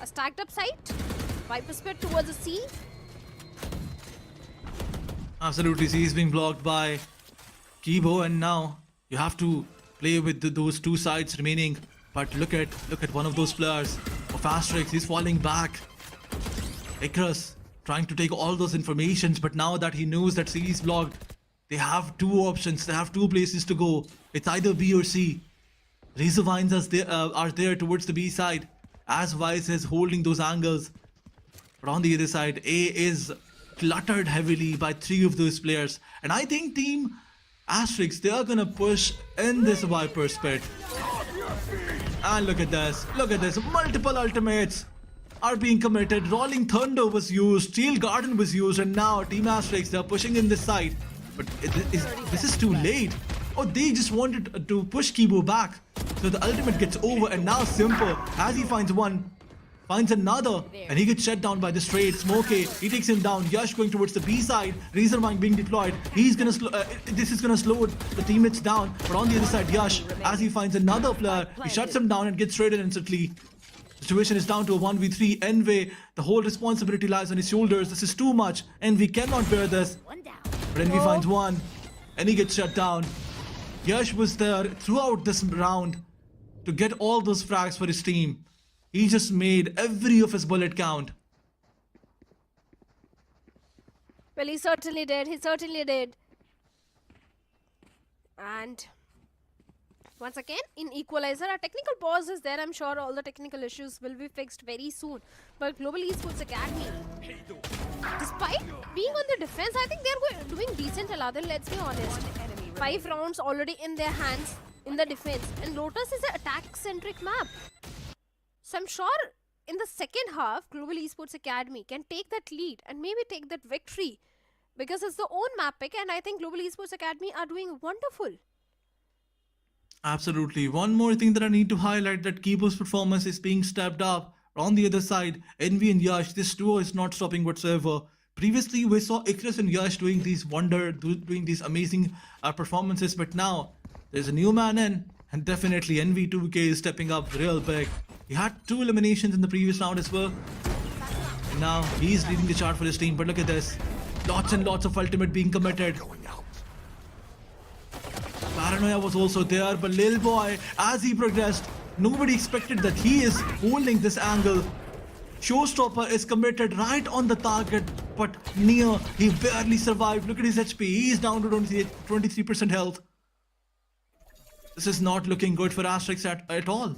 A stacked up side, Viper Spit towards the C. Absolutely, C is being blocked by Kibo, and now you have to play with those 2 sides remaining. But look at one of those players of Asterisk. He's falling back. Icarus trying to take all those informations, but now that he knows that C is blocked, they have 2 options. They have 2 places to go. It's either B or C. Razor Vines are there towards the B side, as Vice is holding those angles. But on the other side, A is cluttered heavily by 3 of those players. And I think Team Asterisk, they are gonna push in this Viper's Pit. And look at this. Look at this. Multiple ultimates are being committed. Rolling Thunder was used. Steel Garden was used. And now Team Asterisk, they're pushing in this side. But this is too late. Oh, they just wanted to push Kibo back. So the ultimate gets over, and now Simple, as he finds one, finds another, and he gets shut down by the straight. Smokey, he takes him down. Yash going towards the B side. Razorwing being deployed. He's gonna this is gonna slow the teammates down. But on the other side, Yash, as he finds another player, he shuts him down and gets traded instantly. Situation is down to a 1v3. Envy, the whole responsibility lies on his shoulders. This is too much. Envy cannot bear this. But Envy finds one, and he gets shut down. Yash was there throughout this round to get all those frags for his team. He just made every of his bullet count. Well, he certainly did. He certainly did. And once again, in Equalizer, a technical pause is there. I'm sure all the technical issues will be fixed very soon. But Global Esports Academy, despite being on the defense, I think they're doing decent, Aladin, let's be honest. 5 rounds already in their hands in the defense. And Lotus is an attack-centric map. So I'm sure in the second half, Global Esports Academy can take that lead and maybe take that victory. Because it's their own map pick, and I think Global Esports Academy are doing wonderful. Absolutely. One more thing that I need to highlight, that Kibo's performance is being stepped up. On the other side, Envy and Yash, this duo is not stopping whatsoever. Previously, we saw Ikras and Yash doing these amazing performances, but now there's a new man in, and definitely Envy 2K is stepping up real big. He had 2 eliminations in the previous round as well. And now he's leading the chart for his team, but look at this. Lots and lots of ultimate being committed. Paranoia was also there, but Lil Boy, as he progressed, nobody expected that he is holding this angle. Showstopper is committed right on the target, but Nia, he barely survived. Look at his HP, he's down to 23% health. This is not looking good for Asterisk at all.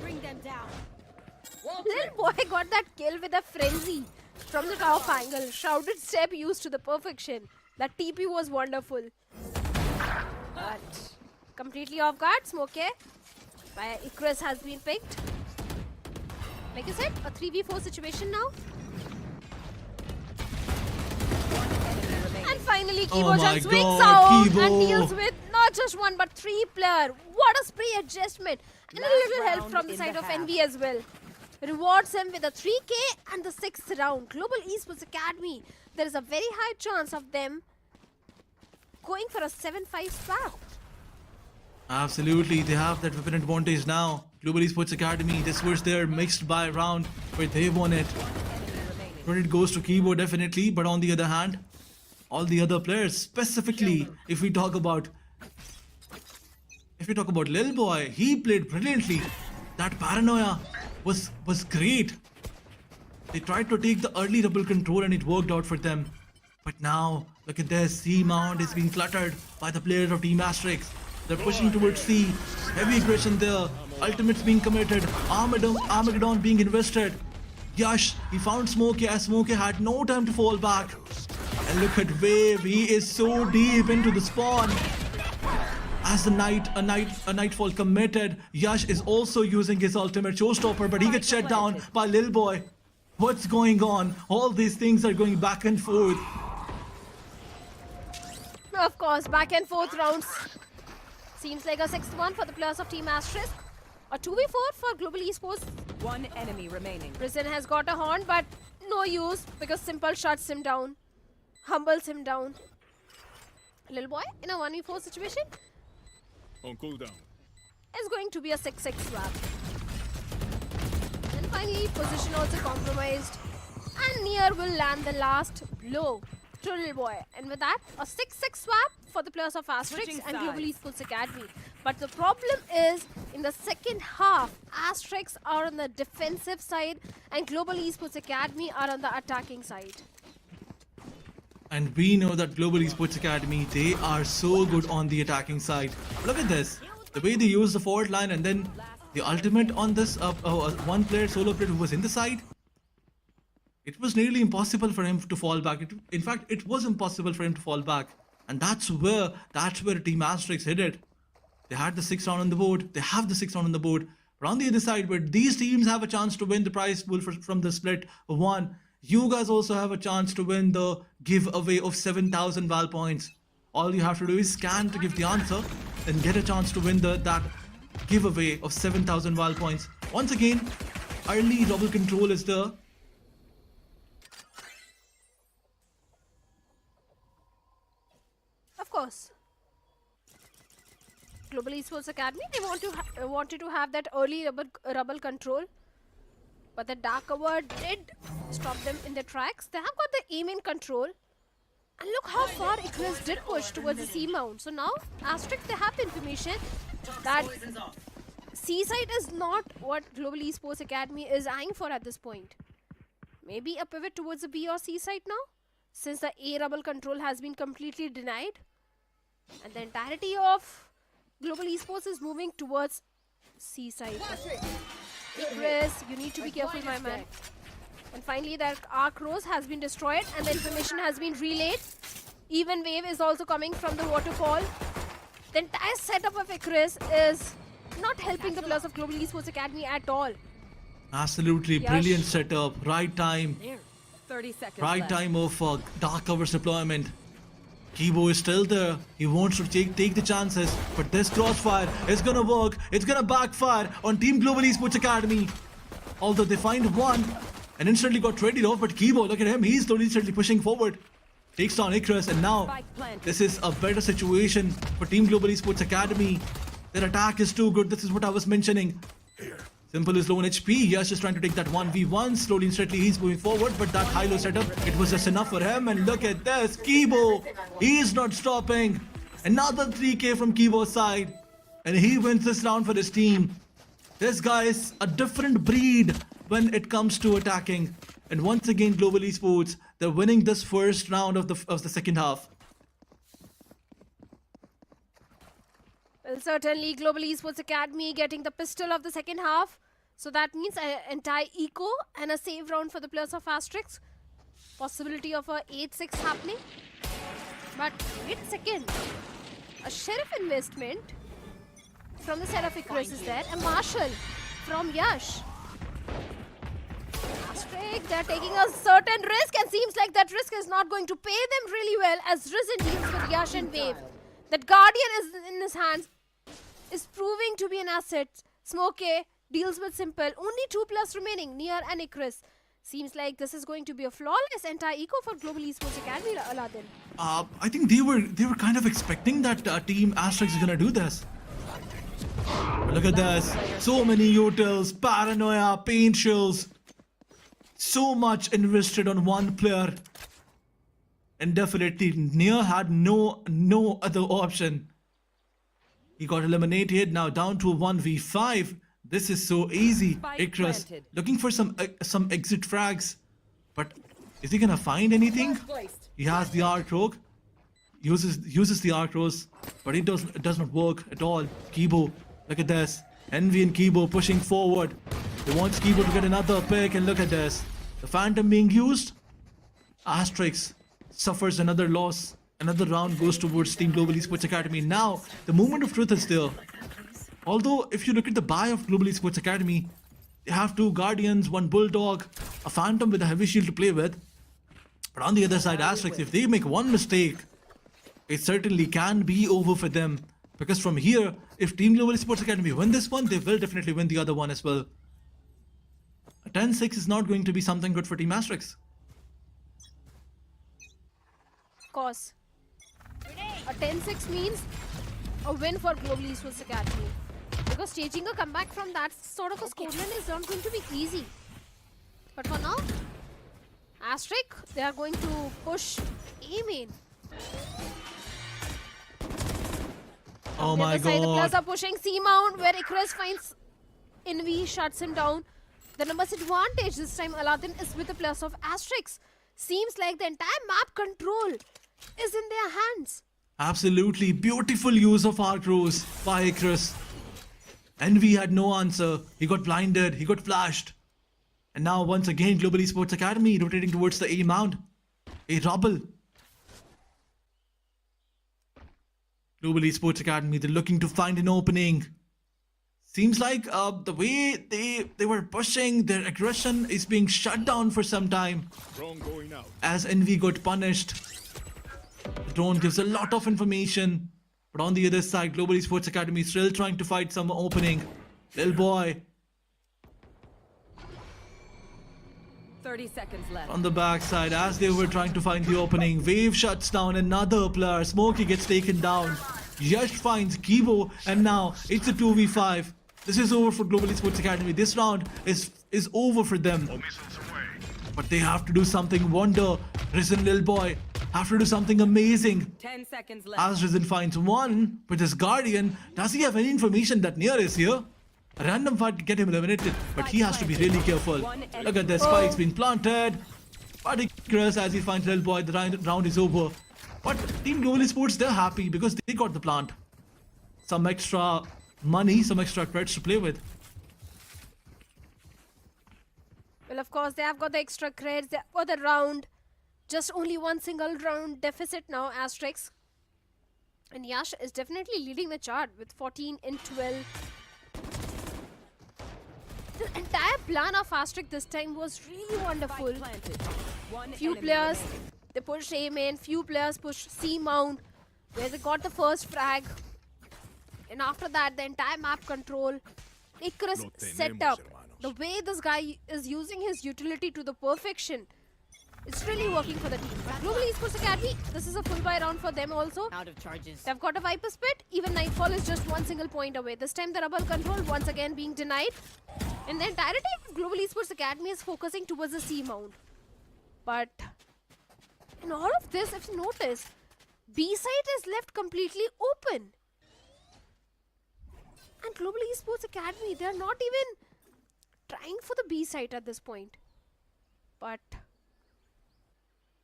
Bring them down. Little boy got that kill with a frenzy from the top angle. Shrouded step used to the perfection. That TP was wonderful. But completely off guard, Smokey by Ikras has been picked. Like I said, a 3v4 situation now. And finally, Kibo swings out and deals with not just 1 but 3 player. What a spray adjustment. And a little help from the side of Envy as well. Rewards him with a 3k and the 6th round. Global Esports Academy, there is a very high chance of them going for a 7-5 swap. Absolutely, they have that weapon advantage now. Global Esports Academy, this was their mixed by round where they won it. Credit goes to Kibo definitely, but on the other hand, all the other players, specifically if we talk about Lil Boy, he played brilliantly. That Paranoia was great. They tried to take the early double control and it worked out for them. But now, look at this, C mount is being cluttered by the players of Team Asterisk. They're pushing towards C, heavy aggression there, ultimates being committed, Armageddon being invested. Yash, he found Smokey as Smokey had no time to fall back. And look at Wave, he is so deep into the spawn. As a nightfall committed, Yash is also using his ultimate showstopper, but he gets shut down by Lil Boy. What's going on? All these things are going back and forth. Of course, back and forth rounds. Seems like a 6th one for the players of Team Asterisk. A 2v4 for Global Esports. 1 enemy remaining. Prison has got a horn, but no use because Simple shuts him down. Humbles him down. Little boy in a 1v4 situation. On cooldown. Is going to be a 6-6 swap. And finally, position also compromised. And Nier will land the last blow to Little Boy. And with that, a 6-6 swap for the players of Asterisk and Global Esports Academy. But the problem is, in the second half, Asterisk are on the defensive side and Global Esports Academy are on the attacking side. And we know that Global Esports Academy, they are so good on the attacking side. Look at this. The way they use the forward line and then the ultimate on this one player, solo player who was in the side. It was nearly impossible for him to fall back. In fact, it was impossible for him to fall back. And that's where Team Asterisk hit it. They had the 6th round on the board. They have the 6th round on the board. But on the other side, where these teams have a chance to win the prize pool from the split 1, you guys also have a chance to win the giveaway of 7,000 Val points. All you have to do is scan to give the answer and get a chance to win that giveaway of 7,000 VAL points. Once again, early double control is there. Of course. Global Esports Academy, they wanted to have that early rubble control. But the Dark Cover did stop them in their tracks. They have got the aim in control. And look how far Icarus did push towards the C mount. So now, Asterisk, they have the information that C side is not what Global Esports Academy is eyeing for at this point. Maybe a pivot towards the B or C side now, since the A rubble control has been completely denied. And the entirety of Global Esports is moving towards C side. Icarus, you need to be careful, my man. And finally, that Arc Rose has been destroyed and the information has been relayed. Even Wave is also coming from the waterfall. The entire setup of Icarus is not helping the plus of Global Esports Academy at all. Absolutely brilliant setup. Right time. 30 seconds Right left. time of Dark Cover's deployment. Kibo is still there. He wants to take the chances. But this crossfire is gonna work. It's gonna backfire on Team Global Esports Academy. Although they find one and instantly got traded off. But Kibo, look at him. He's slowly pushing forward. Takes down Icarus. And now this is a better situation for Team Global Esports Academy. Their attack is too good. This is what I was mentioning. Simple is low on HP. Yash is trying to take that 1v1. Slowly and steadily he's moving forward. But that high-low setup, it was just enough for him. And look at this. Kibo, he's not stopping. Another 3k from Kibo's side. And he wins this round for his team. This guy is a different breed when it comes to attacking. And once again, Global Esports, they're winning this first round of the second half. Well, certainly Global Esports Academy getting the pistol of the second half. So that means an entire eco and a save round for the players of Asterisk. Possibility of a 8-6 happening. But wait a second. A Sheriff investment from the side of Icarus is there. And Marshall from Yash. Asterisk, they're taking a certain risk and seems like that risk is not going to pay them really well as Risen deals with Yash and Wave. That Guardian is in his hands is proving to be an asset. Smoke deals with Simple. Only 2+ remaining, Nier and Icarus. Seems like this is going to be a flawless anti-eco for Global Esports Academy, Aladdin. I think they were kind of expecting that Team Asterisk is gonna do this. Look at this. So many utils, paranoia, paint chills. So much invested on one player. And definitely Nier had no other option. He got eliminated, now down to 1v5. This is so easy. Icarus looking for some exit frags. But is he gonna find anything? He has the Arc Rogue. Uses the Arc Rose, but it does not work at all. Kibo, look at this. Envy and Kibo pushing forward. He wants Kibo to get another pick, and look at this. The Phantom being used. Asterisk suffers another loss. Another round goes towards Team Global Esports Academy. Now, the moment of truth is there. Although, if you look at the buy of Global Esports Academy, they have 2 Guardians, 1 Bulldog, a Phantom with a heavy shield to play with. But on the other side, Asterisk, if they make one mistake, it certainly can be over for them. Because from here, if Team Global Esports Academy win this one, they will definitely win the other one as well. A 10-6 is not going to be something good for Team Asterisk. Of course. A 10-6 means a win for Global Esports Academy. Because staging a comeback from that sort of a scoreline is not going to be easy. But for now, Asterisk, they are going to push A main. Oh my god. The players god. are pushing C mount where Icarus finds Envy, shuts him down. The numbers advantage this time, Aladdin, is with the plus of Asterisk. Seems like the entire map control is in their hands. Absolutely beautiful use of Arc Rose by Icarus. Envy had no answer. He got blinded. He got flashed. And now once again Global Esports Academy rotating towards the A mount. A rubble. Global Esports Academy, they're looking to find an opening. Seems like the way they were pushing, their aggression is being shut down for some time. As Envy got punished. drone gives a lot of information. But on the other side, Global Esports Academy is still trying to fight some opening. Lil Boy 30 seconds left. on the backside as they were trying to find the opening. Wave shuts down another player. Smokey gets taken down. Yash finds Kibo, and now it's a 2v5. This is over for Global Esports Academy. This round is over for them. But they have to do something wonder. Risen Lil Boy have to do something amazing. 10 seconds left. As Risen finds one with his Guardian, does he have any information that Near is here? A random fight to get him eliminated, but he has to be really careful. Look at the spikes being planted. Particulars as he finds Lil Boy, the round is over. But Team Global Esports, they're happy because they got the plant. Some extra money, some extra credits to play with. Well, of course, they have got the extra credits. They have got the round. Just only one single round deficit now, Asterisk. And Yash is definitely leading the chart with 14 and 12. The entire plan of Asterisk this time was really wonderful. Few players, they pushed A main, few players pushed C mount, where they got the first frag. And after that, the entire map control, Icarus setup, the way this guy is using his utility to the perfection, it's really working for the team. But Global Esports Academy, this is a full buy round for them also. Out of charges. They've got a Viper Spit, even Nightfall is just one single point away. This time the Rebel control once again being denied. And the entirety of Global Esports Academy is focusing towards the C mount. But in all of this, if you notice, B side is left completely open. And Global Esports Academy, they're not even trying for the B side at this point. But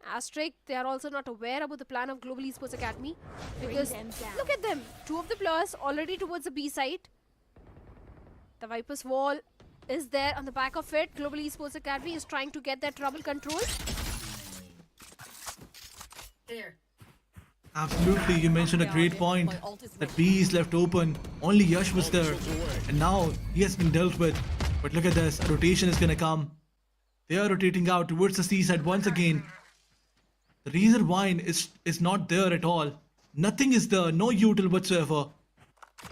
Asterisk, they are also not aware about the plan of Global Esports Academy. Because look at them, two of the players already towards the B side. The Viper's wall is there on the back of it. Global Esports Academy is trying to get that trouble control. There. Absolutely, you mentioned a great point. That B is left open. Only Yash was there. And now he has been dealt with. But look at this, a rotation is gonna come. They are rotating out towards the C side once again. The Razor Wine is not there at all. Nothing is there, no util whatsoever.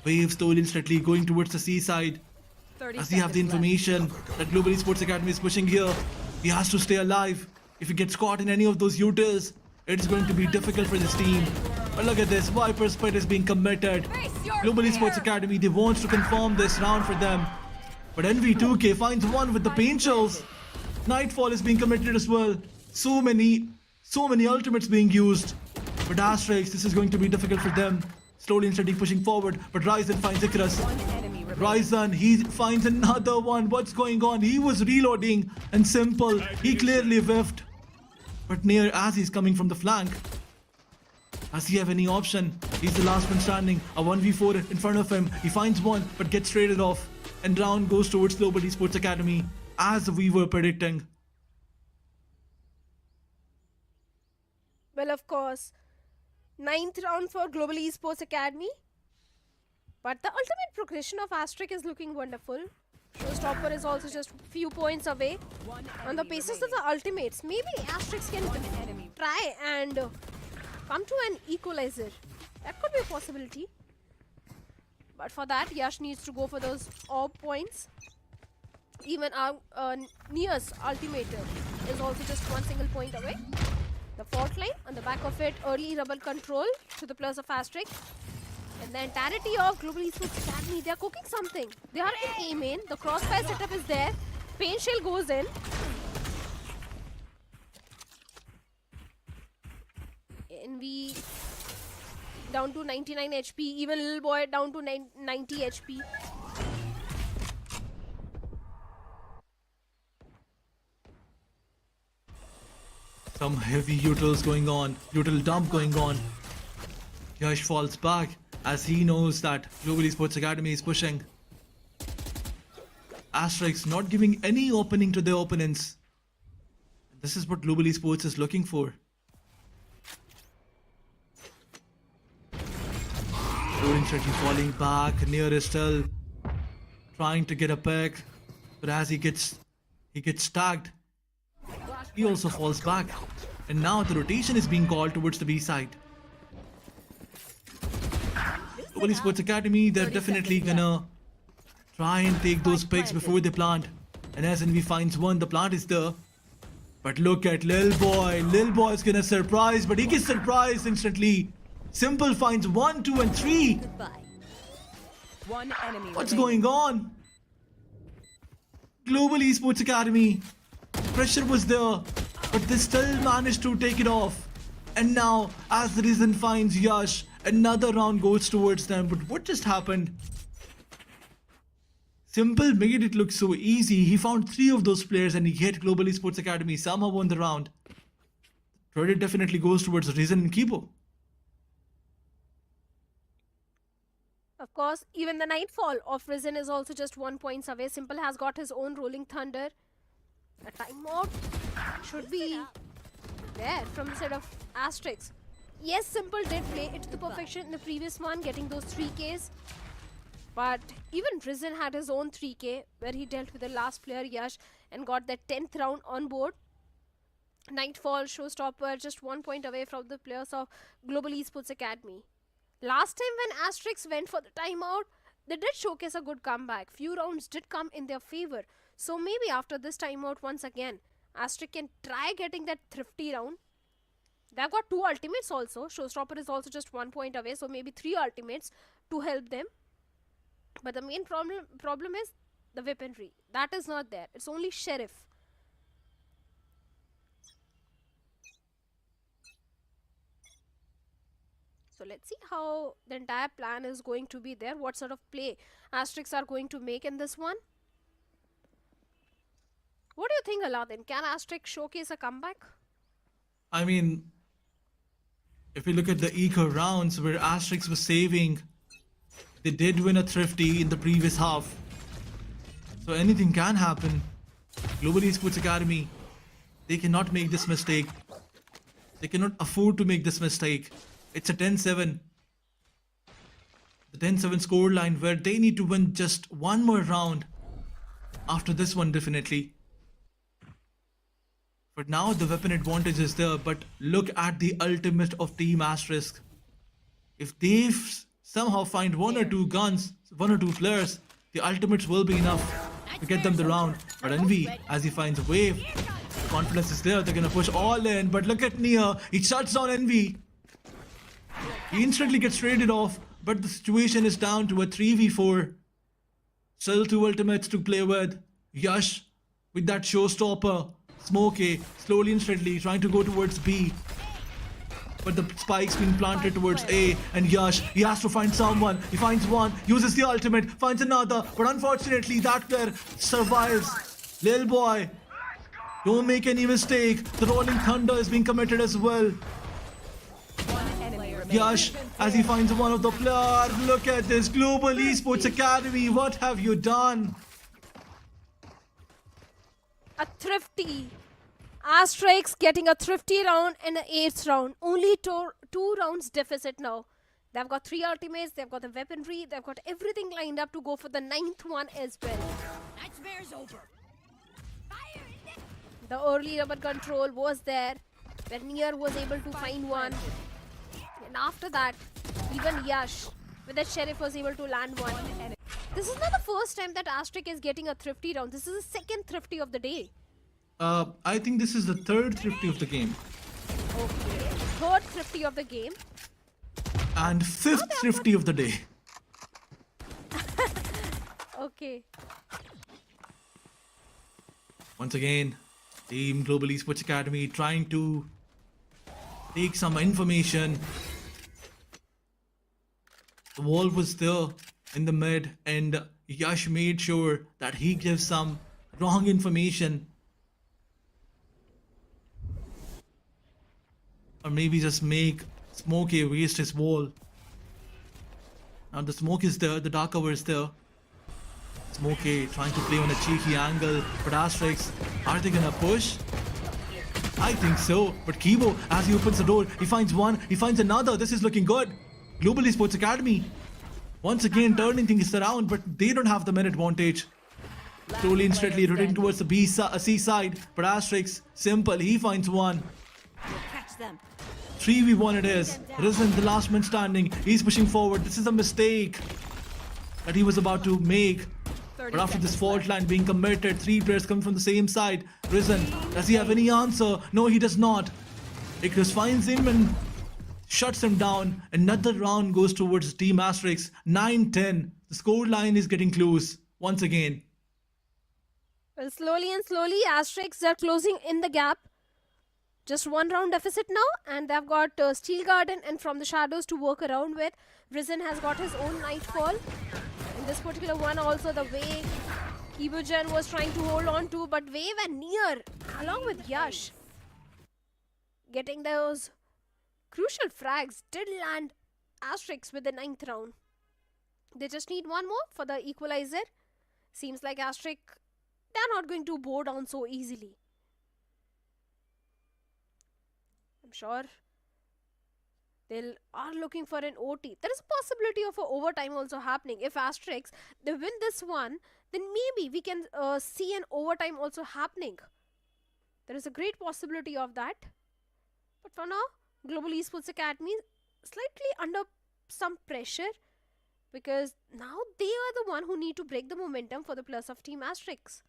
Wave stole instantly going towards the C side. As he have the information that Global Esports Academy is pushing here, he has to stay alive. If he gets caught in any of those utils, it's going to be difficult for this team. But look at this, Viper's Spit is being committed. Global Esports Academy, they want to confirm this round for them. But NV2K finds one with the paint shells. Nightfall is being committed as well. So many ultimates being used. But Asterisk, this is going to be difficult for them. Slowly and steady pushing forward, but Ryzen finds Icarus. Ryzen, he finds another one. What's going on? He was reloading and simple. He clearly whiffed. But Near, as he's coming from the flank, does he have any option? He's the last one standing. A 1v4 in front of him. He finds one, but gets traded off. And round goes towards Global Esports Academy, as we were predicting. Well, of course, 9th round for Global Esports Academy. But the ultimate progression of Asterisk is looking wonderful. Showstopper is also just few points away. On the basis of the ultimates, maybe Asterisk can try and come to an equalizer. That could be a possibility. But for that, Yash needs to go for those orb points. Even Nia's ultimator is also just one single point away. The fault line on the back of it, early rebel control to the players of Asterisk. And the entirety of Global Esports Academy, they are cooking something. They are in A main, the crossfire setup is there. Paint shell goes in. NV down to 99 HP, even Lil Boy down to 90 HP. Some heavy utils going on, util dump going on. Yash falls back as he knows that Global Esports Academy is pushing. Asterisk not giving any opening to their opponents. This is what Global Esports is looking for. Loading strategy falling back, Near is still trying to get a pick, but as he gets tagged, he also falls back. And now the rotation is being called towards the B side. Global Esports Academy, they're definitely gonna try and take those picks before they plant. And as NV finds one, the plant is there. But look at Lil Boy. Lil Boy is gonna surprise, but he gets surprised instantly. Simple finds 1, 2, and 3. Goodbye. One enemy. What's remaining. going on? Global Esports Academy. Pressure was there, but they still managed to take it off. And now, as the Risen finds Yash, another round goes towards them. But what just happened? Simple made it look so easy. He found 3 of those players and he hit Global Esports Academy. Somehow won the round. Credit definitely goes towards Risen and Kibo. Of course, even the Nightfall of Risen is also just 1 point away. Simple has got his own Rolling Thunder. A timeout should be there from the side of Asterisk. Yes, Simple did play it to the perfection in the previous one, getting those 3Ks. But even Risen had his own 3K where he dealt with the last player Yash and got that 10th round on board. Nightfall, Showstopper, just 1 point away from the players of Global Esports Academy. Last time when Asterisk went for the timeout, they did showcase a good comeback. Few rounds did come in their favor. So maybe after this timeout once again, Asterisk can try getting that thrifty round. They've got 2 ultimates also. Showstopper is also just 1 point away, so maybe 3 ultimates to help them. But the main problem is the weaponry. That is not there. It's only Sheriff. So let's see how the entire plan is going to be there. What sort of play Asterisks are going to make in this one. What do you think, Aladdin? Can Asterisk showcase a comeback? I mean, if we look at the eco rounds where Asterisk was saving, they did win a thrifty in the previous half. So anything can happen. Global Esports Academy, they cannot make this mistake. They cannot afford to make this mistake. It's a 10-7. The 10-7 score line where they need to win just one more round. After this one, definitely. But now the weapon advantage is there. But look at the ultimate of Team Asterisk. If they somehow find 1 or 2 guns, 1 or 2 players, the ultimates will be enough to get them the round. But Envy, as he finds a wave, the confidence is there. They're gonna push all in. But look at Nia. He shuts down Envy. He instantly gets traded off, but the situation is down to a 3v4. Still 2 ultimates to play with. Yash with that showstopper. Smokey slowly and steadily trying to go towards B. But the spike's being planted towards A, and Yash, he has to find someone. He finds one, uses the ultimate, finds another, but unfortunately that player survives. Lil Boy, don't make any mistake. The Rolling Thunder is being committed as well. Yash, as he finds one of the players, look at this, Global Esports Academy, what have you done? A thrifty. Asterisk getting a thrifty round and an 8th round. Only 2 rounds deficit now. They've got 3 ultimates, they've got the weaponry, they've got everything lined up to go for the 9th one as well. Nightmare's over. The early rubber control was there, where Nier was able to find one. And after that, even Yash, with that Sheriff, was able to land one. This is not the first time that Asterisk is getting a thrifty round. This is the 2nd thrifty of the day. I think this is the 3rd thrifty of the game. Okay. 3rd thrifty of the game. And 5th thrifty of the day. Okay. Once again, Team Global Esports Academy trying to take some information. The wall was there in the mid, and Yash made sure that he gives some wrong information. Or maybe just make Smokey waste his wall. Now the smoke is there, the dark cover is there. Smokey trying to play on a cheeky angle, but Asterisk, are they gonna push? I think so, but Kibo, as he opens the door, he finds one, he finds another. This is looking good. Global Esports Academy, once again turning things around, but they don't have the men advantage. Slowly and steadily rotating towards the C side, but Asterisk, simple, he finds one. Catch them. 3v1 it is. Risen, the last man standing. He's pushing forward. This is a mistake that he was about to make. But after this fault line being committed, 3 players come from the same side. Risen, does he have any answer? No, he does not. Icarus finds him and shuts him down. Another round goes towards Team Asterisk. 9-10. The score line is getting close once again. Well, slowly and slowly, Asterisks are closing in the gap. Just 1 round deficit now, and they've got Steel Garden and From the Shadows to work around with. Risen has got his own Nightfall. In this particular one also, the way Ibujan was trying to hold on to, but Wave and Near, along with Yash, getting those crucial frags, did land Asterisks with the 9th round. They just need 1 more for the equalizer. Seems like Asterisk, they're not going to bow down so easily. I'm sure they are looking for an OT. There is a possibility of an overtime also happening. If Asterisk, they win this one, then maybe we can see an overtime also happening. There is a great possibility of that. But for now, Global Esports Academy slightly under some pressure, because now they are the one who need to break the momentum for the plus of Team Asterisk.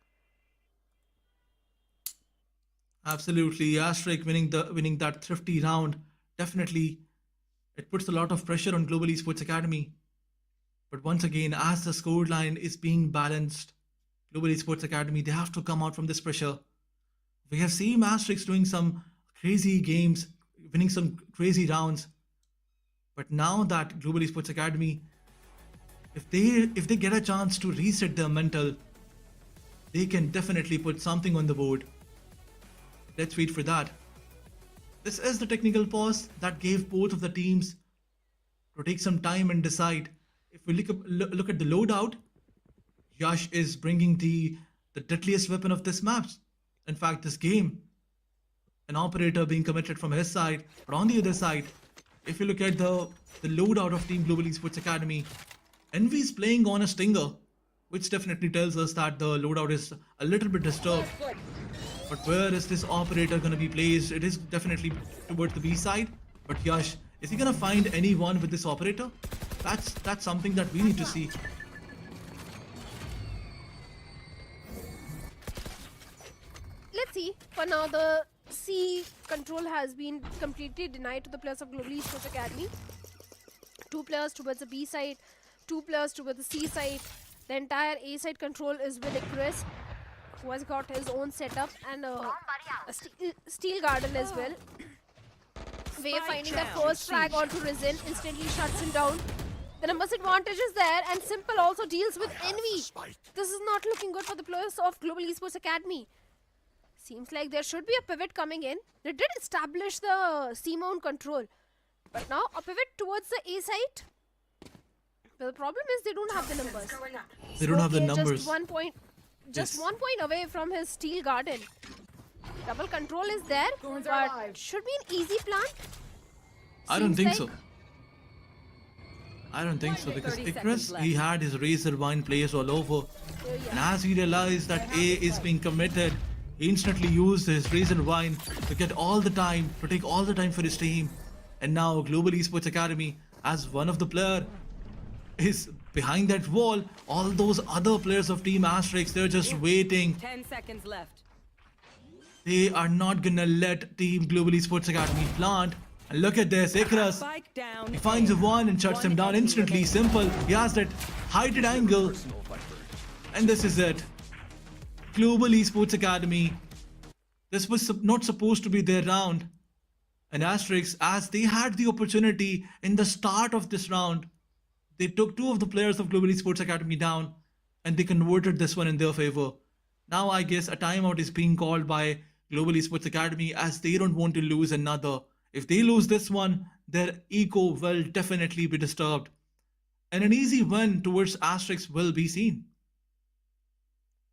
Absolutely, Asterisk winning that thrifty round. Definitely, it puts a lot of pressure on Global Esports Academy. But once again, as the scoreline is being balanced, Global Esports Academy, they have to come out from this pressure. We have seen Asterisk doing some crazy games, winning some crazy rounds. But now that Global Esports Academy, if they get a chance to reset their mental, they can definitely put something on the board. Let's wait for that. This is the technical pause that gave both of the teams to take some time and decide. If we look at the loadout, Yash is bringing the deadliest weapon of this map. In fact, this game, an operator being committed from his side. But on the other side, if you look at the loadout of Team Global Esports Academy, Envy is playing on a Stinger, which definitely tells us that the loadout is a little bit disturbed. But where is this operator going to be placed? It is definitely towards the B side. But Yash, is he going to find anyone with this operator? That's something that we need to see. Let's see. For now, the C control has been completely denied to the players of Global Esports Academy. 2 players towards the B side, 2 players towards the C side. The entire A side control is with Icarus, who has got his own setup, and a Steel Garden as well. Wave finding that first frag onto Risen, instantly shuts him down. The numbers advantage is there, and Simple also deals with Envy. This is not looking good for the players of Global Esports Academy. Seems like there should be a pivot coming in. They did establish the C-mount control, but now a pivot towards the A side. But the problem is they don't have the numbers. They don't have the numbers. Just 1 point. Just Yes. 1 point away from his Steel Garden. Double control is there, but should be an easy plant. I don't Seems think like- so. I don't think so, because Icarus, he had his Razor Wine players all over. And as he realized that A is being committed, he instantly used his Razor Wine to get all the time, to take all the time for his team. And now Global Esports Academy, as one of the player, is behind that wall. All those other players of Team Asterisk, they're just waiting. 10 seconds left. They are not gonna let Team Global Esports Academy plant. And look at this, Icarus. Spike down. He finds a one and shuts him down instantly. Simple. He has that heighted angle. And this is it. Global Esports Academy. This was not supposed to be their round. And Asterisk, as they had the opportunity in the start of this round, they took 2 of the players of Global Esports Academy down, and they converted this one in their favor. Now I guess a timeout is being called by Global Esports Academy, as they don't want to lose another. If they lose this one, their ego will definitely be disturbed. And an easy win towards Asterisk will be seen.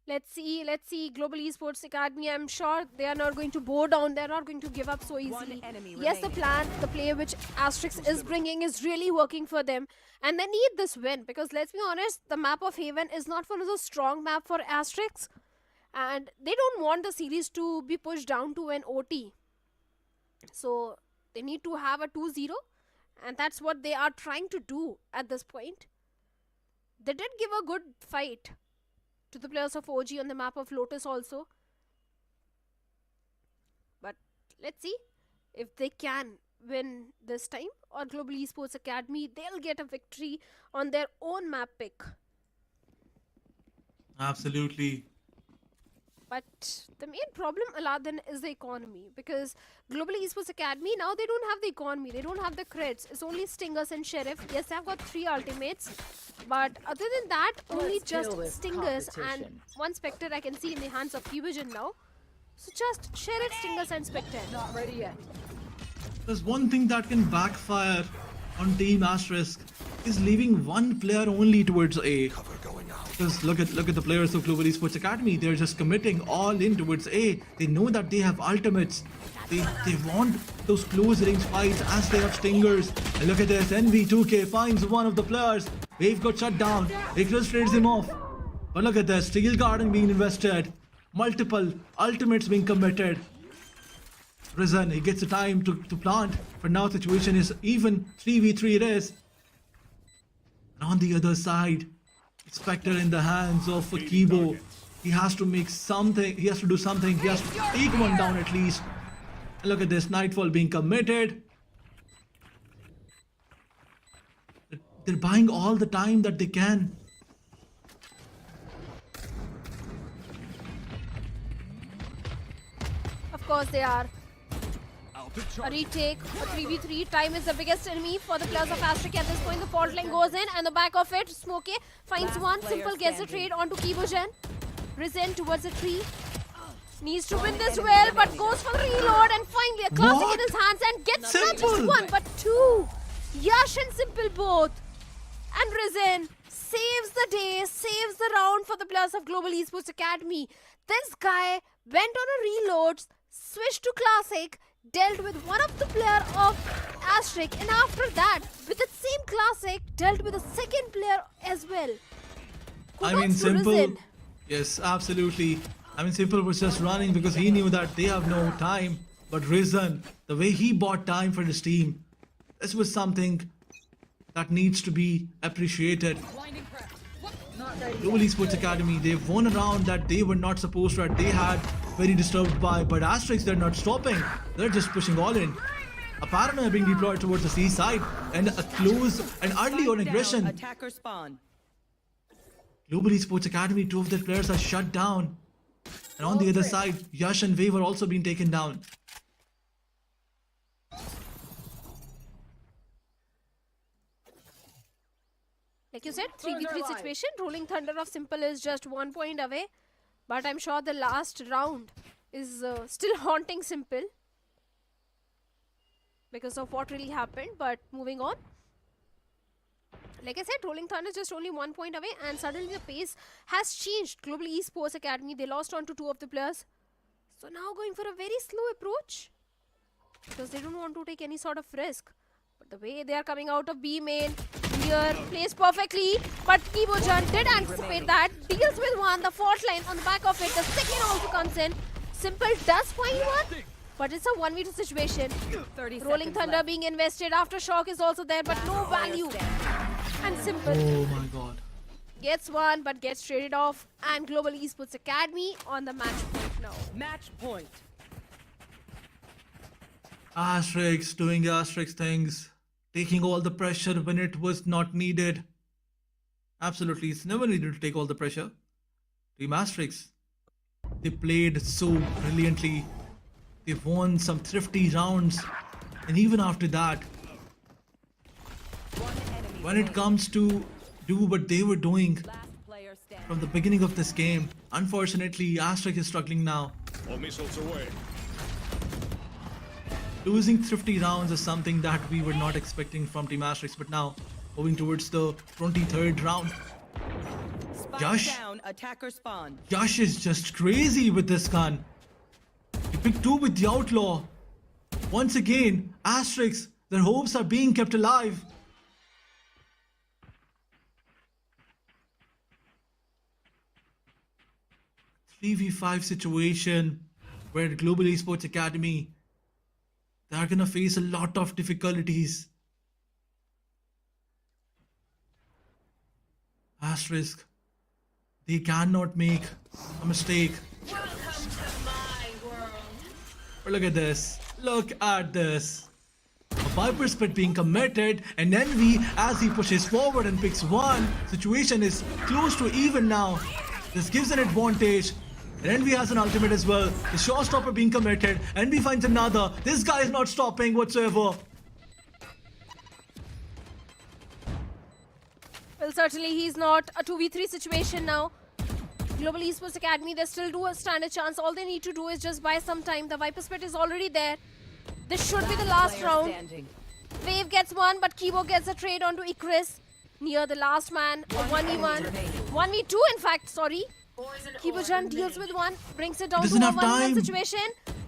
Let's see. Global Esports Academy, I'm sure they are not going to bow down. They're not going to give up so easily. Yes, the play which Asterisk is bringing is really working for them. And they need this win, because let's be honest, the map of Haven is not one of those strong map for Asterisk. And they don't want the series to be pushed down to an OT. So They need to have a 2-0, and that's what they are trying to do at this point. They did give a good fight to the players of OG on the map of Lotus also. But let's see if they can win this time, or Global Esports Academy, they'll get a victory on their own map pick. Absolutely. But the main problem, Aladdin, is the economy, because Global Esports Academy, now they don't have the economy, they don't have the crits. It's only Stingers and Sheriff. Yes, they've got 3 ultimates, but other than that, only Let's just kill this Stingers and competition. 1 Spectre I can see in the hands of Kivision now. So just Sheriff, Stingers and Spectre. Not ready yet. There's one thing that can backfire on Team Asterisk is leaving one player only towards A. Because look at the players of Global Esports Academy. They're just committing all in towards A. They know that they have ultimates. They want those close range fights as they have Stingers. And look at this, NV2K finds one of the players. Wave got shut down. It just trades him off. But look at this, Steel Garden being invested. Multiple ultimates being committed. Risen, he gets the time to plant. But now the situation is even. 3v3 it is. And on the other side, Spectre in the hands of Kibo. He has to make something. He has to do something. He has to take one down at least. And look at this, Nightfall being committed. They're buying all the time that they can. Of course they are. A retake, a 3v3. Time is the biggest enemy for the players of Asterisk at this point. The fault line goes in, and the back of it, Smokey finds one. Simple gets the trade onto Kibogen. Risen towards the tree. Needs to win this well, but goes for the reload, and finally a classic in his hands and gets not just one but 2. Yash and Simple both. And Risen saves the day, saves the round for the players of Global Esports Academy. This guy went on a reload, switched to classic, dealt with one of the player of Asterisk, and after that, with the same classic, dealt with the second player as well. I mean, Kudos to Simple. Risen. Yes, absolutely. I mean, Simple was just running because he knew that they have no time. But Risen, the way he bought time for his team, this was something that needs to be appreciated. Not ready Global yet. Esports Academy, they've won a round that they were not supposed to, that they had very disturbed by, but Asterisk, they're not stopping. They're just pushing all in. A paranoia being deployed towards the C side, and a close and early on aggression. Attacker spawn. Global Esports Academy, 2 of their players are shut down. And on the other side, Yash and Wave are also being taken down. Like you said, 3v3 situation. Rolling Thunder of Simple is just 1 point away. But I'm sure the last round is still haunting Simple because of what really happened. But moving on. Like I said, Rolling Thunder is just only 1 point away, and suddenly the pace has changed. Global Esports Academy, they lost on to 2 of the players. So now going for a very slow approach because they don't want to take any sort of risk. But the way they are coming out of B main, here plays perfectly, but Kibojan did anticipate that, deals with one, the fault line on the back of it, the second also comes in. Simple does find one, but it's a 1v2 situation. Rolling Thunder being invested, Aftershock is also there, but no value. And Simple Oh my god. gets one, but gets traded off, and Global Esports Academy on the match point now. Match point. Asterisk doing Asterisk things, taking all the pressure when it was not needed. Absolutely, it's never needed to take all the pressure. Team Asterisk, they played so brilliantly. They won some thrifty rounds, and even after that, when it comes to do what they were doing from the beginning of this game, unfortunately, Asterisk is struggling now. All missiles away. Losing thrifty rounds is something that we were not expecting from Team Asterisk, but now moving towards the 23rd round. Yash, Down. Attacker spawn. Yash is just crazy with this gun. He picked 2 with the Outlaw. Once again, Asterisk, their hopes are being kept alive. .3v5 situation where Global Esports Academy, they are gonna face a lot of difficulties. Asterisk, they cannot make a mistake. But look at this. Look at this. A Viper's Pit being committed, and Envy, as he pushes forward and picks one, situation is close to even now. This gives an advantage. And Envy has an ultimate as well. The showstopper being committed. Envy finds another. This guy is not stopping whatsoever. Well, certainly he's not. A 2v3 situation now. Global Esports Academy, they still do stand a chance. All they need to do is just buy some time. The Viper Spit is already there. This should be the last round. Wave gets one, but Kibo gets a trade onto Ikris. Near the last man, 1v1. 1v2 in fact, sorry. Kibo-chan deals with one, brings it down to a 1v1 situation.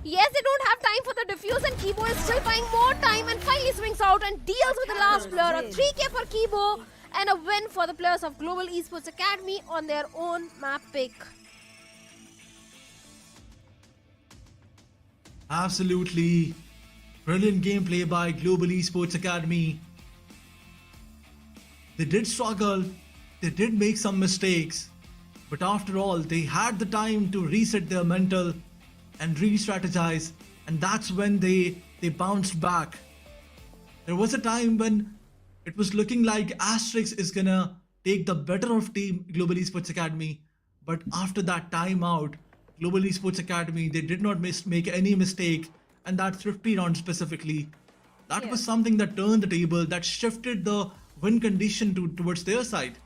Yes, they don't have time for the defuse, and Kibo is still buying more time and finally swings out and deals with the last player. A 3k for Kibo and a win for the players of Global Esports Academy on their own map pick. Absolutely. Brilliant gameplay by Global Esports Academy. They did struggle, they did make some mistakes, but after all, they had the time to reset their mental and re-strategize, and that's when they bounced back. There was a time when it was looking like Asterisk is gonna take the better of team Global Esports Academy, but after that timeout, Global Esports Academy, they did not make any mistake, and that thrifty round specifically, that was something that turned the table, that shifted the win condition towards their side.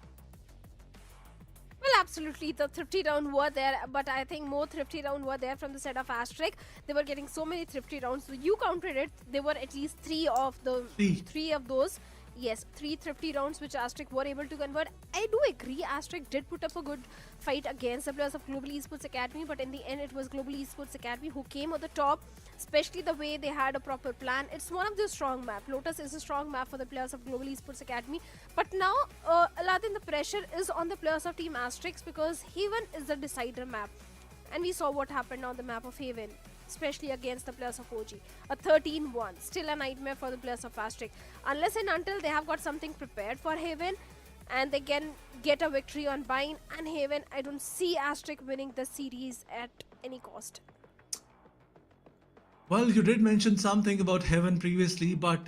Well, absolutely, the thrifty round were there, but I think more thrifty round were there from the side of Asterisk. They were getting so many thrifty rounds, so you counted it. There were at least three of those. Yes, 3 thrifty rounds which Asterisk were able to convert. I do agree, Asterisk did put up a good fight against the players of Global Esports Academy, but in the end it was Global Esports Academy who came on the top, especially the way they had a proper plan. It's one of the strong map. Lotus is a strong map for the players of Global Esports Academy, but now Aladdin, the pressure is on the players of Team Asterisk because Haven is the decider map, and we saw what happened on the map of Haven, especially against the players of OG. A 13-1, still a nightmare for the players of Asterisk. Unless and until they have got something prepared for Haven and they can get a victory on Bind and Haven, I don't see Asterisk winning the series at any cost. Well, you did mention something about Heaven previously, but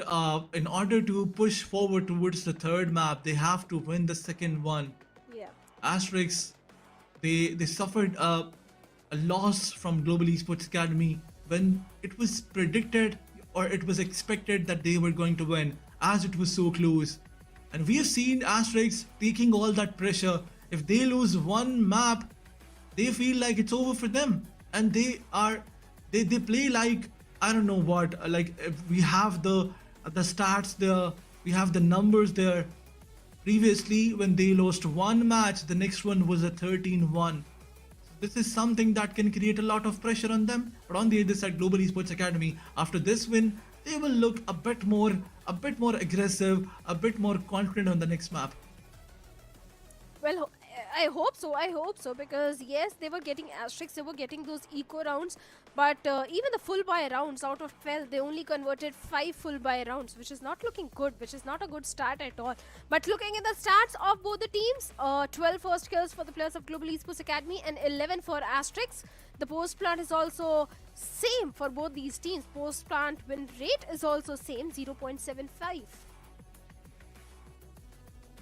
in order to push forward towards the third map, they have to win the second one. Yeah. Asterisk, they suffered a loss from Global Esports Academy when it was predicted or it was expected that they were going to win, as it was so close. And we have seen Asterisk taking all that pressure. If they lose one map, they feel like it's over for them, and they play like, I don't know what, like we have the stats there, we have the numbers there. Previously, when they lost one match, the next one was a 13-1. This is something that can create a lot of pressure on them. But on the other side, Global Esports Academy, after this win, they will look a bit more aggressive, a bit more confident on the next map. Well, I hope so, because yes, they were getting Asterisks, they were getting those eco rounds, but even the full buy rounds, out of 12, they only converted 5 full buy rounds, which is not looking good, which is not a good start at all. But looking at the stats of both the teams, 12 first kills for the players of Global Esports Academy and 11 for Asterisks. The post plant is also same for both these teams. Post plant win rate is also same, 0.75.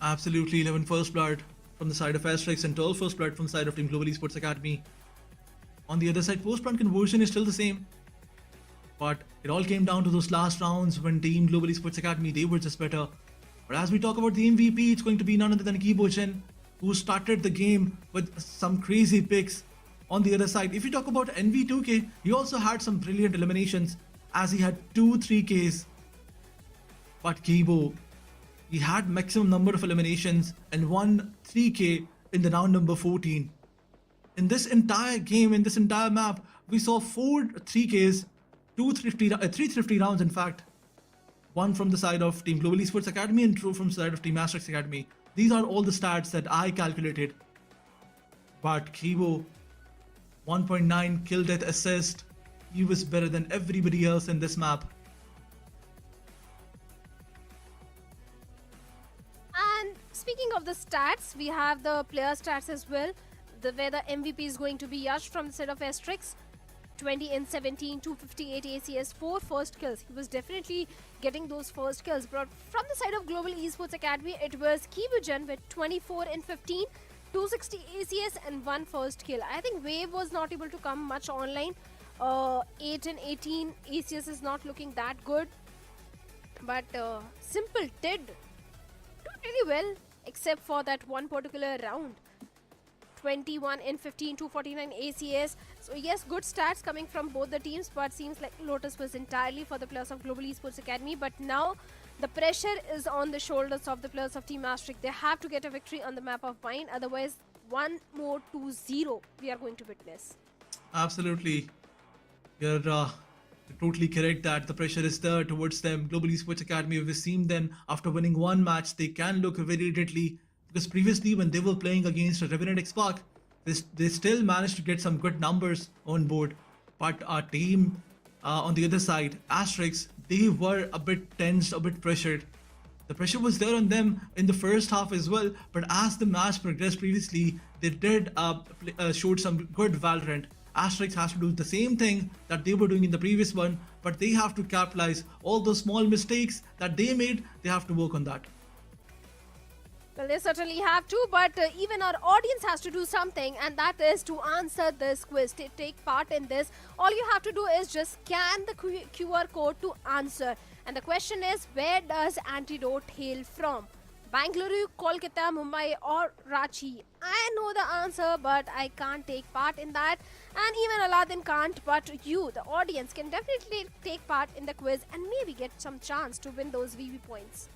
Absolutely, 11 first blood from the side of Asterisk and 12 first blood from the side of Team Global Esports Academy. On the other side, post-plant conversion is still the same. But it all came down to those last rounds when Team Global Esports Academy, they were just better. But as we talk about the MVP, it's going to be none other than Kibo-chan, who started the game with some crazy picks. On the other side, if you talk about NV2K, he also had some brilliant eliminations as he had 2 3Ks. But Kibo, he had maximum number of eliminations and won 3K in the round number 14. In this entire game, in this entire map, we saw 4 3Ks, 3 thrifty rounds in fact. 1 from the side of Team Global Esports Academy and 2 from the side of Team Asterisk Academy. These are all the stats that I calculated. But Kibo, 1.9 kill death assist. He was better than everybody else in this map. Speaking of the stats, we have the player stats as well. Where the MVP is going to be Yash from the set of Asterisk. 20 in 17, 258 ACS, 4 first kills. He was definitely getting those first kills. But from the side of Global Esports Academy, it was Kibujan with 24 in 15, 260 ACS and 1 first kill. I think Wave was not able to come much online. 8 and 18 ACS is not looking that good. But Simple did really well, except for that one particular round. 21 in 15, 249 ACS. So yes, good stats coming from both the teams, but seems like Lotus was entirely for the players of Global Esports Academy. But now the pressure is on the shoulders of the players of Team Asterisk. They have to get a victory on the map of Bind, otherwise one more 2-0 we are going to witness. Absolutely. You're totally correct that the pressure is there towards them. Global Esports Academy, we've seen them after winning one match, they can look very deadly. Because previously when they were playing against Revenant Esports, they still managed to get some good numbers on board. But our team on the other side, Asterisk, they were a bit tensed, a bit pressured. The pressure was there on them in the first half as well, but as the match progressed previously, they did showed some good Valorant. Asterisk has to do the same thing that they were doing in the previous one, but they have to capitalize all those small mistakes that they made. They have to work on that. Well, they certainly have to, but even our audience has to do something, and that is to answer this quiz, to take part in this. All you have to do is just scan the QR code to answer. And the question is, where does Antidote hail from? Bangalore, Kolkata, Mumbai or Ranchi? I know the answer, but I can't take part in that. And even Aladdin can't, but you, the audience, can definitely take part in the quiz and maybe get some chance to win those VV points.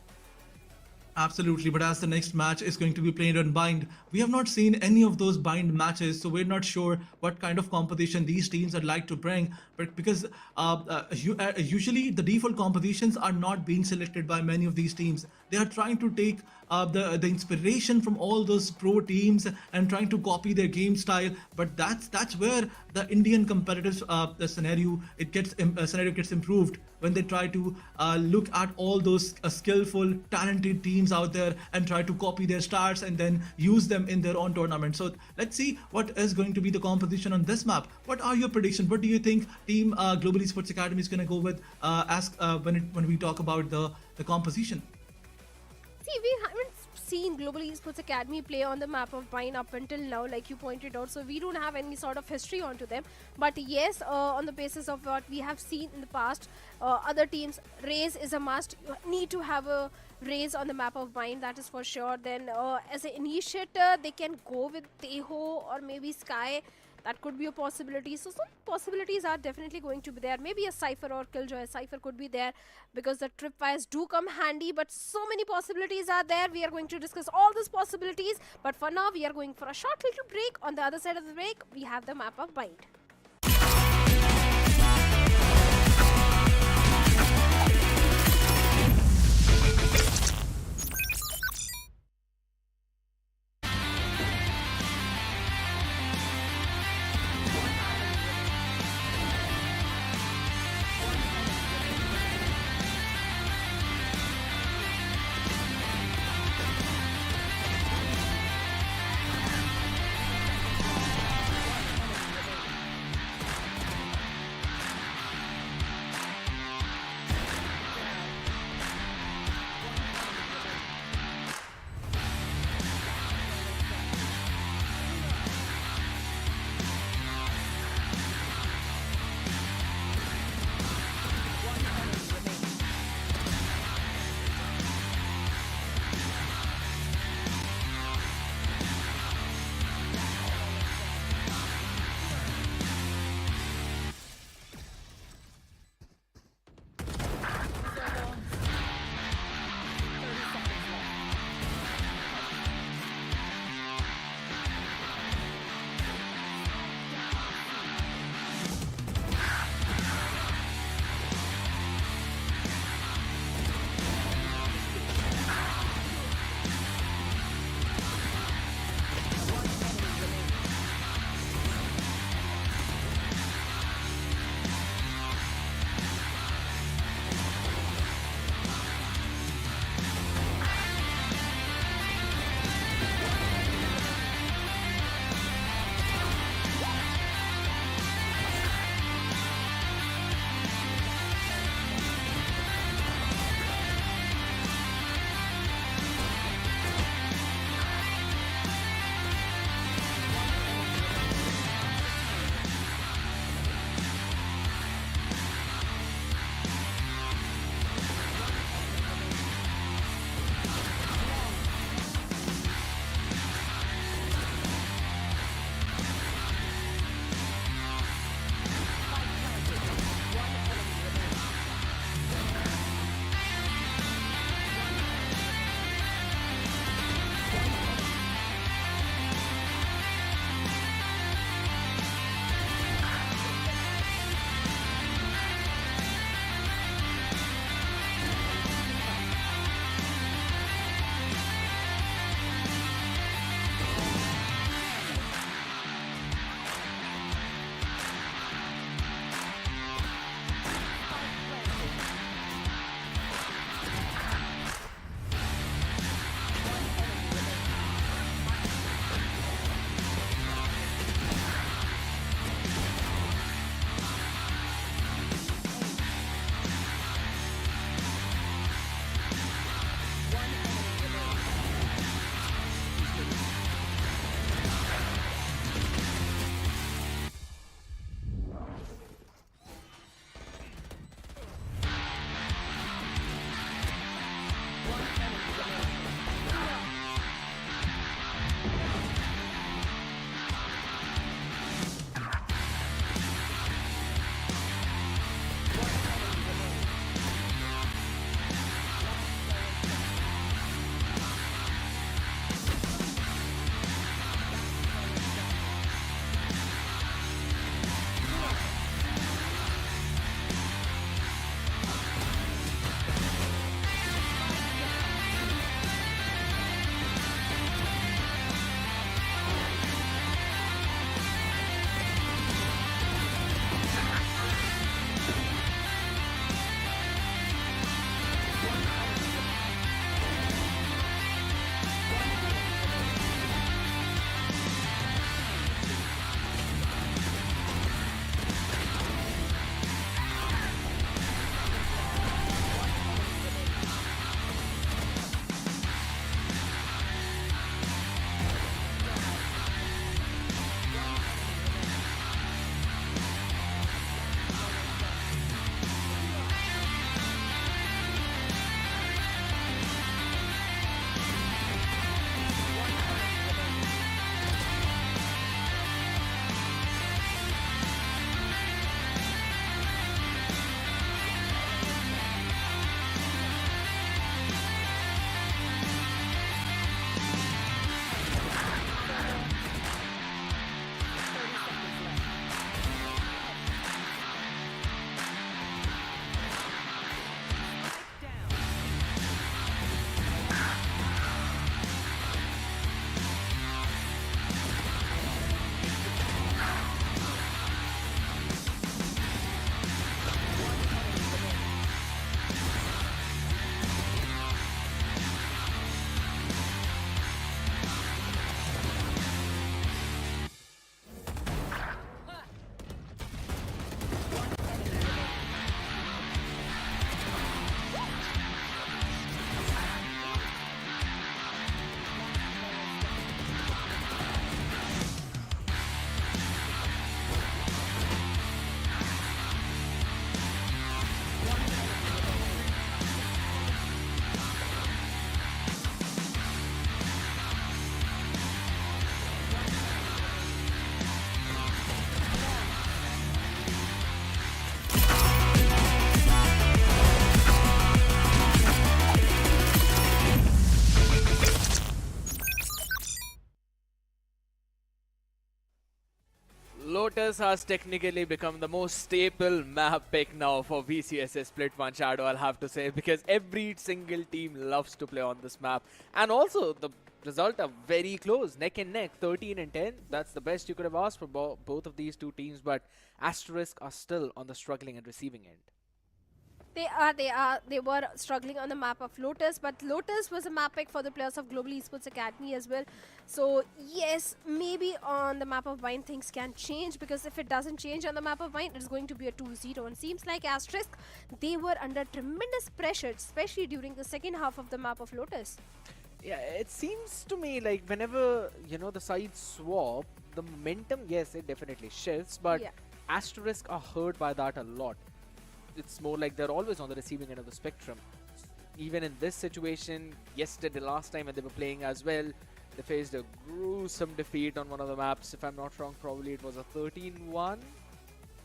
Absolutely, but as the next match is going to be played on Bind, we have not seen any of those Bind matches, so we're not sure what kind of competition these teams would like to bring. But because usually the default compositions are not being selected by many of these teams, they are trying to take the inspiration from all those pro teams and trying to copy their game style. But that's where the Indian competitive scenario gets improved, when they try to look at all those skillful, talented teams out there and try to copy their stars and then use them in their own tournament. So let's see what is going to be the composition on this map. What are your predictions? What do you think Team Global Esports Academy is going to go with when we talk about the composition? See, we haven't seen Global Esports Academy play on the map of Bind up until now, like you pointed out, so we don't have any sort of history onto them. But yes, on the basis of what we have seen in the past, other teams, raise is a must. You need to have a raise on the map of Bind, that is for sure. Then as an initiator, they can go with Teho or maybe Sky. That could be a possibility. So some possibilities are definitely going to be there. Maybe a Cypher or Killjoy. Cypher could be there because the tripwires do come handy, but so many possibilities are there. We are going to discuss all these possibilities, but for now we are going for a short little break. On the other side of the break, we have the map of Bind. Lotus has technically become the most staple map pick now for VCSS Split 1 Shadow, I'll have to say, because every single team loves to play on this map. And also, the result are very close, neck and neck, 13 and 10. That's the best you could have asked for both of these two teams, but Asterisk are still on the struggling and receiving end. They were struggling on the map of Lotus, but Lotus was a map pick for the players of Global Esports Academy as well. So yes, maybe on the map of Vine things can change, because if it doesn't change on the map of Vine, it's going to be a 2-0. And seems like Asterisk, they were under tremendous pressure, especially during the second half of the map of Lotus. Yeah, it seems to me like whenever, you know, the sides swap, the momentum, yes, it definitely shifts, but Yeah. Asterisk are hurt by that a lot. It's more like they're always on the receiving end of the spectrum. Even in this situation, yesterday, last time when they were playing as well, they faced a gruesome defeat on one of the maps. If I'm not wrong, probably it was a 13-1.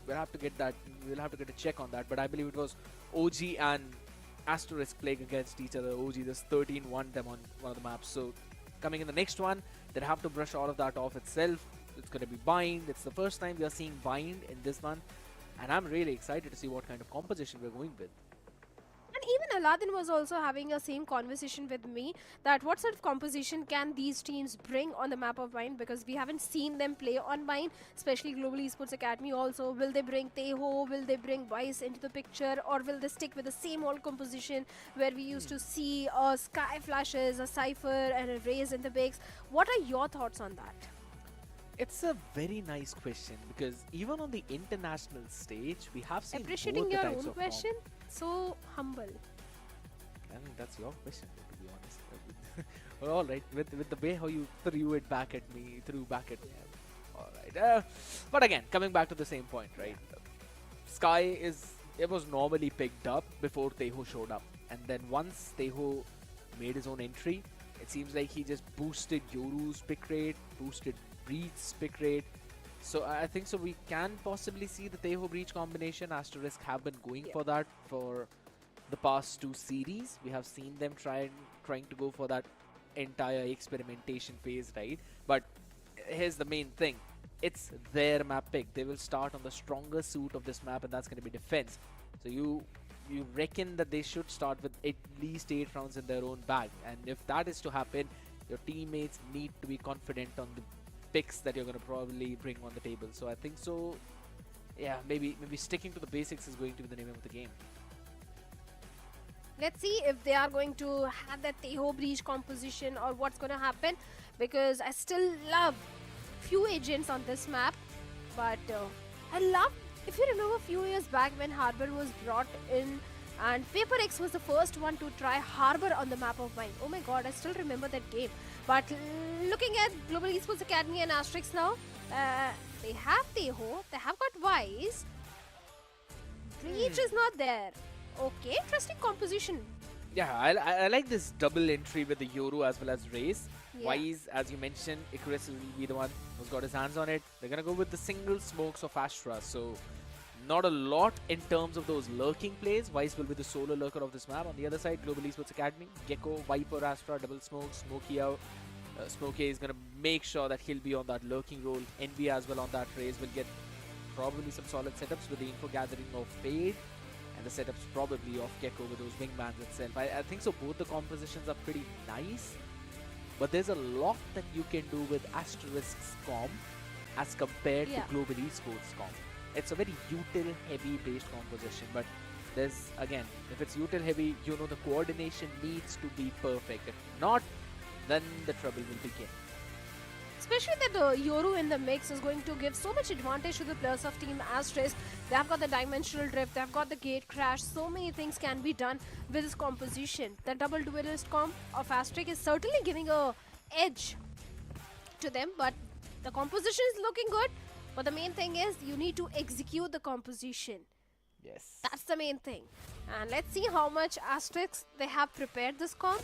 We'll have to get that. We'll have to get a check on that. But I believe it was OG and Asterisk playing against each other. OG just 13-1 them on one of the maps. So coming in the next one, they'll have to brush all of that off itself. It's going to be Bind. It's the first time we are seeing Bind in this one. And I'm really excited to see what kind of composition we're going with. And even Aladdin was also having a same conversation with me, that what sort of composition can these teams bring on the map of Vine, because we haven't seen them play on Vine, especially Global Esports Academy also. Will they bring Teho, will they bring Vice into the picture, or will they stick with the same old composition where we used to see Sky Flashes, a Cypher and a Raze in the bigs? What are your thoughts on that? It's a very nice question, because even on the international stage, we have seen Appreciating both the your types own of question, so humble. I mean, that's your question, to be honest. Well, all right, with the way how you threw back at me. All right. But again, coming back to the same point, right? Sky it was normally picked up before Teho showed up, and then once Teho made his own entry, it seems like he just boosted Yoru's pick rate, boosted Breach's pick rate. So I think so we can possibly see the Teho Breach combination. Asterisk have been going for that for the past two series. We have seen them trying to go for that entire experimentation phase, right? But here's the main thing. It's their map pick. They will start on the stronger suit of this map, and that's going to be defense. So you reckon that they should start with at least 8 rounds in their own bag. And if that is to happen, your teammates need to be confident on the picks that you're going to probably bring on the table. So I think so, yeah, maybe sticking to the basics is going to be the name of the game. Let's see if they are going to have that Teho Breach composition or what's going to happen, because I still love few agents on this map, but I love, if you remember a few years back when Harbor was brought in and Paper X was the first one to try Harbor on the map of Vine. Oh my god, I still remember that game. But looking at Global Esports Academy and Asterisk now, they have Teho, they have got Vice. Breach is not there. Okay, interesting composition. Yeah, I like this double entry with the Yoru as well as Raze. Yeah. Wise, as you mentioned, Icarus will be the one who's got his hands on it. They're going to go with the single smokes of Astra. So not a lot in terms of those lurking plays. Wise will be the solo lurker of this map. On the other side, Global Esports Academy, Gecko, Viper, Astra, double smoke, Smokey out. Smokey is going to make sure that he'll be on that lurking role. Envy as well on that Raze will get probably some solid setups with the info gathering of Fade. And the setups probably of Gecko with those wingmans itself. I think so both the compositions are pretty nice. But there's a lot that you can do with Asterisk's comp as compared to Global Esports comp. It's a very util heavy based composition, but there's, again, if it's util heavy, you know the coordination needs to be perfect. If not, then the trouble will begin. Especially that Yoru in the mix is going to give so much advantage to the players of Team Asterisk. They have got the Dimensional Drift, they have got the Gate Crash. So many things can be done with this composition. The double duelist comp of Asterisk is certainly giving a edge to them, but the composition is looking good. But the main thing is you need to execute the composition. Yes. That's the main thing. And let's see how much Asterisk they have prepared this comp.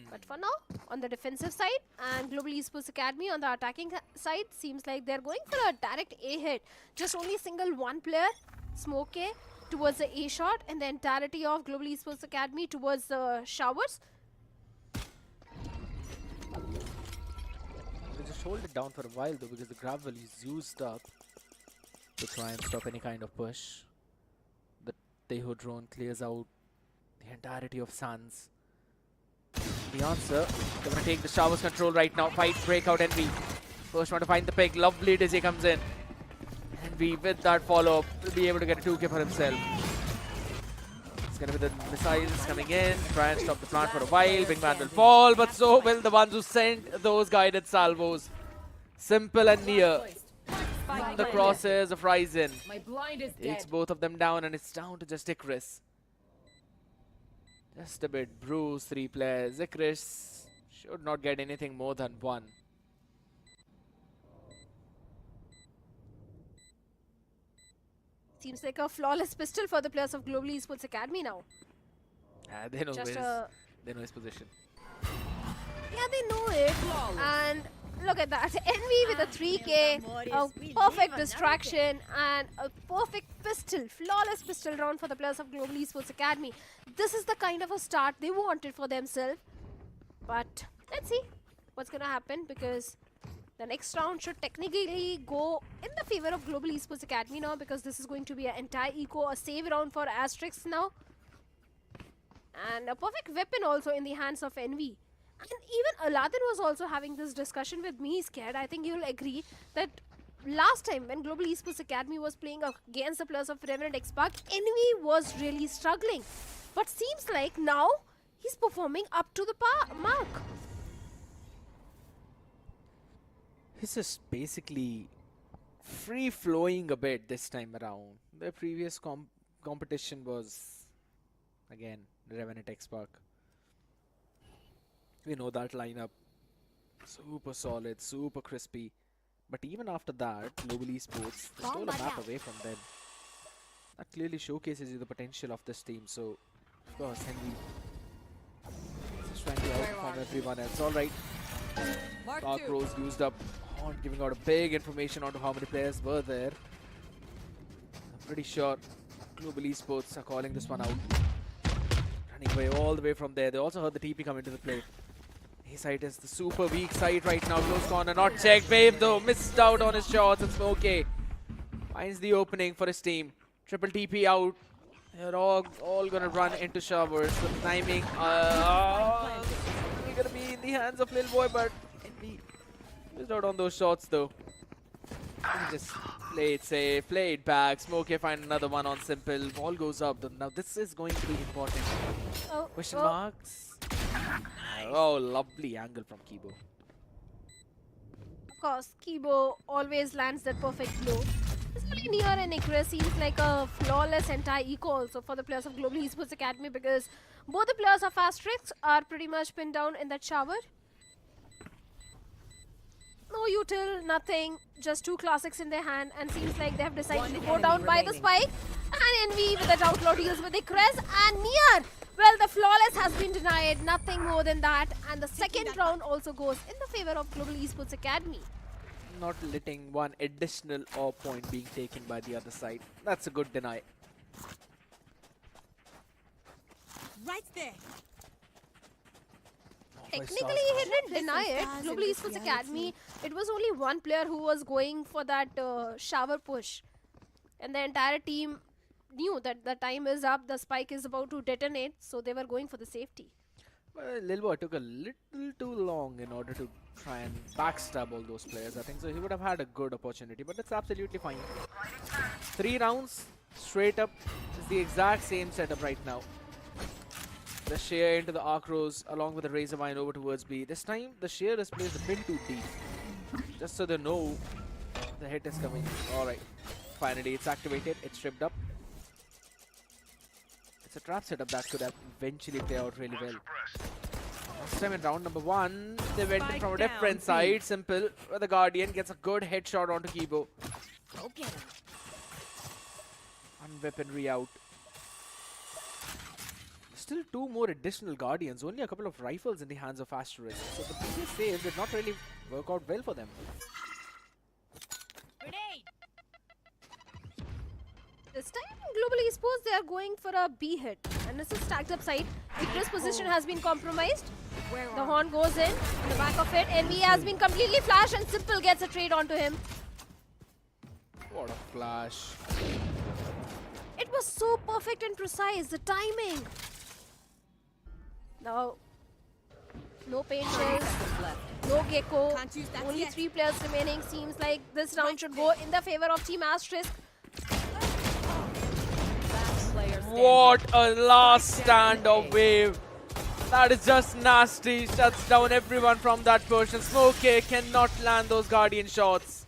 But for now, on the defensive side and Global Esports Academy on the attacking side, seems like they're going for a direct A hit. Just only single one player, Smoke A, towards the A shot, and the entirety of Global Esports Academy towards the showers. They're just just hold it down for a while though, because the grab value is used up to try and stop any kind of push. The Teho drone clears out the entirety of Suns. The answer, they're going to take the Showers control right now. Fight, breakout, Envy. First one to find the pick. Lovely Dizzy comes in. Envy with that follow-up will be able to get a 2K for himself. It's going to be the missiles coming in. Try and stop the plant for a while. Big man will fall, but so will the ones who sent those guided salvos. Simple and near. The crosses of Ryzen. My blind is Takes dead. both of them down, and it's down to just Icarus. Just a bit bruised, 3 players. Icarus should not get anything more than 1. Seems like a flawless pistol for the players of Global Esports Academy now. They know Just they know his position. Yeah, they know it. And look at that. Envy with a 3K, a perfect distraction, and a perfect pistol, flawless pistol round for the players of Global Esports Academy. This is the kind of a start they wanted for themselves. But let's see what's going to happen, because the next round should technically go in the favor of Global Esports Academy now, because this is going to be an entire eco, a save round for Asterisk now. And a perfect weapon also in the hands of Envy. And even Aladdin was also having this discussion with me, Scared. I think you'll agree that last time when Global Esports Academy was playing against the players of Revenant Esports, Envy was really struggling. But seems like now he's performing up to the mark. He's just basically free-flowing a bit this time around. The previous competition was, again, Revenant Esports. We know that lineup. Super solid, super crispy. But even after that, Global Esports stole a map away from them. That clearly showcases you the potential of this team. So, of course, Henry just trying to outperform everyone else. Alright. Dark Rose used up on giving out a big information onto how many players were there. I'm pretty sure Global Esports are calling this one out. Running away all the way from there. They also heard the TP come into the play. His side is the super weak side right now. Close corner, not checked. Babe though, missed out on his shots. And Smokey finds the opening for his team. Triple TP out. They're all gonna run into Showers. The timing gonna be in the hands of Lil Boy, but Envy missed out on those shots though. He just play it safe, play it back. Smokey find another one on Simple. Ball goes up. Now this is going to be important. Question marks. Oh, lovely angle from Kibo. Of course, Kibo always lands that perfect blow. Especially near and Icarus seems like a flawless entire eco also for the players of Global Esports Academy, because both the players of Asterisk are pretty much pinned down in that shower. No util, nothing, just 2 classics in their hand, and seems like they have decided to go down by the spike. And Envy with that outlaw deals with Icarus, and near. Well, the flawless has been denied, nothing more than that. And the second round also goes in the favor of Global Esports Academy. Not letting one additional AW point being taken by the other side. That's a good deny. Right there. Technically, he didn't deny it. Global Esports Academy, it was only one player who was going for that shower push. And the entire team knew that the time is up, the spike is about to detonate, so they were going for the safety. Well, Lil Boy took a little too long in order to try and backstab all those players. I think so. He would have had a good opportunity, but that's absolutely fine. 3 rounds straight up is the exact same setup right now. The Sheer into the Arc Rose along with the Razor Vine over towards B. This time the Sheer is placed a bit too deep, just so they know the hit is coming. Alright, finally it's activated, it's stripped up. It's a trap setup that could have eventually play out really well. Last time in round number 1, they went in from a different side. Simple, where the Guardian gets a good headshot onto Kibo. Okay. One weaponry out. Still 2 more additional Guardians, only a couple of rifles in the hands of Asterisk. So the previous save did not really work out well for them. Grenade. This time, Global Esports, they are going for a B hit. And it's a stacked up side. Icarus' position has been compromised. The horn goes in the back of it. NV has been completely flashed and Simple gets a trade onto him. What a flash. It was so perfect and precise, the timing. Now, no paint shells, no gecko, only 3 players remaining. Seems like this round should go in the favor of Team Asterisk. What a last stand of Wave. That is just nasty. Shuts down everyone from that portion. Smokey cannot land those Guardian shots.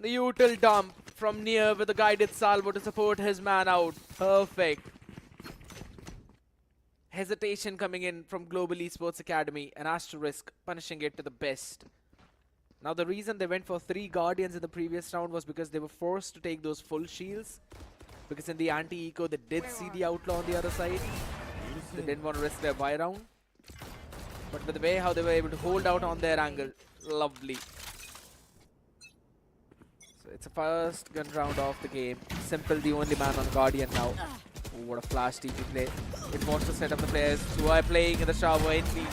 The util dump from near with a guided salvo to support his man out. Perfect. Hesitation coming in from Global Esports Academy and Asterisk punishing it to the best. Now the reason they went for 3 Guardians in the previous round was because they were forced to take those full shields. Because in the anti-eco they did see the Outlaw on the other side. They didn't want to risk their buy round. But with the way how they were able to hold out on their angle, lovely. So it's a first gun round of the game. Simple the only man on Guardian now. Oh, what a flash TP play. It wants to set up the players who are playing in the shower. Envy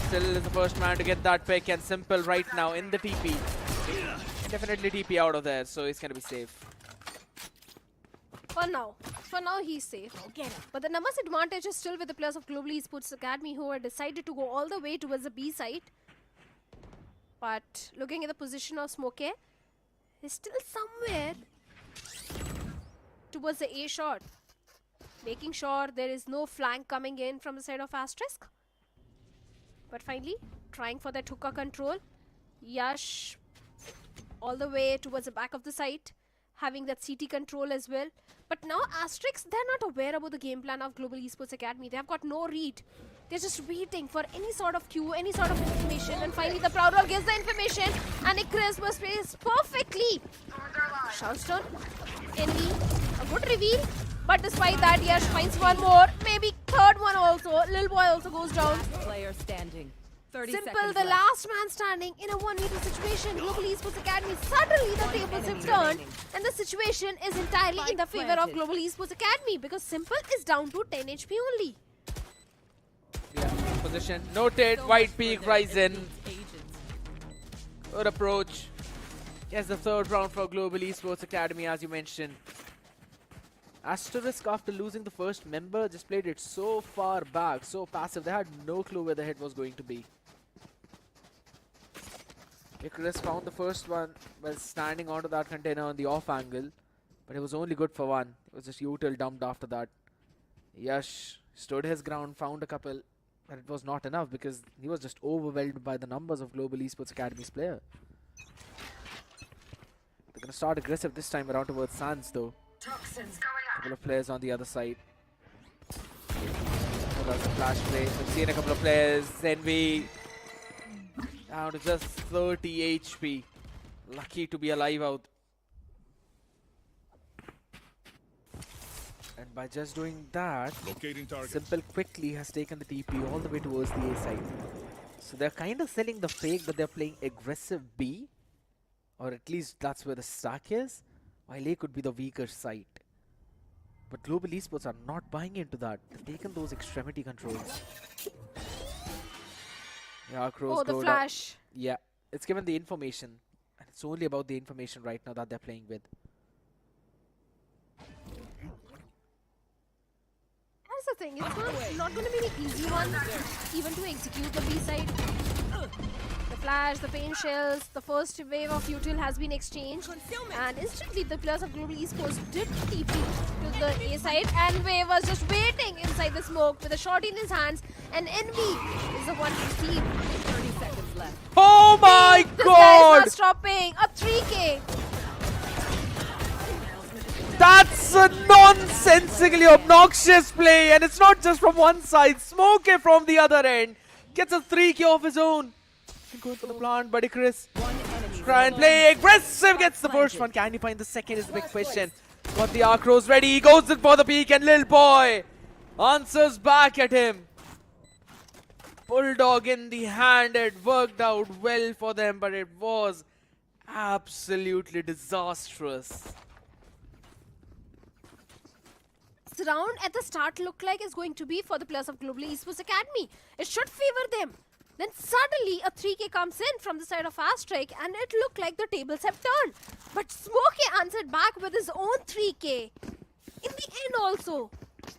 still is the first man to get that pick, and Simple right now in the TP. Definitely TP out of there, so he's going to be safe. For now he's safe. But the numbers advantage is still with the players of Global Esports Academy who have decided to go all the way towards the B side. But looking at the position of Smokey, he's still somewhere towards the A shot. Making sure there is no flank coming in from the side of Asterisk. But finally, trying for that hookah control. Yash all the way towards the back of the site, having that CT control as well. But now Asterisk, they're not aware about the game plan of Global Esports Academy. They have got no read. They're just waiting for any sort of cue, any sort of information. And finally the Proud Roll gives the information and Icarus was placed perfectly. Shouts down. Envy, a good reveal. But despite that, Yash finds one more. Maybe third one also. Lil Boy also goes down. Player standing. 30 Simple, seconds the left. last man standing in a 1v2 situation. Global Esports Academy, suddenly the tables have turned and the situation is entirely in the favor of Global Esports Academy because Simple is down to 10 HP only. Yeah, position noted. White Peak Ryzen. Good approach. Yes, the third round for Global Esports Academy, as you mentioned. Asterisk, after losing the first member, just played it so far back, so passive. They had no clue where the hit was going to be. Icarus found the first one while standing onto that container on the off angle, but it was only good for one. It was just util dumped after that. Yash stood his ground, found a couple, but it was not enough because he was just overwhelmed by the numbers of Global Esports Academy's player. They're going to start aggressive this time around towards Sans though. Couple of players on the other side. So that's a flash play. We've seen a couple of players. Envy down to just 30 HP. Lucky to be alive out. And by just doing that, Simple quickly has taken the TP all the way towards the A side. So they're kind of selling the fake that they're playing aggressive B. Or at least that's where the stack is. While A could be the weaker side. But Global Esports are not buying into that. They've taken those extremity controls. Yeah, Crows the flash. Yeah, it's given the information. And it's only about the information right now that they're playing with. That's the thing. It's not going to be an easy one even to execute the B side. The flash, the paint shells, the first wave of util has been exchanged. And instantly the players of Global Esports did TP to the A side. And Wave was just waiting inside the smoke with a shot in his hands. And Envy is the one to receive. 30 seconds left. Oh my This god! guy is not stopping. A 3K. That's a nonsensically obnoxious play. And it's not just from one side. Smokey from the other end gets a 3K of his own. Going for the plant, buddy Chris. Try and play aggressive, gets the first one. Can he find the second is the big question. Got the Arcros ready, he goes in for the peek and Lil Boy answers back at him. Bulldog in the hand, it worked out well for them, but it was Absolutely disastrous. This round at the start looked like it's going to be for the players of Global Esports Academy. It should favor them. Then suddenly a 3k comes in from the side of Asterisk and it looked like the tables have turned. But Smokey answered back with his own 3k. In the end also,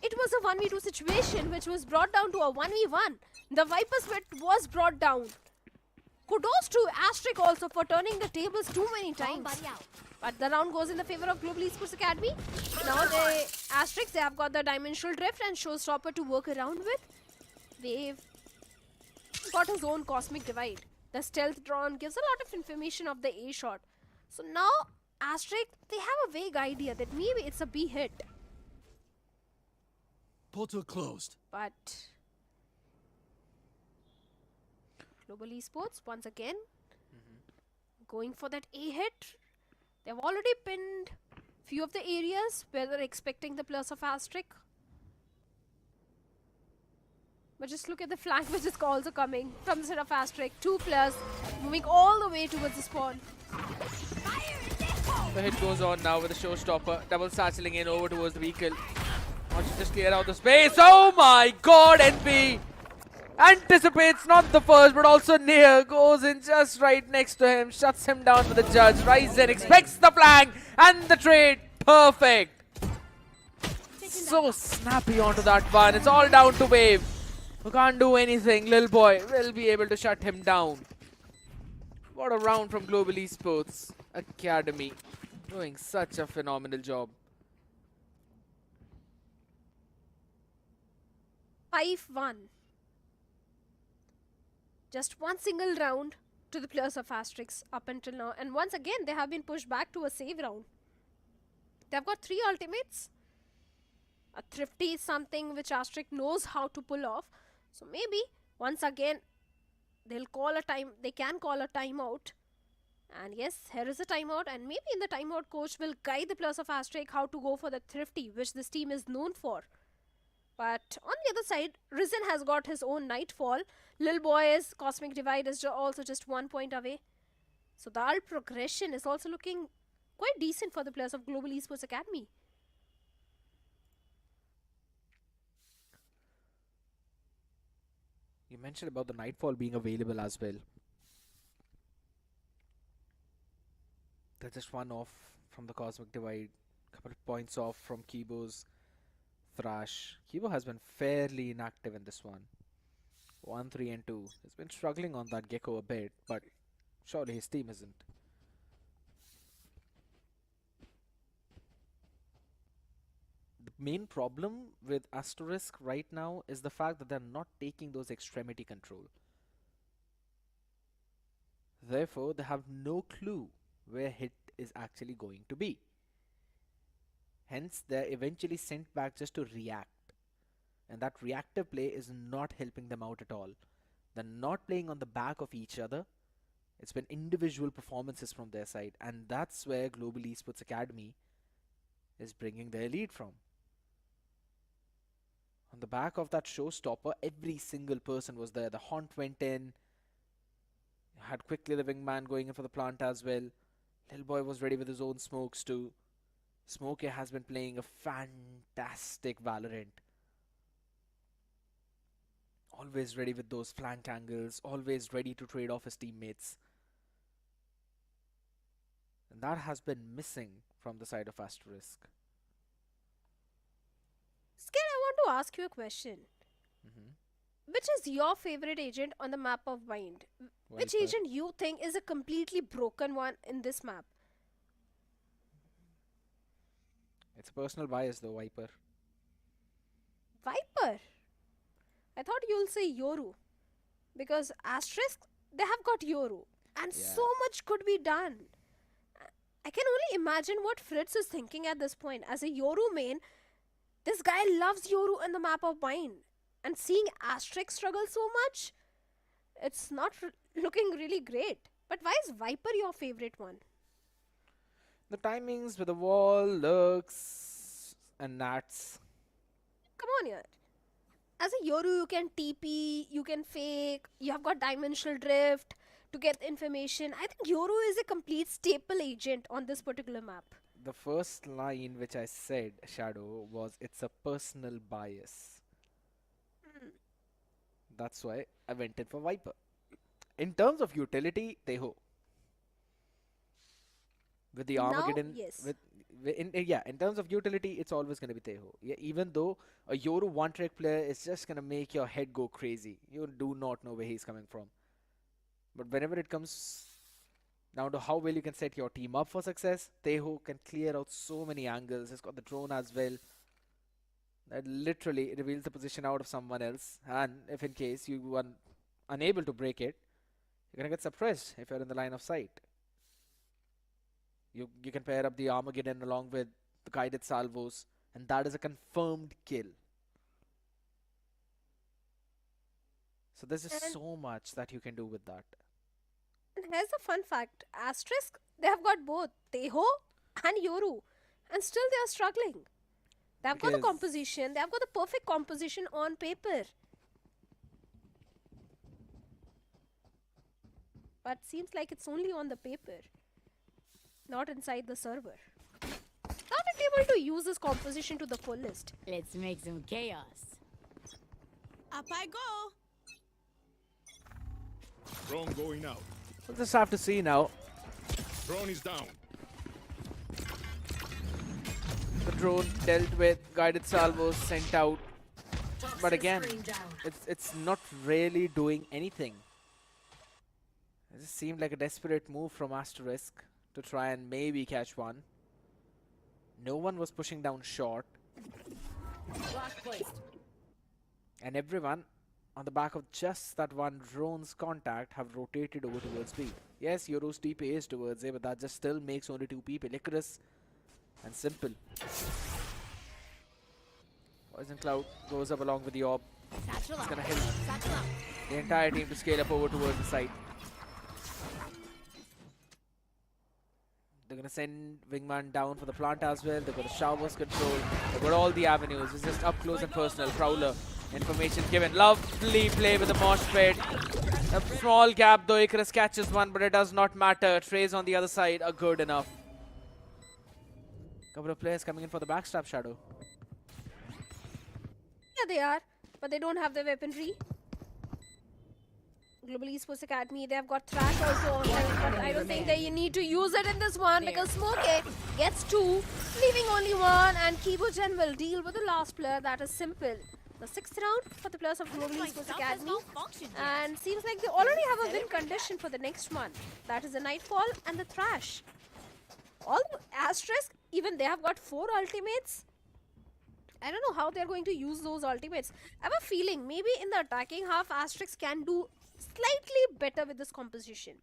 it was a 1v2 situation which was brought down to a 1v1. The Viper split was brought down. Kudos to Asterisk also for turning the tables too many times. But the round goes in the favor of Global Esports Academy. Now Asterisk, they have got the Dimensional Drift and Showstopper to work around with. They've got his own Cosmic Divide. The Stealth Drone gives a lot of information of the A shot. So now Asterisk, they have a vague idea that maybe it's a B hit. Portal closed. But Global Esports once again going for that A hit. They've already pinned few of the areas where they're expecting the plus of Asterisk. But just look at the flank which is also coming from the side of Asterisk. 2+, moving all the way towards the spawn. The hit goes on now with the Showstopper. Double satcheling in over towards the vehicle. Wants to just clear out the space. Oh my god, NP! Anticipates not the first, but also near. Goes in just right next to him. Shuts him down with the judge. Ryzen expects the flank and the trade. Perfect. So snappy onto that one. It's all down to Wave. Who can't do anything. Lil Boy will be able to shut him down. What a round from Global Esports Academy. Doing such a phenomenal job. 5-1. Just one single round to the players of Asterisk up until now. And once again, they have been pushed back to a save round. They've got 3 ultimates. A Thrifty is something which Asterisk knows how to pull off. So maybe once again, they can call a timeout. And yes, here is a timeout. And maybe in the timeout, coach will guide the players of Asterisk how to go for the Thrifty, which this team is known for. But on the other side, Risen has got his own Nightfall. Lil Boy's Cosmic Divide is also just 1 point away. So the ult progression is also looking quite decent for the players of Global Esports Academy. You mentioned about the Nightfall being available as well. They're just 1 off from the Cosmic Divide. Couple of points off from Kibo's Thrash. Kibo has been fairly inactive in this one. 1, 3 and 2. He's been struggling on that Gecko a bit, but surely his team isn't. The main problem with Asterisk right now is the fact that they're not taking those extremity control. Therefore, they have no clue where hit is actually going to be. Hence, they're eventually sent back just to react. And that reactive play is not helping them out at all. They're not playing on the back of each other. It's been individual performances from their side. And that's where Global Esports Academy is bringing their lead from. On the back of that Showstopper, every single person was there. The Haunt went in. Had quickly the Wingman going in for the plant as well. Lil Boy was ready with his own smokes too. Smokey has been playing a fantastic Valorant. Always ready with those flank angles. Always ready to trade off his teammates. And that has been missing from the side of Asterisk. Skid, I want to ask you a question. Which is your favorite agent on the map of Bind? Which agent you think is a completely broken one in this map? It's a personal bias though, Viper. Viper? I thought you'll say Yoru. Because Asterisk, they have got Yoru. And so much could be done. I can only imagine what Fritz is thinking at this point. As a Yoru main, this guy loves Yoru in the map of Bind. And seeing Asterisk struggle so much, it's not looking really great. But why is Viper your favorite one? The timings with the wall, lurks, and nats. Come on here. As a Yoru, you can TP, you can fake, you have got Dimensional Drift. to get information. I think Yoru is a complete staple agent on this particular map. The first line which I said, Shadow, was it's a personal bias. That's why I went in for Viper. In terms of utility, Teho. With the Armageddon, yes. in terms of utility, it's always going to be Teho. Yeah, even though a Yoru one-trick player is just going to make your head go crazy. You do not know where he's coming from. But whenever it comes down to how well you can set your team up for success, Teho can clear out so many angles. He's got the drone as well. That literally reveals the position out of someone else. And if in case you are unable to break it, you're going to get suppressed if you're in the line of sight. You can pair up the Armageddon along with the guided salvos, and that is a confirmed kill. So there's just so much that you can do with that. And here's a fun fact. Asterisk, they have got both Teho and Yoru, and still they are struggling. They have got the composition. They have got the perfect composition on paper. But seems like it's only on the paper, not inside the server. Not able to use this composition to the fullest. Let's make some chaos. Up I go. Drone going out. We'll just have to see now. Drone is down. The drone dealt with, guided salvos sent out. But again, it's not really doing anything. It just seemed like a desperate move from Asterisk to try and maybe catch one. No one was pushing down short. And everyone on the back of just that one drone's contact have rotated over towards B. Yes, Yoru's TP is towards A, but that just still makes only 2 people. Icarus and Simple. Poison Cloud goes up along with the orb. It's gonna help the entire team to scale up over towards the side. They're gonna send Wingman down for the plant as well. They've got the showers control. They've got all the avenues. It's just up close and personal. Prowler. Information given. Lovely play with the mosh pit. A small gap though. Icarus catches one, but it does not matter. Trays on the other side are good enough. Couple of players coming in for the backstab, Shadow. Yeah, they are, but they don't have the weaponry. Global Esports Academy, they have got Thrash also on them, but I don't think they need to use it in this one because Smokey gets 2, leaving only 1, and Kibogen will deal with the last player, that is Simple. The 6th round for the players of Global Esports Academy, and seems like they already have a win condition for the next one. That is the Nightfall and the Thrash. All Asterisk, even they have got 4 ultimates. I don't know how they're going to use those ultimates. I have a feeling maybe in the attacking half, Asterisk can do slightly better with this composition.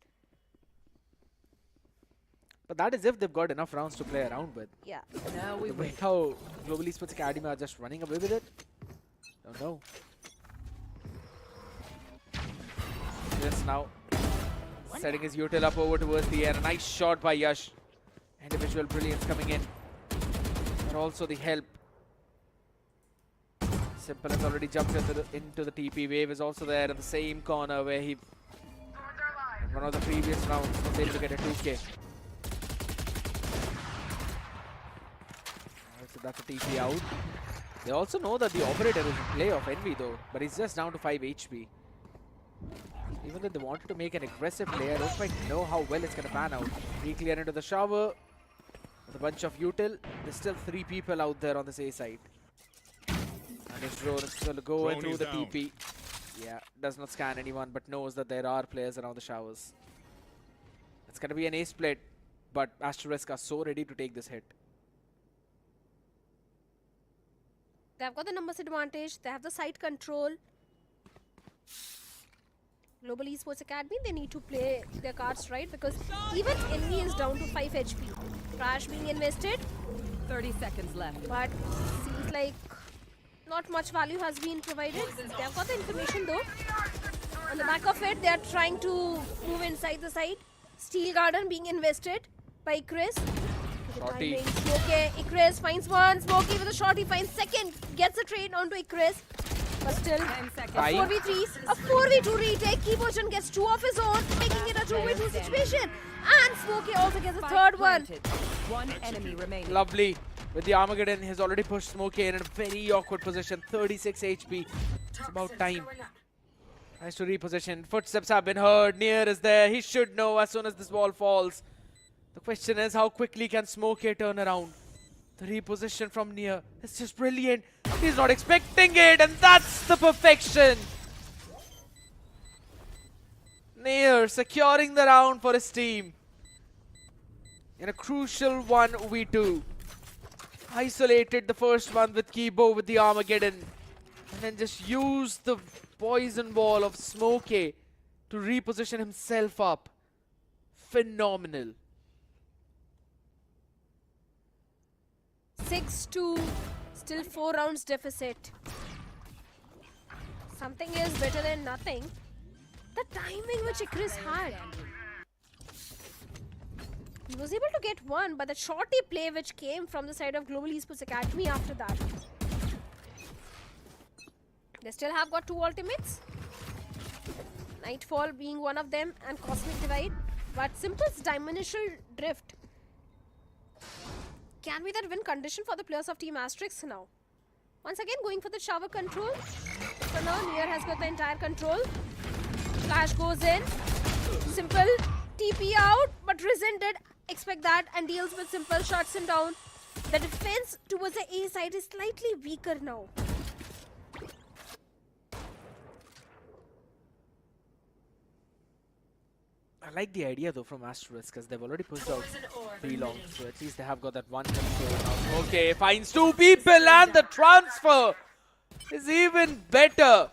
But that is if they've got enough rounds to play around with. Yeah. Now we wait how Global Esports Academy are just running away with it. Don't know. Just now setting his util up over towards the air. A nice shot by Yash. Individual brilliance coming in. And also the help. Simple has already jumped into the TP. Wave is also there in the same corner where he, in one of the previous rounds, was able to get a 2K. So that's a TP out. They also know that the operator is in play of Envy though, but he's just down to 5 HP. Even though they wanted to make an aggressive play, I don't quite know how well it's going to pan out. Re-clear into the shower with a bunch of util. There's still 3 people out there on this A side. And his drone is going to go in through the TP. Yeah, does not scan anyone, but knows that there are players around the showers. It's going to be an A split, but Asterisk are so ready to take this hit. They've got the numbers advantage. They have the side control. Global Esports Academy, they need to play their cards right because even Envy is down to 5 HP. Crash being invested. 30 seconds left. But seems like not much value has been provided. They have got the information though. On the back of it, they are trying to move inside the side. Steel Garden being invested by Chris. Shorty. Smokey, Icarus finds one. Smokey with a shot, he finds second. Gets a trade onto Icarus. But still, Right. 4v3s, a 4v2 retake. Keybotion gets 2 of his own, making it a 2v2 situation. And Smokey also gets a third one. One enemy remaining. Lovely. With the Armageddon, he's already pushed Smokey in a very awkward position. 36 HP. It's about time. Nice to reposition. Footsteps have been heard. Near is there. He should know as soon as this wall falls. The question is, how quickly can Smokey turn around? The reposition from Near is just brilliant. He's not expecting it, and that's the perfection. Near securing the round for his team in a crucial 1v2. Isolated the first one with Kibo with the Armageddon, and then just used the poison ball of Smokey to reposition himself up. Phenomenal. 6-2, still 4 rounds deficit. Something is better than nothing. The timing which Chris had. He was able to get one, but the shorty play which came from the side of Global Esports Academy after that. They still have got 2 ultimates. Nightfall being one of them and Cosmic Divide. But Simple's Dimensional Drift can be that win condition for the players of Team Asterisk now. Once again going for the shower control. So now Near has got the entire control. Flash goes in. Simple TP out, but Risen did expect that and deals with Simple, shuts him down. The defense towards the A side is slightly weaker now. I like the idea though from Asterisk, because they've already pushed out 3 long, so at least they have got that one control now. Okay, finds 2 people and the transfer is even better.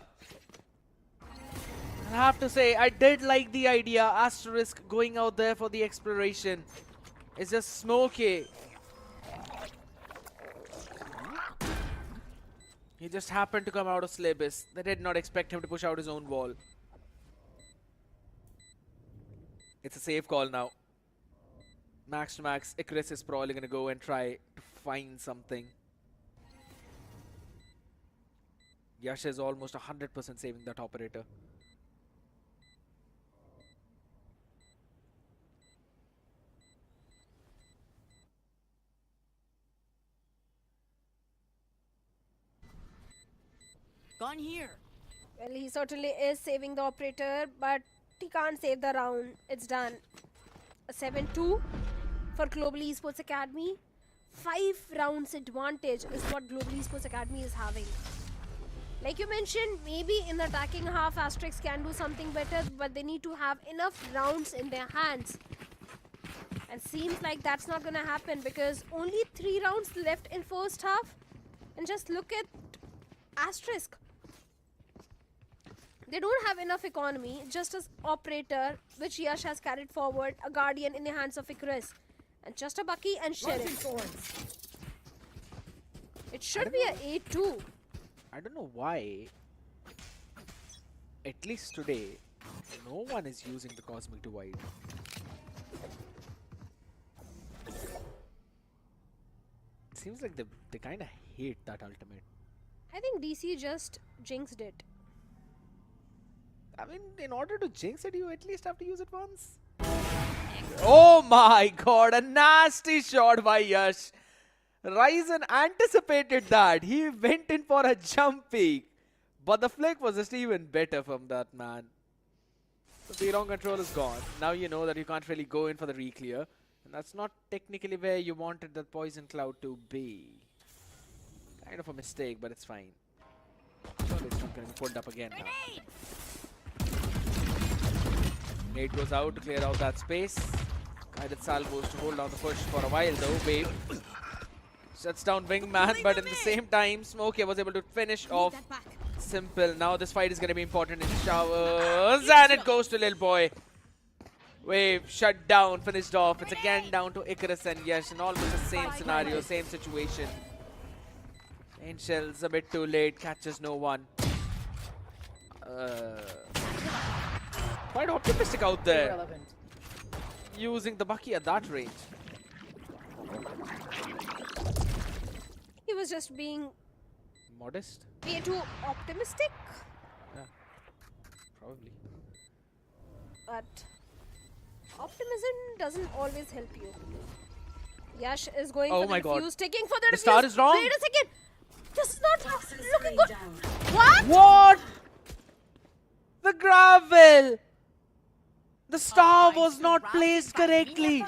I have to say, I did like the idea. Asterisk going out there for the exploration. It's just Smokey. He just happened to come out of Slabis. They did not expect him to push out his own wall. It's a safe call now. Max to max, Icarus is probably going to go and try to find something. Yash is almost 100% saving that operator. Gone here. Well, he certainly is saving the operator, but he can't save the round. It's done. A 7-2 for Global Esports Academy. 5 rounds advantage is what Global Esports Academy is having. Like you mentioned, maybe in the attacking half, Asterisk can do something better, but they need to have enough rounds in their hands. And seems like that's not going to happen because only 3 rounds left in first half. And just look at Asterisk. They don't have enough economy, just as operator, which Yash has carried forward, a guardian in the hands of Icarus, and just a Bucky and Sheriff. It should be a 8-2. I don't know why, at least today, no one is using the Cosmic Divide. It seems like they kind of hate that ultimate. I think DC just jinxed it. I mean, in order to jinx it, you at least have to use it once. Oh my god, a nasty shot by Yash. Ryzen anticipated that. He went in for a jump peek. But the flick was just even better from that man. So the wrong control is gone. Now you know that you can't really go in for the re-clear. And that's not technically where you wanted the poison cloud to be. Kind of a mistake, but it's fine. Surely it's not going to be pulled up again now. Nate goes out to clear out that space. Guided salvos to hold down the push for a while though. Wave shuts down Wingman, but at the same time, Smokey was able to finish off Simple. Now this fight is going to be important in showers, and it goes to Lil Boy. Wave shut down, finished off. It's again down to Icarus and Yash, and almost the same scenario, same situation. Angel's a bit too late, catches no one. Quite optimistic out there. Irrelevant. Using the Bucky at that range. He was just being Modest? Way too optimistic. Yeah, probably. But optimism doesn't always help you. Yash is going Oh for my the God. defuse, taking for the The defuse. star is wrong. Wait a second. This is not looking good. What? What? The gravel! The star was not placed correctly.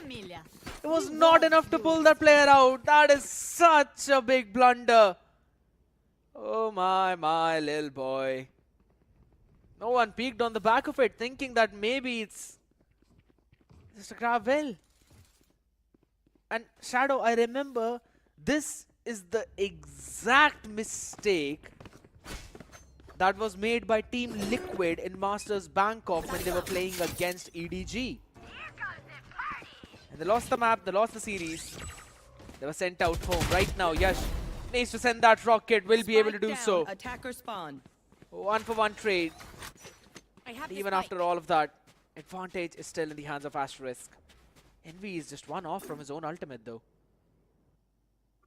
It was not enough to pull that player out. That is such a big blunder. Oh my little boy. No one peeked on the back of it, thinking that maybe it's just a gravel. And Shadow, I remember this is the exact mistake that was made by Team Liquid in Masters Bangkok when they were playing against EDG. And they lost the map, they lost the series. They were sent out home. Right now, Yash needs to send that rocket, will be able to do so. Attacker spawn. 1-for-1 trade. I have Even after all of that, advantage is still in the hands of Asterisk. Envy is just one off from his own ultimate though.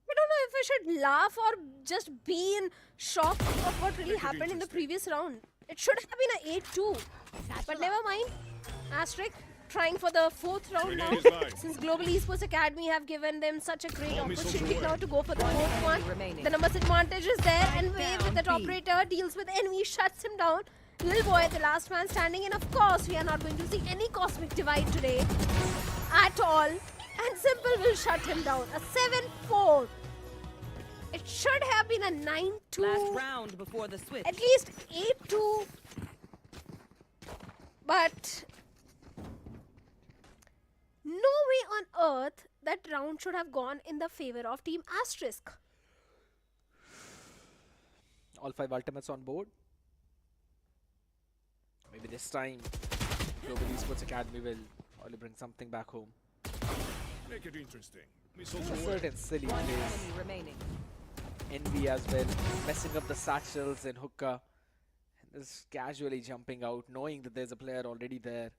I don't know if I should laugh or just be in shock of what really happened in the previous round. It should have been a 8-2. But never mind. Asterisk trying for the 4th round now. Since Global Esports Academy have given them such a great opportunity now to go for the 4th one. The numbers advantage is there, and Wave with that operator deals with enemy, shuts him down. Little boy, the last man standing, and of course we are not going to see any cosmic divide today at all. And Simple will shut him down. A 7-4. It should have been a 9-2. Last round before the switch. At least 8-2. But no way on earth that round should have gone in the favor of Team Asterisk. All 5 ultimates on board. Maybe this time Global Esports Academy will only bring something back home. Make it interesting. A certain silly plays. Remaining. Envy as well, messing up the satchels in hookah. And just casually jumping out, knowing that there's a player already there.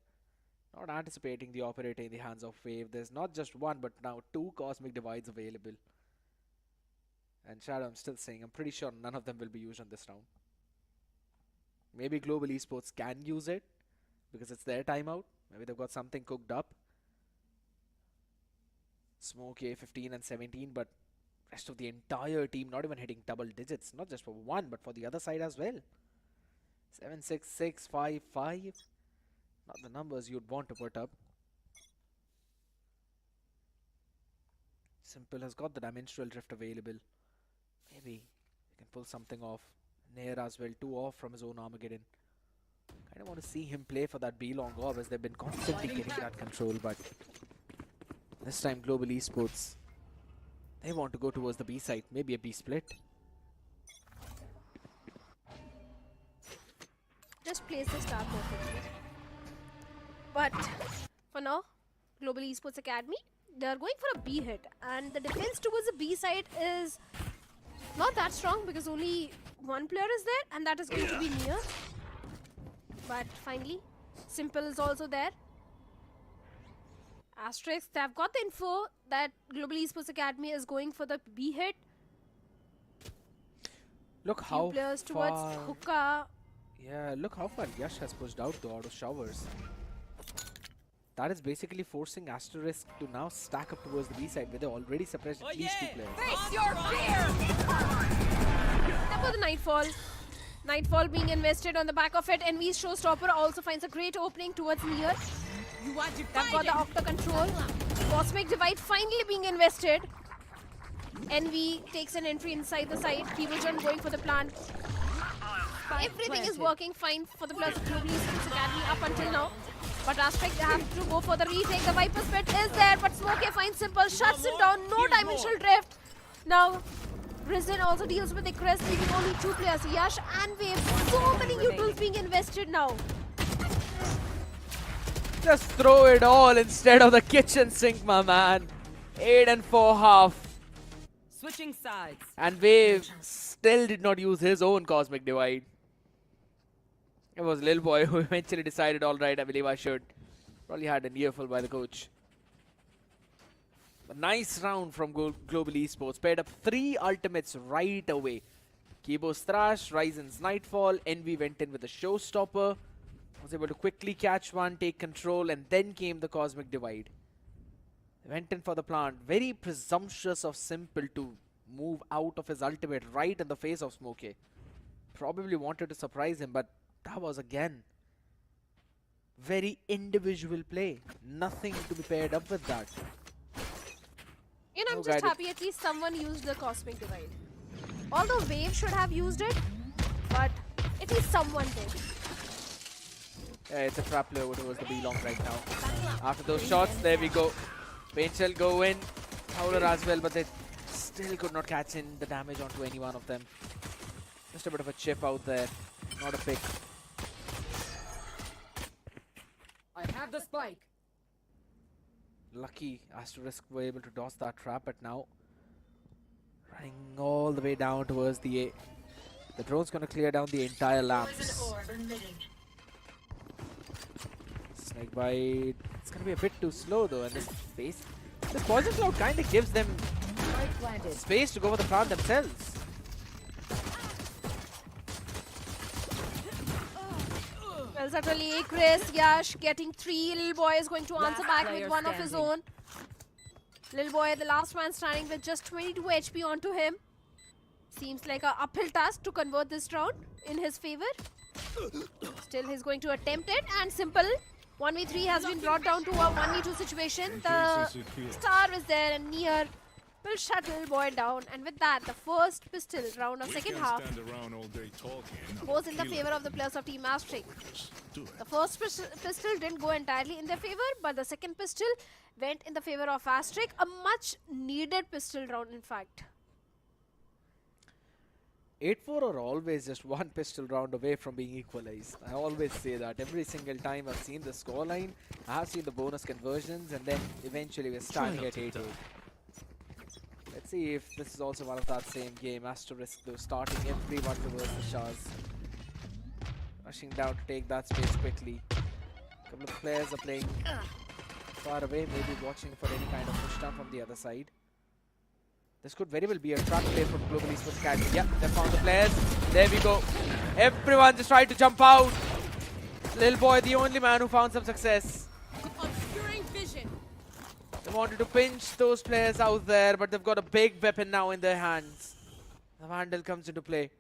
Not anticipating the operator in the hands of Wave. There's not just one, but now 2 cosmic divides available. And Shadow, I'm still saying, I'm pretty sure none of them will be used on this round. Maybe Global Esports can use it because it's their timeout. Maybe they've got something cooked up. Smoke A15 and 17, but rest of the entire team not even hitting double digits. Not just for one, but for the other side as well. 7, 6, 6, 5, 5. Not the numbers you'd want to put up. Simple has got the Dimensional Drift available. Maybe he can pull something off. Nair as well, 2 off from his own Armageddon. Kind of want to see him play for that B-long orb as they've been constantly getting that control, but this time Global Esports, they want to go towards the B side, maybe a B split. Just place the star perfectly. But for now, Global Esports Academy, they are going for a B hit, and the defense towards the B side is not that strong because only one player is there, and that is going to be Near. But finally, Simple is also there. Asterisk, they have got the info that Global Esports Academy is going for the B hit. Look Few how players towards far. hookah. Yeah, look how far Yash has pushed out the auto showers. That is basically forcing Asterisk to now stack up towards the B side where they already suppressed at least 2 players. Face your fear! Now for the Nightfall. Nightfall being invested on the back of it. Envy's Showstopper also finds a great opening towards Near. You are They've got the divided. Octa control. Cosmic Divide finally being invested. Envy takes an entry inside the side. Kibojan going for the plant. Everything is working fine for the Global Esports Academy up until now. But Asterisk, they have to go for the retake. The Viper's Pit is there, but Smokey finds Simple, shuts him down. No Dimensional Drift. Now, Risen also deals with the crest, leaving only 2 players, Yash and Wave. So many utils being invested now. Just throw it all instead of the kitchen sink, my man. 8 and 4 half. Switching sides. And Wave still did not use his own Cosmic Divide. It was Lil Boy who eventually decided, alright, I believe I should. Probably had an earful by the coach. A nice round from Global Esports. Paired up 3 ultimates right away. Kibo's Thrash, Ryzen's Nightfall, Envy went in with a Showstopper, was able to quickly catch one, take control, and then came the Cosmic Divide. They went in for the plant. Very presumptuous of Simple to move out of his ultimate right in the face of Smokey. Probably wanted to surprise him, but that was again very individual play. Nothing to be paired up with that. You know, I'm No just guided. happy at least someone used the Cosmic Divide. Although Wave should have used it, but at least someone did. Yeah, it's a trap play over towards the B-long right now. After those shots, there we go. Paint Shell go in. Howler as well, but they still could not catch in the damage onto any one of them. Just a bit of a chip out there. Not a pick. I have the spike. Lucky Asterisk were able to dodge that trap, but now running all the way down towards the A. The drone's going to clear down the entire lamps. Snake bite. It's going to be a bit too slow though, and this space. This poison cloud kind of gives them space to go for the plant themselves. Well, certainly Chris, Yash getting 3. Lil Boy is going to answer Last back player with one of his own. Lil Boy, the last man standing with just 22 HP onto him. Seems like a uphill task to convert this round in his favor. Still, he's going to attempt it, and Simple 1v3 has been brought down to a 1v2 situation. The star is there and near will shut Lil Boy down, and with that, the first pistol round of second half goes in the favor of the players of Team Asterisk. The first pistol didn't go entirely in their favor, but the second pistol went in the favor of Asterisk. A much needed pistol round, in fact. 8-4 are always just one pistol round away from being equalized. I always say that. Every single time I've seen the scoreline, I have seen the bonus conversions, and then eventually we're starting at 8-8. Let's see if this is also one of that same game. Asterisk though starting everyone towards the Shahs. Rushing down to take that space quickly. A couple of players are playing far away, maybe watching for any kind of push down from the other side. This could very well be a trap play from Global Esports Academy. Yeah, they found the players. There we go. Everyone just tried to jump out. Lil Boy, the only man who found some success. Obscuring vision. They wanted to pinch those players out there, but they've got a big weapon now in their hands. The Vandal comes into play.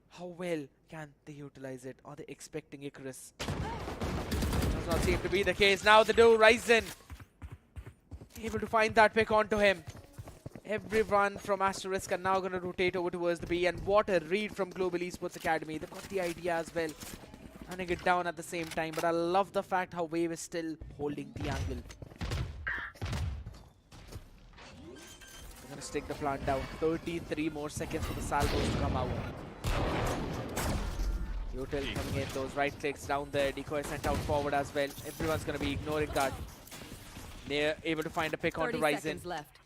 How well can they utilize it? Are they expecting Icarus? Does not seem to be the case. Now they do. Ryzen able to find that pick onto him. Everyone from Asterisk are now going to rotate over towards the B, and what a read from Global Esports Academy. They've got the idea as well. Running it down at the same time, but I love the fact how Wave is still holding the angle. They're going to stick the plant down. 33 more seconds for the salvos to come out. Util coming in, those right clicks down there. Decoy sent out forward as well. Everyone's going to be ignoring that. They're able to find a pick onto 30 Ryzen. seconds left.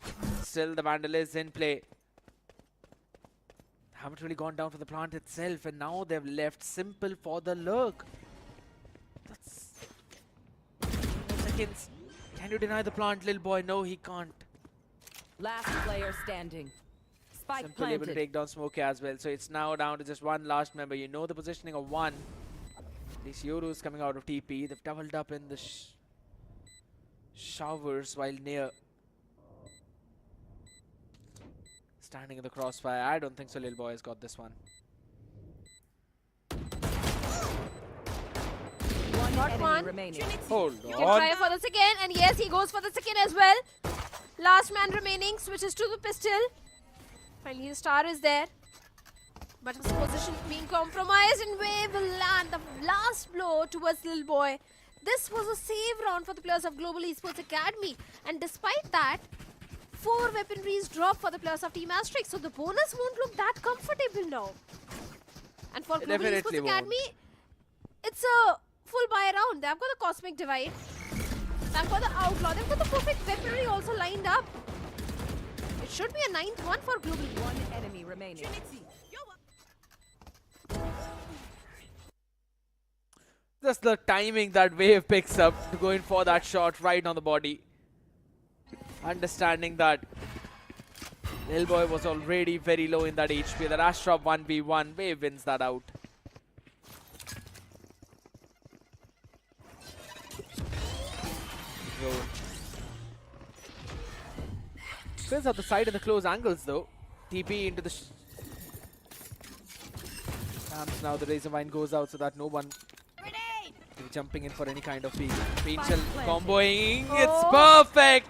Still, the Vandal is in play. Haven't really gone down to the plant itself, and now they've left Simple for the lurk. That's 4 seconds. Can you deny the plant, Lil Boy? No, he can't. Last player standing. Spike Simple able to planted. take down Smokey as well. So it's now down to just one last member. You know the positioning of one. These Yoru's coming out of TP. They've doubled up in the showers while near. Standing in the crossfire. I don't think so. Lil Boy has got this one. Got one. Remaining. Hold You can on. try for the second, and yes, he goes for the second as well. Last man remaining, switches to the pistol. Finally, the star is there. But his position being compromised, and Wave will land the last blow towards Lil Boy. This was a save round for the players of Global Esports Academy. And despite that, 4 weaponries drop for the players of Team Asterisk. So the bonus won't look that comfortable now. And for It Global definitely Esports Academy, it's a full buy round. They've got the Cosmic Divide. They've got the Outlaw. They've got the perfect weaponry also lined up. It should be a 9th one for Global. One enemy remaining. Just the timing that Wave picks up to go in for that shot right on the body. Understanding that Lil Boy was already very low in that HP. That Astra 1v1, Wave wins that out. Clears out the side in the close angles though. TP into the... now the Razorvine goes out so that no one is jumping in for any kind of peek. Pinchel comboing. It's perfect!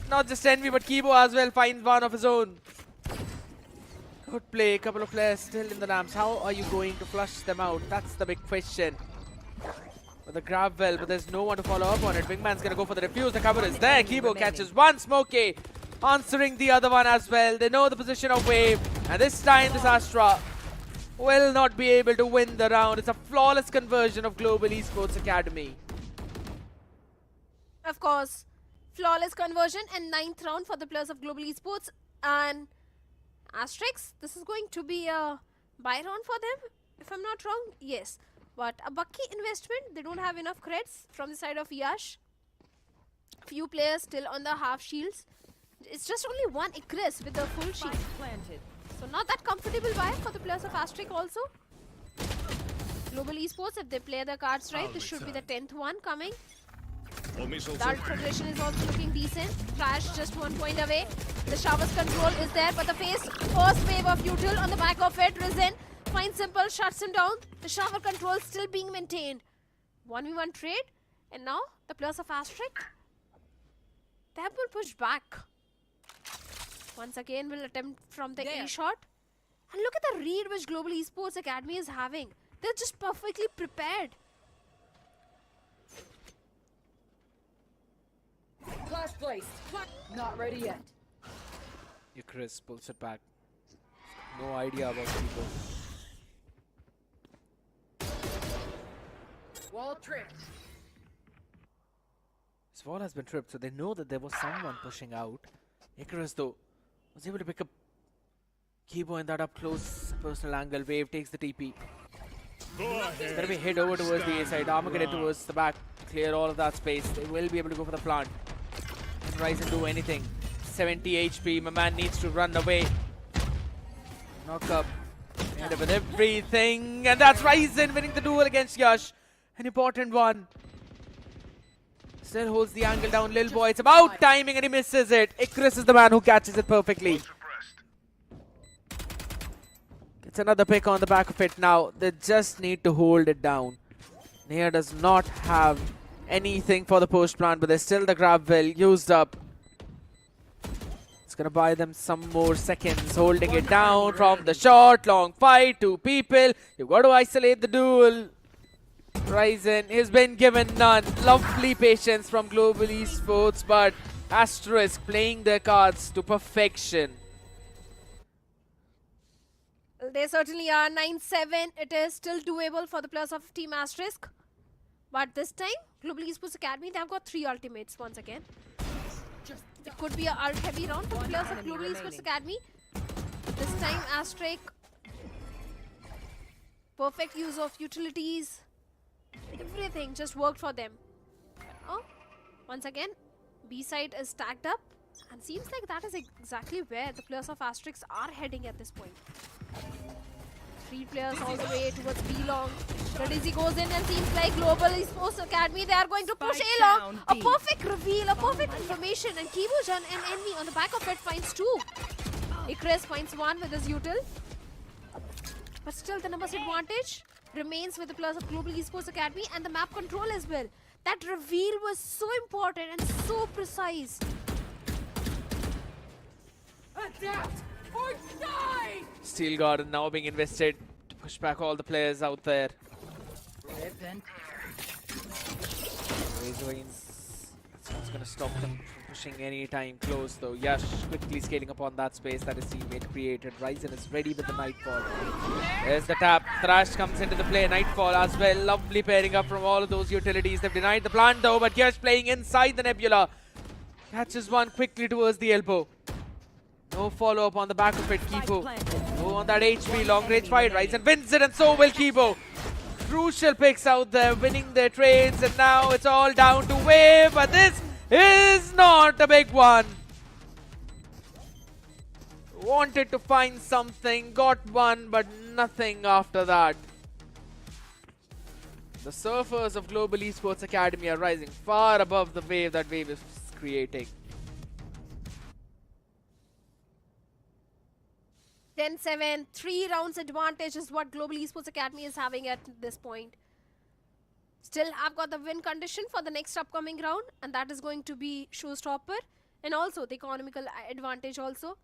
Not just Envy but Kibo as well finds one of his own. Good play. Couple of players still in the lamps. How are you going to flush them out? That's the big question. With the grab well, but there's no one to follow up on it. Wingman's gonna go for the defuse. The cover is there. Kibo catches one. Smokey answering the other one as well. They know the position of Wave. And this time this Astra will not be able to win the round. It's a flawless conversion of Global Esports Academy. Of course. Flawless conversion and 9th round for the players of Global Esports. And Asterisk, this is going to be a buy round for them, if I'm not wrong. Yes. But a bucky investment. They don't have enough creds from the side of Yash. Few players still on the half shields. It's just only one Ikris with the full shield. So not that comfortable buy for the players of Asterisk also. Global Esports, if they play their cards right, this should be the 10th one coming. That progression is also looking decent. Trash just 1 point away. The Shower's control is there, but the first wave of Util on the back of it. Risen finds Simple, shuts him down. The Shower control still being maintained. 1v1 trade, and now the players of Asterisk, they have been pushed back. Once again, will attempt from the A shot. And look at the read which Global Esports Academy is having. They're just perfectly prepared. Flash placed. Not ready yet. Chris pulls it back. No idea about people. Wall tripped. This wall has been tripped, so they know that there was someone pushing out. Icarus though was able to pick up Kibo in that up close personal angle. Wave takes the TP. It's gonna be hit over towards the A side. Armageddon towards the back. Clear all of that space. They will be able to go for the plant. Can Rise and do anything. 70 HP. My man needs to run away. Knock up. End up with everything. And that's Ryzen winning the duel against Yash. An important one. Still holds the angle down. Lil Boy. It's about timing and he misses it. Icarus is the man who catches it perfectly. It's another pick on the back of it now. They just need to hold it down. Nia does not have anything for the post plant, but there's still the grab well used up. It's gonna buy them some more seconds. Holding it down from the short. Long fight. 2 people. You've got to isolate the duel. Ryzen has been given none. Lovely patience from Global Esports, but Asterisk playing their cards to perfection. They certainly are. 9-7. It is still doable for the players of Team Asterisk. But this time, Global Esports Academy, they have got 3 ultimates once again. It could be a ult heavy round for the players of Global Esports Academy. This time, Asterisk, perfect use of utilities. Everything just worked for them. Oh, once again, B side is stacked up. And seems like that is exactly where the players of Asterisk are heading at this point. 3 players all the way towards B long. The Dizzy goes in and seems like Global Esports Academy, they are going to push A long. A perfect reveal, a perfect information, and Kibojan and Envy on the back of it finds 2. Ikris finds 1 with his util. But still the numbers advantage remains with the players of Global Esports Academy and the map control as well. That reveal was so important and so precise. Adapt or die! Steel Garden now being invested to push back all the players out there. Rip and That's going to stop them from pushing any time close though. Yash quickly scaling upon that space that his teammate created. Ryzen is ready with the Nightfall. There's the tap. Thrash comes into the play. Nightfall as well. Lovely pairing up from all of those utilities. They've denied the plant though, but Yash playing inside the Nebula. Catches one quickly towards the elbow. No follow-up on the back of it. Kibo. Oh, on that HP. Long range fight. Ryzen wins it and so will Kibo. Crucial picks out there, winning their trades, and now it's all down to Wave, but this is not a big one. Wanted to find something, got one, but nothing after that. The surfers of Global Esports Academy are rising far above the wave that wave is creating. 10-7, 3 rounds advantage is what Global Esports Academy is having at this point. Still have got the win condition for the next upcoming round, and that is going to be showstopper and also the economical advantage also.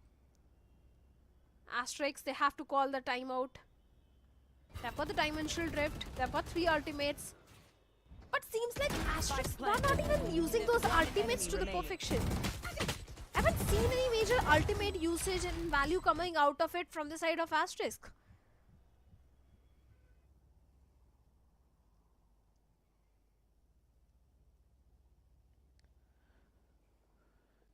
Asterisk, they have to call the timeout. They've got the dimensional drift, they've got 3 ultimates. But seems like Asterisk are not even using those ultimates to the perfection. I haven't seen any major ultimate usage and value coming out of it from the side of Asterisk.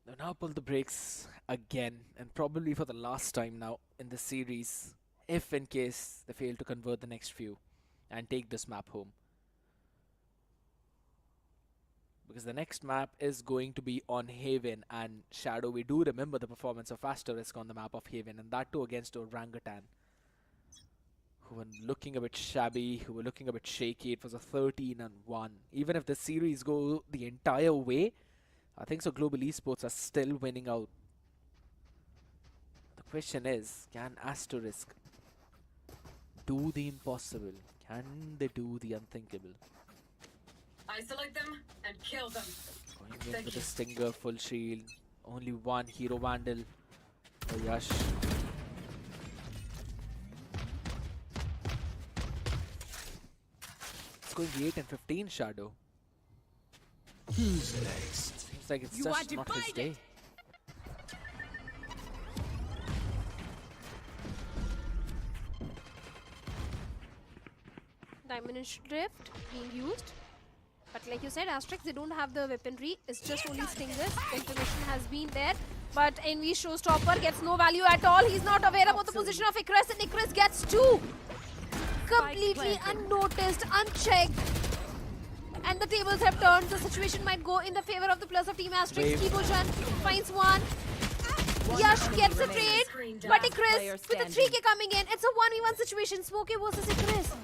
They'll now pull the brakes again, and probably for the last time now in this series, if in case they fail to convert the next few and take this map home. Because the next map is going to be on Haven, and Shadow, we do remember the performance of Asterisk on the map of Haven, and that too against Orangutan, who were looking a bit shabby, who were looking a bit shaky. It was a 13-1. Even if the series go the entire way, I think so Global Esports are still winning out. The question is, can Asterisk do the impossible? Can they do the unthinkable? Isolate them and kill them. Going in with the Stinger, full shield. Only one Hero Vandal for Yash. It's going 8 and 15, Shadow. Who's next? Seems like it's just not his day. Dimension drift being used. But like you said, Asterisk, they don't have the weaponry. It's just only Stingers. The information has been there. But NV Showstopper gets no value at all. He's not aware about the position of Icarus, and Icarus gets 2. Completely unnoticed, unchecked. And the tables have turned. The situation might go in the favor of the players of Team Asterisk. Kibushan finds one. Yash gets a trade. But Icarus with a 3k coming in. It's a 1v1 situation. Smokey versus Icarus.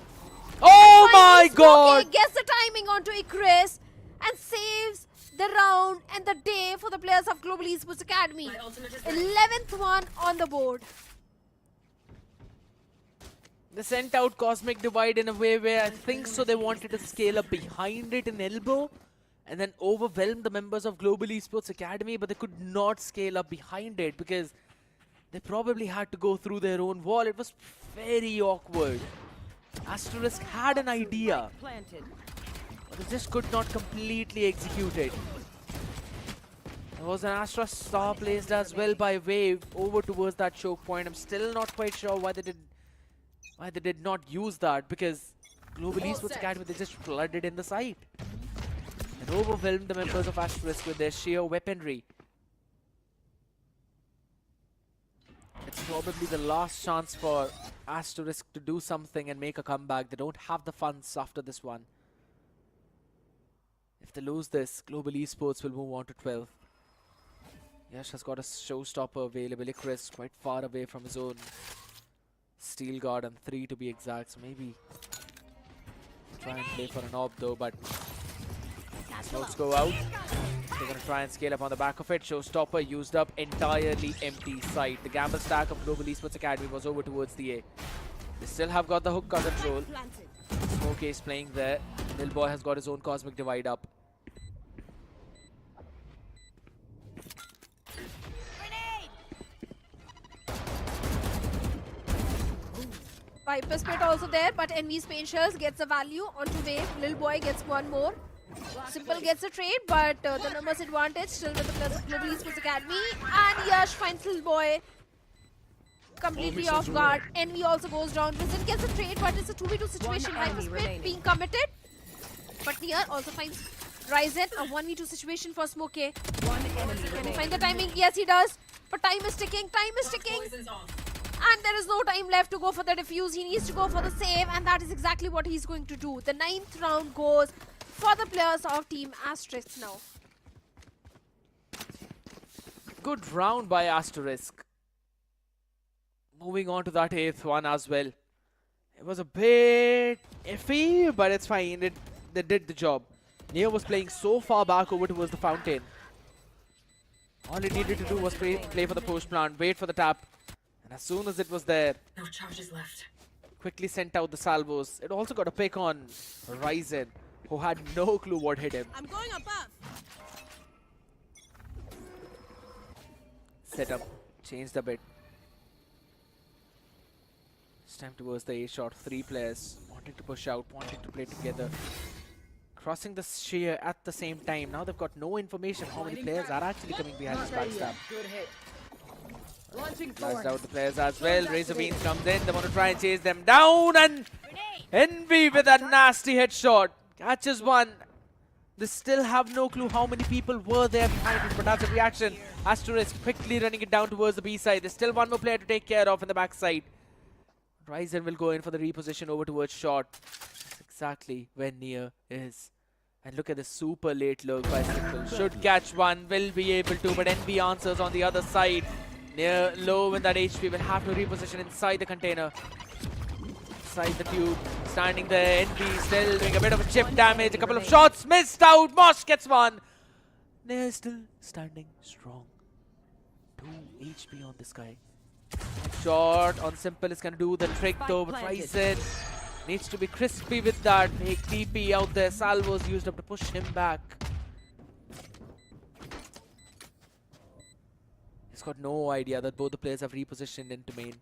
Oh my god! Gets the timing onto Icarus and saves the round and the day for the players of Global Esports Academy. 11th one on the board. They sent out Cosmic Divide in a way where I think so they wanted to scale up behind it in elbow and then overwhelm the members of Global Esports Academy, but they could not scale up behind it because they probably had to go through their own wall. It was very awkward. Asterisk had an idea, but they just could not completely execute it. There was an Astra star placed as well by Wave over towards that choke point. I'm still not quite sure why they did not use that, because Global Esports Academy, they just flooded in the site and overwhelmed the members of Asterisk with their sheer weaponry. It's probably the last chance for Asterisk to do something and make a comeback. They don't have the funds after this one. If they lose this, Global Esports will move on to 12. Yash has got a showstopper available. Icarus quite far away from his own Steel Guard, and 3 to be exact. So maybe try and play for an orb though, but smokes go out. They're going to try and scale up on the back of it. Showstopper used up, entirely empty site. The gamble stack of Global Esports Academy was over towards the A. They still have got the hook control. Smokey is playing there. Lil Boy has got his own Cosmic Divide up. Viper Spit also there, but NV's Painshers gets a value onto Wave. Lil Boy gets one more. Simple gets a trade, but the numbers advantage still with the players of Global Esports Academy. And Yash finds Lil Boy completely off guard. NV also goes down. Vincent gets a trade, but it's a 2v2 situation. Viper Spit being committed. But Nier also finds Ryzen, a 1v2 situation for Smokey. Can he find the timing? Yes, he does. But time is ticking. Time is ticking. And there is no time left to go for the defuse. He needs to go for the save, and that is exactly what he's going to do. The 9th round goes for the players of Team Asterisk now. Good round by Asterisk. moving on to that 8th one as well. It was a bit iffy, but it's fine. They did the job. Neo was playing so far back over towards the fountain. All he needed to do was play for the post plant, wait for the tap. And as soon as it was there, No charges left. quickly sent out the salvos. It also got a pick on Ryzen, who had no clue what hit him. I'm going above. Setup changed a bit. This time towards the A shot. 3 players wanting to push out, wanting to play together. Crossing the sheer at the same time. Now they've got no information how many players are actually coming behind this backstab. Good hit. Launching Flashed thorns. out the players as well. Razor Beams comes in. They want to try and chase them down. And Envy with a nasty headshot. Catches one. They still have no clue how many people were there behind it. But that's a reaction. Asterisk quickly running it down towards the B side. There's still one more player to take care of in the backside. Ryzen will go in for the reposition over towards short. That's exactly where Nia is. And look at the super late look by Simple. Should catch one, will be able to, but Envy answers on the other side. Near low in that HP, will have to reposition inside the container. Inside the tube, standing there, Envy still doing a bit of a chip damage. A couple of shots missed out, Mosh gets one. Near still standing strong. 2 HP on this guy. Shot on Simple is gonna do the trick though, but Ryzen needs to be crispy with that. Make TP out there. Salvos used up to push him back. He's got no idea that both the players have repositioned into main.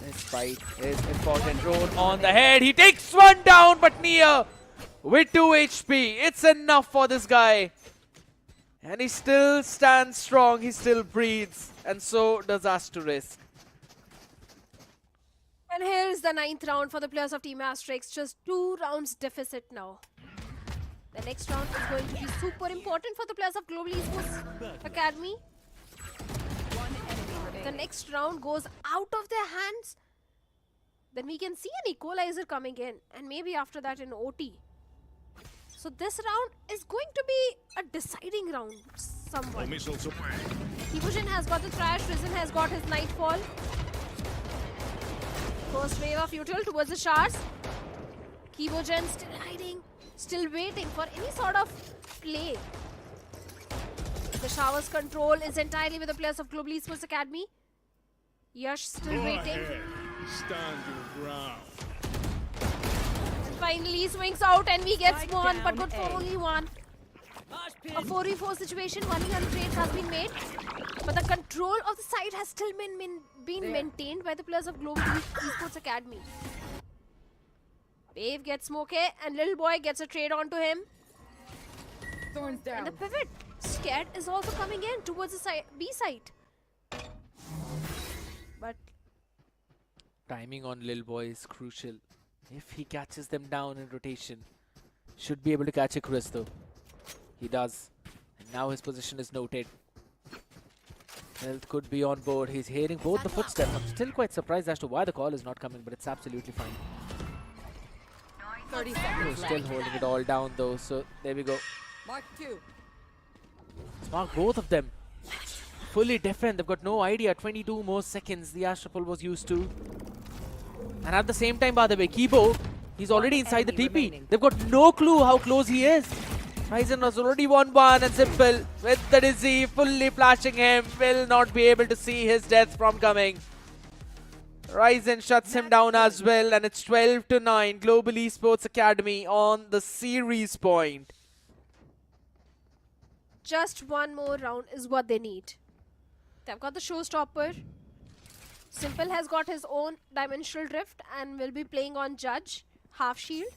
This fight is important. Drone on the head. He takes one down, but Nia with 2 HP. It's enough for this guy. And he still stands strong. He still breathes. And so does Asterisk. And here's the 9th round for the players of Team Asterisk. Just 2 rounds deficit now. The next round is going to be super important for the players of Global Esports Academy. If the next round goes out of their hands, then we can see an equalizer coming in. And maybe after that in OT. So this round is going to be a deciding round somewhat. Kibujin has got the trash, Risen has got his nightfall. First wave of util towards the shards. Kibujin still hiding, still waiting for any sort of play. The shower's control is entirely with the players of Global Esports Academy. Yash still waiting. Stand your ground. Finally swings out and we gets one, but good for only one. A 4v4 situation, 1v1 trades has been made, but the control of the site has still been maintained by the players of Global Esports Academy. Wave gets Smoke and Little Boy gets a trade onto him. Thorns down. And the pivot, Scared is also coming in towards the B site. But Timing on Lil Boy is crucial. If he catches them down in rotation, should be able to catch a Chris though. He does. And now his position is noted. Health could be on board. He's hearing both the footsteps. I'm still quite surprised as to why the call is not coming, but it's absolutely fine. 30 He's seconds still left. holding it all down though, so there we go. Mark 2. Mark both of them. Fully different. They've got no idea. 22 more seconds the Astropole was used to. And at the same time, by the way, Kibo, he's already inside the TP. They've got no clue how close he is. Ryzen has already won one, and Simple with the Dizzy fully flashing him will not be able to see his death from coming. Ryzen shuts him down as well, and it's 12-9. Global Esports Academy on the series point. just one more round is what they need. They've got the showstopper. Simple has got his own dimensional drift and will be playing on Judge, half shield.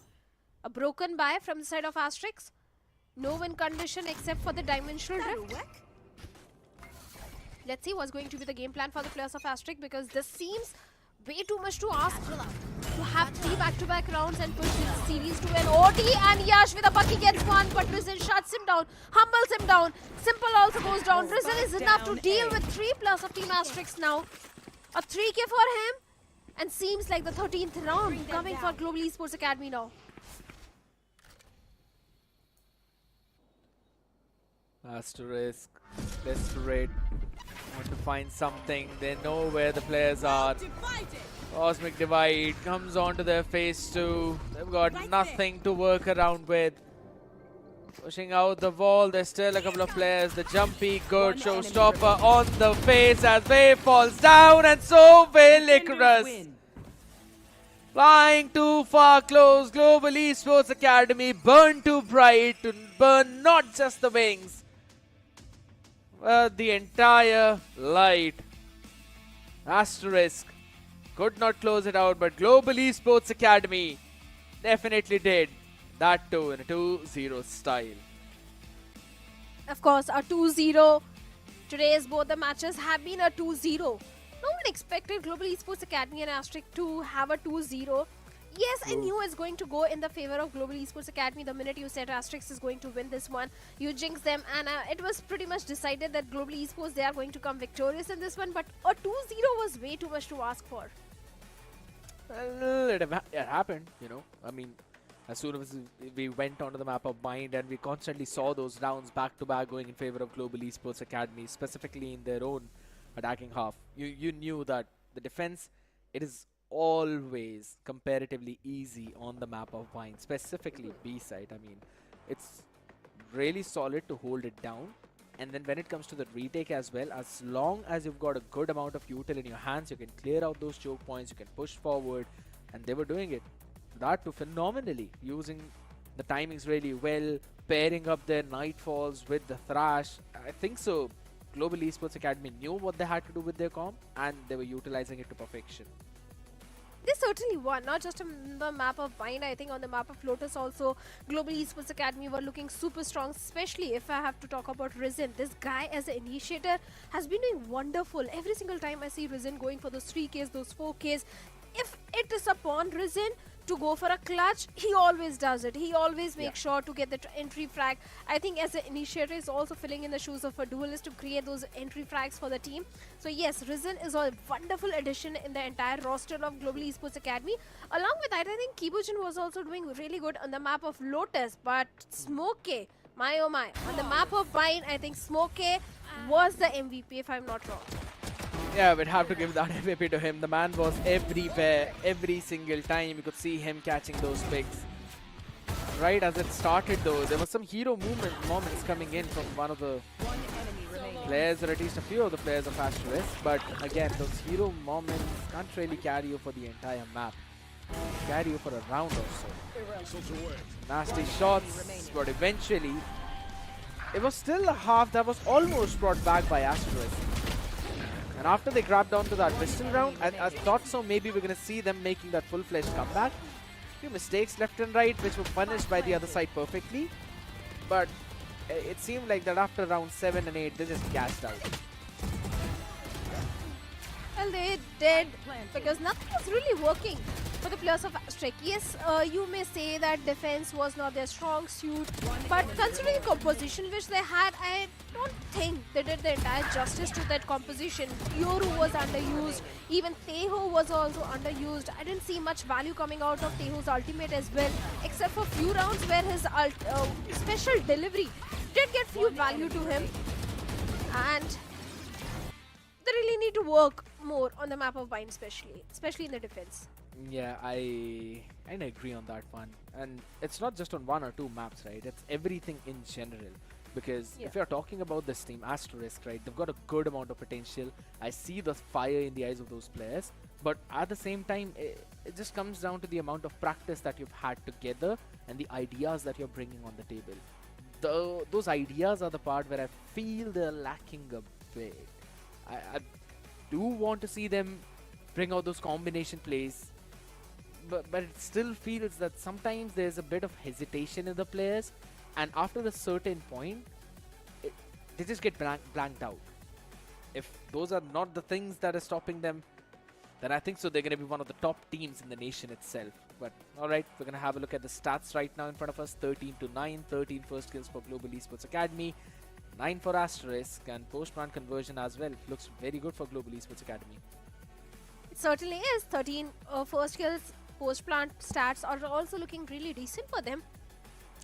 A broken buy from the side of Asterisk. No win condition except for the dimensional drift. Let's see what's going to be the game plan for the players of Asterisk, because this seems way too much to ask to have 3 back-to-back rounds and push this series to an OT. And Yash with a bucky gets one, but Rizal shuts him down, humbles him down. Simple also goes down. Rizal is enough to deal with 3+ of Team Asterisk now. A 3K for him, and seems like the 13th round coming for Global Esports Academy now. Asterisk, desperate, Want to find something. They know where the players are. Cosmic Divide comes onto their phase 2. They've got nothing to work around with. Pushing out the wall, there's still a couple of players. The jumpy, good showstopper on the face as Wave falls down, and so will Icarus. Flying too far close, Global Esports Academy burn too bright to burn not just the wings, but the entire light. Asterisk could not close it out, but Global Esports Academy definitely did. That too in a 2-0 style. Of course, a 2-0. Today's both the matches have been a 2-0. No one expected Global Esports Academy and Asterisk to have a 2-0. Yes, I knew it's going to go in the favor of Global Esports Academy. The minute you said Asterisk is going to win this one, you jinxed them, and it was pretty much decided that Global Esports, they are going to come victorious in this one. But a 2-0 was way too much to ask for. Well, it happened, you know. I mean, as soon as we went onto the map of Bind and we constantly saw those rounds back to back going in favor of Global Esports Academy, specifically in their own attacking half, you knew that the defense, it is always comparatively easy on the map of Bind, specifically B side. I mean, it's really solid to hold it down. And then when it comes to the retake as well, as long as you've got a good amount of util in your hands, you can clear out those choke points, you can push forward, and they were doing it. That too phenomenally, using the timings really well, pairing up their Nightfalls with the Thrash. I think so. Global Esports Academy knew what they had to do with their comp, and they were utilizing it to perfection. They certainly won, not just on the map of Bind. I think on the map of Lotus also, Global Esports Academy were looking super strong, especially if I have to talk about Risen. This guy as an initiator has been doing wonderful. Every single time I see Risen going for those 3Ks, those 4Ks, if it is upon Risen to go for a clutch, he always does it. He always makes sure to get the entry frag. I think as an initiator is also filling in the shoes of a duelist to create those entry frags for the team. So yes, Risen is a wonderful addition in the entire roster of Global Esports Academy. Along with that, I think Kibujin was also doing really good on the map of Lotus, but Smokey, my oh my, on the map of Bind, I think Smokey was the MVP if I'm not wrong. Yeah, we'd have to give that MVP to him. The man was everywhere, every single time. You could see him catching those picks. Right as it started though, there was some hero moments coming in from one of the players, or at least a few of the players of Asterisk. But again, those hero moments can't really carry you for the entire map. Carry you for a round or so. Nasty shots, but eventually, it was still a half that was almost brought back by Asterisk. And after they grabbed onto that pistol round, I thought so maybe we're going to see them making that full-fledged comeback. Few mistakes left and right, which were punished by the other side perfectly. But it seemed like that after round 7 and 8, they just gassed out. Well, they did, because nothing was really working for the players of Asterisk. Yes, you may say that defense was not their strong suit, but considering the composition which they had, I don't think they did the entire justice to that composition. Yoru was underused, even Teho was also underused. I didn't see much value coming out of Teho's ultimate as well, except for few rounds where his special delivery did get few value to him. And they really need to work more on the map of Bind, especially in the defense. Yeah, I agree on that one. And it's not just on 1 or 2 maps, right? It's everything in general. Because if you're talking about this team, Asterisk, right, they've got a good amount of potential. I see the fire in the eyes of those players. But at the same time, it just comes down to the amount of practice that you've had together and the ideas that you're bringing on the table. Those ideas are the part where I feel they're lacking a bit. I do want to see them bring out those combination plays, but it still feels that sometimes there's a bit of hesitation in the players, and after a certain point, they just get blanked out. If those are not the things that are stopping them, then I think so they're going to be one of the top teams in the nation itself. But alright, we're going to have a look at the stats right now in front of us. 13-9, 13 first kills for Global Esports Academy, 9 for Asterisk, and post-plant conversion as well. Looks very good for Global Esports Academy. It certainly is. 13 first kills, post-plant stats are also looking really decent for them.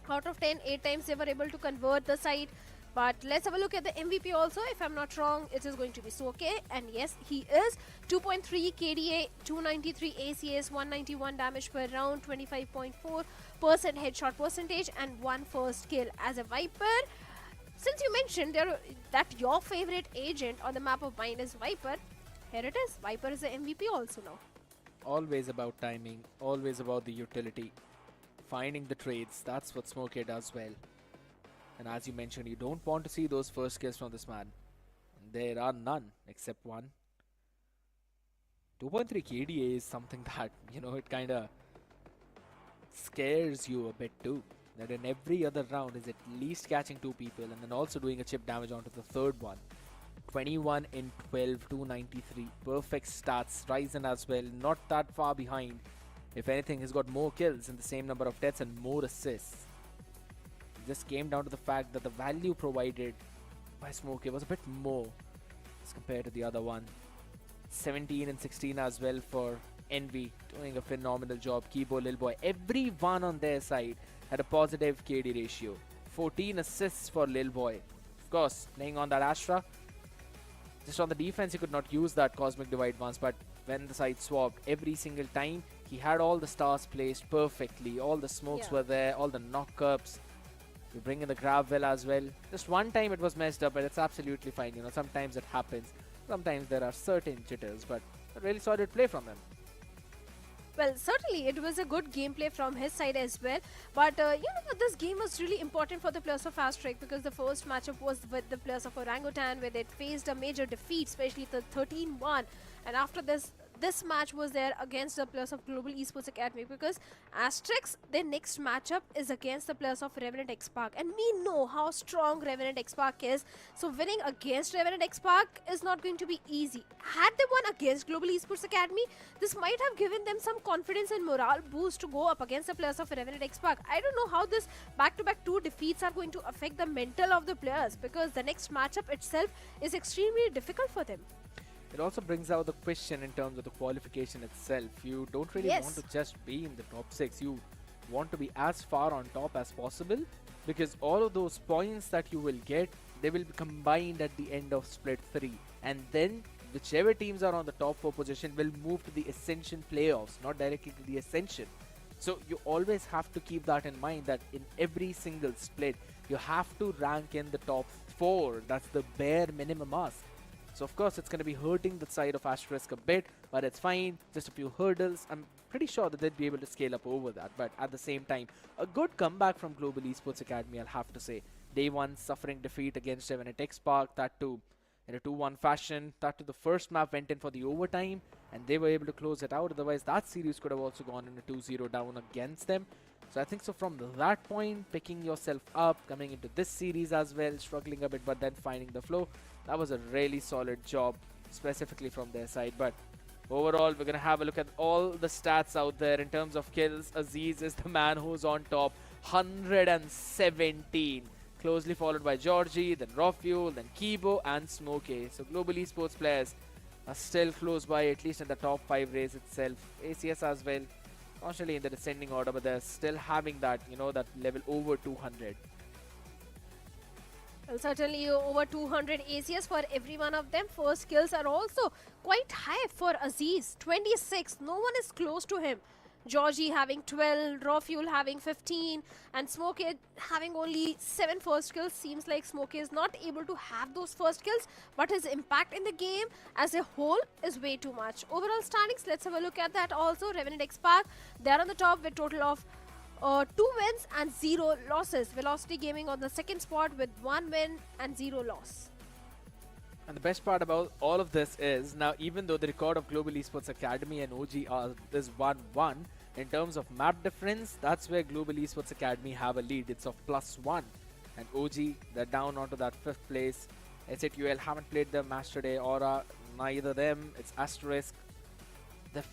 Out of 10, 8 times they were able to convert the site. But let's have a look at the MVP also. If I'm not wrong, it is going to be Soke. And yes, he is. 2.3 KDA, 293 ACS, 191 damage per round, 25.4% headshot percentage, and 1 first kill as a Viper. Since you mentioned that your favorite agent on the map of mine is Viper, here it is. Viper is the MVP also now. Always about timing, always about the utility. Finding the trades, that's what Smokey does well. And as you mentioned, you don't want to see those first kills from this man. There are none except one. 2.3 KDA is something that, it kind of scares you a bit too. That in every other round is at least catching 2 people and then also doing a chip damage onto the third one. 21 in 12, 293. Perfect stats. Ryzen as well, not that far behind. If anything, he's got more kills in the same number of deaths and more assists. Just came down to the fact that the value provided by Smokey was a bit more as compared to the other one. 17 and 16 as well for Envy, doing a phenomenal job. Kibo, Lil Boy, everyone on their side had a positive KD ratio. 14 assists for Lil Boy. Of course, playing on that Astra. Just on the defense, he could not use that Cosmic Divide once, but when the side swapped, every single time, he had all the stars placed perfectly. All the smokes were there, all the knock-ups. You bring in the grab well as well. Just one time it was messed up, but it's absolutely fine. Sometimes it happens. Sometimes there are certain jitters, but a really solid play from him. Well, certainly it was a good gameplay from his side as well. But this game was really important for the players of Asterisk because the first matchup was with the players of Orangutan where they faced a major defeat, especially the 13-1. And after this match was there against the players of Global Esports Academy because Asterisk, their next matchup is against the players of Revenant XSpark, and we know how strong Revenant XSpark is, so winning against Revenant XSpark is not going to be easy. Had they won against Global Esports Academy, this might have given them some confidence and morale boost to go up against the players of Revenant XSpark. I don't know how this back-to-back 2 defeats are going to affect the mental of the players because the next matchup itself is extremely difficult for them. It also brings out the question in terms of the qualification itself. You don't really want to just be in the top 6. You want to be as far on top as possible because all of those points that you will get, they will be combined at the end of split 3. And then whichever teams are on the top 4 position will move to the Ascension playoffs, not directly to the Ascension. So you always have to keep that in mind that in every single split, you have to rank in the top 4. That's the bare minimum ask. So of course it's going to be hurting the side of Asterisk a bit, but it's fine. Just a few hurdles. I'm pretty sure that they'd be able to scale up over that. But at the same time, a good comeback from Global Esports Academy, I'll have to say. Day 1 suffering defeat against Revenant XSpark, that too in a 2-1 fashion. That too the first map went in for the overtime and they were able to close it out. Otherwise that series could have also gone in a 2-0 down against them. So I think so from that point, picking yourself up, coming into this series as well, struggling a bit but then finding the flow. That was a really solid job, specifically from their side. But overall, we're going to have a look at all the stats out there in terms of kills. Aziz is the man who's on top, 117. Closely followed by Georgie, then Rafuel, then Kibo and Smokey. So Global Esports players are still close by, at least in the top 5 race itself. ACS as well, constantly in the descending order, but they're still having that, that level over 200. Well, certainly over 200 ACS for every one of them. First kills are also quite high for Aziz. 26. No one is close to him. Georgie having 12, Rafuel having 15, and Smokey having only 7 first kills. Seems like Smokey is not able to have those first kills, but his impact in the game as a whole is way too much. Overall standings, let's have a look at that also. Revenant XSpark, they're on the top with total of 2 wins and 0 losses. Velocity Gaming on the second spot with 1 win and 0 loss. And the best part about all of this is, now even though the record of Global Esports Academy and OG is 1-1, in terms of map difference, that's where Global Esports Academy have a lead. It's of +1. And OG, they're down onto that 5th place. SATUL haven't played their match today. Aura, neither them. It's Asterisk. They've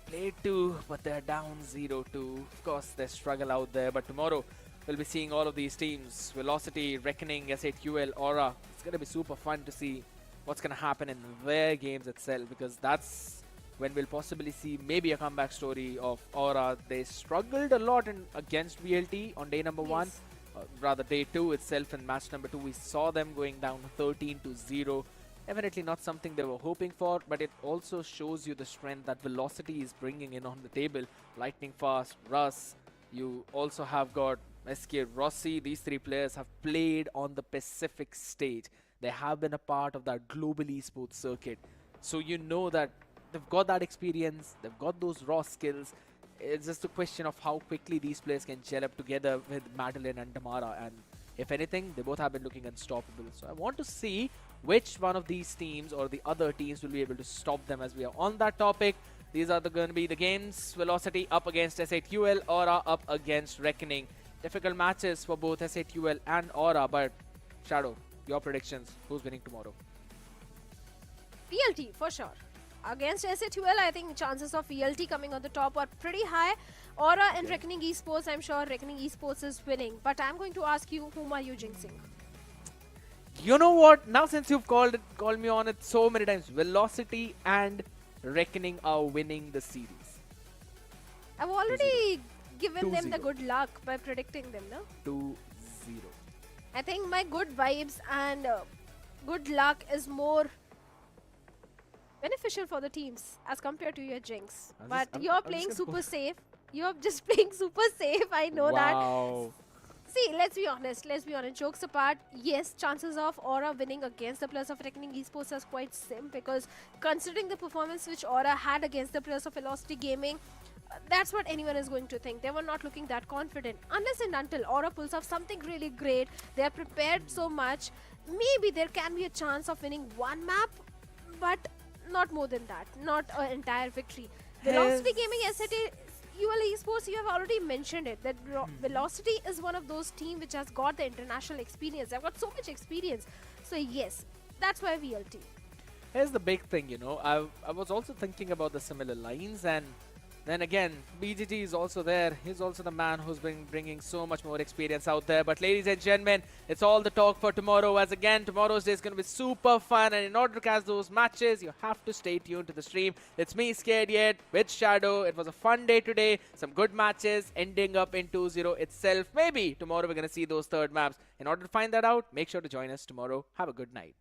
played 2, but they're down 0-2. Of course, they struggle out there. But tomorrow, we'll be seeing all of these teams. Velocity, Reckoning, SATUL, Aura. It's going to be super fun to see what's going to happen in their games itself, because that's when we'll possibly see maybe a comeback story of Aura. They struggled a lot against VLT on day number 1, rather day 2 itself in match number 2, we saw them going down 13-0. Definitely not something they were hoping for, but it also shows you the strength that Velocity is bringing in on the table. Lightning Fast, Russ, you also have got SK Rossi. These 3 players have played on the Pacific stage. They have been a part of that global esports circuit. So you know that they've got that experience, they've got those raw skills. It's just a question of how quickly these players can gel up together with Madeline and Damara. And if anything, they both have been looking unstoppable. So I want to see which one of these teams or the other teams will be able to stop them as we are on that topic. These are going to be the games. Velocity up against S8UL, Aura up against Reckoning. Difficult matches for both S8UL and Aura, but Shadow, your predictions, who's winning tomorrow? VLT for sure. Against S8UL, I think chances of VLT coming on the top are pretty high. Aura and Reckoning Esports, I'm sure Reckoning Esports is winning. But I'm going to ask you, whom are you jinxing? You know what? Now since you've called me on it so many times, Velocity and Reckoning are winning the series. I've already given 2-0. them the good luck by predicting them, no? 2-0. I think my good vibes and good luck is more beneficial for the teams as compared to your jinx. But you're playing super safe. You're just playing super safe. I know that. See, let's be honest. Jokes apart, yes, chances of Aura winning against the players of Reckoning Esports is quite slim, because considering the performance which Aura had against the players of Velocity Gaming, that's what anyone is going to think. They were not looking that confident. Unless and until Aura pulls off something really great, they are prepared so much, maybe there can be a chance of winning one map, but not more than that. Not an entire victory. Velocity Gaming, UL Esports, you have already mentioned it, that Velocity is one of those teams which has got the international experience. They've got so much experience. So yes, that's why VLT. Here's the big thing, you know, I was also thinking about the similar lines, and then again, BGG is also there. He's also the man who's been bringing so much more experience out there. But ladies and gentlemen, it's all the talk for tomorrow, as again, tomorrow's day is going to be super fun. And in order to catch those matches, you have to stay tuned to the stream. It's me, Scared Yet, with Shadow. It was a fun day today. Some good matches ending up in 2-0 itself. Maybe tomorrow we're going to see those third maps. In order to find that out, make sure to join us tomorrow. Have a good night.